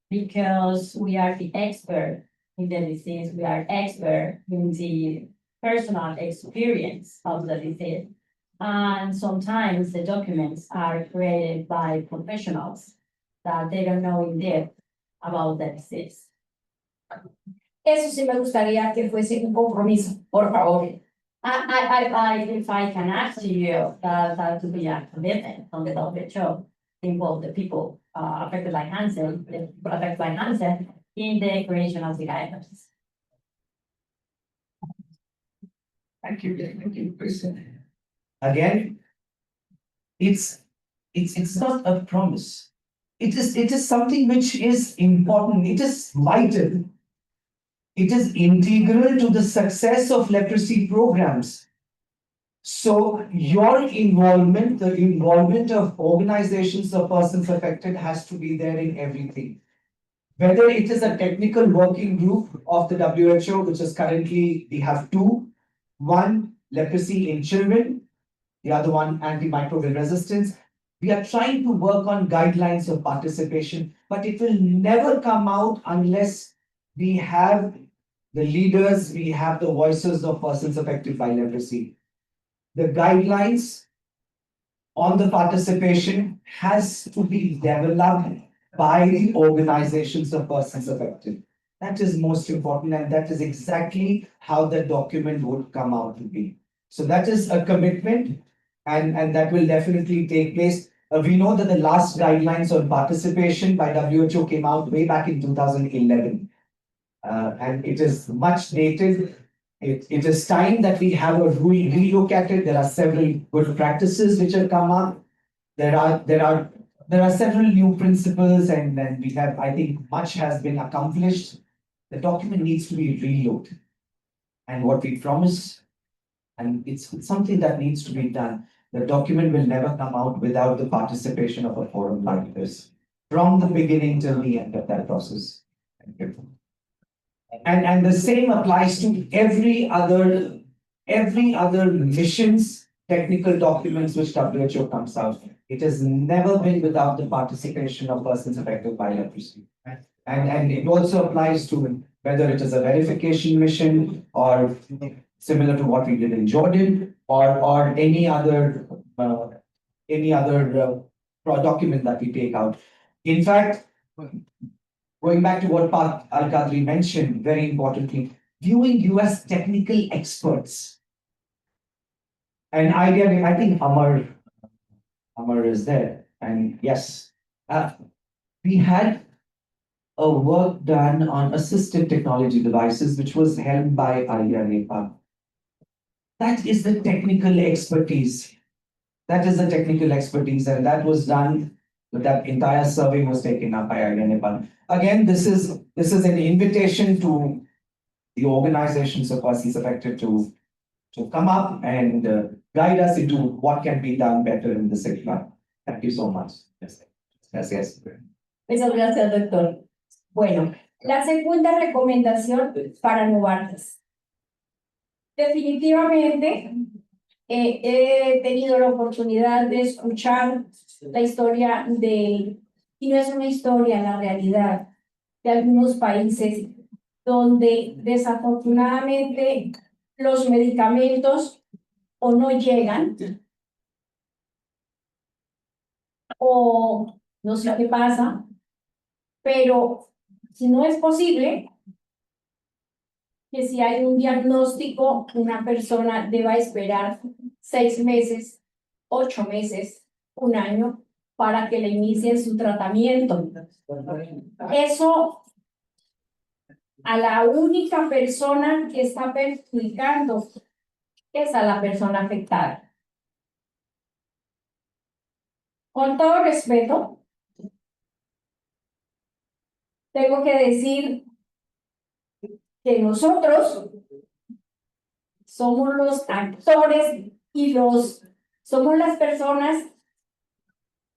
because we are the expert in the disease, we are expert in the personal experience of the disease. And sometimes the documents are created by professionals that they don't know in depth about the disease. Eso sí me gustaría que fuese un compromiso, por favor. If I can ask you that to be a commitment on the WHO, involve the people affected by Hansen, in the creation of the guidelines. Thank you, Chris. Again, it's not a promise. It is something which is important. It is vital. It is integral to the success of leprosy programs. So your involvement, the involvement of organizations or persons affected, has to be there in everything. Whether it is a technical working group of the WHO, which is currently, we have two. One, leprosy in children. The other one, antimicrobial resistance. We are trying to work on guidelines of participation, but it will never come out unless we have the leaders, we have the voices of persons affected by leprosy. The guidelines on the participation has to be developed by the organizations of persons affected. That is most important, and that is exactly how the document would come out to be. So that is a commitment, and that will definitely take place. We know that the last guidelines on participation by WHO came out way back in 2011. And it is much dated. It is time that we have a relook at it. There are several good practices which have come up. There are several new principles, and we have, I think, much has been accomplished. The document needs to be relooked. And what we promise, and it's something that needs to be done. the document will never come out without the participation of a forum like this, from the beginning till the end of that process. Thank you. And the same applies to every other missions, technical documents which WHO comes out. It has never been without the participation of persons affected by leprosy. And it also applies to whether it is a verification mission or similar to what we did in Jordan or any other document that we take out. In fact, going back to what Pak Al-Qadri mentioned, very importantly, viewing US technical experts. And ideally, I think Amar is there. And yes, we had a work done on assistive technology devices, which was held by ILEP. That is the technical expertise. That is the technical expertise, and that was done. That entire survey was taken up by ILEP. Again, this is an invitation to the organizations of persons affected to come up and guide us into what can be done better in this area. Thank you so much. Yes. Muchas gracias, doctor. Bueno, la segunda recomendación para Novartis. Definitivamente he tenido la oportunidad de escuchar la historia y no es una historia en la realidad, de algunos países donde desafortunadamente los medicamentos o no llegan o no sé qué pasa, pero si no es posible que si hay un diagnóstico, una persona deba esperar 6 meses, 8 meses, 1 año para que le inicien su tratamiento. Eso a la única persona que está perjudicando es a la persona afectada. Con todo respeto, tengo que decir que nosotros somos los actores y somos las personas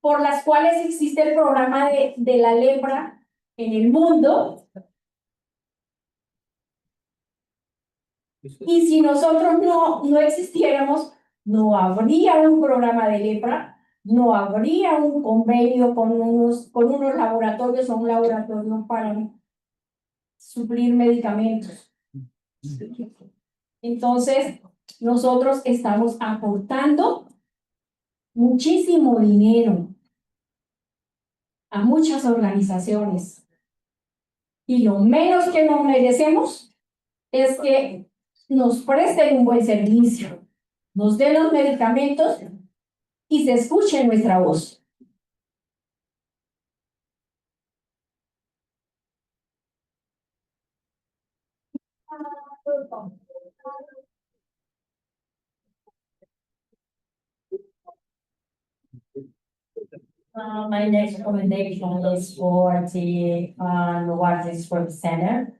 por las cuales existe el programa de la lepra en el mundo. Y si nosotros no existiéramos, no habría un programa de lepra, no habría un convenio con unos laboratorios o un laboratorio para suplir medicamentos. Entonces, nosotros estamos aportando muchísimo dinero a muchas organizaciones y lo menos que nos merecemos es que nos presten un buen servicio, nos den los medicamentos y se escuche nuestra voz. My next recommendation is for the Novartis for the center.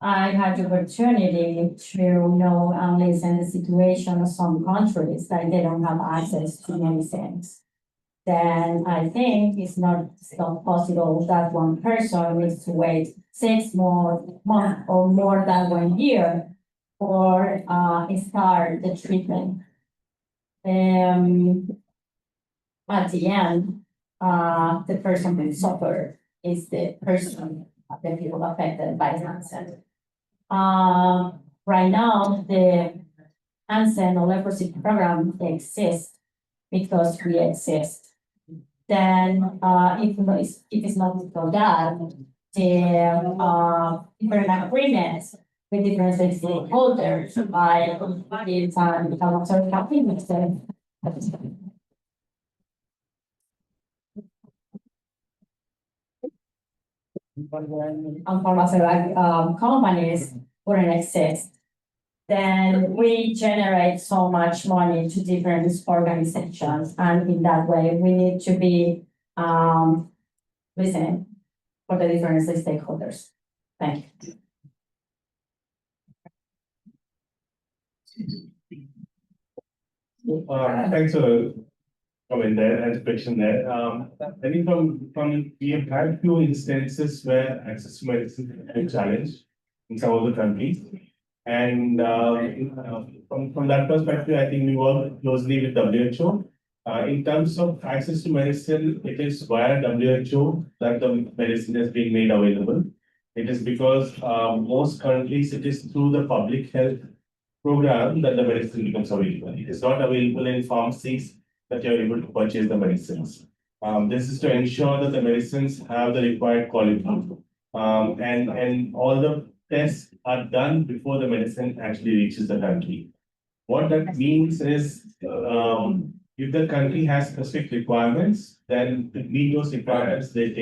I had the opportunity to know and listen the situation of some countries that they don't have access to medicines. Then I think it's not possible that one person needs to wait 6 more months or more than 1 year for start the treatment. At the end, the person who suffer is the person, the people affected by cancer. Right now, the Hansen or leprosy program exists because we exist. Then, if it's not for that, the different agreements with different stakeholders, pharmaceutical companies wouldn't exist, then we generate so much money to different organizations, and in that way we need to be listening for the different stakeholders. Thank you. Thanks for comment there and question there. I think we have had few instances where access to medicine has been challenged in some of the countries. And from that perspective, I think we work closely with WHO. In terms of access to medicine, it is via WHO that the medicine is being made available. It is because most countries, it is through the public health program that the medicine becomes available. It is not available in pharmacies that you're able to purchase the medicines. This is to ensure that the medicines have the required quality. And all the tests are done before the medicine actually reaches the country. What that means is, if the country has specific requirements, then to meet those requirements, it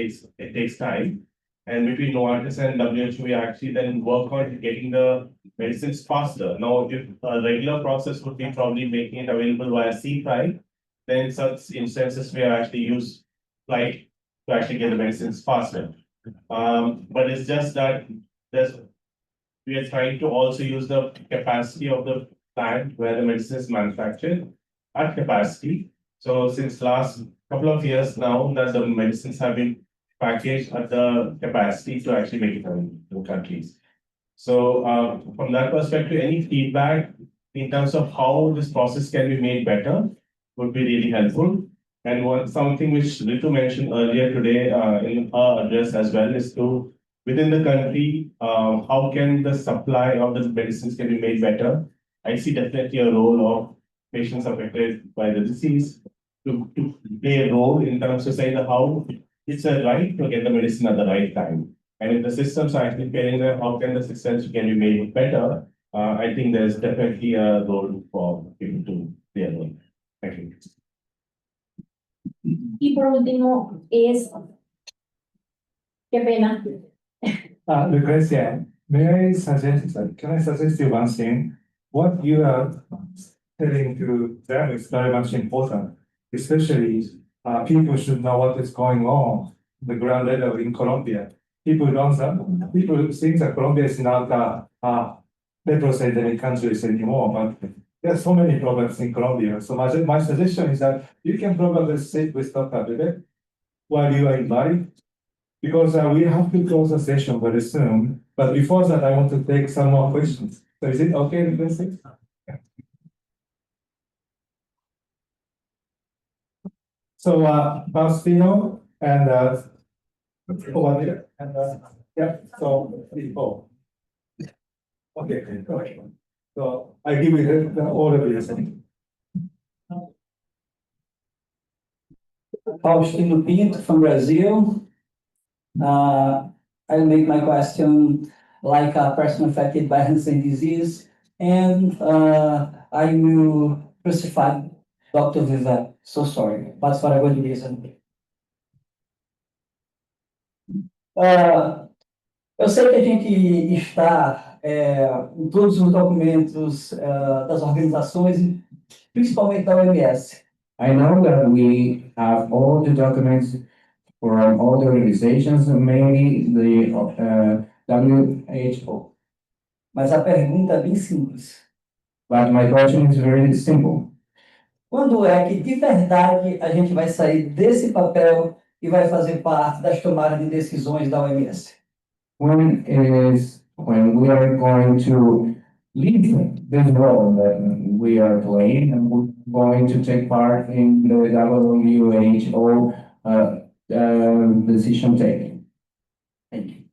takes time. And between Novartis and WHO, we actually then work on getting the medicines faster. Now, if a regular process would be probably making it available via sea flight, then in such instances, we actually use flight to actually get the medicines faster. But it's just that we are trying to also use the capacity of the plant where the medicine is manufactured at capacity. So since last couple of years now that the medicines have been packaged at the capacity to actually make it available to countries. So from that perspective, any feedback in terms of how this process can be made better would be really helpful. And something which Ritu mentioned earlier today in her address as well is to, within the country, how can the supply of the medicines can be made better? I see definitely a role of patients affected by the disease to play a role in terms of saying how it's a right to get the medicine at the right time. And if the systems are actually failing them, how can the systems can be made better? I think there's definitely a role for people to play a role. Thank you. Y por último es, qué pena. Lucrecia, may I suggest, can I suggest you one thing? What you are telling to them is very much important, especially people should know what is going on the ground level in Colombia. People think that Colombia is not a leprosy endemic countries anymore, but there are so many problems in Colombia. So my suggestion is that you can probably sit with Dr. Vivek while you are invited, because we have to close the session very soon. But before that, I want to take some more questions. So is it okay with this? So Faustino and over there, and yeah, so please go. Okay, okay. So I give you the order, please. Faustino Pinto from Brazil. I'll make my question like a person affected by Hansen disease, and I will crucify Dr. Vivek. So sorry, but for a good reason. Eu sei que a gente está em todos os documentos das organizações, principalmente da OMS. I know that we have all the documents from all the organizations, mainly the WHO. Mas a pergunta é bem simples. But my question is very simple. Quando é que, de verdade, a gente vai sair desse papel e vai fazer parte das tomadas de decisões da OMS? When we are going to leave this role that we are playing, and we're going to take part in the WHO decision taking. Thank you.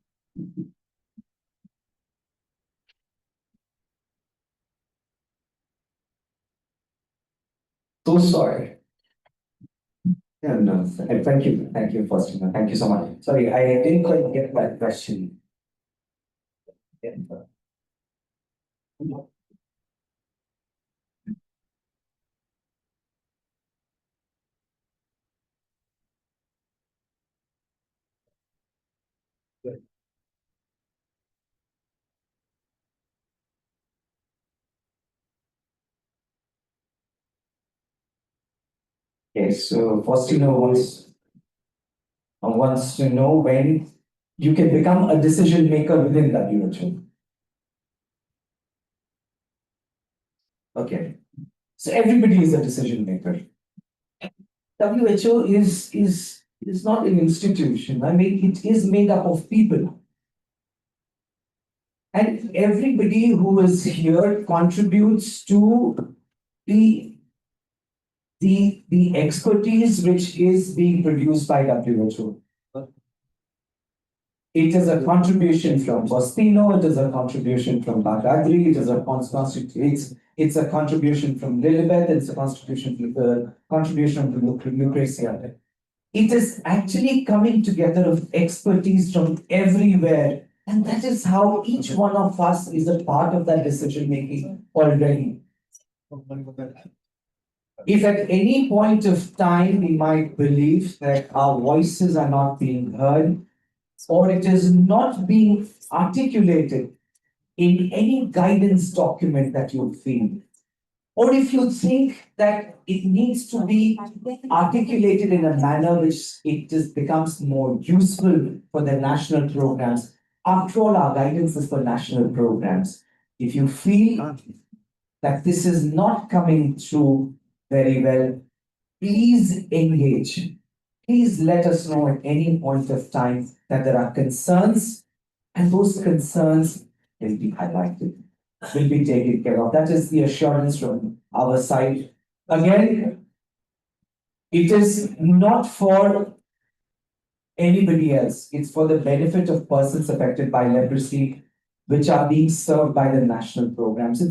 So sorry. Yeah, no, thank you, Faustino. Thank you so much. Sorry, I didn't quite get my question. Okay, so Faustino wants to know when you can become a decision maker within WHO. Okay, So everybody is a decision maker. WHO is not an institution. I mean, it is made up of people. And everybody who is here contributes to the expertise which is being produced by WHO. It is a contribution from Bostino, it is a contribution from Bagadri, it is a it's a contribution from Lilibet, it's a contribution from Lucretia. It is actually coming together of expertise from everywhere. And that is how each one of us is a part of that decision making already. If at any point of time we might believe that our voices are not being heard, or it is not being articulated in any guidance document that you feel, or if you think that it needs to be articulated in a manner which it just becomes more useful for the national programs. After all, our guidance is for national programs. If you feel that this is not coming through very well, please engage. Please let us know at any point of time that there are concerns, and those concerns will be highlighted, will be taken care of. That is the assurance from our side. Again, it is not for anybody else. It's for the benefit of persons affected by leprosy, which are being served by the national programs.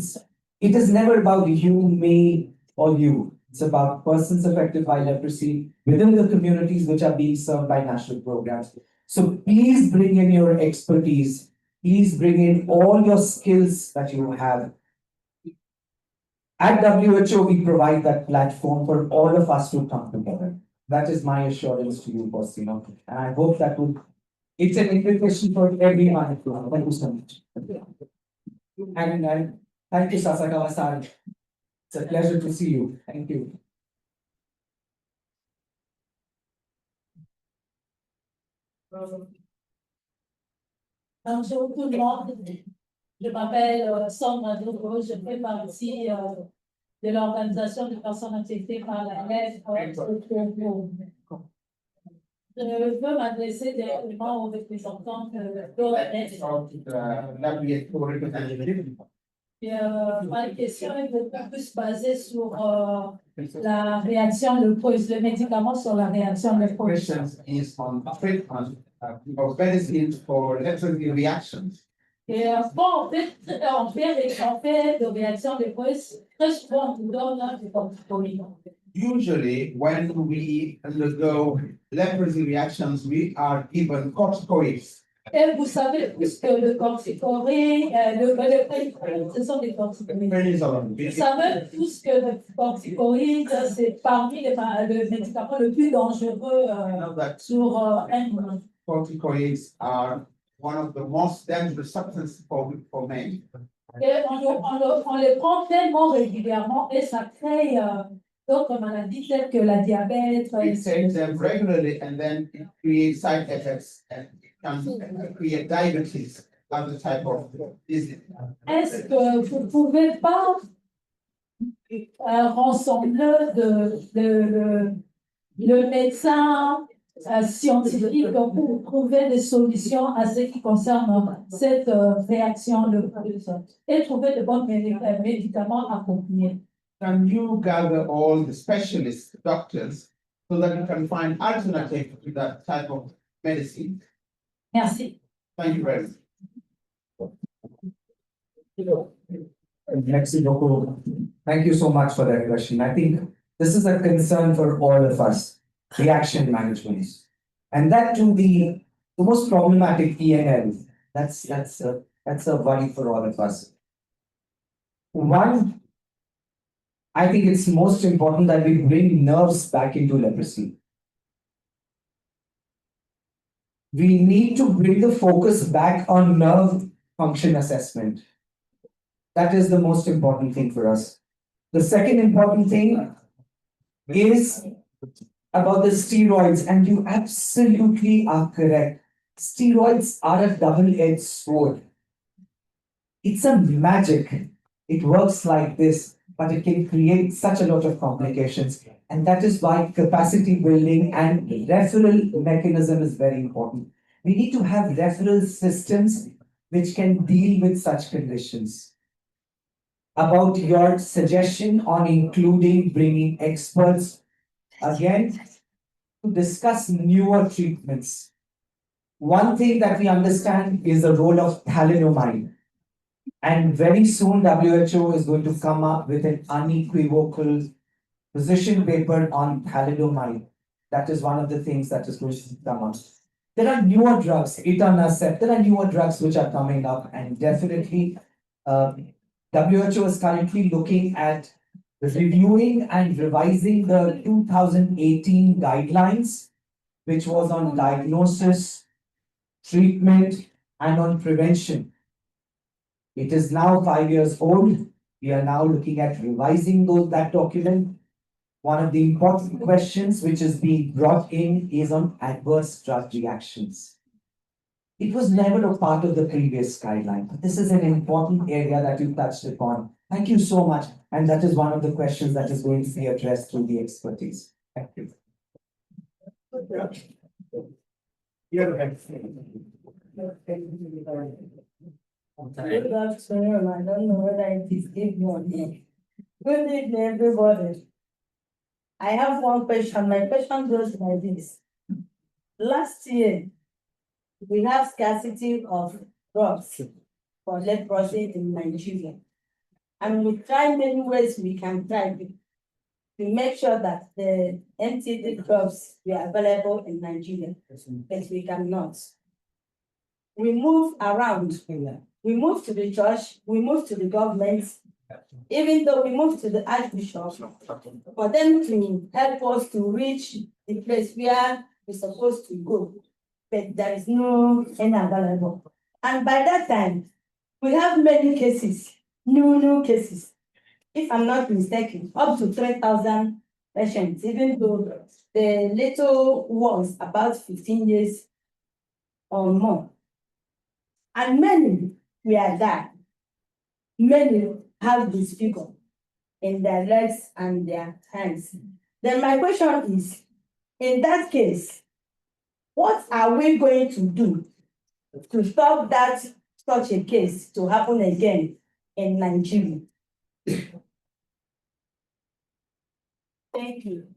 It is never about you, me, or you. It's about persons affected by leprosy within the communities which are being served by national programs. So please bring in your expertise. Please bring in all your skills that you have. At WHO, we provide that platform for all of us to come together. That is my assurance to you, Bostino. And I hope that it's an invitation for everyone. Thank you so much. And thank you, Sasakawa-san. It's a pleasure to see you. Thank you. Bonjour tout le monde. Je m'appelle Sandra Dogo, je fais partie de l'organisation des personnes affectées par la lèpre au Congo. Je veux m'adresser directement aux représentants de l'OMS. Ma question est beaucoup plus basée sur la réaction de cause, le médicament sur la réaction de cause. Is on treatment of medicines for leprosy reactions. Et bon, en fait de réaction de cause, très souvent, on donne des corticoïdes. Usually, when we undergo leprosy reactions, we are given corticoids. Et vous savez, puisque le corticoïde, ce sont des corticoïdes. Vous savez tous que le corticoïde, c'est parmi les médicaments le plus dangereux sur un humain. Corticoids are one of the most dangerous substances for men. Et on les prend tellement régulièrement et ça crée d'autres maladies telles que la diabète. We take them regularly and then it creates side effects and it can create diabetes, other type of disease. Est-ce que vous ne pouvez pas rassembler le médecin scientifique pour trouver des solutions à ce qui concerne cette réaction et trouver de bons médicaments appropriés? Can you gather all the specialist doctors so that you can find alternative to that type of medicine? Merci. Thank you very much. Merci beaucoup. Thank you so much for that question. I think this is a concern for all of us, reaction management. And that to the most problematic ENL, that's a worry for all of us. One, I think it's most important that we bring nerves back into leprosy. We need to bring the focus back on nerve function assessment. That is the most important thing for us. The second important thing is about the steroids, and you absolutely are correct. Steroids are a double-edged sword. It's a magic. It works like this. but it can create such a lot of complications. And that is why capacity building and referral mechanism is very important. We need to have referral systems which can deal with such conditions. About your suggestion on including bringing experts, again, to discuss newer treatments. One thing that we understand is the role of thalidomide. And very soon WHO is going to come up with an unequivocal position paper on thalidomide. That is one of the things that is going to come up. There are newer drugs, etanercept, there are newer drugs which are coming up, and definitely WHO is currently looking at reviewing and revising the 2018 guidelines, which was on diagnosis, treatment, and on prevention. It is now 5 years old. We are now looking at revising that document. One of the important questions which is being brought in is on adverse drug reactions. It was never a part of the previous guideline, but this is an important area that you touched upon. Thank you so much. And that is one of the questions that is going to be addressed through the expertise. Thank you. Good afternoon. I don't know whether it is evening or evening. Good evening, everybody. I have one question. My question goes like this. Last year, we have scarcity of drugs for leprosy in Nigeria. And we try many ways we can try to make sure that the NTD drugs are available in Nigeria, but we cannot. We move around. We move to the church, we move to the government, even though we move to the archbishop, for them to help us to reach the place where we're supposed to go. But there is no any available. And by that time, we have many cases, new cases. If I'm not mistaken, up to 3,000 patients, even though the little ones about 15 years or more. And many we are that. Many have disfigure in their legs and their hands. Then my question is, in that case, what are we going to do to stop that such a case to happen again in Nigeria? Thank you.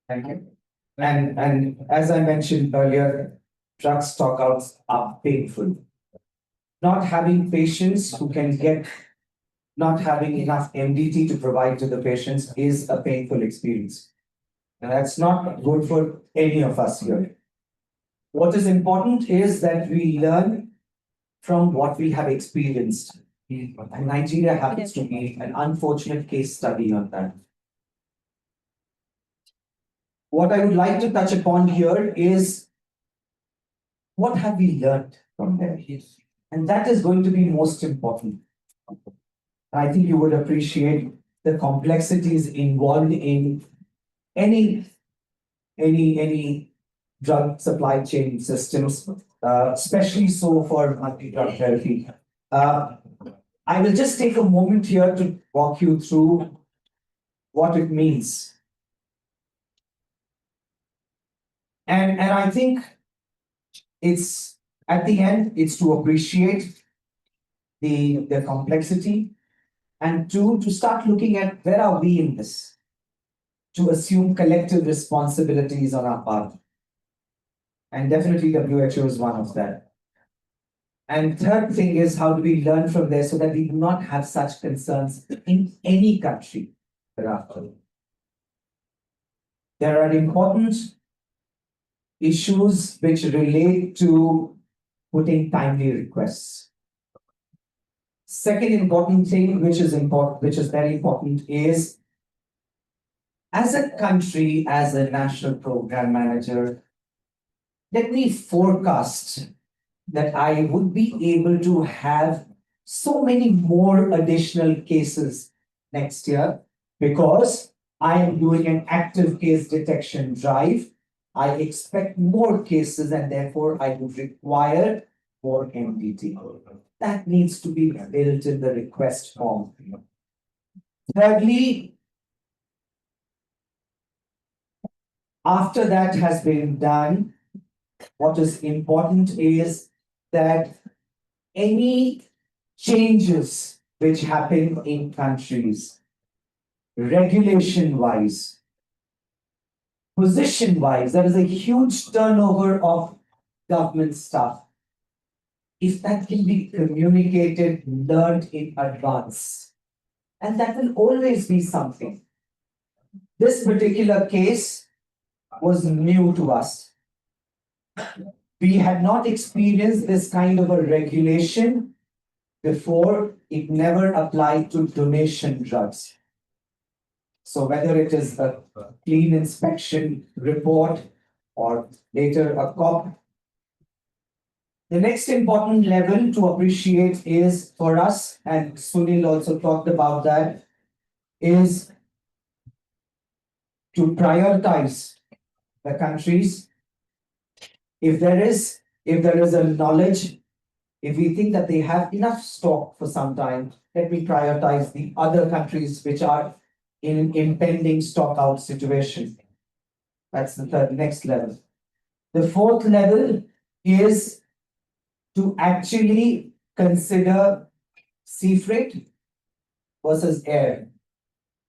Thank you. And as I mentioned earlier, drug stockouts are painful. Not having patients who can get, not having enough MDT to provide to the patients is a painful experience. And that's not good for any of us here. What is important is that we learn from what we have experienced. And Nigeria happens to be an unfortunate case study on that. What I would like to touch upon here is what have we learned from there? And that is going to be most important. I think you would appreciate the complexities involved in any drug supply chain systems, especially so for multi-drug therapy. I will just take a moment here to walk you through what it means. And I think it's, at the end, it's to appreciate the complexity, and two, to start looking at where are we in this, to assume collective responsibilities on our part. And definitely WHO is one of that. And third thing is, how do we learn from there so that we do not have such concerns in any country thereafter. There are important issues which relate to putting timely requests. Second important thing, which is very important, is as a country, as a national program manager, let me forecast that I would be able to have so many more additional cases next year because I am doing an active case detection drive. I expect more cases and therefore I would require more MDT. That needs to be built in the request form. Thirdly, after that has been done, what is important is that any changes which happen in countries, regulation-wise, position-wise, there is a huge turnover of government staff. If that can be communicated, learned in advance, and that will always be something. This particular case was new to us. We had not experienced this kind of a regulation before. It never applied to donation drugs. So whether it is a clean inspection report or later a COP. The next important level to appreciate is for us, and Sunil also talked about that, is to prioritize the countries. If there is a knowledge, if we think that they have enough stock for some time, let me prioritize the other countries which are in an impending stock out situation. That's the next level. The fourth level is to actually consider sea freight versus air.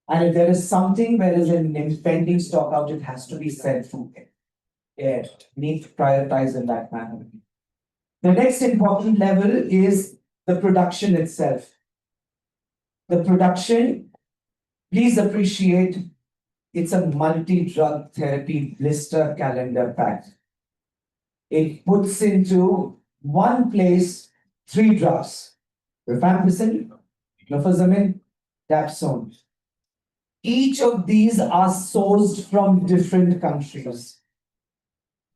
And if there is something where there is an impending stock out, it has to be sent through air. Need to prioritize in that manner. The next important level is the production itself. The production, please appreciate, it's a multi-drug therapy blister calendar pack. It puts into one place 3 drugs: rifampicin, clofazimine, dapsone. Each of these are sourced from different countries,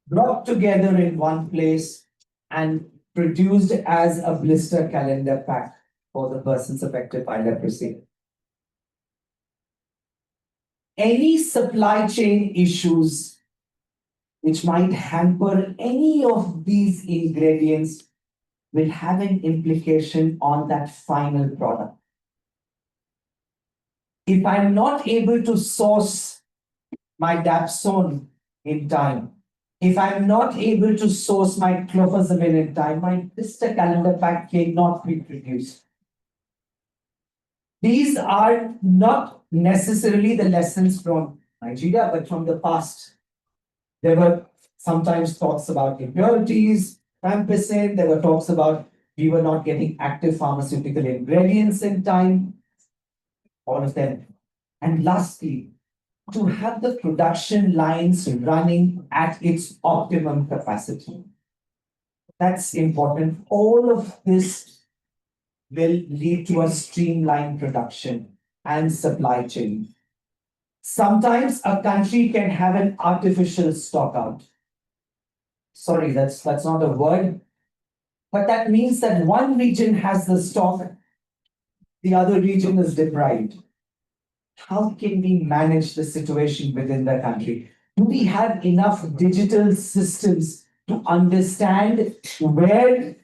brought together in one place and produced as a blister calendar pack for the persons affected by leprosy. Any supply chain issues which might hamper any of these ingredients will have an implication on that final product. If I'm not able to source my dapsone in time, if I'm not able to source my clofazimine in time, my blister calendar pack cannot be produced. These are not necessarily the lessons from Nigeria, but from the past. There were sometimes talks about impurities, rifampicin. There were talks about we were not getting active pharmaceutical ingredients in time. All of them. And lastly, to have the production lines running at its optimum capacity. That's important. All of this will lead to a streamlined production and supply chain. Sometimes a country can have an artificial stock out. Sorry, that's not a word. But that means that one region has the stock, the other region is deprived. How can we manage the situation within the country? Do we have enough digital systems to understand where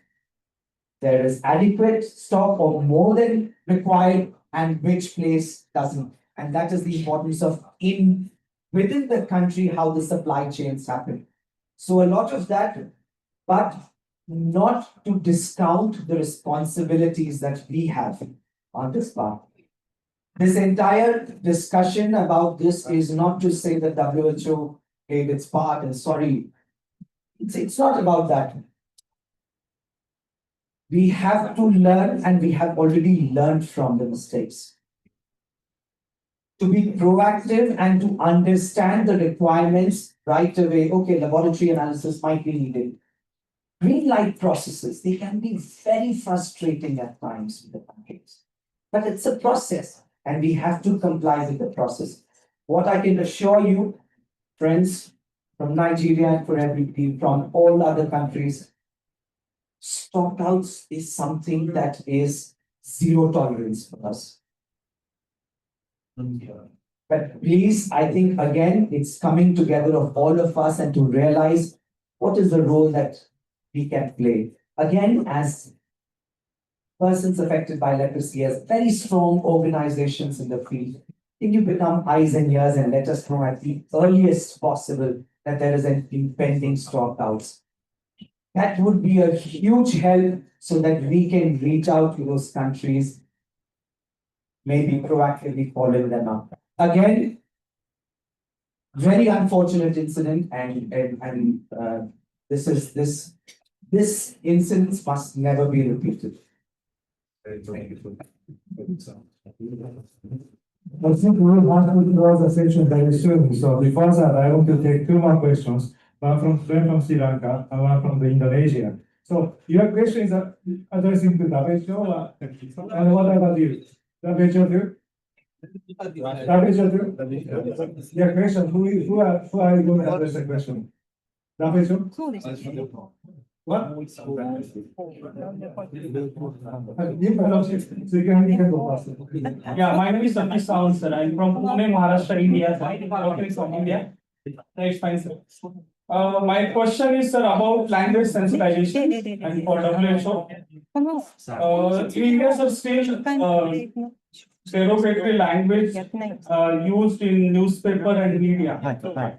there is adequate stock or more than required and which place doesn't? And that is the importance of within the country, how the supply chains happen. So a lot of that, but not to discount the responsibilities that we have on this part. This entire discussion about this is not to say that WHO played its part, and sorry, it's not about that. We have to learn, and we have already learned from the mistakes. To be proactive and to understand the requirements right away. Okay, laboratory analysis might be needed. Green light processes, they can be very frustrating at times with the countries. But it's a process. And we have to comply with the process. What I can assure you, friends, from Nigeria and for everything, from all other countries, stockouts is something that is zero tolerance for us. But please, I think again, it's coming together of all of us and to realize what is the role that we can play. Again, as persons affected by leprosy, as very strong organizations in the field, if you become eyes and ears and let us know at the earliest possible that there is an impending stock out. That would be a huge help so that we can reach out to those countries, maybe proactively following them up. Again, very unfortunate incident, and this incident must never be repeated. I think we will have to close the session very soon. So before that, I want to take two more questions. One from Sri Lanka and one from Indonesia. So your question is addressing to WHO, and what about you? WHO? Your question, who are you going to address the question? WHO? What? Yeah, my name is Satish Sawant, sir. I'm from Pune, Maharashtra, India. Working from India. That's fine, sir. My question is, sir, about language sensitization and for WHO. In India, sir, still derogatory language used in newspaper and media.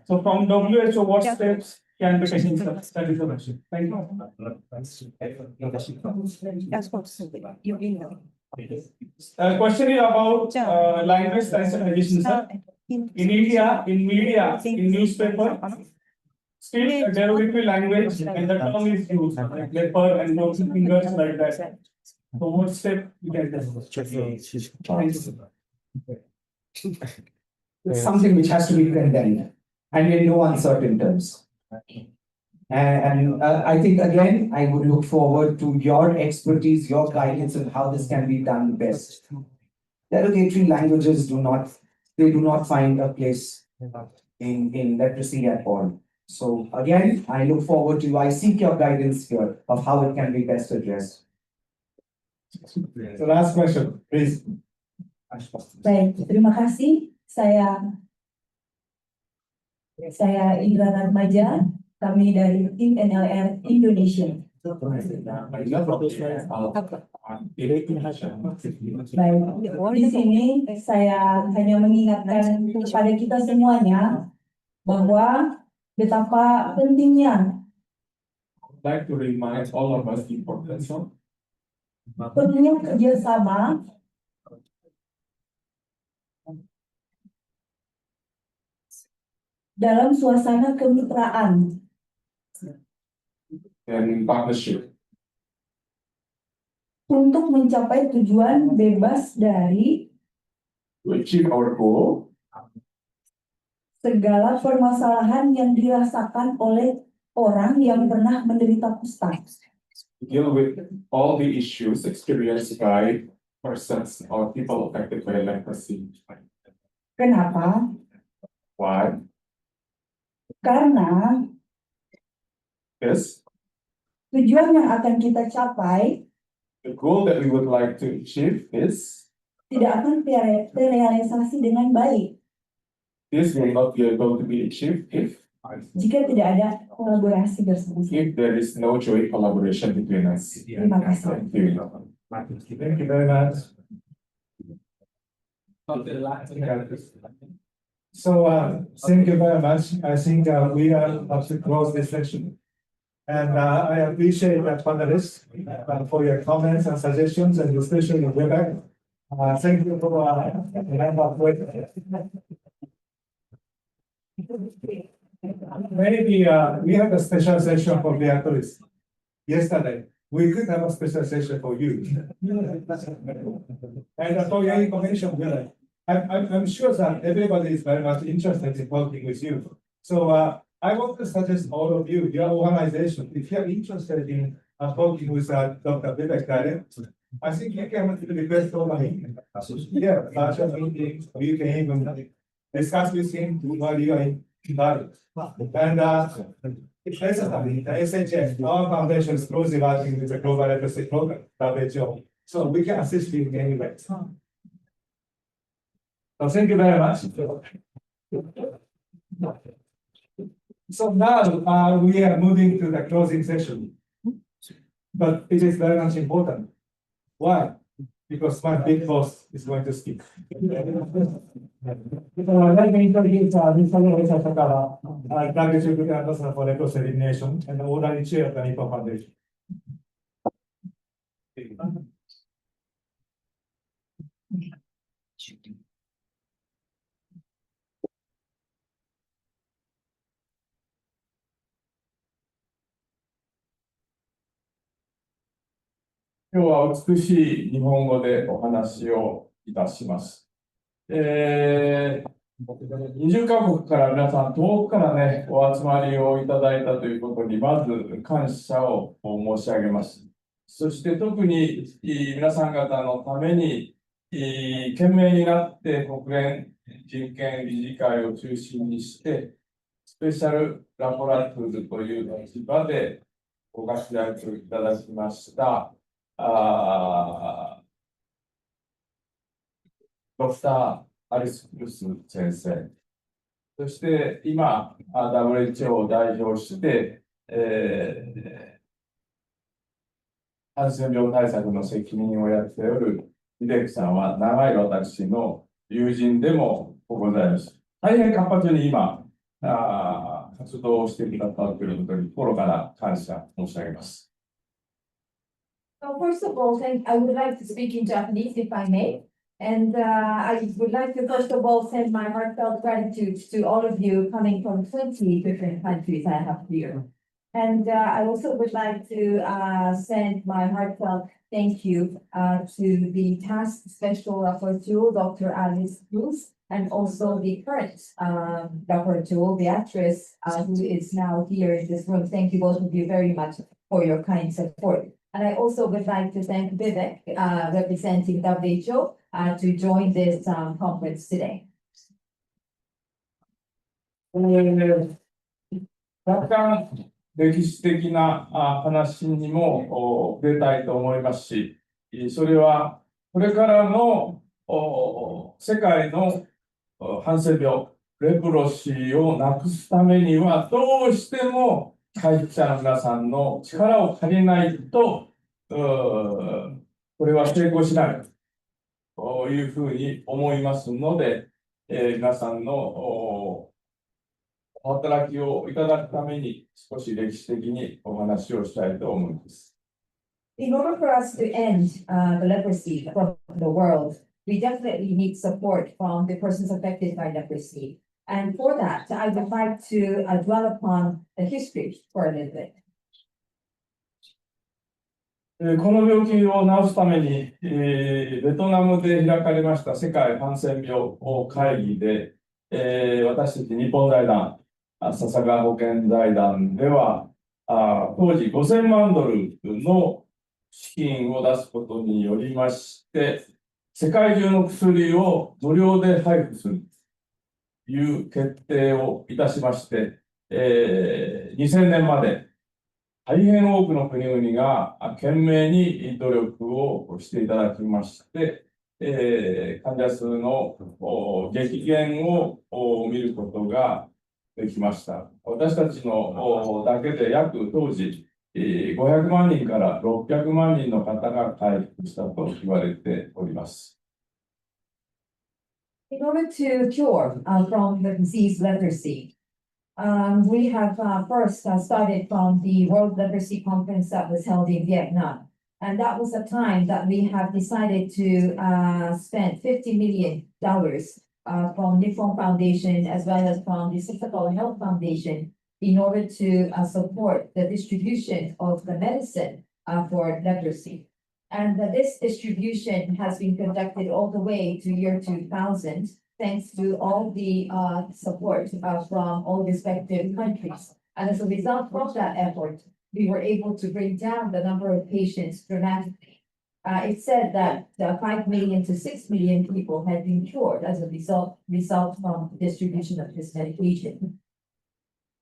So from WHO, what steps can be taken, sir? That is the question. Thank you. Question is about language sensitization, sir. In India, in media, in newspaper, still derogatory language and the term is used, like leper and broken fingers like that. So what step you can take? It's something which has to be condemned, and in no uncertain terms. And I think again, I would look forward to your expertise, your guidance on how this can be done best. Derogatory languages do not find a place in leprosy at all. So again, I look forward to, I seek your guidance here of how it can be best addressed. So last question, please. Baik, terima kasih. Saya Indra Narmaja, kami dari tim NLR Indonesia. Baik, di sini saya hanya mengingatkan kepada kita semuanya bahwa betapa pentingnya Like to remind all of us the importance of perlunya kerjasama dalam suasana kemitraan and partnership untuk mencapai tujuan bebas dari to achieve our goal. Segala permasalahan yang dirasakan oleh orang yang pernah menderita kusta. Deal with all the issues experienced by persons or people affected by leprosy. Kenapa? Why? Karena Yes, tujuan yang akan kita capai the goal that we would like to achieve is tidak akan terrealisasi dengan baik this will not be able to be achieved jika tidak ada kolaborasi bersama. if there is no joint collaboration between us. Terima kasih. Thank you. Thank you very much. So thank you very much. I think we are up to close this session. And I appreciate that panelists for your comments and suggestions, and especially Vivek. Thank you for maybe we have a special session for the actors. Yesterday, we could have a special session for you. And for your information, I'm sure that everybody is very much interested in working with you. So I want to suggest all of you, your organization, if you're interested in working with Dr. Vivek, I think you can request over him. Yeah, meetings, you can even discuss with him while you are in Bali. And it's necessary, the SHF, our foundation is closely working with the Global Leprosy Program, WHO. So we can assist you in any way. So thank you very much. So now we are moving to the closing session. But it is very much important. Why? Because my big boss is going to speak. Let me introduce Mr. Sasakawa, Target Executive Ambassador for Leprosy Elimination and the Honorary Chair of the Nippon Foundation.今日は美しい日本語でお話をいたします。20カ国から皆さん遠くからね、お集まりをいただいたということに、まず感謝を申し上げます。そして特に皆さん方のために、懸命になって国連人権理事会を中心にして、スペシャルラボラトゥールという立場でご活躍いただきました。ドクター・アリス・クルス先生、そして今、WHO を代表して、ハンセン病対策の責任をやっておるビベクさんは長い私の友人でもございます。大変活発に今、活動をしてくださっていることに心から感謝申し上げます。So first of all, I would like to speak in Japanese if I may. And I would like to first of all send my heartfelt gratitude to all of you coming from 20 different countries I have here. And I also would like to send my heartfelt thank you to the task special rapporteur, Dr. Alice Cruz, and also the current rapporteur, the actress who is now here in this room. Thank you both of you very much for your kind support. And I also would like to thank Vivek, representing WHO, to join this conference today. 若干歴史的な話にも出たいと思いますし、それはこれからの世界のハンセン病、レプロシーをなくすためにはどうしても会社の皆さんの力を借りないと、これは成功しないというふうに思いますので、皆さんのお働きをいただくために少し歴史的にお話をしたいと思います。In order for us to end the leprosy from the world, we definitely need support from the persons affected by leprosy. And for that, I would like to dwell upon the history for a little bit. この病気を治すために、ベトナムで開かれました世界ハンセン病会議で、私たち日本財団、笹川保険財団では、当時5000万ドルの資金を出すことによりまして、世界中の薬を無料で配布するという決定をいたしまして、2000年まで大変多くの国々が懸命に努力をしていただきまして、患者数の激減を見ることができました。私たちのだけで約当時500万人から600万人の方が回復したと言われております。In order to cure from the disease leprosy, we have first started from the World Leprosy Conference that was held in Vietnam. And that was a time that we have decided to spend $50 million from Nippon Foundation as well as from the Sasakawa Health Foundation in order to support the distribution of the medicine for leprosy. And this distribution has been conducted all the way to year 2000, thanks to all the support from all respective countries. And as a result of that effort, we were able to bring down the number of patients dramatically. It's said that 5 million to 6 million people had been cured as a result from the distribution of this medication.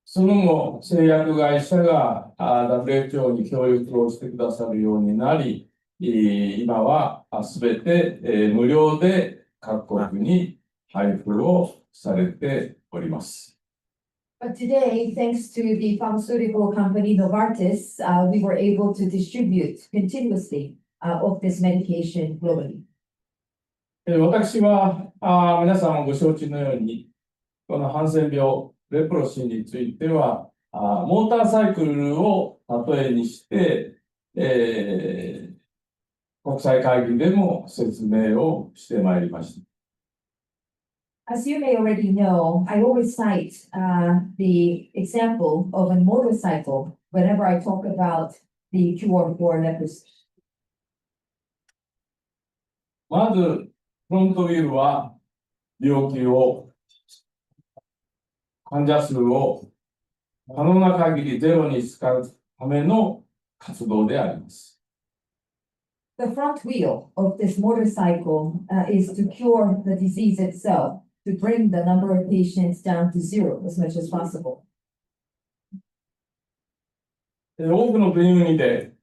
その後、製薬会社がWHO に協力をしてくださるようになり、今はすべて無料で各国に配布をされております。But today, thanks to the pharmaceutical company Novartis, we were able to distribute continuously of this medication globally. 私は皆さんもご承知のように、このハンセン病、レプロシーについては、モーターサイクルを例えにして、国際会議でも説明をしてまいりました。As you may already know, I always cite the example of a motorcycle whenever I talk about the cure for leprosy. まず、フロントウィールは病気を、患者数を可能な限りゼロに使うための活動であります。The front wheel of this motorcycle is to cure the disease itself, to bring the number of patients down to zero as much as possible. 多くの国々で、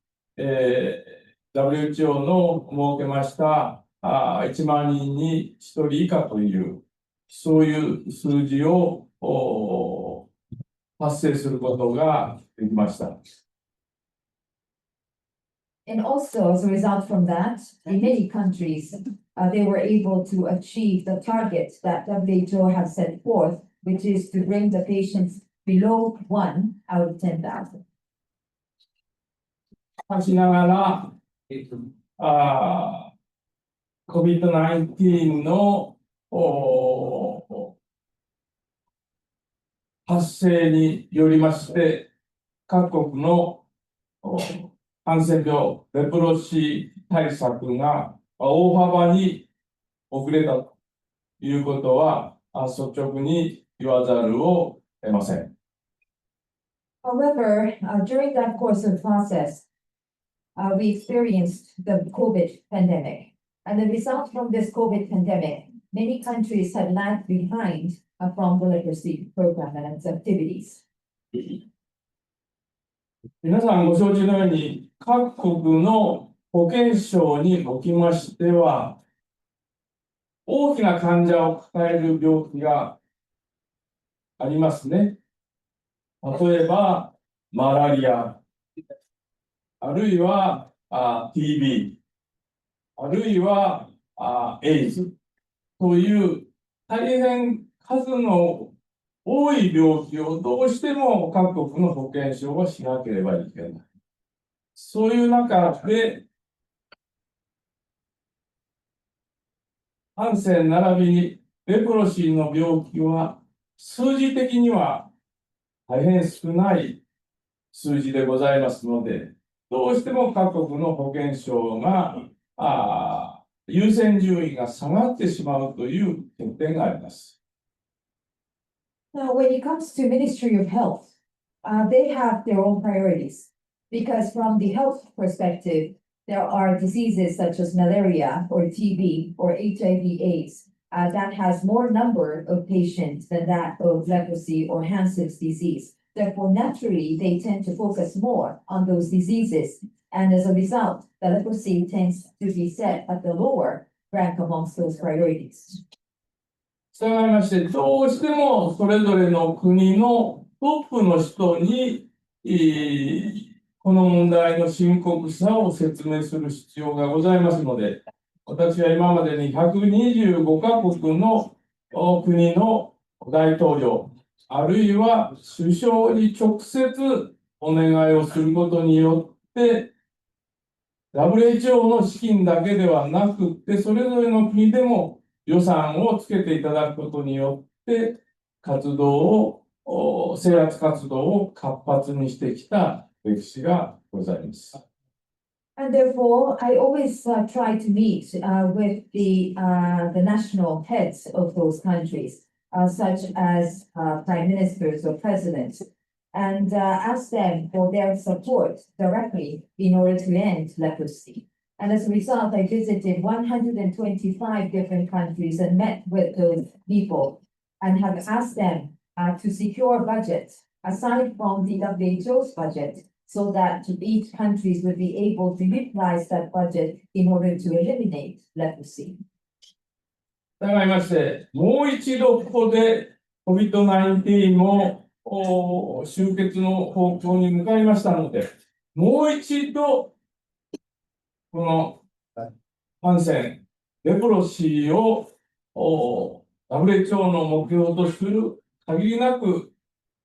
WHO の設けました1万人に1人以下という、そういう数字を達成することができました。And also, as a result from that, in many countries, they were able to achieve the target that WHO has set forth, which is to bring the patients below 1 out of 10,000. しながら、COVID-19 の発生によりまして、各国のハンセン病、レプロシー対策が大幅に遅れたということは、率直に言わざるを得ません。However, during that course of process, we experienced the COVID pandemic. And the result from this COVID pandemic, many countries had lagged behind from the leprosy program and its activities. 皆さんご承知のように、各国の保健省におきましては、大きな患者を抱える病気がありますね。例えば、マラリア、あるいはTB、あるいはエイズという大変数の多い病気をどうしても各国の保健省はしなければいけない。そういう中で、ハンセン並びにレプロシーの病気は数字的には大変少ない数字でございますので、どうしても各国の保健省が優先順位が下がってしまうという欠点があります。Now, when it comes to Ministry of Health, they have their own priorities because from the health perspective, there are diseases such as malaria or TB or HIV/AIDS that has more number of patients than that of leprosy or Hansen's disease. Therefore, naturally, they tend to focus more on those diseases. And as a result, the leprosy tends to be set at the lower rank amongst those priorities. 従いまして、どうしてもそれぞれの国のトップの人に、この問題の深刻さを説明する必要がございますので、私は今までに125カ国の国の大統領、あるいは首相に直接お願いをすることによって、WHO の資金だけではなくて、それぞれの国でも予算をつけていただくことによって、制圧活動を活発にしてきた歴史がございます。And therefore, I always try to meet with the national heads of those countries, such as prime ministers or presidents, and ask them for their support directly in order to end leprosy. And as a result, I visited 125 different countries and met with those people and have asked them to secure budgets aside from the WHO's budget, so that each countries would be able to utilize that budget in order to eliminate leprosy. 従いまして、もう一度ここで COVID-19 も終結の方向に向かいましたので、もう一度、この感染、レプロシーをWHO の目標とする限りなく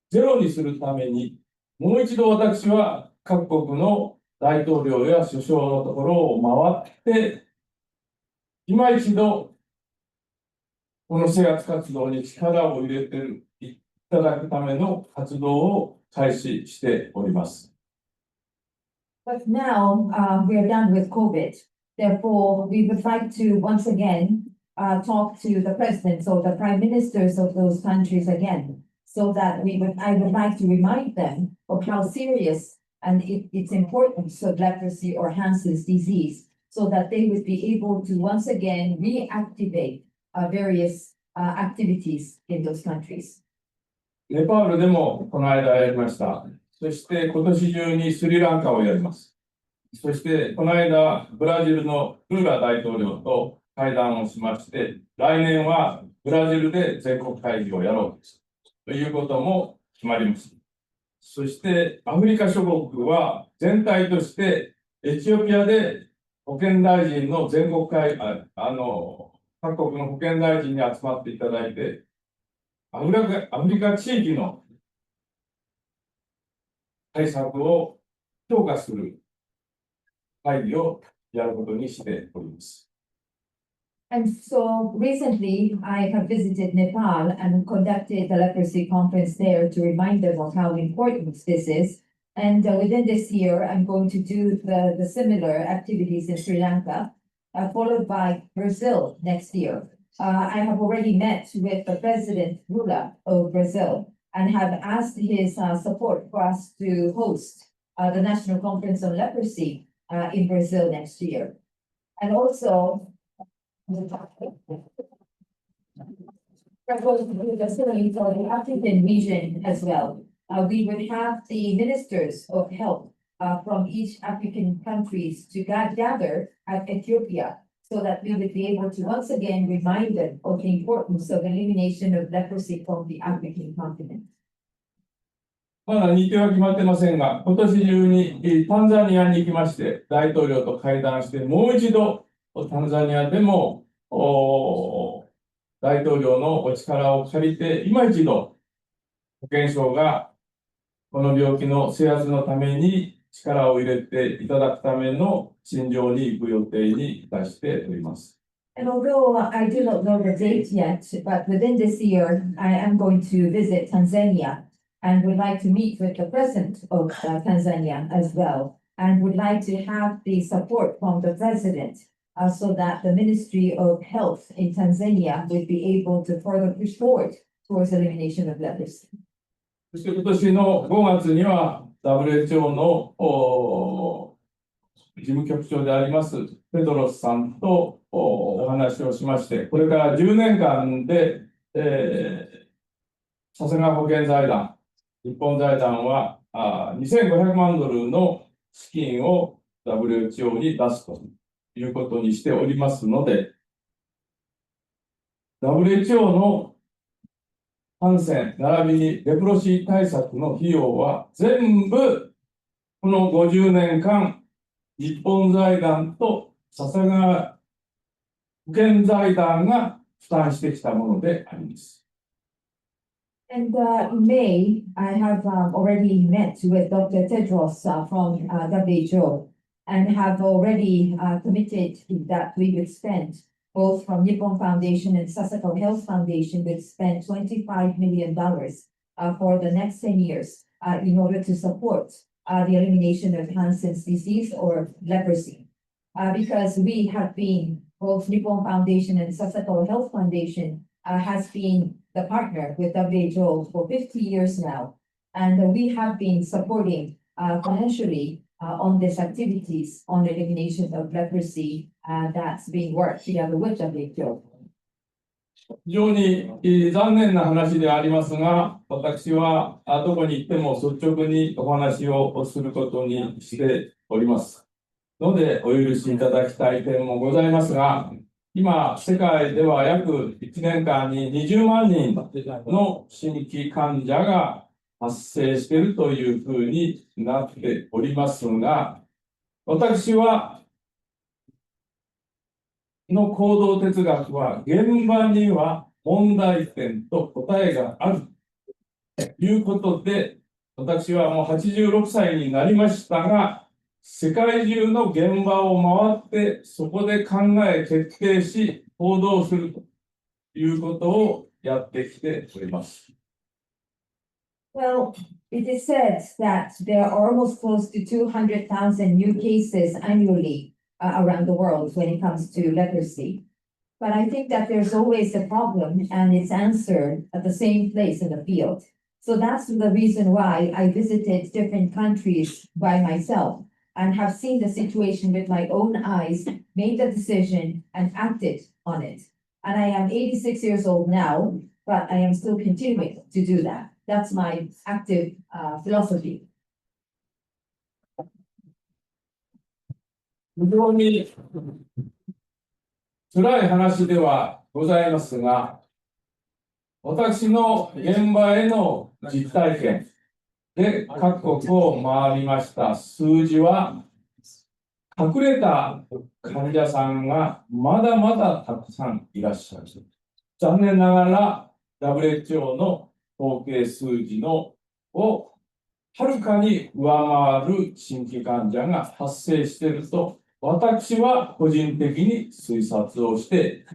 ゼロにするために、もう一度私は各国の大統領や首相のところを回って、今一度、この制圧活動に力を入れていただくための活動を開始しております。But now, we are done with COVID. Therefore, we would like to once again, talk to the presidents or the prime ministers of those countries again, so that I would like to remind them of how serious and its importance of leprosy or Hansen's disease, so that they would be able to once again reactivate, various, activities in those countries. ネパールでもこの間やりました。そして今年中にスリランカをやります。そしてこの間、ブラジルのルーラ大統領と会談をしまして、来年はブラジルで全国会議をやろうということも決まりました。そしてアフリカ諸国は全体としてエチオピアで保健大臣の全国会、各国の保健大臣に集まっていただいて、アフリカ地域の対策を強化する会議をやることにしております。And so recently, I have visited Nepal and conducted a leprosy conference there to remind them of how important this is. And within this year, I'm going to do the similar activities in Sri Lanka, followed by Brazil next year. I have already met with the President Lula of Brazil and have asked his support for us to host the National Conference on Leprosy in Brazil next year. And also, we're going to do the same for the African region as well. We would have the ministers of health from each African countries to gather at Ethiopia, so that we would be able to once again remind them of the importance of elimination of leprosy from the African continent. まだ日程は決まってませんが、今年中にタンザニアに行きまして、大統領と会談して、もう一度タンザニアでも大統領のお力を借りて、今一度保健省がこの病気の制圧のために力を入れていただくための診療に行く予定にいたしております。And although I do not know the date yet, but within this year, I am going to visit Tanzania and would like to meet with the president of Tanzania as well, and would like to have the support from the president so that the Ministry of Health in Tanzania would be able to further push forward towards elimination of leprosy. そして今年の5月には WHO の事務局長でありますペドロスさんとお話をしまして、これから10年間で、笹川保険財団、日本財団は2500万ドルの資金を WHO に出すということにしておりますので、WHO の感染並びにレプロシー対策の費用は全部この50年間日本財団と笹川保険財団が負担してきたものであります。And in May, I have already met with Dr. Tedros from WHO and have already committed that we would spend, both from Nippon Foundation and Sasakawa Health Foundation, would spend $25 million for the next 10 years in order to support the elimination of Hansen's disease or leprosy. Because we have been, both Nippon Foundation and Sasakawa Health Foundation has been the partner with WHO for 50 years now. And we have been supporting financially on these activities on the elimination of leprosy that's being worked together with WHO. 非常に残念な話でありますが、私はどこに行っても率直にお話をすることにしておりますので、お許しいただきたい点もございますが、今、世界では約1年間に20万人の新規患者が発生しているというふうになっておりますが、私の行動哲学は、現場には問題点と答えがあるということで、私はもう86歳になりましたが、世界中の現場を回って、そこで考え決定し、行動するということをやってきております。Well, it is said that there are almost close to 200,000 new cases annually around the world when it comes to leprosy. But I think that there's always a problem and it's answered at the same place in the field. So that's the reason why I visited different countries by myself and have seen the situation with my own eyes, made the decision and acted on it. And I am 86 years old now, but I am still continuing to do that. That's my active philosophy. 非常に辛い話ではございますが、私の現場への実体験で各国を回りました数字は、隠れた患者さんがまだまだたくさんいらっしゃる。残念ながら WHO の統計数字をはるかに上回る新規患者が発生していると、私は個人的に推察をして、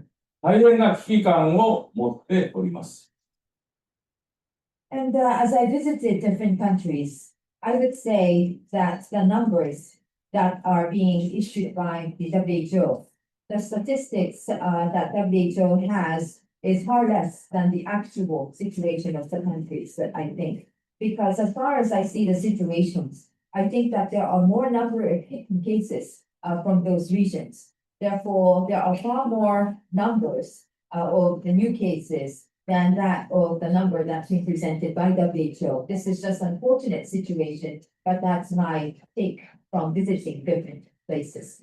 大変な危機感を持っております。And as I visited different countries, I would say that the numbers that are being issued by the WHO, the statistics that WHO has is far less than the actual situation of the countries, I think. Because as far as I see the situations, I think that there are more number of cases from those regions. Therefore, there are far more numbers of the new cases than that of the number that's been presented by WHO. This is just an unfortunate situation, but that's my take from visiting different places.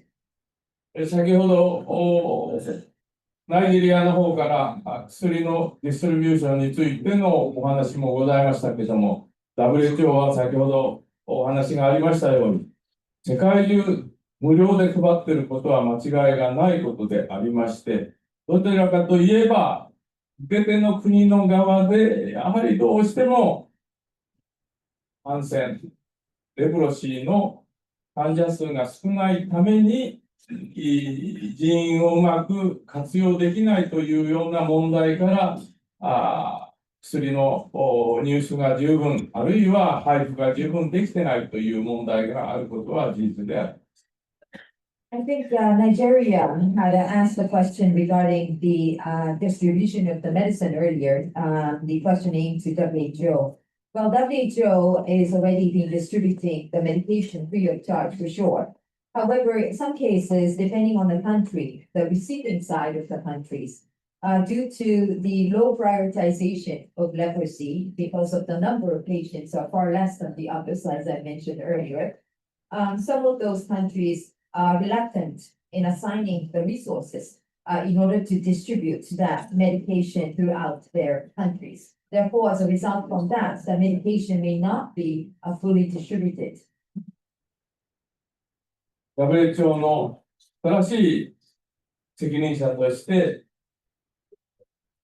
先ほどナイジェリアの方から薬のディストリビューションについてのお話もございましたけれども、WHO は先ほどお話がありましたように、世界中無料で配っていることは間違いがないことでありまして、どちらかといえば、受け手の国の側で、やはりどうしても感染、レプロシーの患者数が少ないために、人員をうまく活用できないというような問題から、薬の入手が十分、あるいは配布が十分できてないという問題があることは事実である。I think Nigeria had asked a question regarding the distribution of the medicine earlier, the question aimed to WHO. Well, WHO is already been distributing the medication free of charge for sure. However, in some cases, depending on the country, the receiving side of the countries, due to the low prioritization of leprosy, because of the number of patients are far less than the others, as I mentioned earlier, some of those countries are reluctant in assigning the resources in order to distribute that medication throughout their countries. Therefore, as a result from that, the medication may not be fully distributed. WHO の正しい責任者として、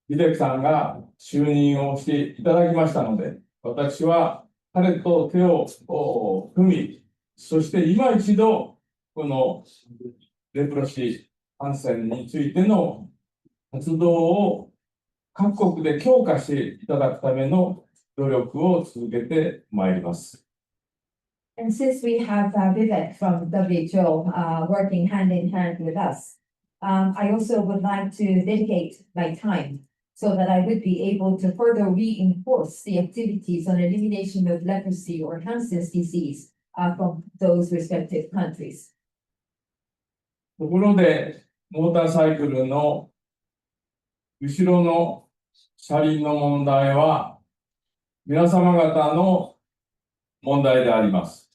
ビベクさんが就任をしていただきましたので、私は彼と手を組み、そして今一度、このレプロシー感染についての活動を各国で強化していただくための努力を続けてまいります。And since we have Vivek from WHO working hand in hand with us, I also would like to dedicate my time so that I would be able to further reinforce the activities on elimination of leprosy or Hansen's disease from those respective countries. ところで、モーターサイクルの後ろの車輪の問題は、皆様方の問題であります。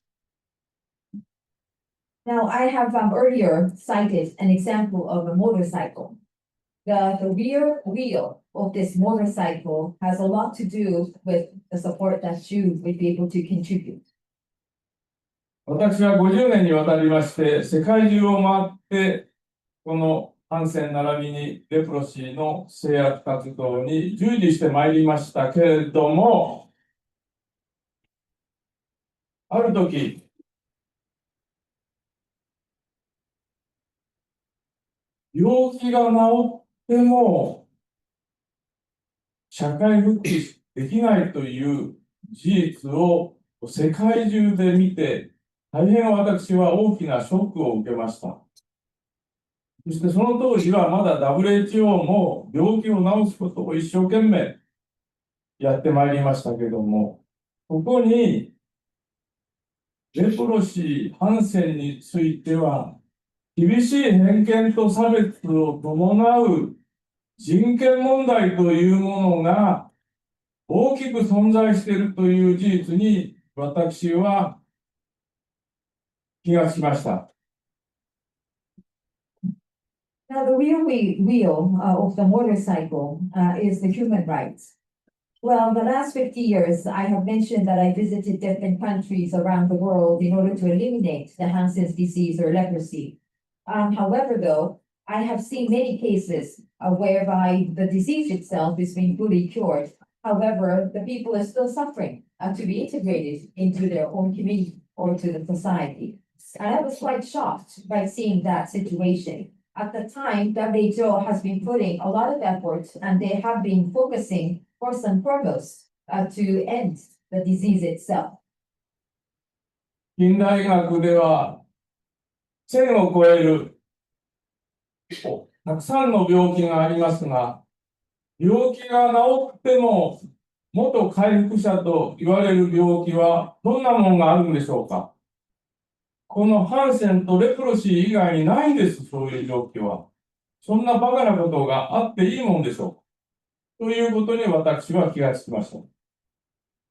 Now, I have earlier cited an example of a motorcycle. the rear wheel of this motorcycle has a lot to do with the support that you would be able to contribute. 私は50年にわたりまして、世界中を回って、このハンセン並びにレプロシーの制約活動に従事してまいりましたけれども、ある時、病気が治っても社会復帰できないという事実を世界中で見て、大変私は大きなショックを受けました。そしてその当時はまだ WHO も病気を治すことを一生懸命やってまいりましたけども、ここにレプロシー、ハンセンについては、厳しい偏見と差別を伴う人権問題というものが大きく存在しているという事実に私は気がつきました。Now, the rear wheel of the motorcycle is the human rights. Well, the last 50 years, I have mentioned that I visited different countries around the world in order to eliminate the Hansen's disease or leprosy. However, though, I have seen many cases whereby the disease itself is being fully cured. However, the people are still suffering to be integrated into their own community or to the society. And I was quite shocked by seeing that situation. At the time, WHO has been putting a lot of effort and they have been focusing first and foremost to end the disease itself. 近代学では1000を超えるたくさんの病気がありますが、病気が治っても元回復者と言われる病気はどんなものがあるんでしょうか。このハンセンとレプロシー以外にないんです、そういう病気は。そんなバカなことがあっていいもんでしょうか。ということに私は気がつきました。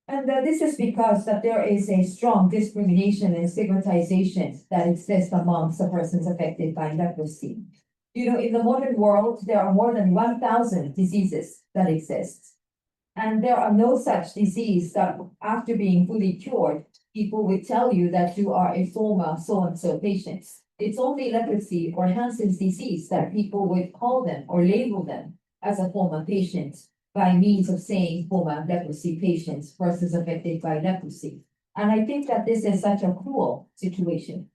And this is because that there is a strong discrimination and stigmatization that exists amongst the persons affected by leprosy. You know, in the modern world, there are more than 1,000 diseases that exist. And there are no such disease that after being fully cured, people would tell you that you are a former so-and-so patient. It's only leprosy or Hansen's disease that people would call them or label them as a former patient by means of saying former leprosy patients versus affected by leprosy. And I think that this is such a cruel situation.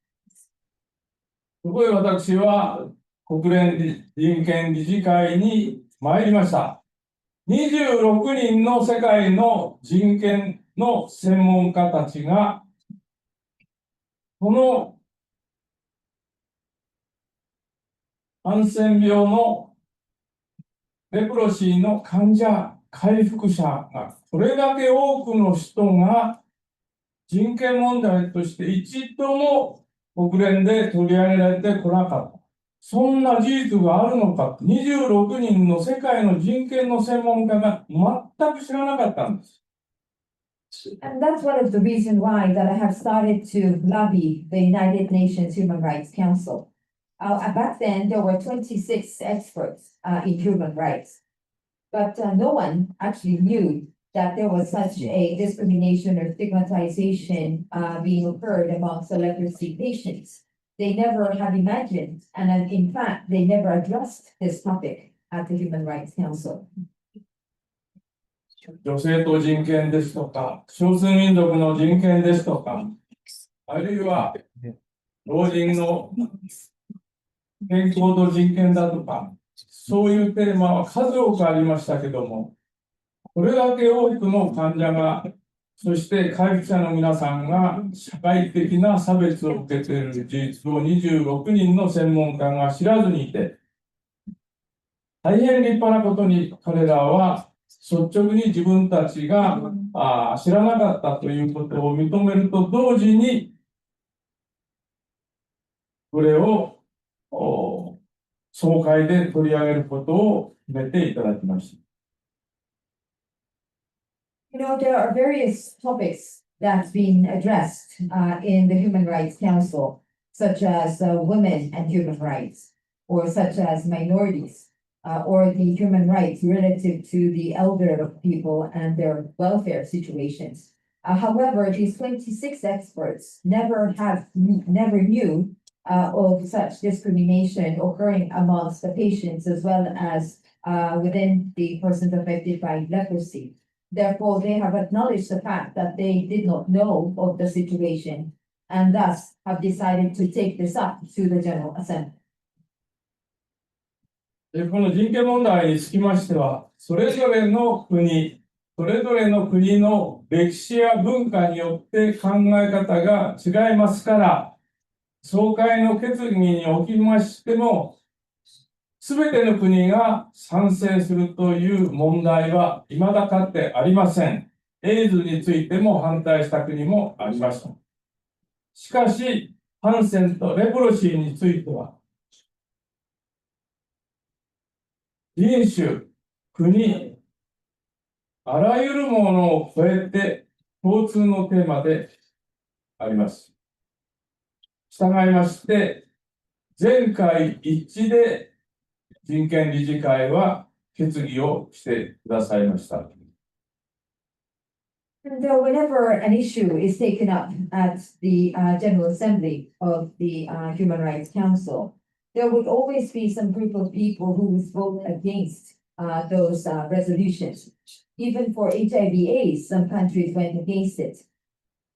そこで私は国連人権理事会に参りました。26人の世界の人権の専門家たちが、このハンセン病のレプロシーの患者、回復者が、これだけ多くの人が人権問題として一度も国連で取り上げられてこなかった。そんな事実があるのか、26人の世界の人権の専門家が全く知らなかったんです。And that's one of the reasons why that I have started to lobby the United Nations Human Rights Council. Back then, there were 26 experts in human rights, but no one actually knew that there was such a discrimination or stigmatization being occurred amongst the leprosy patients. They never had imagined, and in fact, they never addressed this topic at the Human Rights Council. 女性と人権ですとか、少数民族の人権ですとか、あるいは老人の健康と人権だとか、そういうテーマは数多くありましたけども、これだけ多くの患者が、そして回復者の皆さんが社会的な差別を受けている事実を26人の専門家が知らずにいて、大変立派なことに彼らは率直に自分たちが知らなかったということを認めると同時に、これを総会で取り上げることを決めていただきました。You know, there are various topics that's been addressed in the Human Rights Council, such as women and human rights, or such as minorities. or the human rights relative to the elder people and their welfare situations. However, these 26 experts never knew of such discrimination occurring amongst the patients as well as within the persons affected by leprosy. Therefore, they have acknowledged the fact that they did not know of the situation and thus have decided to take this up to the General Assembly. この人権問題につきましては、それぞれの国の歴史や文化によって考え方が違いますから、総会の決議におきましても、すべての国が賛成するという問題は未だかつてありません。エイズについても反対した国もありました。しかし、ハンセンとレプロシーについては、人種、国、あらゆるものを超えて共通のテーマであります。従いまして、全会一致で人権理事会は決議をしてくださいました。And whenever an issue is taken up at the General Assembly of the Human Rights Council, there would always be some group of people who would vote against those resolutions. Even for HIV/AIDS, some countries went against it.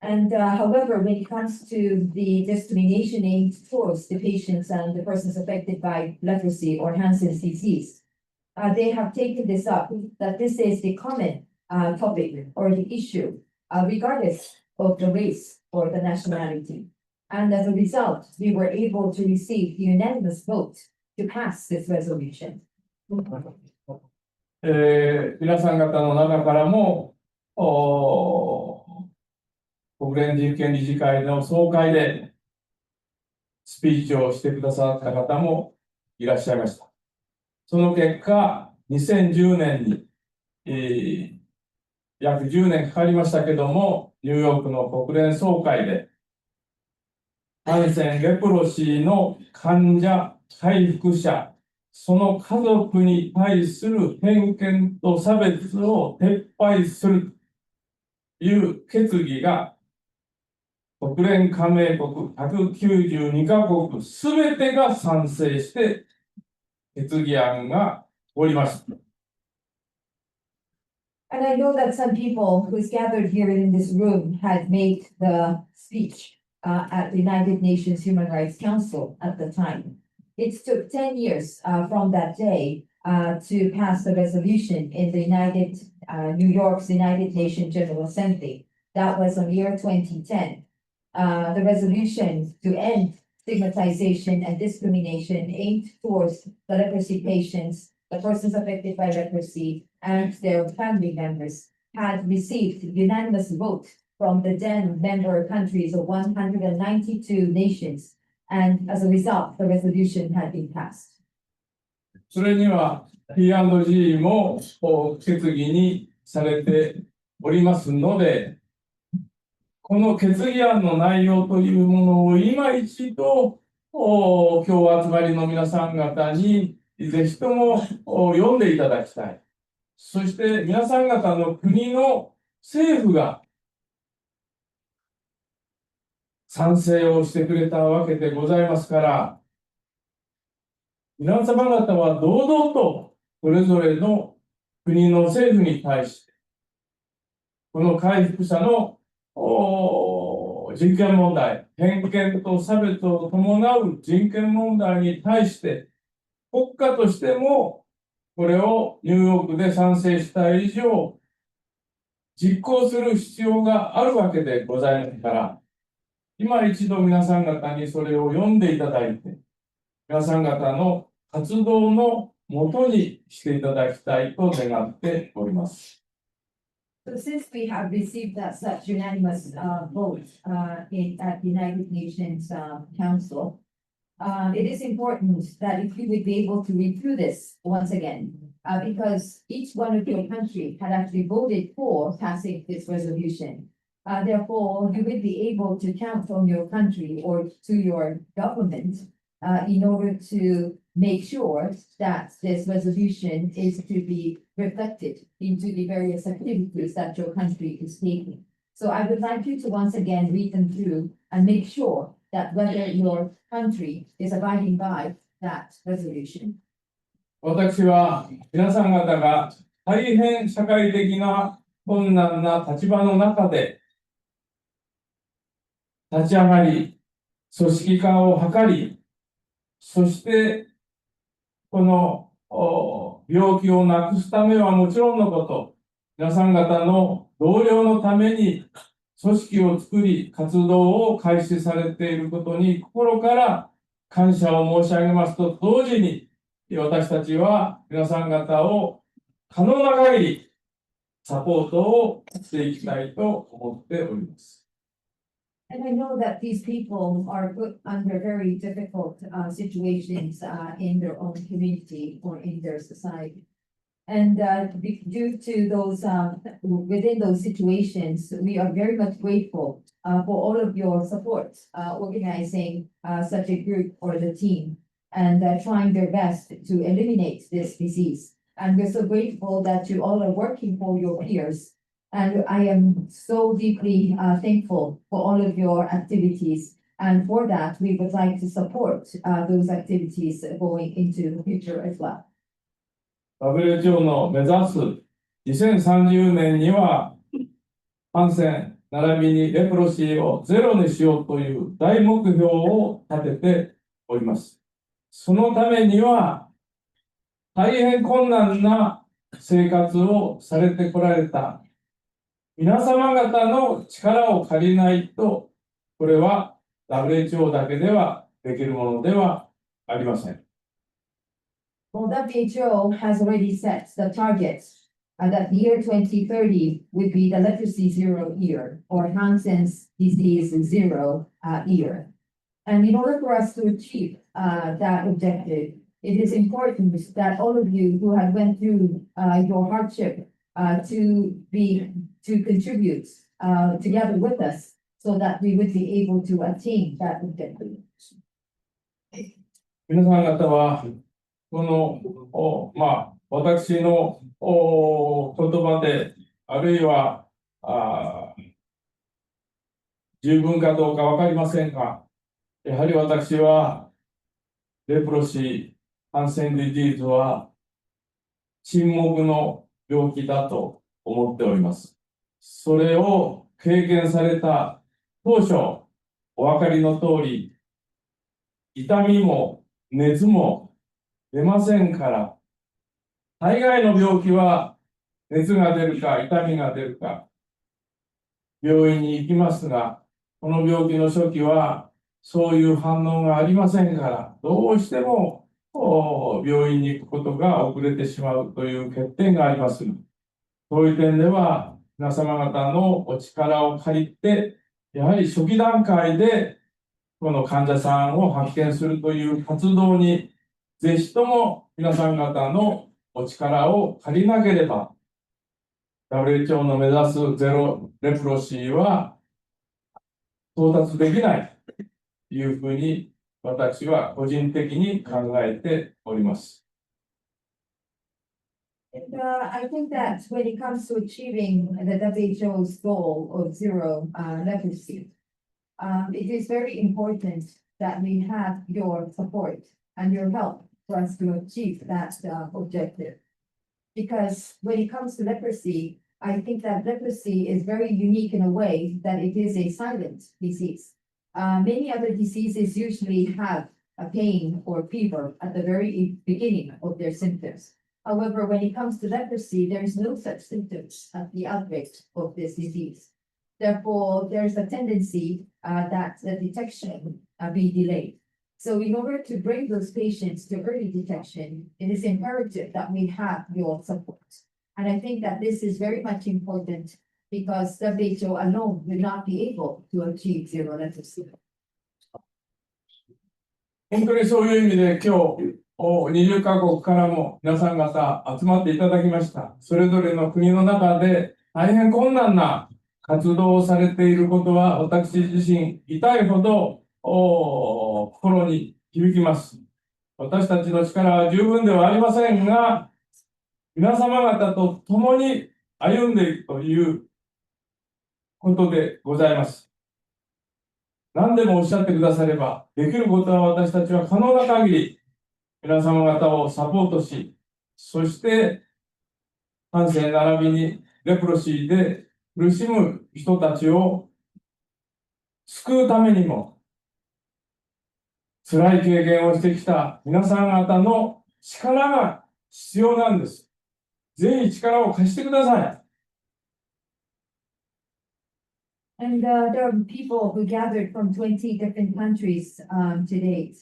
And however, when it comes to the discrimination aimed towards the patients and the persons affected by leprosy or Hansen's disease, they have taken this up, that this is the common topic or the issue, regardless of the race or the nationality. And as a result, we were able to receive the unanimous vote to pass this resolution. 皆さん方の中からも、国連人権理事会の総会でスピーチをしてくださった方もいらっしゃいました。その結果、2010年に、約10年かかりましたけども、ニューヨークの国連総会で、ハンセン・レプロシーの患者、回復者、その家族に対する偏見と差別を撤廃するという決議が、国連加盟国192カ国すべてが賛成して決議案が通りました。And I know that some people who's gathered here in this room had made the speech at the United Nations Human Rights Council at the time. It took 10 years from that day to pass the resolution in the New York's United Nations General Assembly. That was in the year 2010. The resolution to end stigmatization and discrimination aimed towards the leprosy patients, the persons affected by leprosy, and their family members had received unanimous vote from the then member countries of 192 nations. And as a result, the resolution had been passed. それには P&G も決議にされておりますので、この決議案の内容というものを今一度、今日お集まりの皆さん方にぜひとも読んでいただきたい。そして皆さん方の国の政府が賛成をしてくれたわけでございますから、皆様方は堂々とそれぞれの国の政府に対して、この回復者の人権問題、偏見と差別を伴う人権問題に対して、国家としてもこれをニューヨークで賛成した以上、実行する必要があるわけでございますから、今一度皆さん方にそれを読んでいただいて、皆さん方の活動のもとにしていただきたいと願っております。So since we have received such unanimous vote at the United Nations Council, it is important that if you would be able to read through this once again, because each one of your country had actually voted for passing this resolution. Therefore, you will be able to count on your country or to your government in order to make sure that this resolution is to be reflected into the various activities that your country is taking. So I would like you to once again read them through and make sure that whether your country is abiding by that resolution. 私は皆さん方が大変社会的な困難な立場の中で立ち上がり、組織化を図り、そしてこの病気をなくすためはもちろんのこと、皆さん方の同僚のために組織を作り、活動を開始されていることに心から感謝を申し上げますと同時に、私たちは皆さん方を可能な限りサポートをしていきたいと思っております。And I know that these people are put under very difficult situations in their own community or in their society. And due to those, within those situations, we are very much grateful for all of your support, organizing such a group or the team and trying their best to eliminate this disease. And we're so grateful that you all are working for your peers. And I am so deeply thankful for all of your activities. And for that, we would like to support those activities going into the future as well. WHO の目指す2030年には感染並びにレプロシーをゼロにしようという大目標を立てております。そのためには大変困難な生活をされてこられた皆様方の力を借りないと、これは WHO だけではできるものではありません。Well, WHO has already set the targets that the year 2030 would be the leprosy zero year or Hansen's disease zero year. And in order for us to achieve that objective, it is important that all of you who have went through your hardship to contribute together with us so that we would be able to attain that objective. 皆さん方はこの私の言葉であるいは十分かどうかわかりませんが、やはり私はレプロシー、ハンセンディジーズは沈黙の病気だと思っております。それを経験された当初、お分かりの通り、痛みも熱も出ませんから、大概の病気は熱が出るか痛みが出るか、病院に行きますが、この病気の初期はそういう反応がありませんから、どうしても病院に行くことが遅れてしまうという欠点があります。そういう点では、皆様方のお力を借りて、やはり初期段階でこの患者さんを発見するという活動に、ぜひとも皆さん方のお力を借りなければ、WHO の目指すゼロレプロシーは到達できないというふうに私は個人的に考えております。And I think that when it comes to achieving the WHO's goal of zero leprosy, it is very important that we have your support and your help for us to achieve that objective. Because when it comes to leprosy, I think that leprosy is very unique in a way that it is a silent disease. Many other diseases usually have a pain or fever at the very beginning of their symptoms. However, when it comes to leprosy, there is no such symptoms at the outbreak of this disease. Therefore, there's a tendency that the detection be delayed. So in order to bring those patients to early detection, it is imperative that we have your support. And I think that this is very much important because WHO alone will not be able to achieve zero leprosy. 本当にそういう意味で今日20カ国からも皆さん方集まっていただきました。それぞれの国の中で大変困難な活動をされていることは私自身痛いほど心に響きます。私たちの力は十分ではありませんが、皆様方と共に歩んでいくということでございます。何でもおっしゃってくだされば、できることは私たちは可能な限り、皆様方をサポートし、そして、ハンセン並びにレプロシーで苦しむ人たちを救うためにも、辛い経験をしてきた皆さん方の力が必要なんです。ぜひ力を貸してください。And there are people who gathered from 20 different countries to date.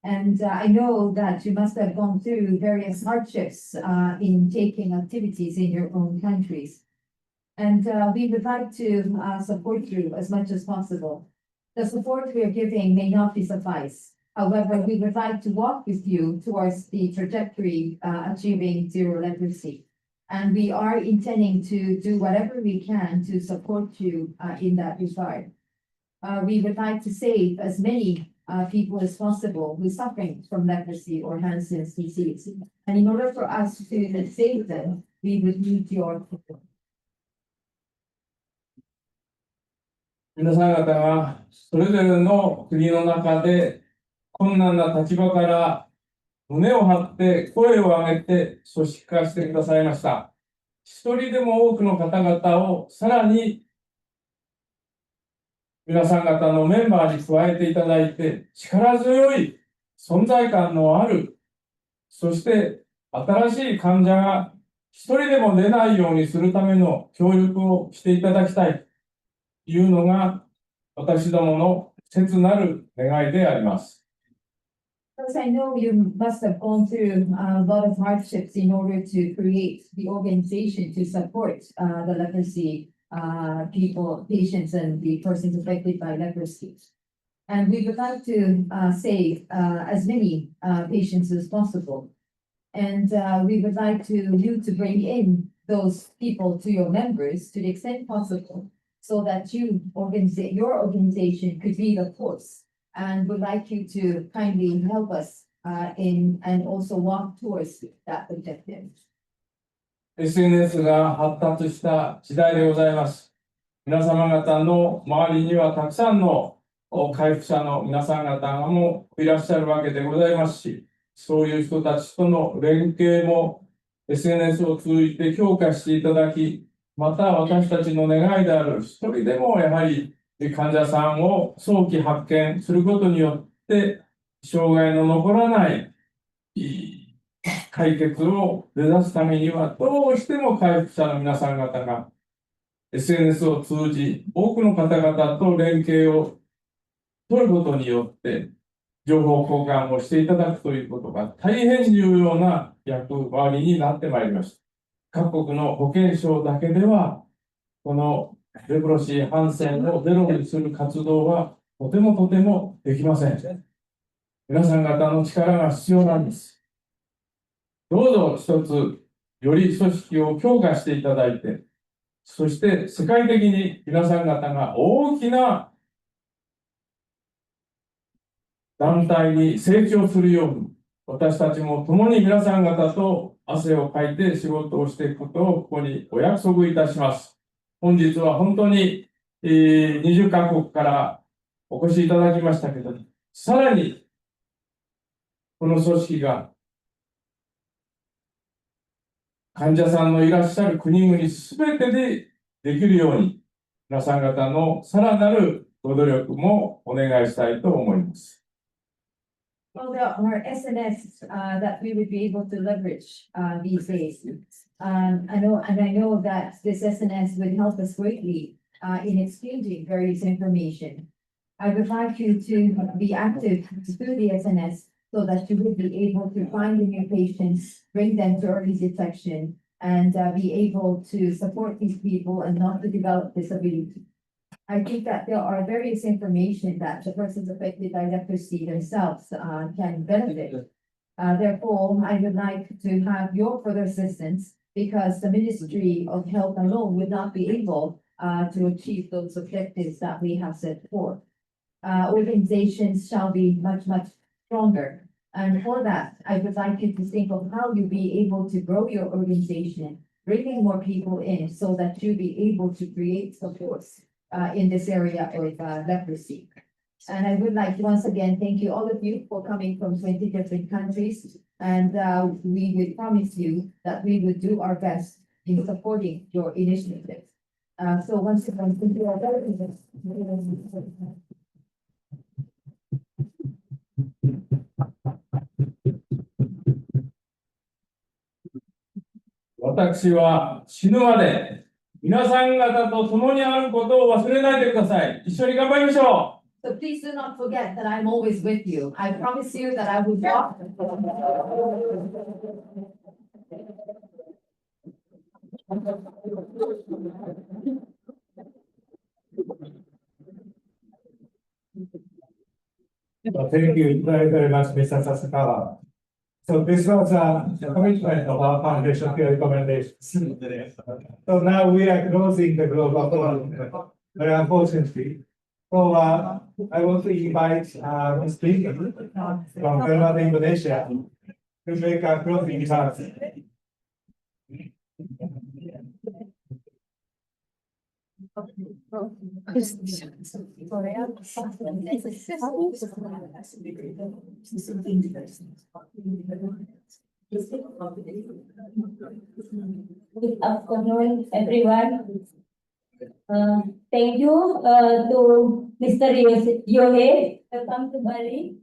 And I know that you must have gone through various hardships in taking activities in your own countries. And we would like to support you as much as possible. The support we are giving may not be suffice. However, we would like to walk with you towards the trajectory achieving zero leprosy. And we are intending to do whatever we can to support you in that regard. We would like to save as many people as possible who are suffering from leprosy or Hansen's disease. And in order for us to save them, we would need your support. 皆さん方がそれぞれの国の中で困難な立場から胸を張って声を上げて組織化してくださいました。一人でも多くの方々をさらに皆さん方のメンバーに加えていただいて、力強い存在感のある、そして新しい患者が一人でも出ないようにするための協力をしていただきたいというのが私どもの切なる願いであります。Because I know you must have gone through a lot of hardships in order to create the organization to support the leprosy people, patients, and the persons affected by leprosy. And we would like to save as many patients as possible. And we would like you to bring in those people to your members to the extent possible, so that your organization could lead a course. And would like you to kindly help us in and also walk towards that objective. SNS が発達した時代でございます。皆様方の周りにはたくさんの回復者の皆さん方もいらっしゃるわけでございますし、そういう人たちとの連携も SNS を通じて強化していただき、また私たちの願いである一人でもやはり患者さんを早期発見することによって障害の残らない解決を目指すためにはどうしても回復者の皆さん方が SNS を通じ多くの方々と連携を取ることによって情報交換をしていただくということが大変重要な役割になってまいりました。各国の保健省だけではこのレプロシーハンセンをゼロにする活動はとてもできません。皆さん方の力が必要なんです。どうぞ一つより組織を強化していただいて、そして世界的に皆さん方が大きな団体に成長するように、私たちも共に皆さん方と汗をかいて仕事をしていくことをここにお約束いたします。本日は本当に20カ国からお越しいただきましたけど、さらにこの組織が患者さんのいらっしゃる国々すべてでできるように、皆さん方のさらなるご努力もお願いしたいと思います。Well, there are SNS that we would be able to leverage these days. I know that this SNS would help us greatly in exchanging various information. I would like you to be active through the SNS so that you will be able to find the new patients, bring them to early detection, and be able to support these people and not to develop disability. I think that there are various information that the persons affected by leprosy themselves can benefit. Therefore, I would like to have your further assistance because the Ministry of Health alone would not be able to achieve those objectives that we have set forth. Organizations shall be much stronger And for that, I would like you to think of how you'll be able to grow your organization, bringing more people in so that you'll be able to create support in this area of leprosy. And I would like to once again thank you, all of you, for coming from 20 different countries. And we will promise you that we will do our best in supporting your initiative. So once again, thank you all very much. 私は死ぬまで皆さん方と共にあることを忘れないでください。一緒に頑張りましょう。So please do not forget that I'm always with you. I promise you that I will walk. Thank you very, very much, Mr. Sasakawa. So this was a commitment of our foundation to recommendations. So now we are closing the global forum, very unfortunately. So I want to invite Ms. Binti from PerMaTa, Indonesia to make a closing remarks. Good afternoon, everyone. Thank you to Mr. Yohei. Welcome to Bali.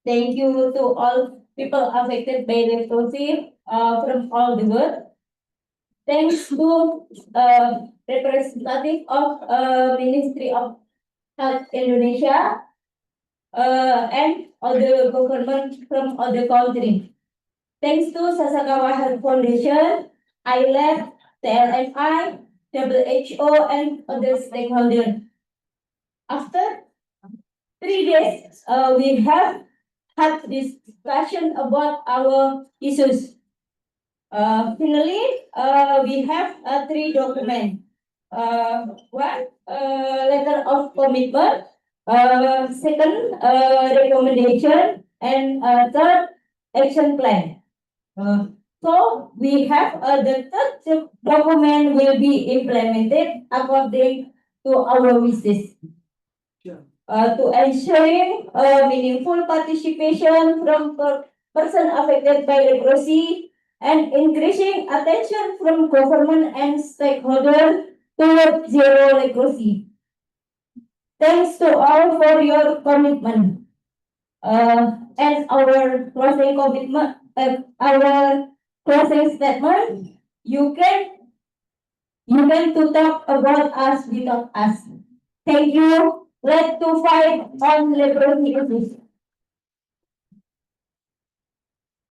Thank you to all people affected by leprosy from all the world. Thanks to representative of Ministry of Health Indonesia and other government from other countries. Thanks to Sasakawa Health Foundation, ILEP, TLFI, WHO, and other stakeholders. After 3 days, we have had this discussion about our issues. Finally, we have 3 documents. One, letter of commitment. Second, recommendation, and third, action plan. So we have the third document will be implemented according to our wishes. To ensuring meaningful participation from person affected by leprosy and increasing attention from government and stakeholders towards zero leprosy. Thanks to all for your commitment. And our closing commitment, our closing statement, you can to talk about us without us. Thank you. Let's to fight on leprosy issues.